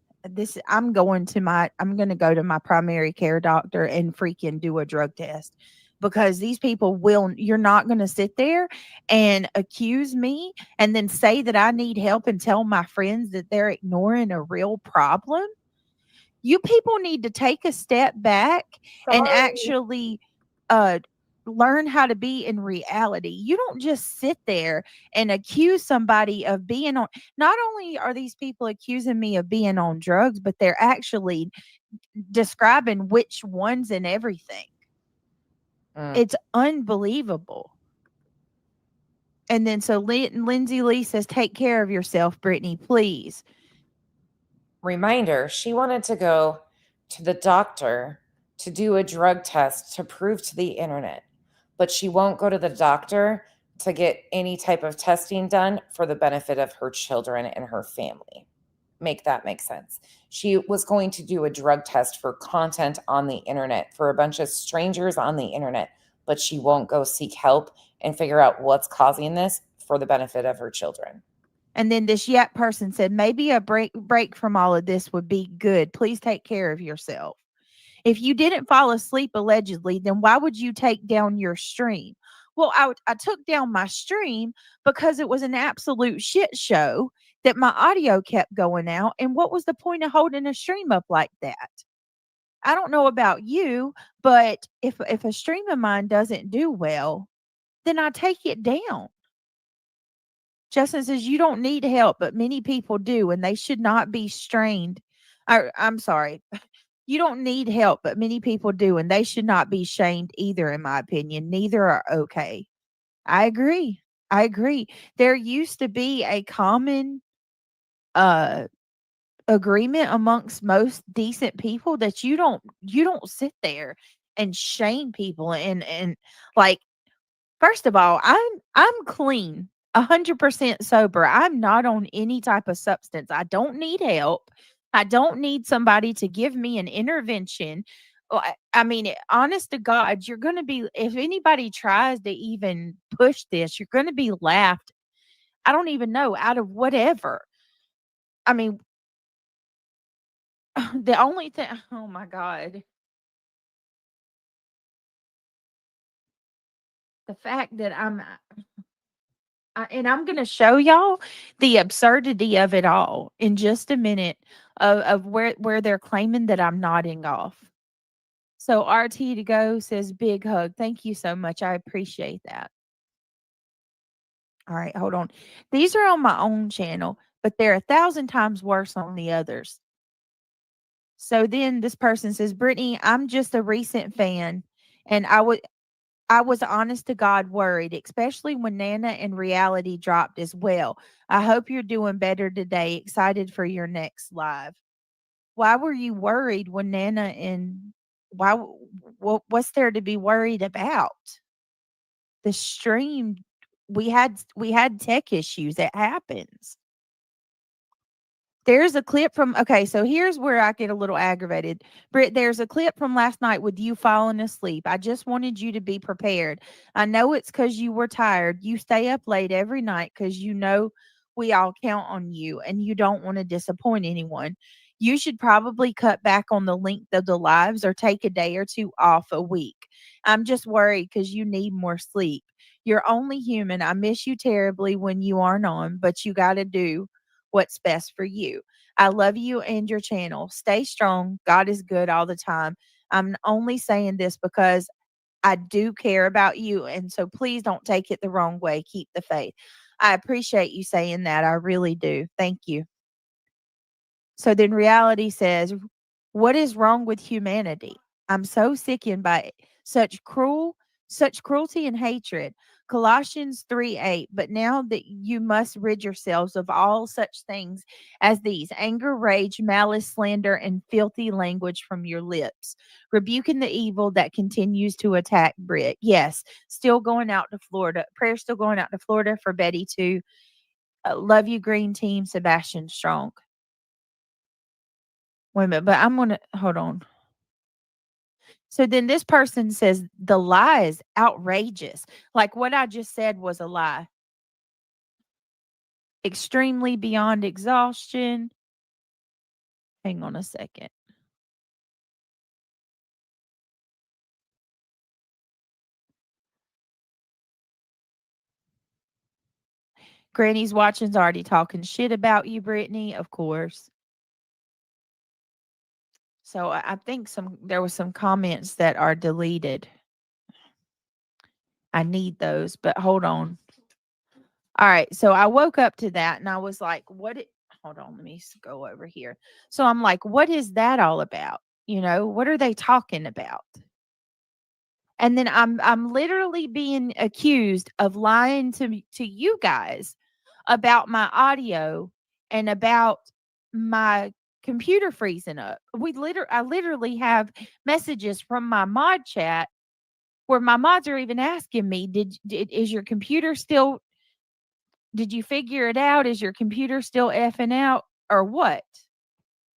I'm going to go to my primary care doctor and freaking do a drug test, because these people you're not going to sit there and accuse me and then say that I need help and tell my friends that they're ignoring a real problem. You people need to take a step back and actually learn how to be in reality. You don't just sit there and accuse somebody of being on. Not only are these people accusing me of being on drugs, but they're actually describing which ones and everything. It's unbelievable. And then so Lindsay Lee says, take care of yourself, Brittany, please. Reminder, she wanted to go to the doctor to do a drug test to prove to the internet, but she won't go to the doctor to get any type of testing done for the benefit of her children and her family. Make that make sense. She was going to do a drug test for content on the internet for a bunch of strangers on the internet, but she won't go seek help and figure out what's causing this for the benefit of her children. And then this yet person said, maybe a break from all of this would be good. Please take care of yourself. If you didn't fall asleep allegedly, then why would you take down your stream? Well, I took down my stream because it was an absolute shit show that my audio kept going out. And what was the point of holding a stream up like that? I don't know about you, but if a stream of mine doesn't do well, then I take it down. Justin says you don't need help, but many people do, and they should not be strained. I'm sorry. You don't need help, but many people do, and they should not be shamed either, in my opinion. Neither are okay. I agree. I agree. There used to be a common agreement amongst most decent people that you don't sit there and shame people and like, first of all, I'm clean, 100% sober. I'm not on any type of substance. I don't need help. I don't need somebody to give me an intervention. I mean, honest to God, you're going to be, if anybody tries to even push this, you're going to be laughed. I don't even know, out of whatever. I mean, the only thing, oh my God. The fact that and I'm going to show y'all the absurdity of it all in just a minute of where they're claiming that I'm nodding off. So RT to go says big hug. Thank you so much. I appreciate that. All right, hold on. These are on my own channel, but they're 1,000 times worse on the others. So then this person says, Brittany, I'm just a recent fan, and I was honest to God worried, especially when Nana and Reality dropped as well. I hope you're doing better today. Excited for your next live. Why were you worried when Nana and what's there to be worried about? The stream, we had tech issues. It happens. There's a clip from, okay, so here's where I get a little aggravated. Britt, there's a clip from last night with you falling asleep. I just wanted you to be prepared. I know it's because you were tired. You stay up late every night because you know we all count on you and you don't want to disappoint anyone. You should probably cut back on the length of the lives or take a day or two off a week. I'm just worried because you need more sleep. You're only human. I miss you terribly when you aren't on, but you got to do what's best for you. I love you and your channel. Stay strong. God is good all the time. I'm only saying this because I do care about you. And so please don't take it the wrong way. Keep the faith. I appreciate you saying that. I really do. Thank you. So then Reality says, what is wrong with humanity? I'm so sickened by such cruelty and hatred. Colossians 3:8. But now that you must rid yourselves of all such things as these: anger, rage, malice, slander, and filthy language from your lips, rebuking the evil that continues to attack Brit. Yes, still going out to Florida. Prayer still going out to Florida for Betty too. Love you, Green Team. Sebastian Strong. Wait a minute, but I'm gonna hold on. So then this person says the lie is outrageous. Like what I just said was a lie. Extremely beyond exhaustion. Hang on a second. Granny's watching's already talking shit about you, Brittany, of course. So I think there was some comments that are deleted. I need those, but hold on. All right, so I woke up to that and I was like, hold on, let me go over here. So I'm like, what is that all about? You know, what are they talking about? And then I'm literally being accused of lying to you guys about my audio and about my computer freezing up. I literally have messages from my mod chat where my mods are even asking me, is your computer still, did you figure it out? Is your computer still effing out or what?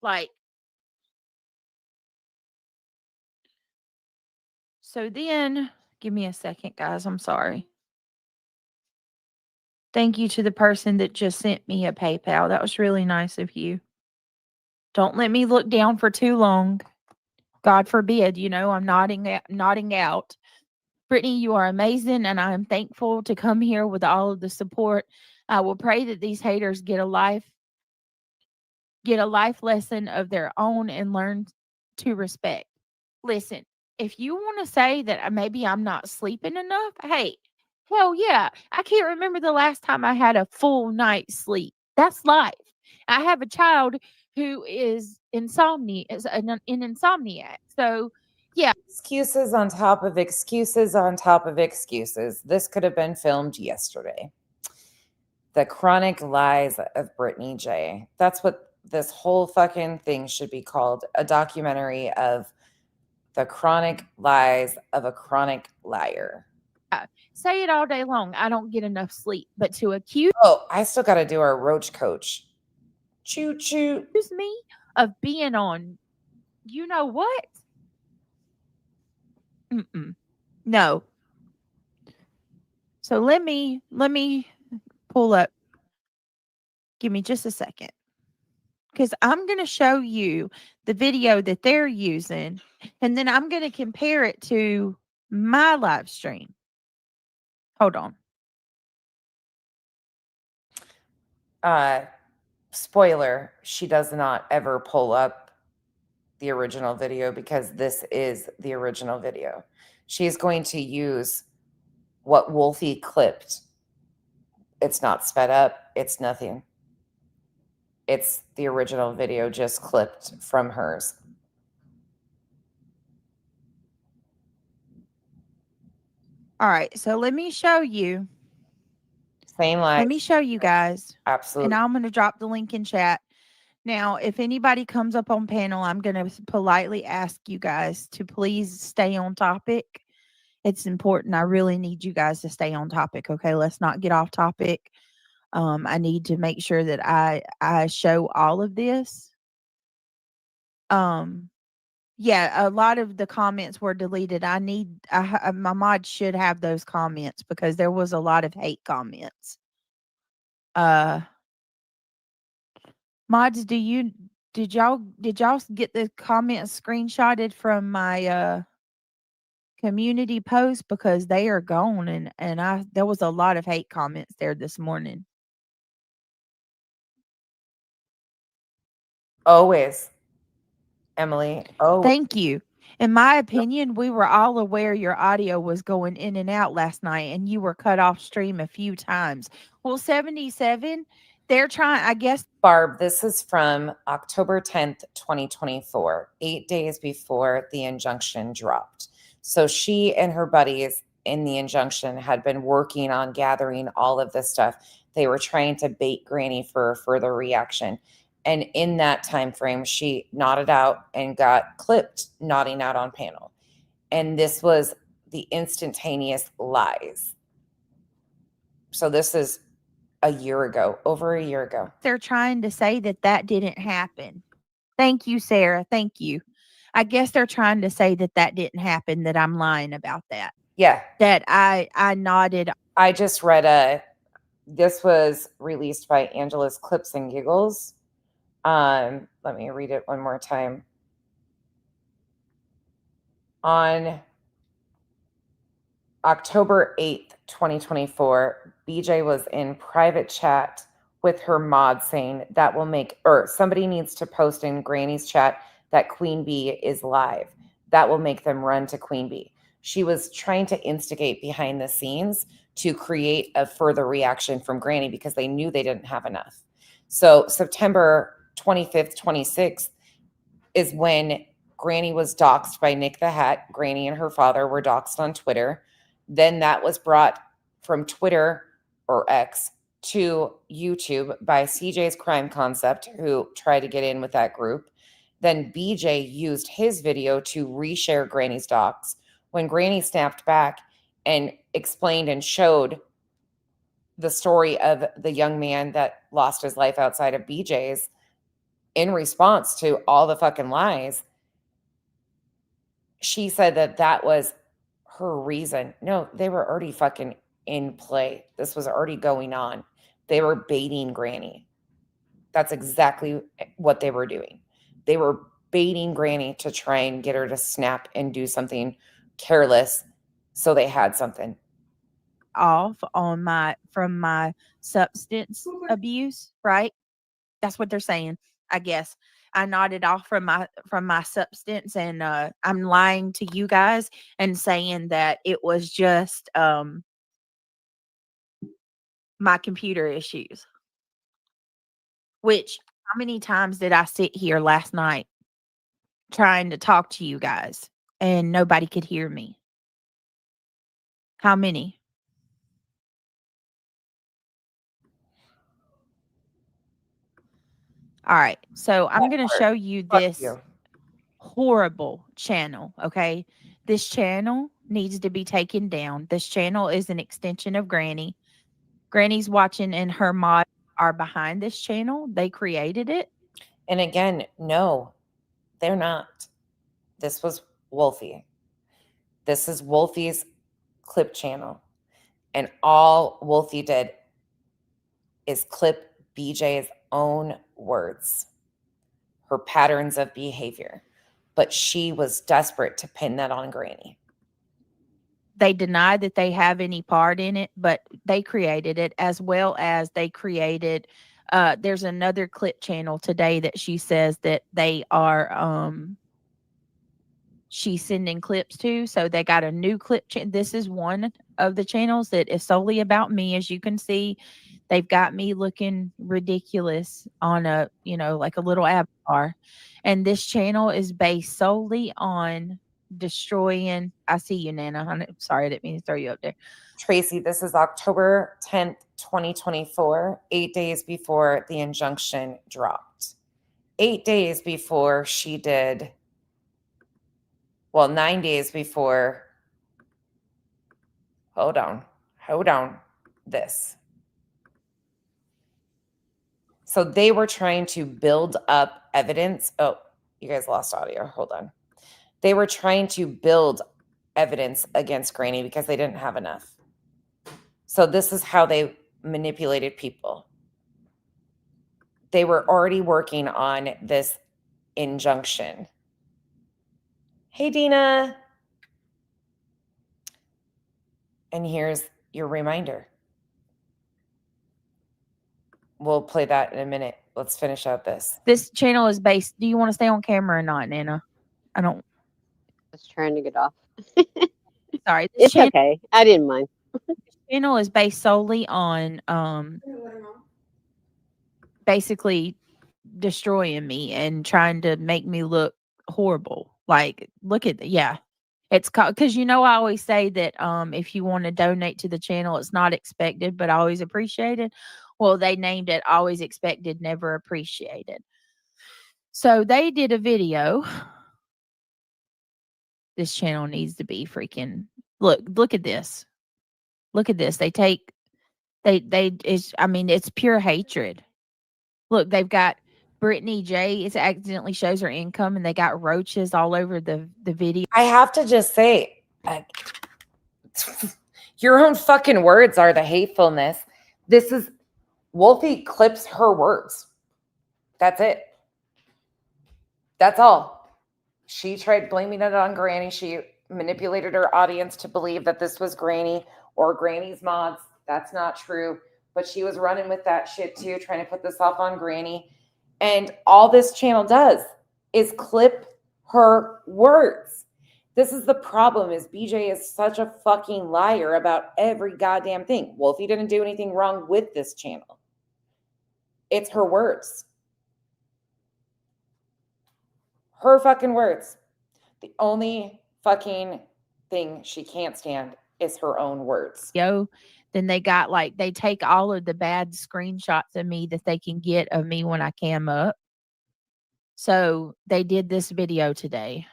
Like, so then give me a second, guys. I'm sorry. Thank you to the person that just sent me a PayPal. That was really nice of you. Don't let me look down for too long. God forbid, you know, I'm nodding out. Brittany, you are amazing, and I am thankful to come here with all of the support. I will pray that these haters get a life get a life lesson of their own and learn to respect. Listen, if you want to say that maybe I'm not sleeping enough, hey, hell yeah. I can't remember the last time I had a full night's sleep. That's life. I have a child who is an insomniac. So, yeah. Excuses on top of excuses on top of excuses. This could have been filmed yesterday. The chronic lies of Brittany J. That's what this whole fucking thing should be called. A documentary of the chronic lies of a chronic liar. Say it all day long. I don't get enough sleep. But to accuse I still got to do our roach coach. Choo choo. me of being on, you know what? No. So let me pull up. Give me just a second. Because I'm going to show you the video that they're using. And then I'm going to compare it to my live stream. Hold on. Spoiler, she does not ever pull up the original video because this is the original video. She's going to use what Wolfie clipped. It's not sped up. It's nothing. It's the original video just clipped from hers. All right. So let me show you. Same line. Let me show you guys. Absolutely. And I'm going to drop the link in chat. Now, if anybody comes up on panel, I'm going to politely ask you guys to please stay on topic. It's important. I really need you guys to stay on topic. Okay, let's not get off topic. I need to make sure that I show all of this. Yeah, a lot of the comments were deleted. My mod should have those comments because there was a lot of hate comments. Mods, did y'all get the comments screenshotted from my community post, because they are gone, and there was a lot of hate comments there this morning. Always, Emily. Oh, thank you. In my opinion, we were all aware your audio was going in and out last night, and you were cut off stream a few times. Well, 77, they're trying, I guess. Barb, this is from October 10th, 2024, 8 days before the injunction dropped. So she and her buddies in the injunction had been working on gathering all of this stuff. They were trying to bait Granny for a further reaction. And in that time frame, she nodded out and got clipped nodding out on panel. And this was the instantaneous lies. So this is a year ago, over a year ago. They're trying to say that didn't happen. Thank you, Sarah. Thank you. I guess they're trying to say that didn't happen, that I'm lying about that. Yeah. That I nodded. I just read this was released by Angela's Clips and Giggles. Let me read it one more time. On October 8th, 2024, BJ was in private chat with her mod saying that will make, or somebody needs to post in Granny's chat that Queen Bee is live. That will make them run to Queen Bee. She was trying to instigate behind the scenes to create a further reaction from Granny because they knew they didn't have enough. So September 25th, 26th is when Granny was doxxed by Nick the Hat. Granny and her father were doxxed on Twitter. Then that was brought from Twitter or X to YouTube by CJ's Crime Concept, who tried to get in with that group. Then BJ used his video to reshare Granny's docs. When Granny snapped back and explained and showed the story of the young man that lost his life outside of BJ's in response to all the fucking lies, she said that was her reason. No, they were already fucking in play. This was already going on. They were baiting Granny. That's exactly what they were doing. They were baiting Granny to try and get her to snap and do something careless so they had something. Off on from my substance abuse, right? That's what they're saying. I guess I nodded off from my substance, and I'm lying to you guys and saying that it was just my computer issues. Which, how many times did I sit here last night trying to talk to you guys and nobody could hear me? How many? All right. So I'm going to show you Fuck this you. horrible channel. Okay. This channel needs to be taken down. This channel is an extension of Granny. Granny's watching and her mod are behind this channel. They created it. And again, no, they're not. This was Wolfie. This is Wolfie's clip channel. And all Wolfie did is clip BJ's own words, her patterns of behavior. But she was desperate to pin that on Granny. They deny that they have any part in it, but they created it, as well as they created there's another clip channel today that she says that they are she's sending clips to. So they got a new clip. This is one of the channels that is solely about me. As you can see, they've got me looking ridiculous on a, like a little avatar. And this channel is based solely on destroying. I see you, Nana. I'm sorry, I didn't mean to throw you up there. Tracy, this is October 10th, 2024, 8 days before the injunction dropped. 8 days before she did, 9 days before, hold on, this. So they were trying to build up evidence. Oh, you guys lost audio. Hold on. They were trying to build evidence against Granny because they didn't have enough. So this is how they manipulated people. They were already working on this injunction. Hey, Dina. And here's your reminder. We'll play that in a minute. Let's finish out this. This channel is based. Do you want to stay on camera or not, Nana? I don't. I was trying to get off. Sorry. It's okay. I didn't mind. This channel is based solely on basically destroying me and trying to make me look horrible. Like, look at it's called, because I always say that if you want to donate to the channel, it's not expected but always appreciated. Well, they named it Always Expected, Never Appreciated. So they did a video. This channel needs to be freaking look at this. Look at this. It's pure hatred. Look, they've got Brittany J. It accidentally shows her income, and they got roaches all over the video. I have to just say, your own fucking words are the hatefulness. This is Wolfie clips her words. That's it. That's all. She tried blaming it on Granny. She manipulated her audience to believe that this was Granny or Granny's mods. That's not true. But she was running with that shit too, trying to put this off on Granny. And all this channel does is clip her words. This is the problem, is BJ is such a fucking liar about every goddamn thing. Wolfie didn't do anything wrong with this channel. It's her words. Her fucking words. The only fucking thing she can't stand is her own words. Then they got they take all of the bad screenshots of me that they can get of me when I cam up. So they did this video today.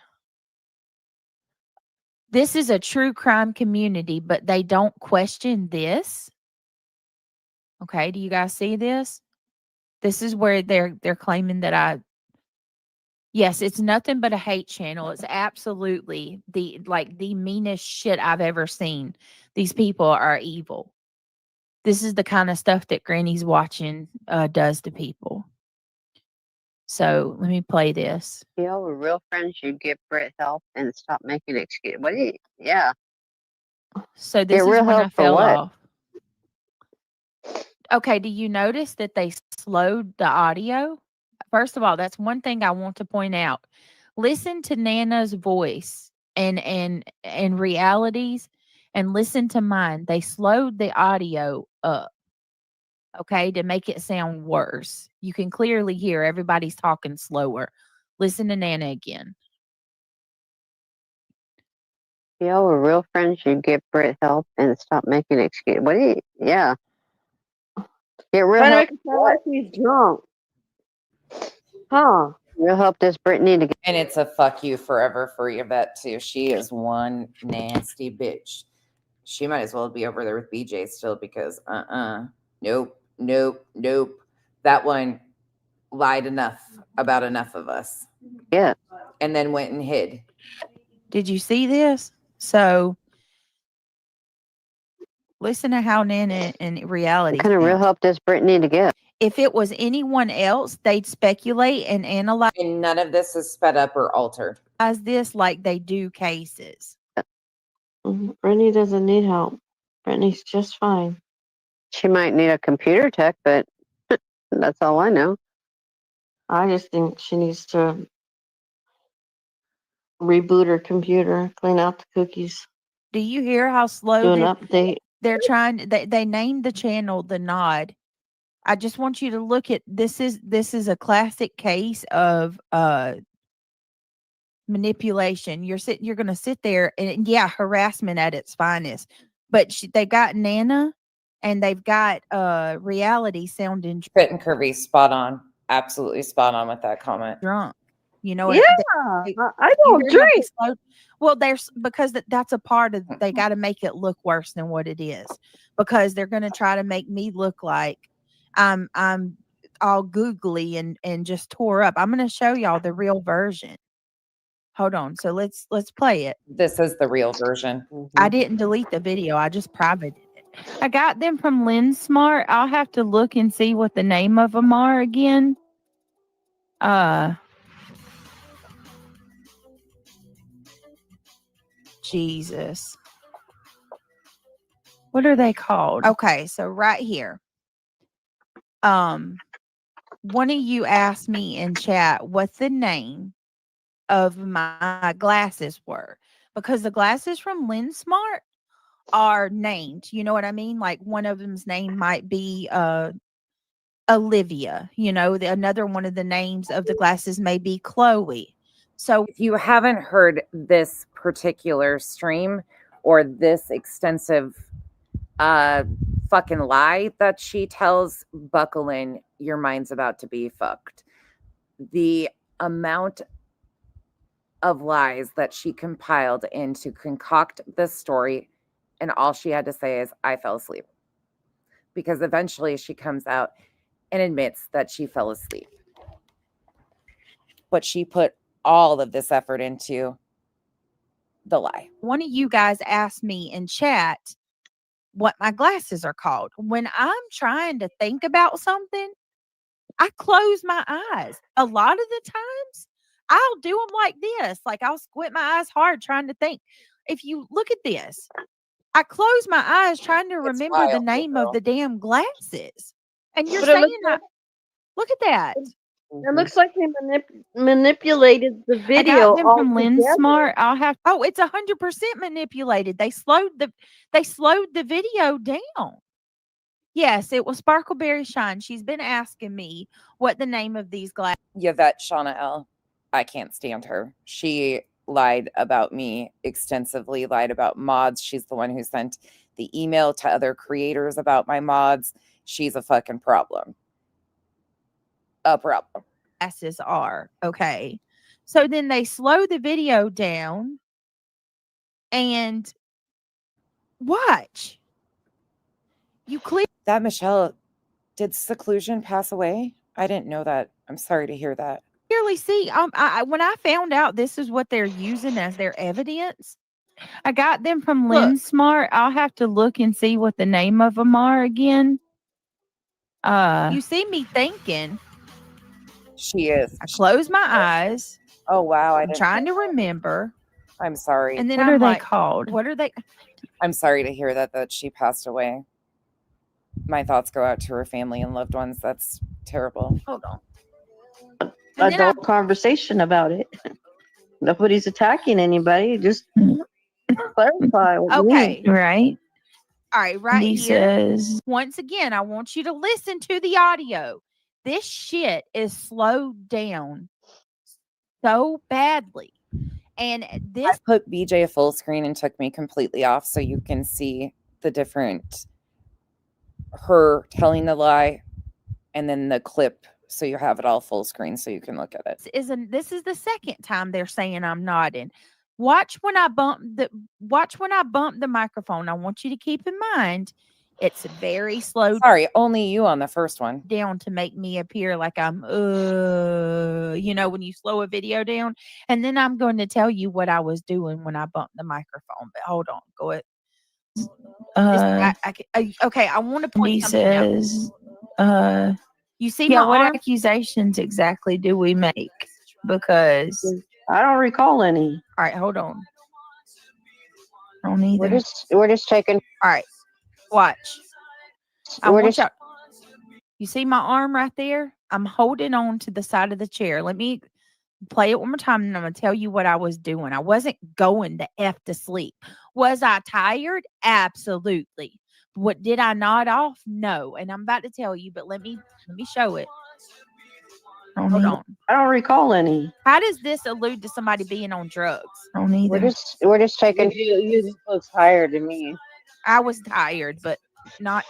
This is a true crime community, but they don't question this. Okay, do you guys see this? This is where they're claiming that yes, it's nothing but a hate channel. It's absolutely the meanest shit I've ever seen. These people are evil. This is the kind of stuff that Granny's watching does to people. So let me play this. If y'all were real friends, you'd give Brett help and stop making excuses. Yeah. So this is when I fell off. Okay, do you notice that they slowed the audio? First of all, that's one thing I want to point out. Listen to Nana's voice and realities, and listen to mine. They slowed the audio up, okay, to make it sound worse. You can clearly hear everybody's talking slower. Listen to Nana again. If y'all were real friends, you'd give Britt help and stop making excuses. What do you? Yeah. Get real Trying to help. make it sound like he's drunk. Huh. Real help does Britt need to get? And it's a fuck you forever for Yvette too. She is one nasty bitch. She might as well be over there with BJ still because nope. That one lied enough about enough of us. Yeah. And then went and hid. Did you see this? So listen to how Nana in reality. What kind of real help does Britt need to get? If it was anyone else, they'd speculate and analyze. And none of this is sped up or altered. As this like they do cases. Brittany doesn't need help. Brittany's just fine. She might need a computer tech, but that's all I know. I just think she needs to reboot her computer, clean out the cookies. Do you hear how slow do an update? They're trying. They named the channel The Nod. I just want you to look at this. Is a classic case of manipulation. You're going to sit there and harassment at its finest. But they got Nana, and they've got reality sounding Fit and curvy, spot on, absolutely spot on with that comment. Drunk. You know, I don't drink. Well, there's because that's a part of. They got to make it look worse than what it is, because they're going to try to make me look like I'm all googly and just tore up. I'm going to show y'all the real version. Hold on. So let's play it. This is the real version. I didn't delete the video. I just privated it. I got them from LensSmart. I'll have to look and see what the name of them are again. Jesus. What are they called? Okay, so right here. One of you asked me in chat what the name of my glasses were, because the glasses from LensSmart are named. You know what I mean? Like one of them's name might be Olivia. You know, another one of the names of the glasses may be Chloe. So if you haven't heard this particular stream or this extensive fucking lie that she tells, buckle in, your mind's about to be fucked. The amount of lies that she compiled in to concoct this story, and all she had to say is, I fell asleep. Because eventually she comes out and admits that she fell asleep. But she put all of this effort into the lie. One of you guys asked me in chat what my glasses are called. When I'm trying to think about something, I close my eyes. A lot of the times, I'll do them like this. Like I'll squint my eyes hard trying to think. If you look at this, I close my eyes trying to remember the name of the damn glasses. And you're saying, look at that. It looks like they manipulated the video. I got them from altogether. LensSmart. It's 100% manipulated. They slowed the video down. Yes, it was Sparkleberry Shine. She's been asking me what the name of these glasses. Yvette Shauna L. I can't stand her. She lied about me extensively, lied about mods. She's the one who sent the email to other creators about my mods. She's a fucking problem. A problem. Glasses are okay. So then they slow the video down and watch. You clear that. Michelle, did Seclusion pass away? I didn't know that. I'm sorry to hear that. Clearly see. When I found out this is what they're using as their evidence, I got them from LensSmart. I'll have to look and see what the name of them are again. You see me thinking. She is. I close my eyes. Oh wow! I'm trying to remember. I'm sorry. And then What are they called? What are they? I'm sorry to hear that she passed away. My thoughts go out to her family and loved ones. That's terrible. Hold on. then adult conversation about it. Nobody's attacking anybody. Just clarify what you Okay. mean. Right. All right, right He here. says- Once again, I want you to listen to the audio. This shit is slowed down so badly. And I this put BJ full screen and took me completely off so you can see the different her telling the lie and then the clip so you have it all full screen so you can look at it. this is the second time they're saying I'm nodding. Watch when I bump the microphone. I want you to keep in mind it's very slow. Sorry, only you on the first one. Down to make me appear like I'm when you slow a video down, and then I'm going to tell you what I was doing when I bumped the microphone. But hold on, go ahead. Okay, I want to point something out. You see my what arm? accusations exactly do we make? Because I don't recall any. All right, hold on. I don't either. We're just checking. All right, watch. I We're want just- y'all. You see my arm right there? I'm holding on to the side of the chair. Let me play it one more time, and I'm going to tell you what I was doing. I wasn't going the F to sleep. Was I tired? Absolutely. What did I nod off? No. And I'm about to tell you, but let me show it. Hold on. I don't recall any. How does this allude to somebody being on drugs? I don't either. We're just checking. You just look tired to me. I was tired, but not.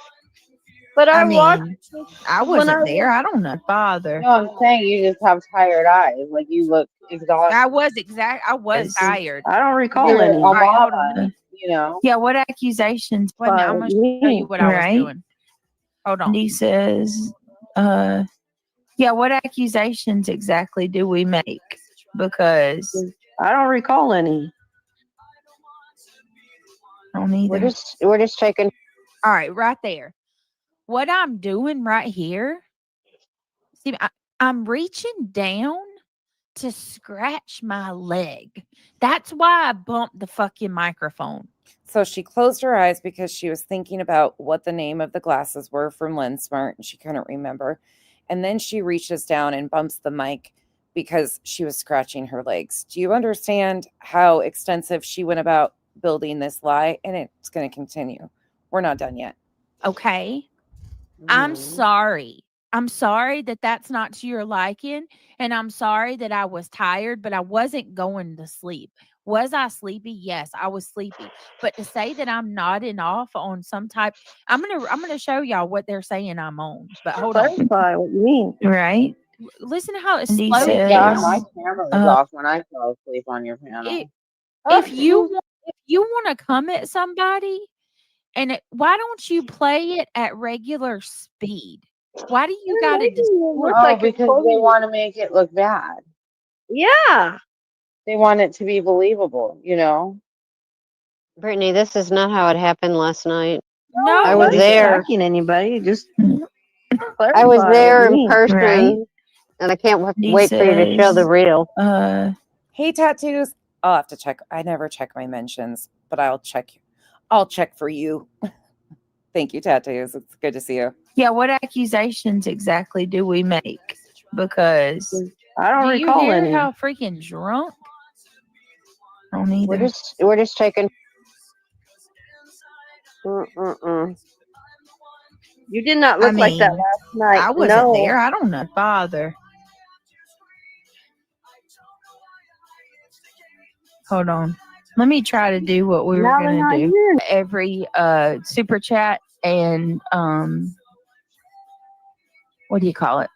But I watched. I wasn't there. I don't know. Bother. No, I'm saying you just have tired eyes. Like you look exhausted. I was tired. I don't recall You're any. All right, hold on. You know. Yeah, what accusations? Wait a minute, I'm going to tell you what I was doing. Hold on. And he says, yeah, what accusations exactly do we make? Because I don't recall any. I don't either. We're just checking. All right, right there. What I'm doing right here, see, I'm reaching down to scratch my leg. That's why I bumped the fucking microphone. So she closed her eyes because she was thinking about what the name of the glasses were from LensSmart and she couldn't remember. And then she reaches down and bumps the mic because she was scratching her legs. Do you understand how extensive she went about building this lie? And it's going to continue. We're not done yet. Okay. I'm sorry. I'm sorry that that's not to your liking. And I'm sorry that I was tired, but I wasn't going to sleep. Was I sleepy? Yes, I was sleepy. But to say that I'm nodding off on some type, I'm gonna show y'all what they're saying I'm on. But hold on. Clarify what you mean. Right. Listen to how it's And he slow says- Yeah, down. my camera was off when I fell asleep on your panel. If you want to come at somebody, why don't you play it at regular speed? Why do you got to? Because they want to make it look bad. Yeah. They want it to be believable, you know. Brittany, this is not how it happened last night. No, I was Nobody's there. attacking anybody. Just I was there in clarify, person, right? and I can't He wait for you to show the says, reel. Hey, tattoos. I'll have to check. I never check my mentions, but I'll check. I'll check for you. Thank you, tattoos. It's good to see you. yeah, what accusations exactly do we make? Because I don't Do you recall hear any. how freaking drunk? I don't either. We're just checking. Mm-mm-mm. You did not look like that last night. I wasn't there. I don't know. Bother. Hold on. Let me try to do what we were Now they're going not to do. here. Every super chat and what do you call it?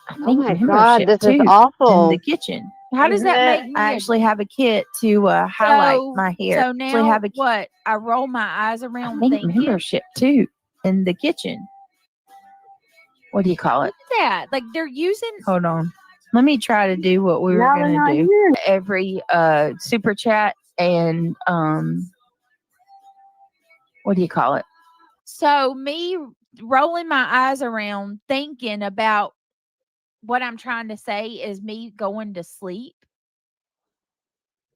I Oh think my membership God, this is too, awful. in the kitchen. How does that make me? I actually have a kit to highlight my hair. So Actually now have a what? I roll my eyes around I think thinking. membership too in the kitchen. What do you call it? What's that? Like they're using. Hold on. Let me try to do what we were Now they're going not to do. here. Every super chat and what do you call it? So me rolling my eyes around thinking about what I'm trying to say is me going to sleep.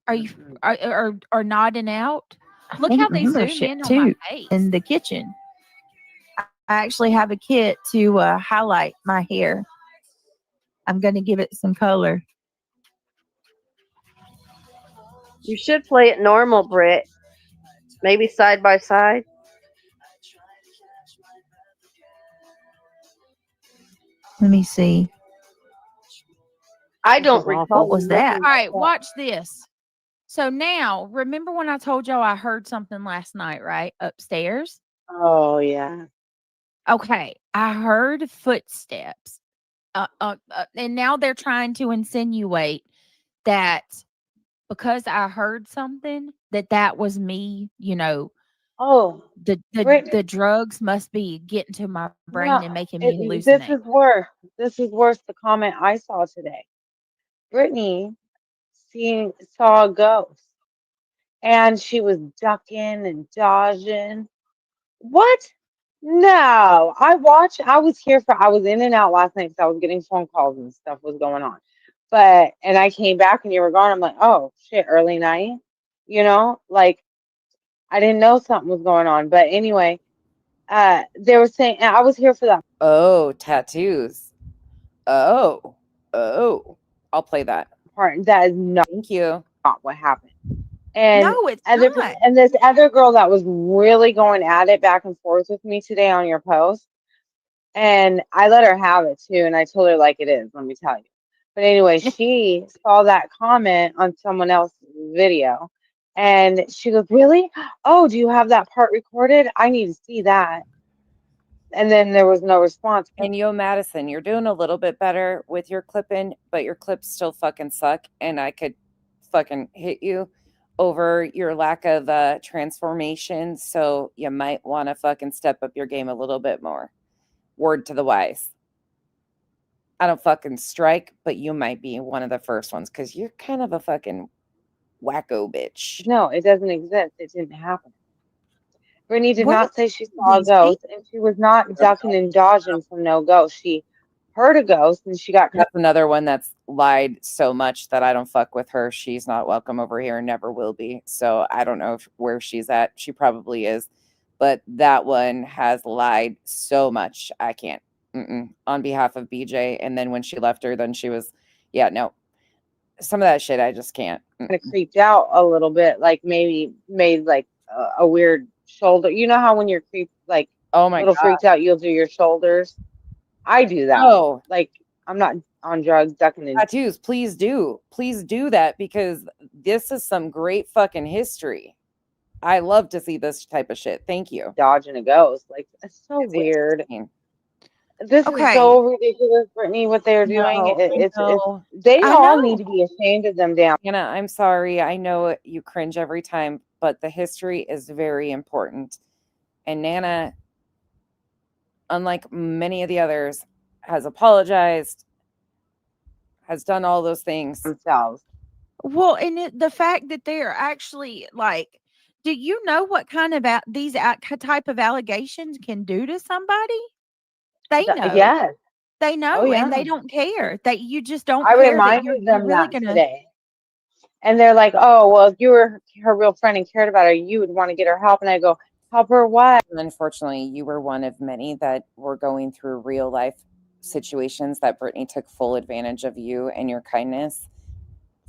Are you are nodding out? Look how they zoom membership in on my too face. in the kitchen. I actually have a kit to highlight my hair. I'm going to give it some color. You should play it normal, Britt. Maybe side by side. Let me see. I don't recall. What was that? looking All at right, watch this. So now, remember when I told y'all I heard something last night, right? Upstairs? Oh, yeah. Okay, I heard footsteps. And now they're trying to insinuate that because I heard something, that was me, Oh, the drugs must be getting to my brain no. and making me This hallucinate. is worse. This is worse. The comment I saw today. Brittany saw a ghost, and she was ducking and dodging. What? No, I was in and out last night because I was getting phone calls and stuff was going on. And I came back and you were gone. I'm like, oh shit, early night. Like I didn't know something was going on. But anyway, they were saying, and I was here for that Oh, tattoos. Oh, I'll play that. part. That is not Thank you. what happened. And No, it's other not. and this other girl that was really going at it back and forth with me today on your post. And I let her have it too, and I told her like it is, let me tell you. But anyway, she saw that comment on someone else's video, and she goes, "Really? Oh, do you have that part recorded? I need to see that." And then there was no response. And Yo Madison, you're doing a little bit better with your clipping, but your clips still fucking suck, and I could fucking hit you over your lack of transformation. So you might want to fucking step up your game a little bit more. Word to the wise. I don't fucking strike, but you might be one of the first ones because you're kind of a fucking wacko bitch. No, it doesn't exist. It didn't happen. Brittany did What not say she saw a ghost, and she was not ducking and dodging from no ghost. She heard a ghost, and she got. That's another one that's lied so much that I don't fuck with her. She's not welcome over here and never will be. So I don't know where she's at. She probably is. But that one has lied so much. I can't. On behalf of BJ. And then when she left her, then she was, yeah, no. Some of that shit I just can't. Kind of creeped out a little bit, like maybe made like a weird shoulder. You know how when you're creeped, like oh my little God. freaked out, you'll do your shoulders. I do that. Oh, like I'm not on drugs, ducking and tattoos. Please do that because this is some great fucking history. I love to see this type of shit. Thank you. Dodging a ghost, like it's so weird. This Okay. is so ridiculous, Brittany. What they're doing, they I all know. need to be ashamed of them. Damn. Anna, I'm sorry. I know you cringe every time, but the history is very important. And Nana, unlike many of the others, has apologized, has done all those things themselves. Well, and the fact that they're actually like, do you know what kind of these type of allegations can do to somebody? They know. Yes. They know, Oh, yeah. and they don't care. That you just don't I care. reminded them really that today. And they're like, oh, well, if you were her real friend and cared about her, you would want to get her help. And I go, help her what? Unfortunately, you were one of many that were going through real life situations that Brittany took full advantage of you and your kindness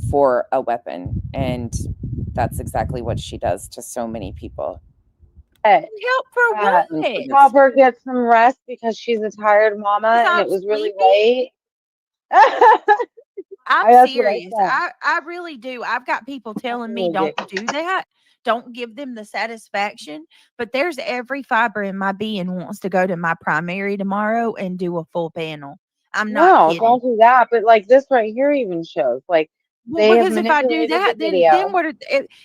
for a weapon. And that's exactly what she does to so many people. Help for what? Help her get some rest because she's a tired mama and it was really late. I'm serious. I really do. I've got people telling me don't do that. Don't give them the satisfaction. But there's every fiber in my being wants to go to my primary tomorrow and do a full panel. I'm not kidding. Don't do that. But like this right here even shows like well, because if I do that, then what?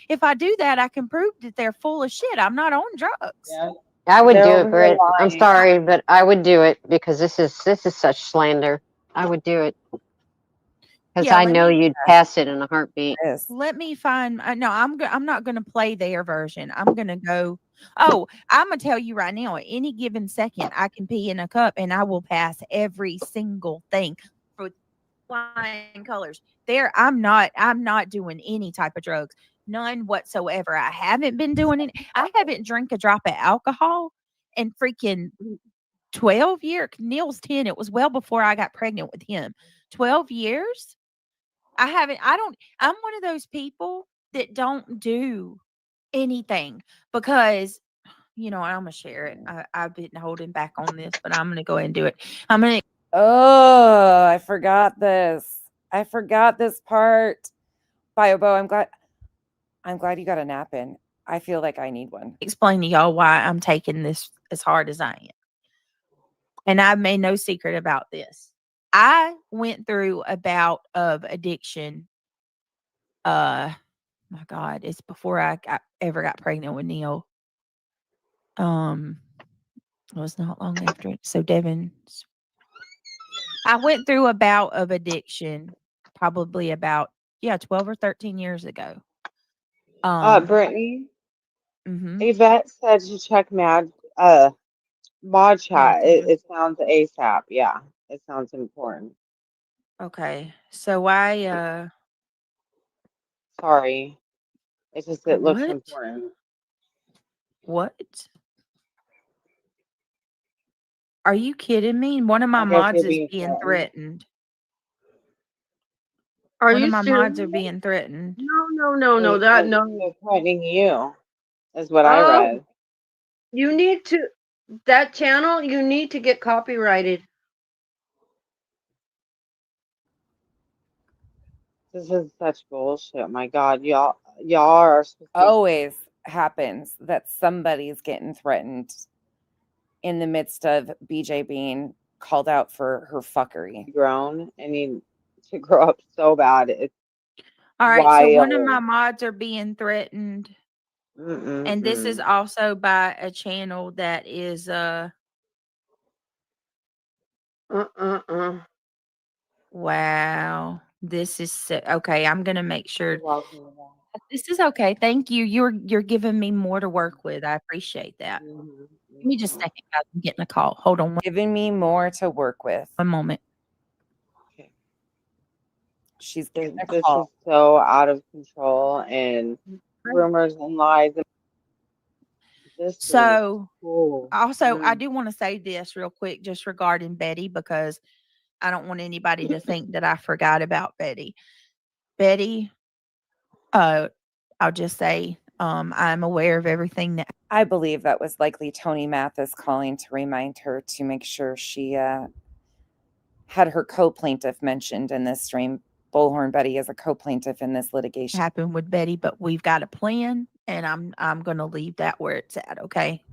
If I do that, I can prove that they're full of shit. I'm not on drugs. Yeah. I would do it, Britt. I'm sorry, but I would do it because this is such slander. I would do it because I know you'd pass it in a heartbeat. Let me find. No, I'm not going to play their version. I'm going to go. Oh, I'm going to tell you right now. At any given second, I can pee in a cup, and I will pass every single thing for flying colors. There, I'm not doing any type of drugs. None whatsoever. I haven't been doing it. I haven't drank a drop of alcohol and freaking 12 years. Neil's 10. It was well before I got pregnant with him. 12 years? I'm one of those people that don't do anything because, I'm going to share it. I've been holding back on this, but I'm going to go ahead and do it. Oh, I forgot this. I forgot this part. Biobo, I'm glad you got a nap in. I feel like I need one. Explain to y'all why I'm taking this as hard as I am. And I've made no secret about this. I went through a bout of addiction. My God, it's before I ever got pregnant with Neil. It was not long after it. So I went through a bout of addiction probably about 12 or 13 years ago. Brittany, Mhm. Yvette said to check mod chat. It sounds ASAP. Yeah, it sounds important. Okay. So I Sorry. It's just it looks What? important. What? Are you kidding me? One of my I guess mods you're is being being threatened. Are One you of my serious? mods are being threatened. No. They're threatening you, is what I read. You need to that channel. You need to get copyrighted. This is such bullshit. My God, y'all are supposed to Always happens that somebody's getting threatened in the midst of BJ being called out for her fuckery. be grown and need to grow up so bad. It's All right, wild. so one of my mods are being threatened. And this is also by a channel that is wow. This is okay. I'm gonna make sure this is okay. Thank you. You're giving me more to work with. I appreciate that. Give me just a second, guys. I'm getting a call. Hold on. Giving me more to work with. One moment. She's getting a This call. is so out of control and rumors and lies. So cool. also I do want to say this real quick just regarding Betty because I don't want anybody to think that I forgot about Betty. Betty, I'll just say I'm aware of everything that I believe that was likely Tony Mathis calling to remind her to make sure she had her co-plaintiff mentioned in this stream. Bullhorn Betty is a co-plaintiff in this litigation. happened with Betty, but we've got a plan and I'm going to leave that where it's at, okay?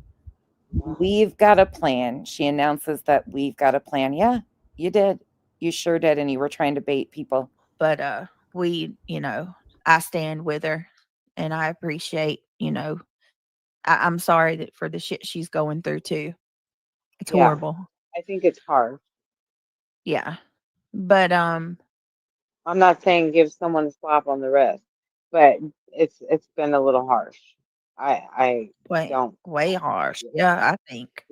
We've got a plan. She announces that we've got a plan. Yeah, you did. You sure did. And you were trying to bait people. But I stand with her and I appreciate, I'm sorry that for the shit she's going through too. It's horrible. I think it's hard. Yeah. But I'm not saying give someone a slap on the wrist, but it's been a little harsh. I don't way harsh. Yeah, I think.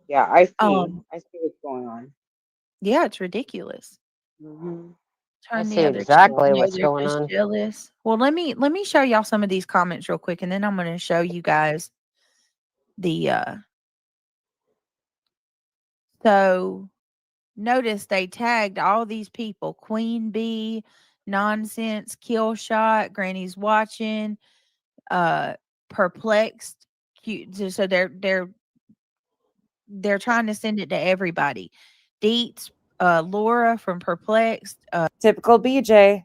Yeah, I see what's going on. Yeah, it's ridiculous. I Turn see the other exactly cheek. No, what's they're going just on. jealous. Well, let me show y'all some of these comments real quick, and then I'm going to show you guys the so notice they tagged all these people: Queen Bee, Nonsense, Kill Shot, Granny's Watching, Perplexed. Cute. So they're trying to send it to everybody. Deets, Laura from Perplexed. Typical BJ.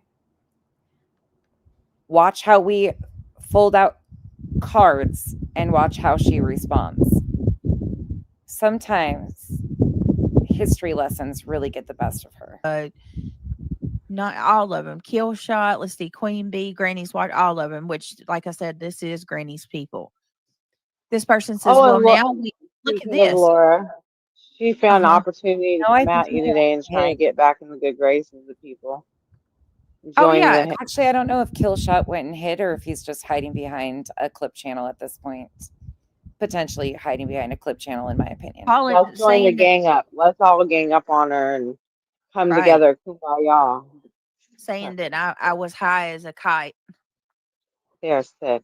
Watch how we fold out cards and watch how she responds. Sometimes history lessons really get the best of her. Not all of them. Kill Shot. Let's see. Queen Bee, Granny's Watch. All of them. Which, like I said, this is Granny's people. This person says, "Well, now we look at Speaking of this." Laura, she found an opportunity to No, I come at think you you today and try and get back in the good graces of people. Oh Join yeah, the actually, I don't know if Killshot went and hid or if he's just hiding behind a clip channel at this point. Potentially hiding behind a clip channel, in my opinion. Let's join the gang up. Let's all gang up on her and come Right. together. Kumbaya. Saying that I was high as a kite. They are sick.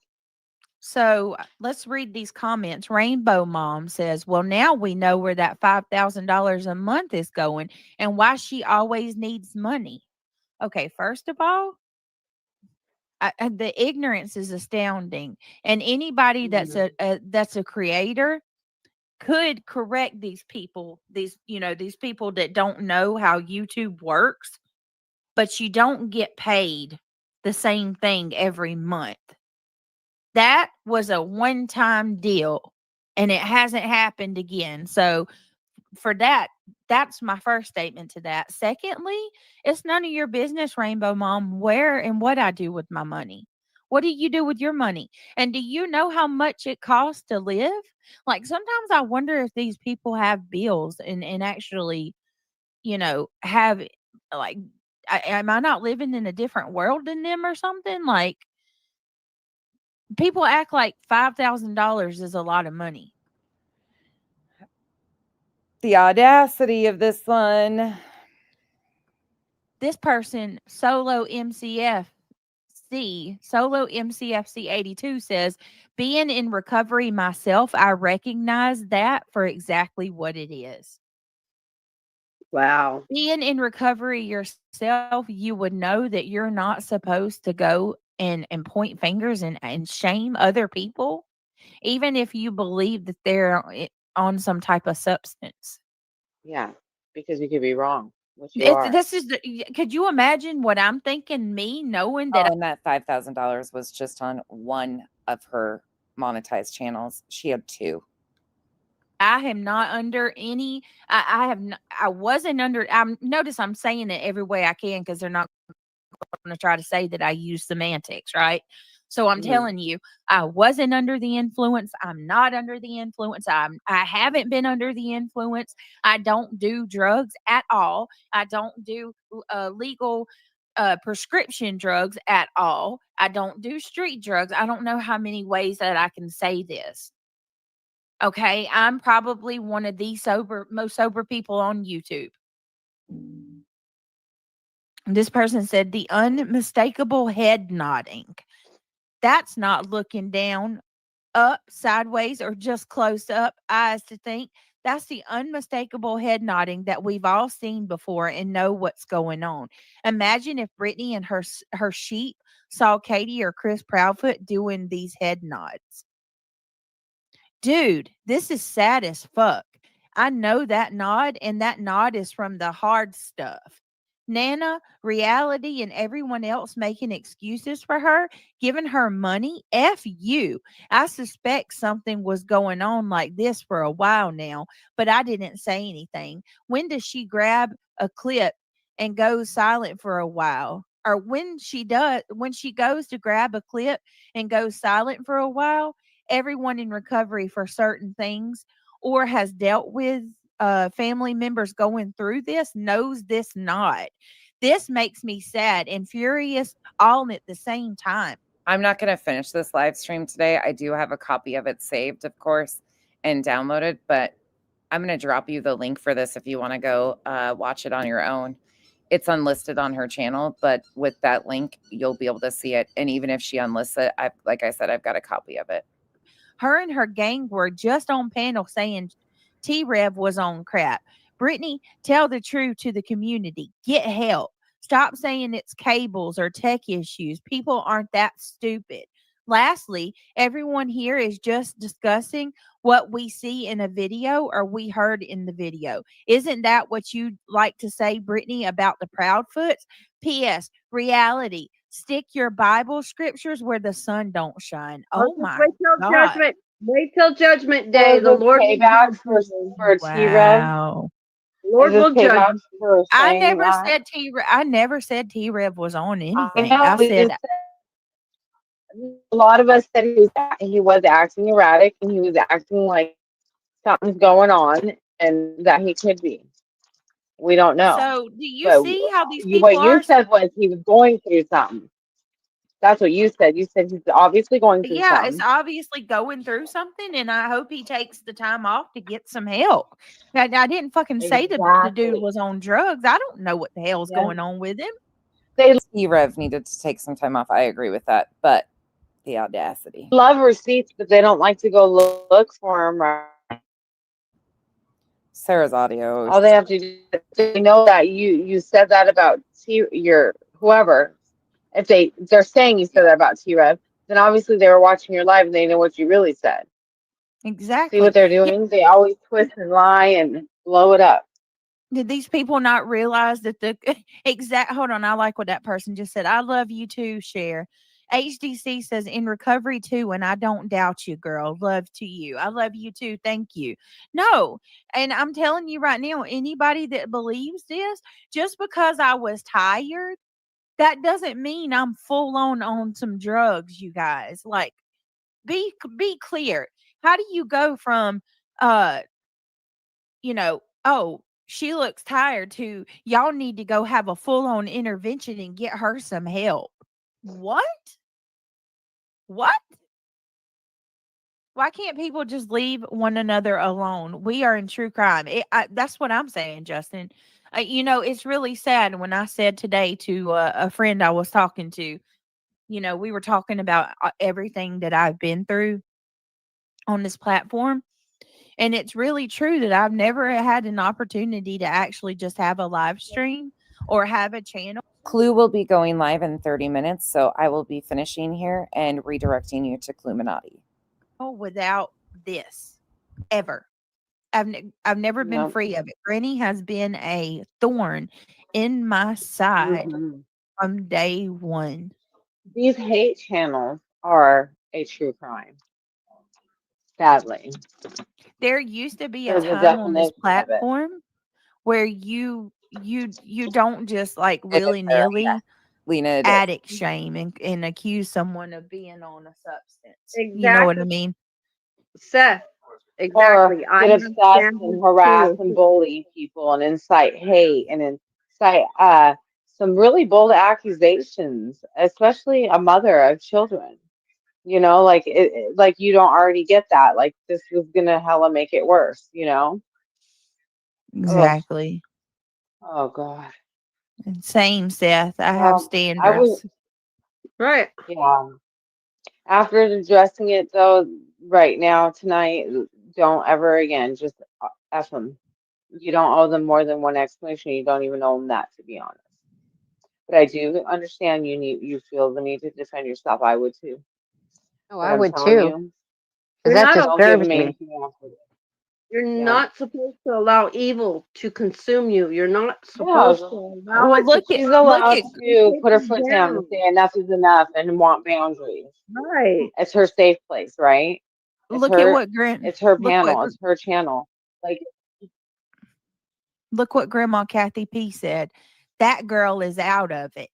So let's read these comments. Rainbow Mom says, well, now we know where that $5,000 a month is going and why she always needs money. Okay, first of all, the ignorance is astounding. And anybody that's a creator could correct these people, these people that don't know how YouTube works, but you don't get paid the same thing every month. That was a one-time deal and it hasn't happened again. So for that, that's my first statement to that. Secondly, it's none of your business, Rainbow Mom, where and what I do with my money. What do you do with your money? And do you know how much it costs to live? Like sometimes I wonder if these people have bills and actually, have like, am I not living in a different world than them or something? Like, people act like $5,000 is a lot of money. The audacity of this one. This person, Solo MCFC 82 says, being in recovery myself, I recognize that for exactly what it is. Wow. Being in recovery yourself, you would know that you're not supposed to go and point fingers and shame other people, even if you believe that they're on some type of substance. Yeah, because you could be wrong, which you are. Could you imagine what I'm thinking, me knowing that? And that $5,000 was just on one of her monetized channels. She had two. I am not under any. I wasn't under. Notice I'm saying it every way I can because they're not going to try to say that I use semantics, right? So I'm telling you, I wasn't under the influence. I'm not under the influence. I haven't been under the influence. I don't do drugs at all. I don't do legal prescription drugs at all. I don't do street drugs. I don't know how many ways that I can say this. Okay, I'm probably one of the most sober people on YouTube. This person said the unmistakable head nodding. That's not looking down, up, sideways, or just close up eyes to think. That's the unmistakable head nodding that we've all seen before and know what's going on. Imagine if Brittany and her sheep saw Katie or Chris Proudfoot doing these head nods. Dude, this is sad as fuck. I know that nod, and that nod is from the hard stuff. Nana, Reality, and everyone else making excuses for her, giving her money. F you. I suspect something was going on like this for a while now, but I didn't say anything. When does she grab a clip and goes silent for a while? Or when she goes to grab a clip and goes silent for a while, everyone in recovery for certain things or has dealt with family members going through this knows this not. This makes me sad and furious all at the same time. I'm not going to finish this live stream today. I do have a copy of it saved, of course, and downloaded, but I'm going to drop you the link for this if you want to go watch it on your own. It's unlisted on her channel, but with that link, you'll be able to see it. And even if she unlists it, like I said, I've got a copy of it. Her and her gang were just on panel saying T-Rev was on crap. Brittany, tell the truth to the community. Get help. Stop saying it's cables or tech issues. People aren't that stupid. Lastly, everyone here is just discussing what we see in a video or we heard in the video. Isn't that what you'd like to say, Brittany, about the Proudfoots? P.S. Reality. Stick your Bible scriptures where the sun don't shine. Oh my God. Wait till Judgment Day. The Lord will payback for T-Rev. Wow. Lord will judge. I never said T-Rev was on anything. I said a lot of us said he was acting erratic and he was acting like something's going on and that he could be. We don't know. So do you see how these people what you said was he was going through something. That's what you said. You said he's obviously going through something. Yeah, it's obviously going through something, and I hope he takes the time off to get some help. I didn't fucking say the dude was on drugs. I don't know what the hell's going on with him. T-Rev needed to take some time off. I agree with that. But The audacity. Love receipts, but they don't like to go look for them. Right? Sarah's audio. All they have to do, they know that you said that about your whoever. If they're saying you said that about T-Rev, then obviously they were watching your live and they know what you really said. Exactly. See what they're doing? They always twist and lie and blow it up. Did these people not realize that the exact? Hold on, I like what that person just said. I love you too, Cher. HDC says in recovery too, and I don't doubt you, girl. Love to you. I love you too. Thank you. No, and I'm telling you right now, anybody that believes this, just because I was tired, that doesn't mean I'm full on some drugs, you guys. Like, be clear. How do you go from oh, she looks tired to y'all need to go have a full on intervention and get her some help? What? What? Why can't people just leave one another alone? We are in true crime. That's what I'm saying, Justin. It's really sad when I said today to a friend I was talking to, we were talking about everything that I've been through on this platform. And it's really true that I've never had an opportunity to actually just have a live stream or have a channel. Clue will be going live in 30 minutes, so I will be finishing here and redirecting you to Cluminati. Without this, ever. I've never been free of it. Granny has been a thorn in my side from day one. These hate channels are a true crime. Sadly. There used to be a There's a time on this definition of it. platform where you don't just like willy-nilly addict shame and accuse someone of being on a substance. Exactly. You know what I mean? Seth, exactly. Or get obsessed and harass and bully people and incite hate and incite some really bold accusations, especially a mother of children. Like like you don't already get that. Like this was gonna hella make it worse. Exactly. Ugh. Oh God. Same, Seth. I have standards. Right. Yeah. After addressing it though, right now tonight, don't ever again. Just F them. You don't owe them more than one explanation. You don't even owe them that, to be honest. But I do understand you feel the need to defend yourself. I would too. Oh, But I I'm would telling too. you, You're That not don't give disturbs them me. anything after this. You're Yeah. not supposed to allow evil to consume you. You're not No, supposed to allow Well, it look to at she's allowed to take put her you foot down and down. say enough is enough and want boundaries. Right. It's her safe place, right? look at what It's her look panel. what It's her channel. Like look what Grandma Kathy P said. That girl is out of it.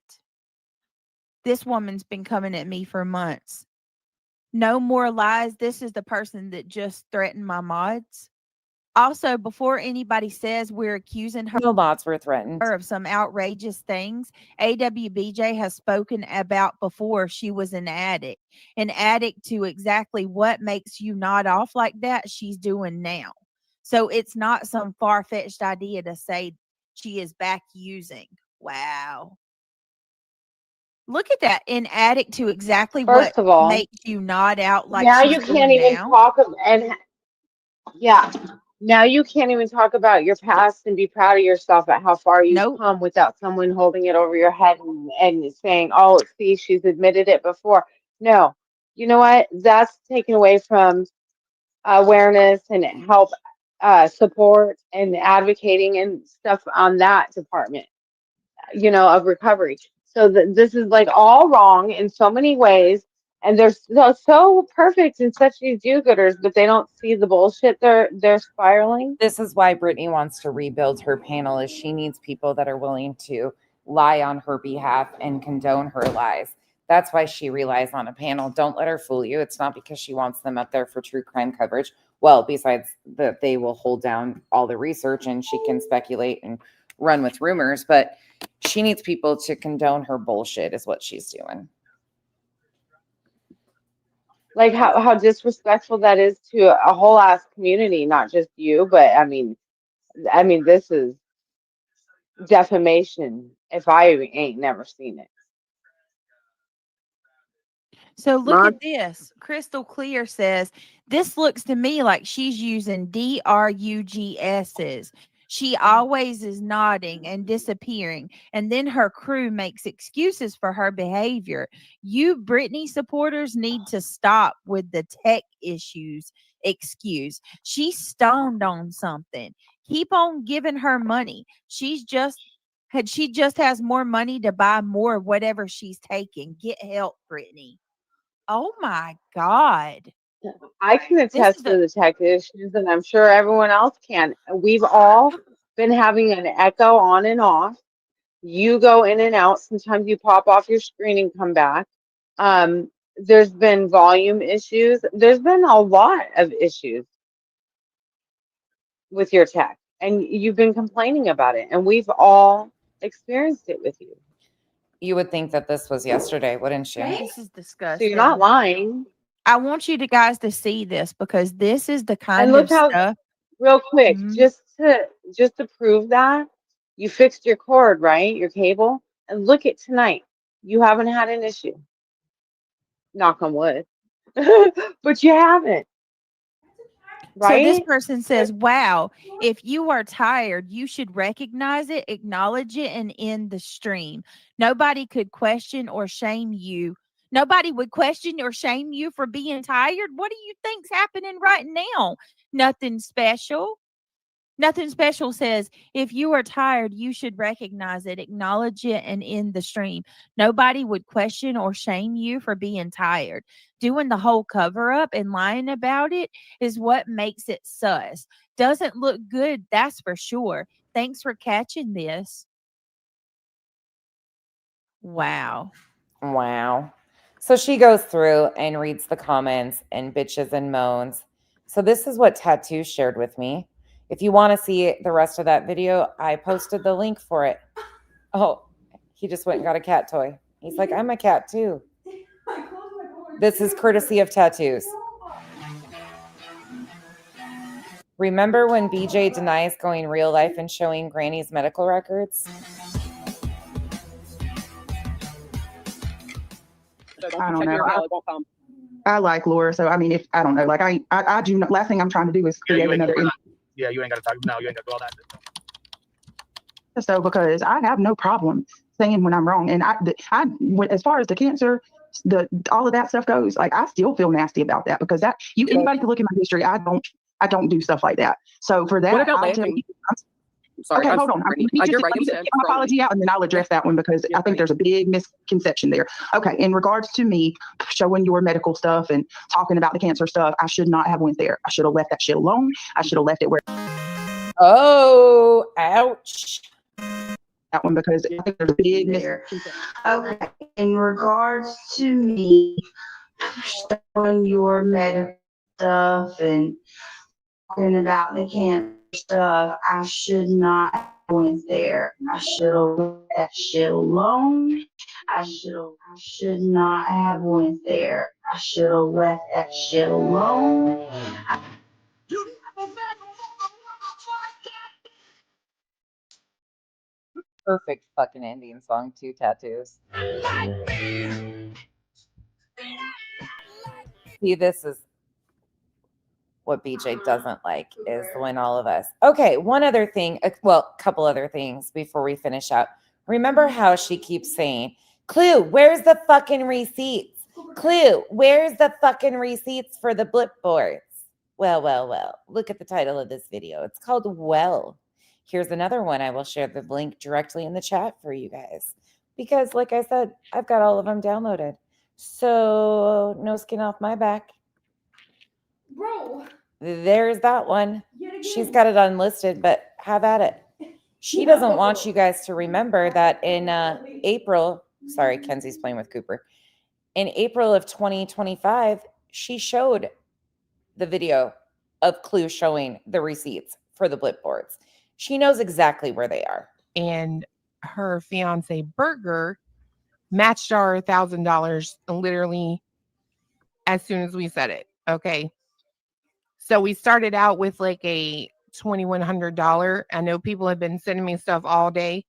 This woman's been coming at me for months. No more lies. This is the person that just threatened my mods. Also, before anybody says we're accusing her, no mods were threatened of some outrageous things, AWBJ has spoken about before she was an addict to exactly what makes you nod off like that she's doing now. So it's not some far-fetched idea to say she is back using. Wow. Look at that. An addict to exactly first what of all, makes you nod out like now she's you can't doing even now. talk yeah. Now you can't even talk about your past and be proud of yourself at how far you've come without someone holding it over your head and saying, "Oh, see, she's admitted it before." No, you know what? That's taken away from awareness and help, support and advocating and stuff on that department, of recovery. So this is like all wrong in so many ways. And they're so perfect and such these do-gooders, but they don't see the bullshit they're spiraling. This is why Brittany wants to rebuild her panel, is she needs people that are willing to lie on her behalf and condone her lies. That's why she relies on a panel. Don't let her fool you. It's not because she wants them up there for true crime coverage. Well, besides that, they will hold down all the research and she can speculate and run with rumors, but she needs people to condone her bullshit is what she's doing. Like how disrespectful that is to a whole ass community, not just you, but I mean this is defamation if I ain't never seen it. So look at this. Crystal Clear says, this looks to me like she's using DRUGSs. She always is nodding and disappearing, and then her crew makes excuses for her behavior. You Britney supporters need to stop with the tech issues excuse. She's stoned on something. Keep on giving her money. She just has more money to buy more of whatever she's taking. Get help, Britney. Oh my God. I can This attest is to the tech issues, and I'm sure everyone else can. We've all been having an echo on and off. You go in and out. Sometimes you pop off your screen and come back. There's been volume issues. There's been a lot of issues with your tech, and you've been complaining about it, and we've all experienced it with you. You would think that this was yesterday, wouldn't you? This is So disgusting. you're not lying. I want you guys to see this because this is the And kind look of how, stuff. real quick, Mhm. just to prove that, you fixed your cord, right? Your cable. And look at tonight. You haven't had an issue. Knock on wood. But you haven't, So this right? person says, wow, if you are tired, you should recognize it, acknowledge it, and end the stream. Nobody could question or shame you. Nobody would question or shame you for being tired. What do you think's happening right now? Nothing special. Nothing special says, if you are tired, you should recognize it, acknowledge it, and end the stream. Nobody would question or shame you for being tired. Doing the whole cover up and lying about it is what makes it sus. Doesn't look good, that's for sure. Thanks for catching this. Wow. Wow. So she goes through and reads the comments and bitches and moans. So this is what Tattoo shared with me. If you want to see the rest of that video, I posted the link for it. Oh, he just went and got a cat toy. He's like, I'm a cat too. This is courtesy of Tattoos. Remember when BJ denies going real life and showing Granny's medical records? I don't know. I like Laura, so I mean, if I don't know, like I do. Last thing I'm trying to do is create another. You ain't got to talk. No, you ain't got to do all that. So because I have no problem saying when I'm wrong, and as far as the cancer, all of that stuff goes, like I still feel nasty about that because anybody can look at my history. I don't do stuff like that. So for that, what about I tell laughing? you, Sorry, okay, hold on. Let me just you're right. get my apology out, and then I'll address that one because I think there's a big misconception there. Okay, in regards to me showing your medical stuff and talking about the cancer stuff, I should not have went there. I should have left that shit alone. I should have left it where. Oh, ouch. That one because I think there's a big there. Okay, in regards to me showing your medical stuff and talking about the cancer stuff, I should not have went there. I should have left that shit alone. I should not have went there. I should have left that shit alone. Perfect fucking ending song too, Tattoos. See, this is what BJ doesn't like is when all of us. Okay, one other thing, well, a couple other things before we finish up. Remember how she keeps saying, Clue, where's the fucking receipts? Clue, where's the fucking receipts for the blip boards? Well. Look at the title of this video. It's called Well. Here's another one. I will share the link directly in the chat for you guys. Because like I said, I've got all of them downloaded. So no skin off my back. Bro. There's that one. She's got it unlisted, but have at it. She doesn't want you guys to remember that in April, sorry, Kenzie's playing with Cooper. In April of 2025, she showed the video of Clue showing the receipts for the blip boards. She knows exactly where they are. And her fiance Burger matched our $1,000 literally as soon as we said it. Okay. So we started out with like a $2,100. I know people have been sending me stuff all day,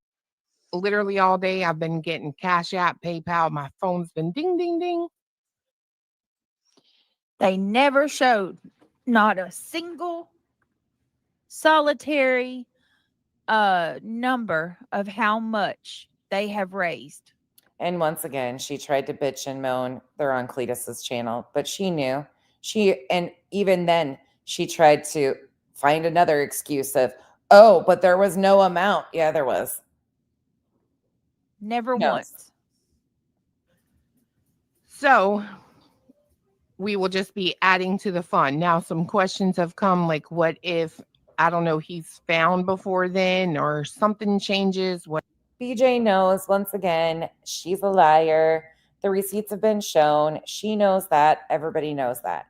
literally all day. I've been getting Cash App, PayPal. My phone's been ding, ding, ding. They never showed not a single solitary number of how much they have raised. And once again, she tried to bitch and moan. They're on Cletus's channel, but she knew. And even then, she tried to find another excuse of, oh, but there was no amount. Yeah, there was. Never No. once. So we will just be adding to the fun. Now, some questions have come like, what if, I don't know, he's found before then or something changes? What? BJ knows, once again, she's a liar. The receipts have been shown. She knows that. Everybody knows that.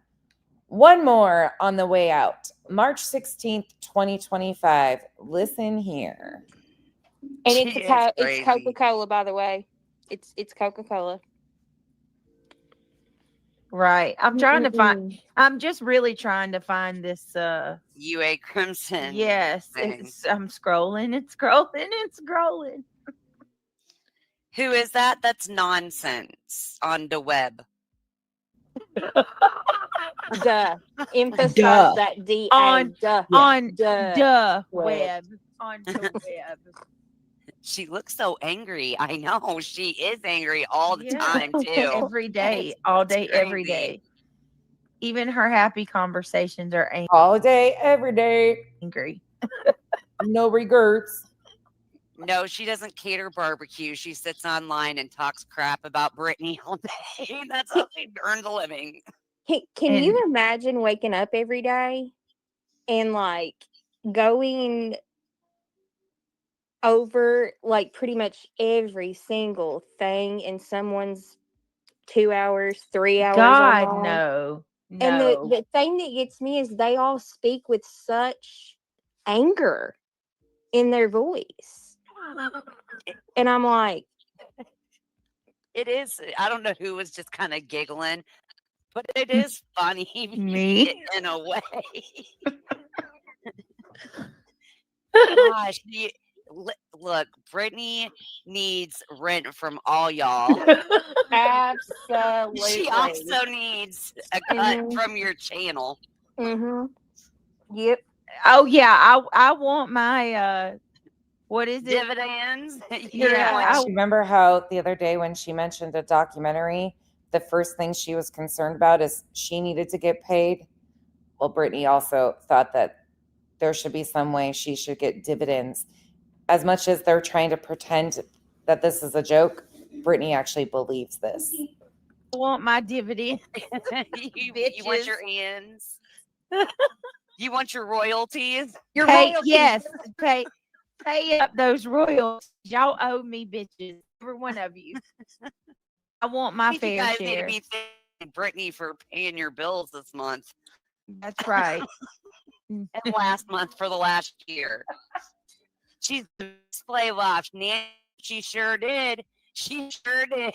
One more on the way out. March 16th, 2025. Listen here. And it's Coca-Cola, by the way. It's Coca-Cola. Right. I'm trying to find. I'm just really trying to find this. UA Crimson. Yes. I'm scrolling and scrolling and scrolling. Who is that? That's nonsense on the web. Duh. Emphasize that D on duh. On duh. duh web. On the web. She looks so angry. I know she is angry all the time too. Every day, all day, every day. Even her happy conversations are angry. All day, every day. Angry. No regrets. No, she doesn't cater barbecue. She sits online and talks crap about Brittany all day. That's how she earns a living. Can you imagine waking up every day and like going over like pretty much every single thing in someone's 2 hours, 3 hours? God, online? no. And the thing that gets me is they all speak with such anger in their voice. And I'm like, it is. I don't know who was just kind of giggling, but it is funny. Me? In a way. Gosh, look, Brittany needs rent from all y'all. absolutely. She also needs a cut from your channel. Yep. Oh yeah, I want my what is it? Dividends. Yeah. Remember how the other day when she mentioned a documentary, the first thing she was concerned about is she needed to get paid? Well, Brittany also thought that there should be some way she should get dividends. As much as they're trying to pretend that this is a joke, Brittany actually believes this. I want my dividend. You want your ends? You want your royalties? Your royalties. Yes, pay up those royalties. Y'all owe me, bitches. Every one of you. I want my fair you guys share. need to be thanking Brittany for paying your bills this month. That's right. And last month for the last year. She's display watch. Nancy, she sure did. She sure did.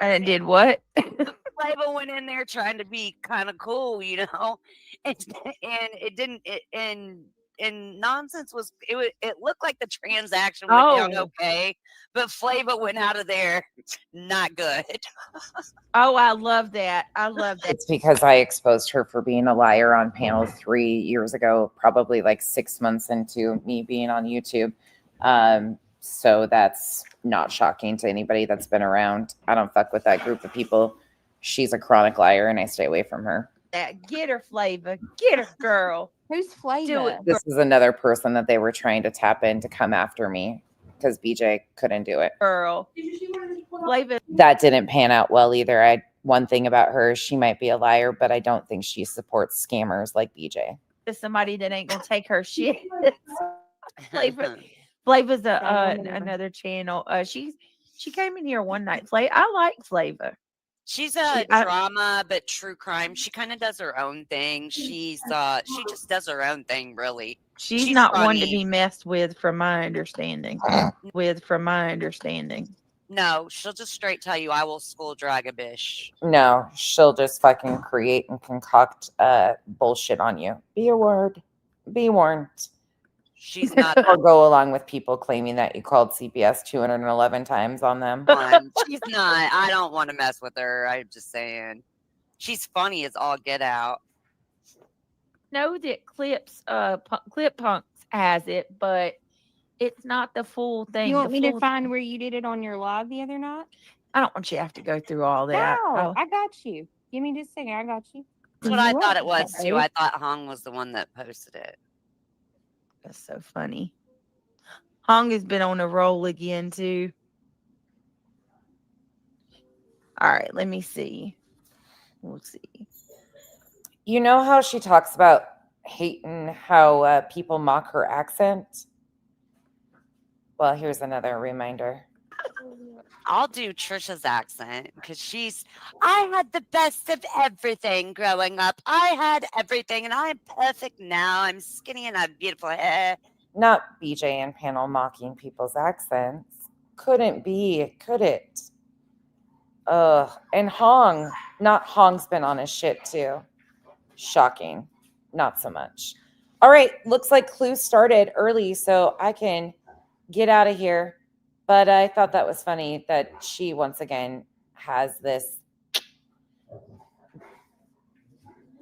And did what? Flava went in there trying to be kind of cool, you know, and it didn't. And nonsense was it looked like the transaction went down okay, but Flava went out of there not good. Oh, I love that. I love that. It's because I exposed her for being a liar on panel 3 years ago, probably like 6 months into me being on YouTube. So that's not shocking to anybody that's been around. I don't fuck with that group of people. She's a chronic liar and I stay away from her. Get her, Flava. Get her, girl. Who's Flava? This is another person that they were trying to tap in to come after me because BJ couldn't do it. Girl. Flava. That didn't pan out well either. One thing about her, she might be a liar, but I don't think she supports scammers like BJ. Somebody that ain't gonna take her shit. Flava's another channel. She came in here one night. I like Flava. She's a drama, but true crime. She kind of does her own thing. She just does her own thing, really. She's not funny. One to be messed with, from my understanding. No, she'll just straight tell you, I will school drag a bish. No, she'll just fucking create and concoct bullshit on you. Be warned. She's not. Or go along with people claiming that you called CPS 211 times on them. She's not. I don't want to mess with her. I'm just saying. She's funny as all get out. Know that Clip Punks has it, but it's not the full thing. You want The me to full- find where you did it on your live the other night? I don't want you to have to go through all that. No, I got you. Give me just a second. I got you. That's what I thought it was too. I thought Hong was the one that posted it. That's so funny. Hong has been on a roll again too. All right, let me see. We'll see. You know how she talks about hating how people mock her accent? Well, here's another reminder. I'll do Trisha's accent because I had the best of everything growing up. I had everything and I'm perfect now. I'm skinny and I have beautiful hair. Not BJ and panel mocking people's accents. Couldn't be, could it? And Hong's been on his shit too. Shocking. Not so much. All right, looks like Clues started early, so I can get out of here. But I thought that was funny that she once again has this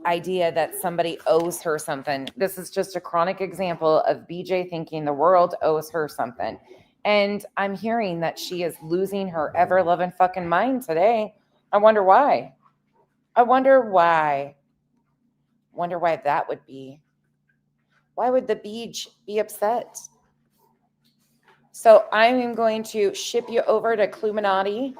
idea that somebody owes her something. This is just a chronic example of BJ thinking the world owes her something. And I'm hearing that she is losing her ever-loving fucking mind today. I wonder why. Wonder why that would be. Why would the beach be upset? So I am going to ship you over to Cluminati.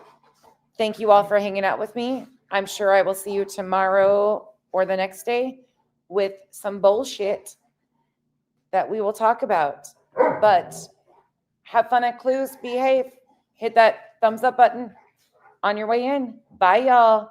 Thank you all for hanging out with me. I'm sure I will see you tomorrow or the next day with some bullshit that we will talk about. But have fun at Clues. Behave. Hit that thumbs up button on your way in. Bye, y'all.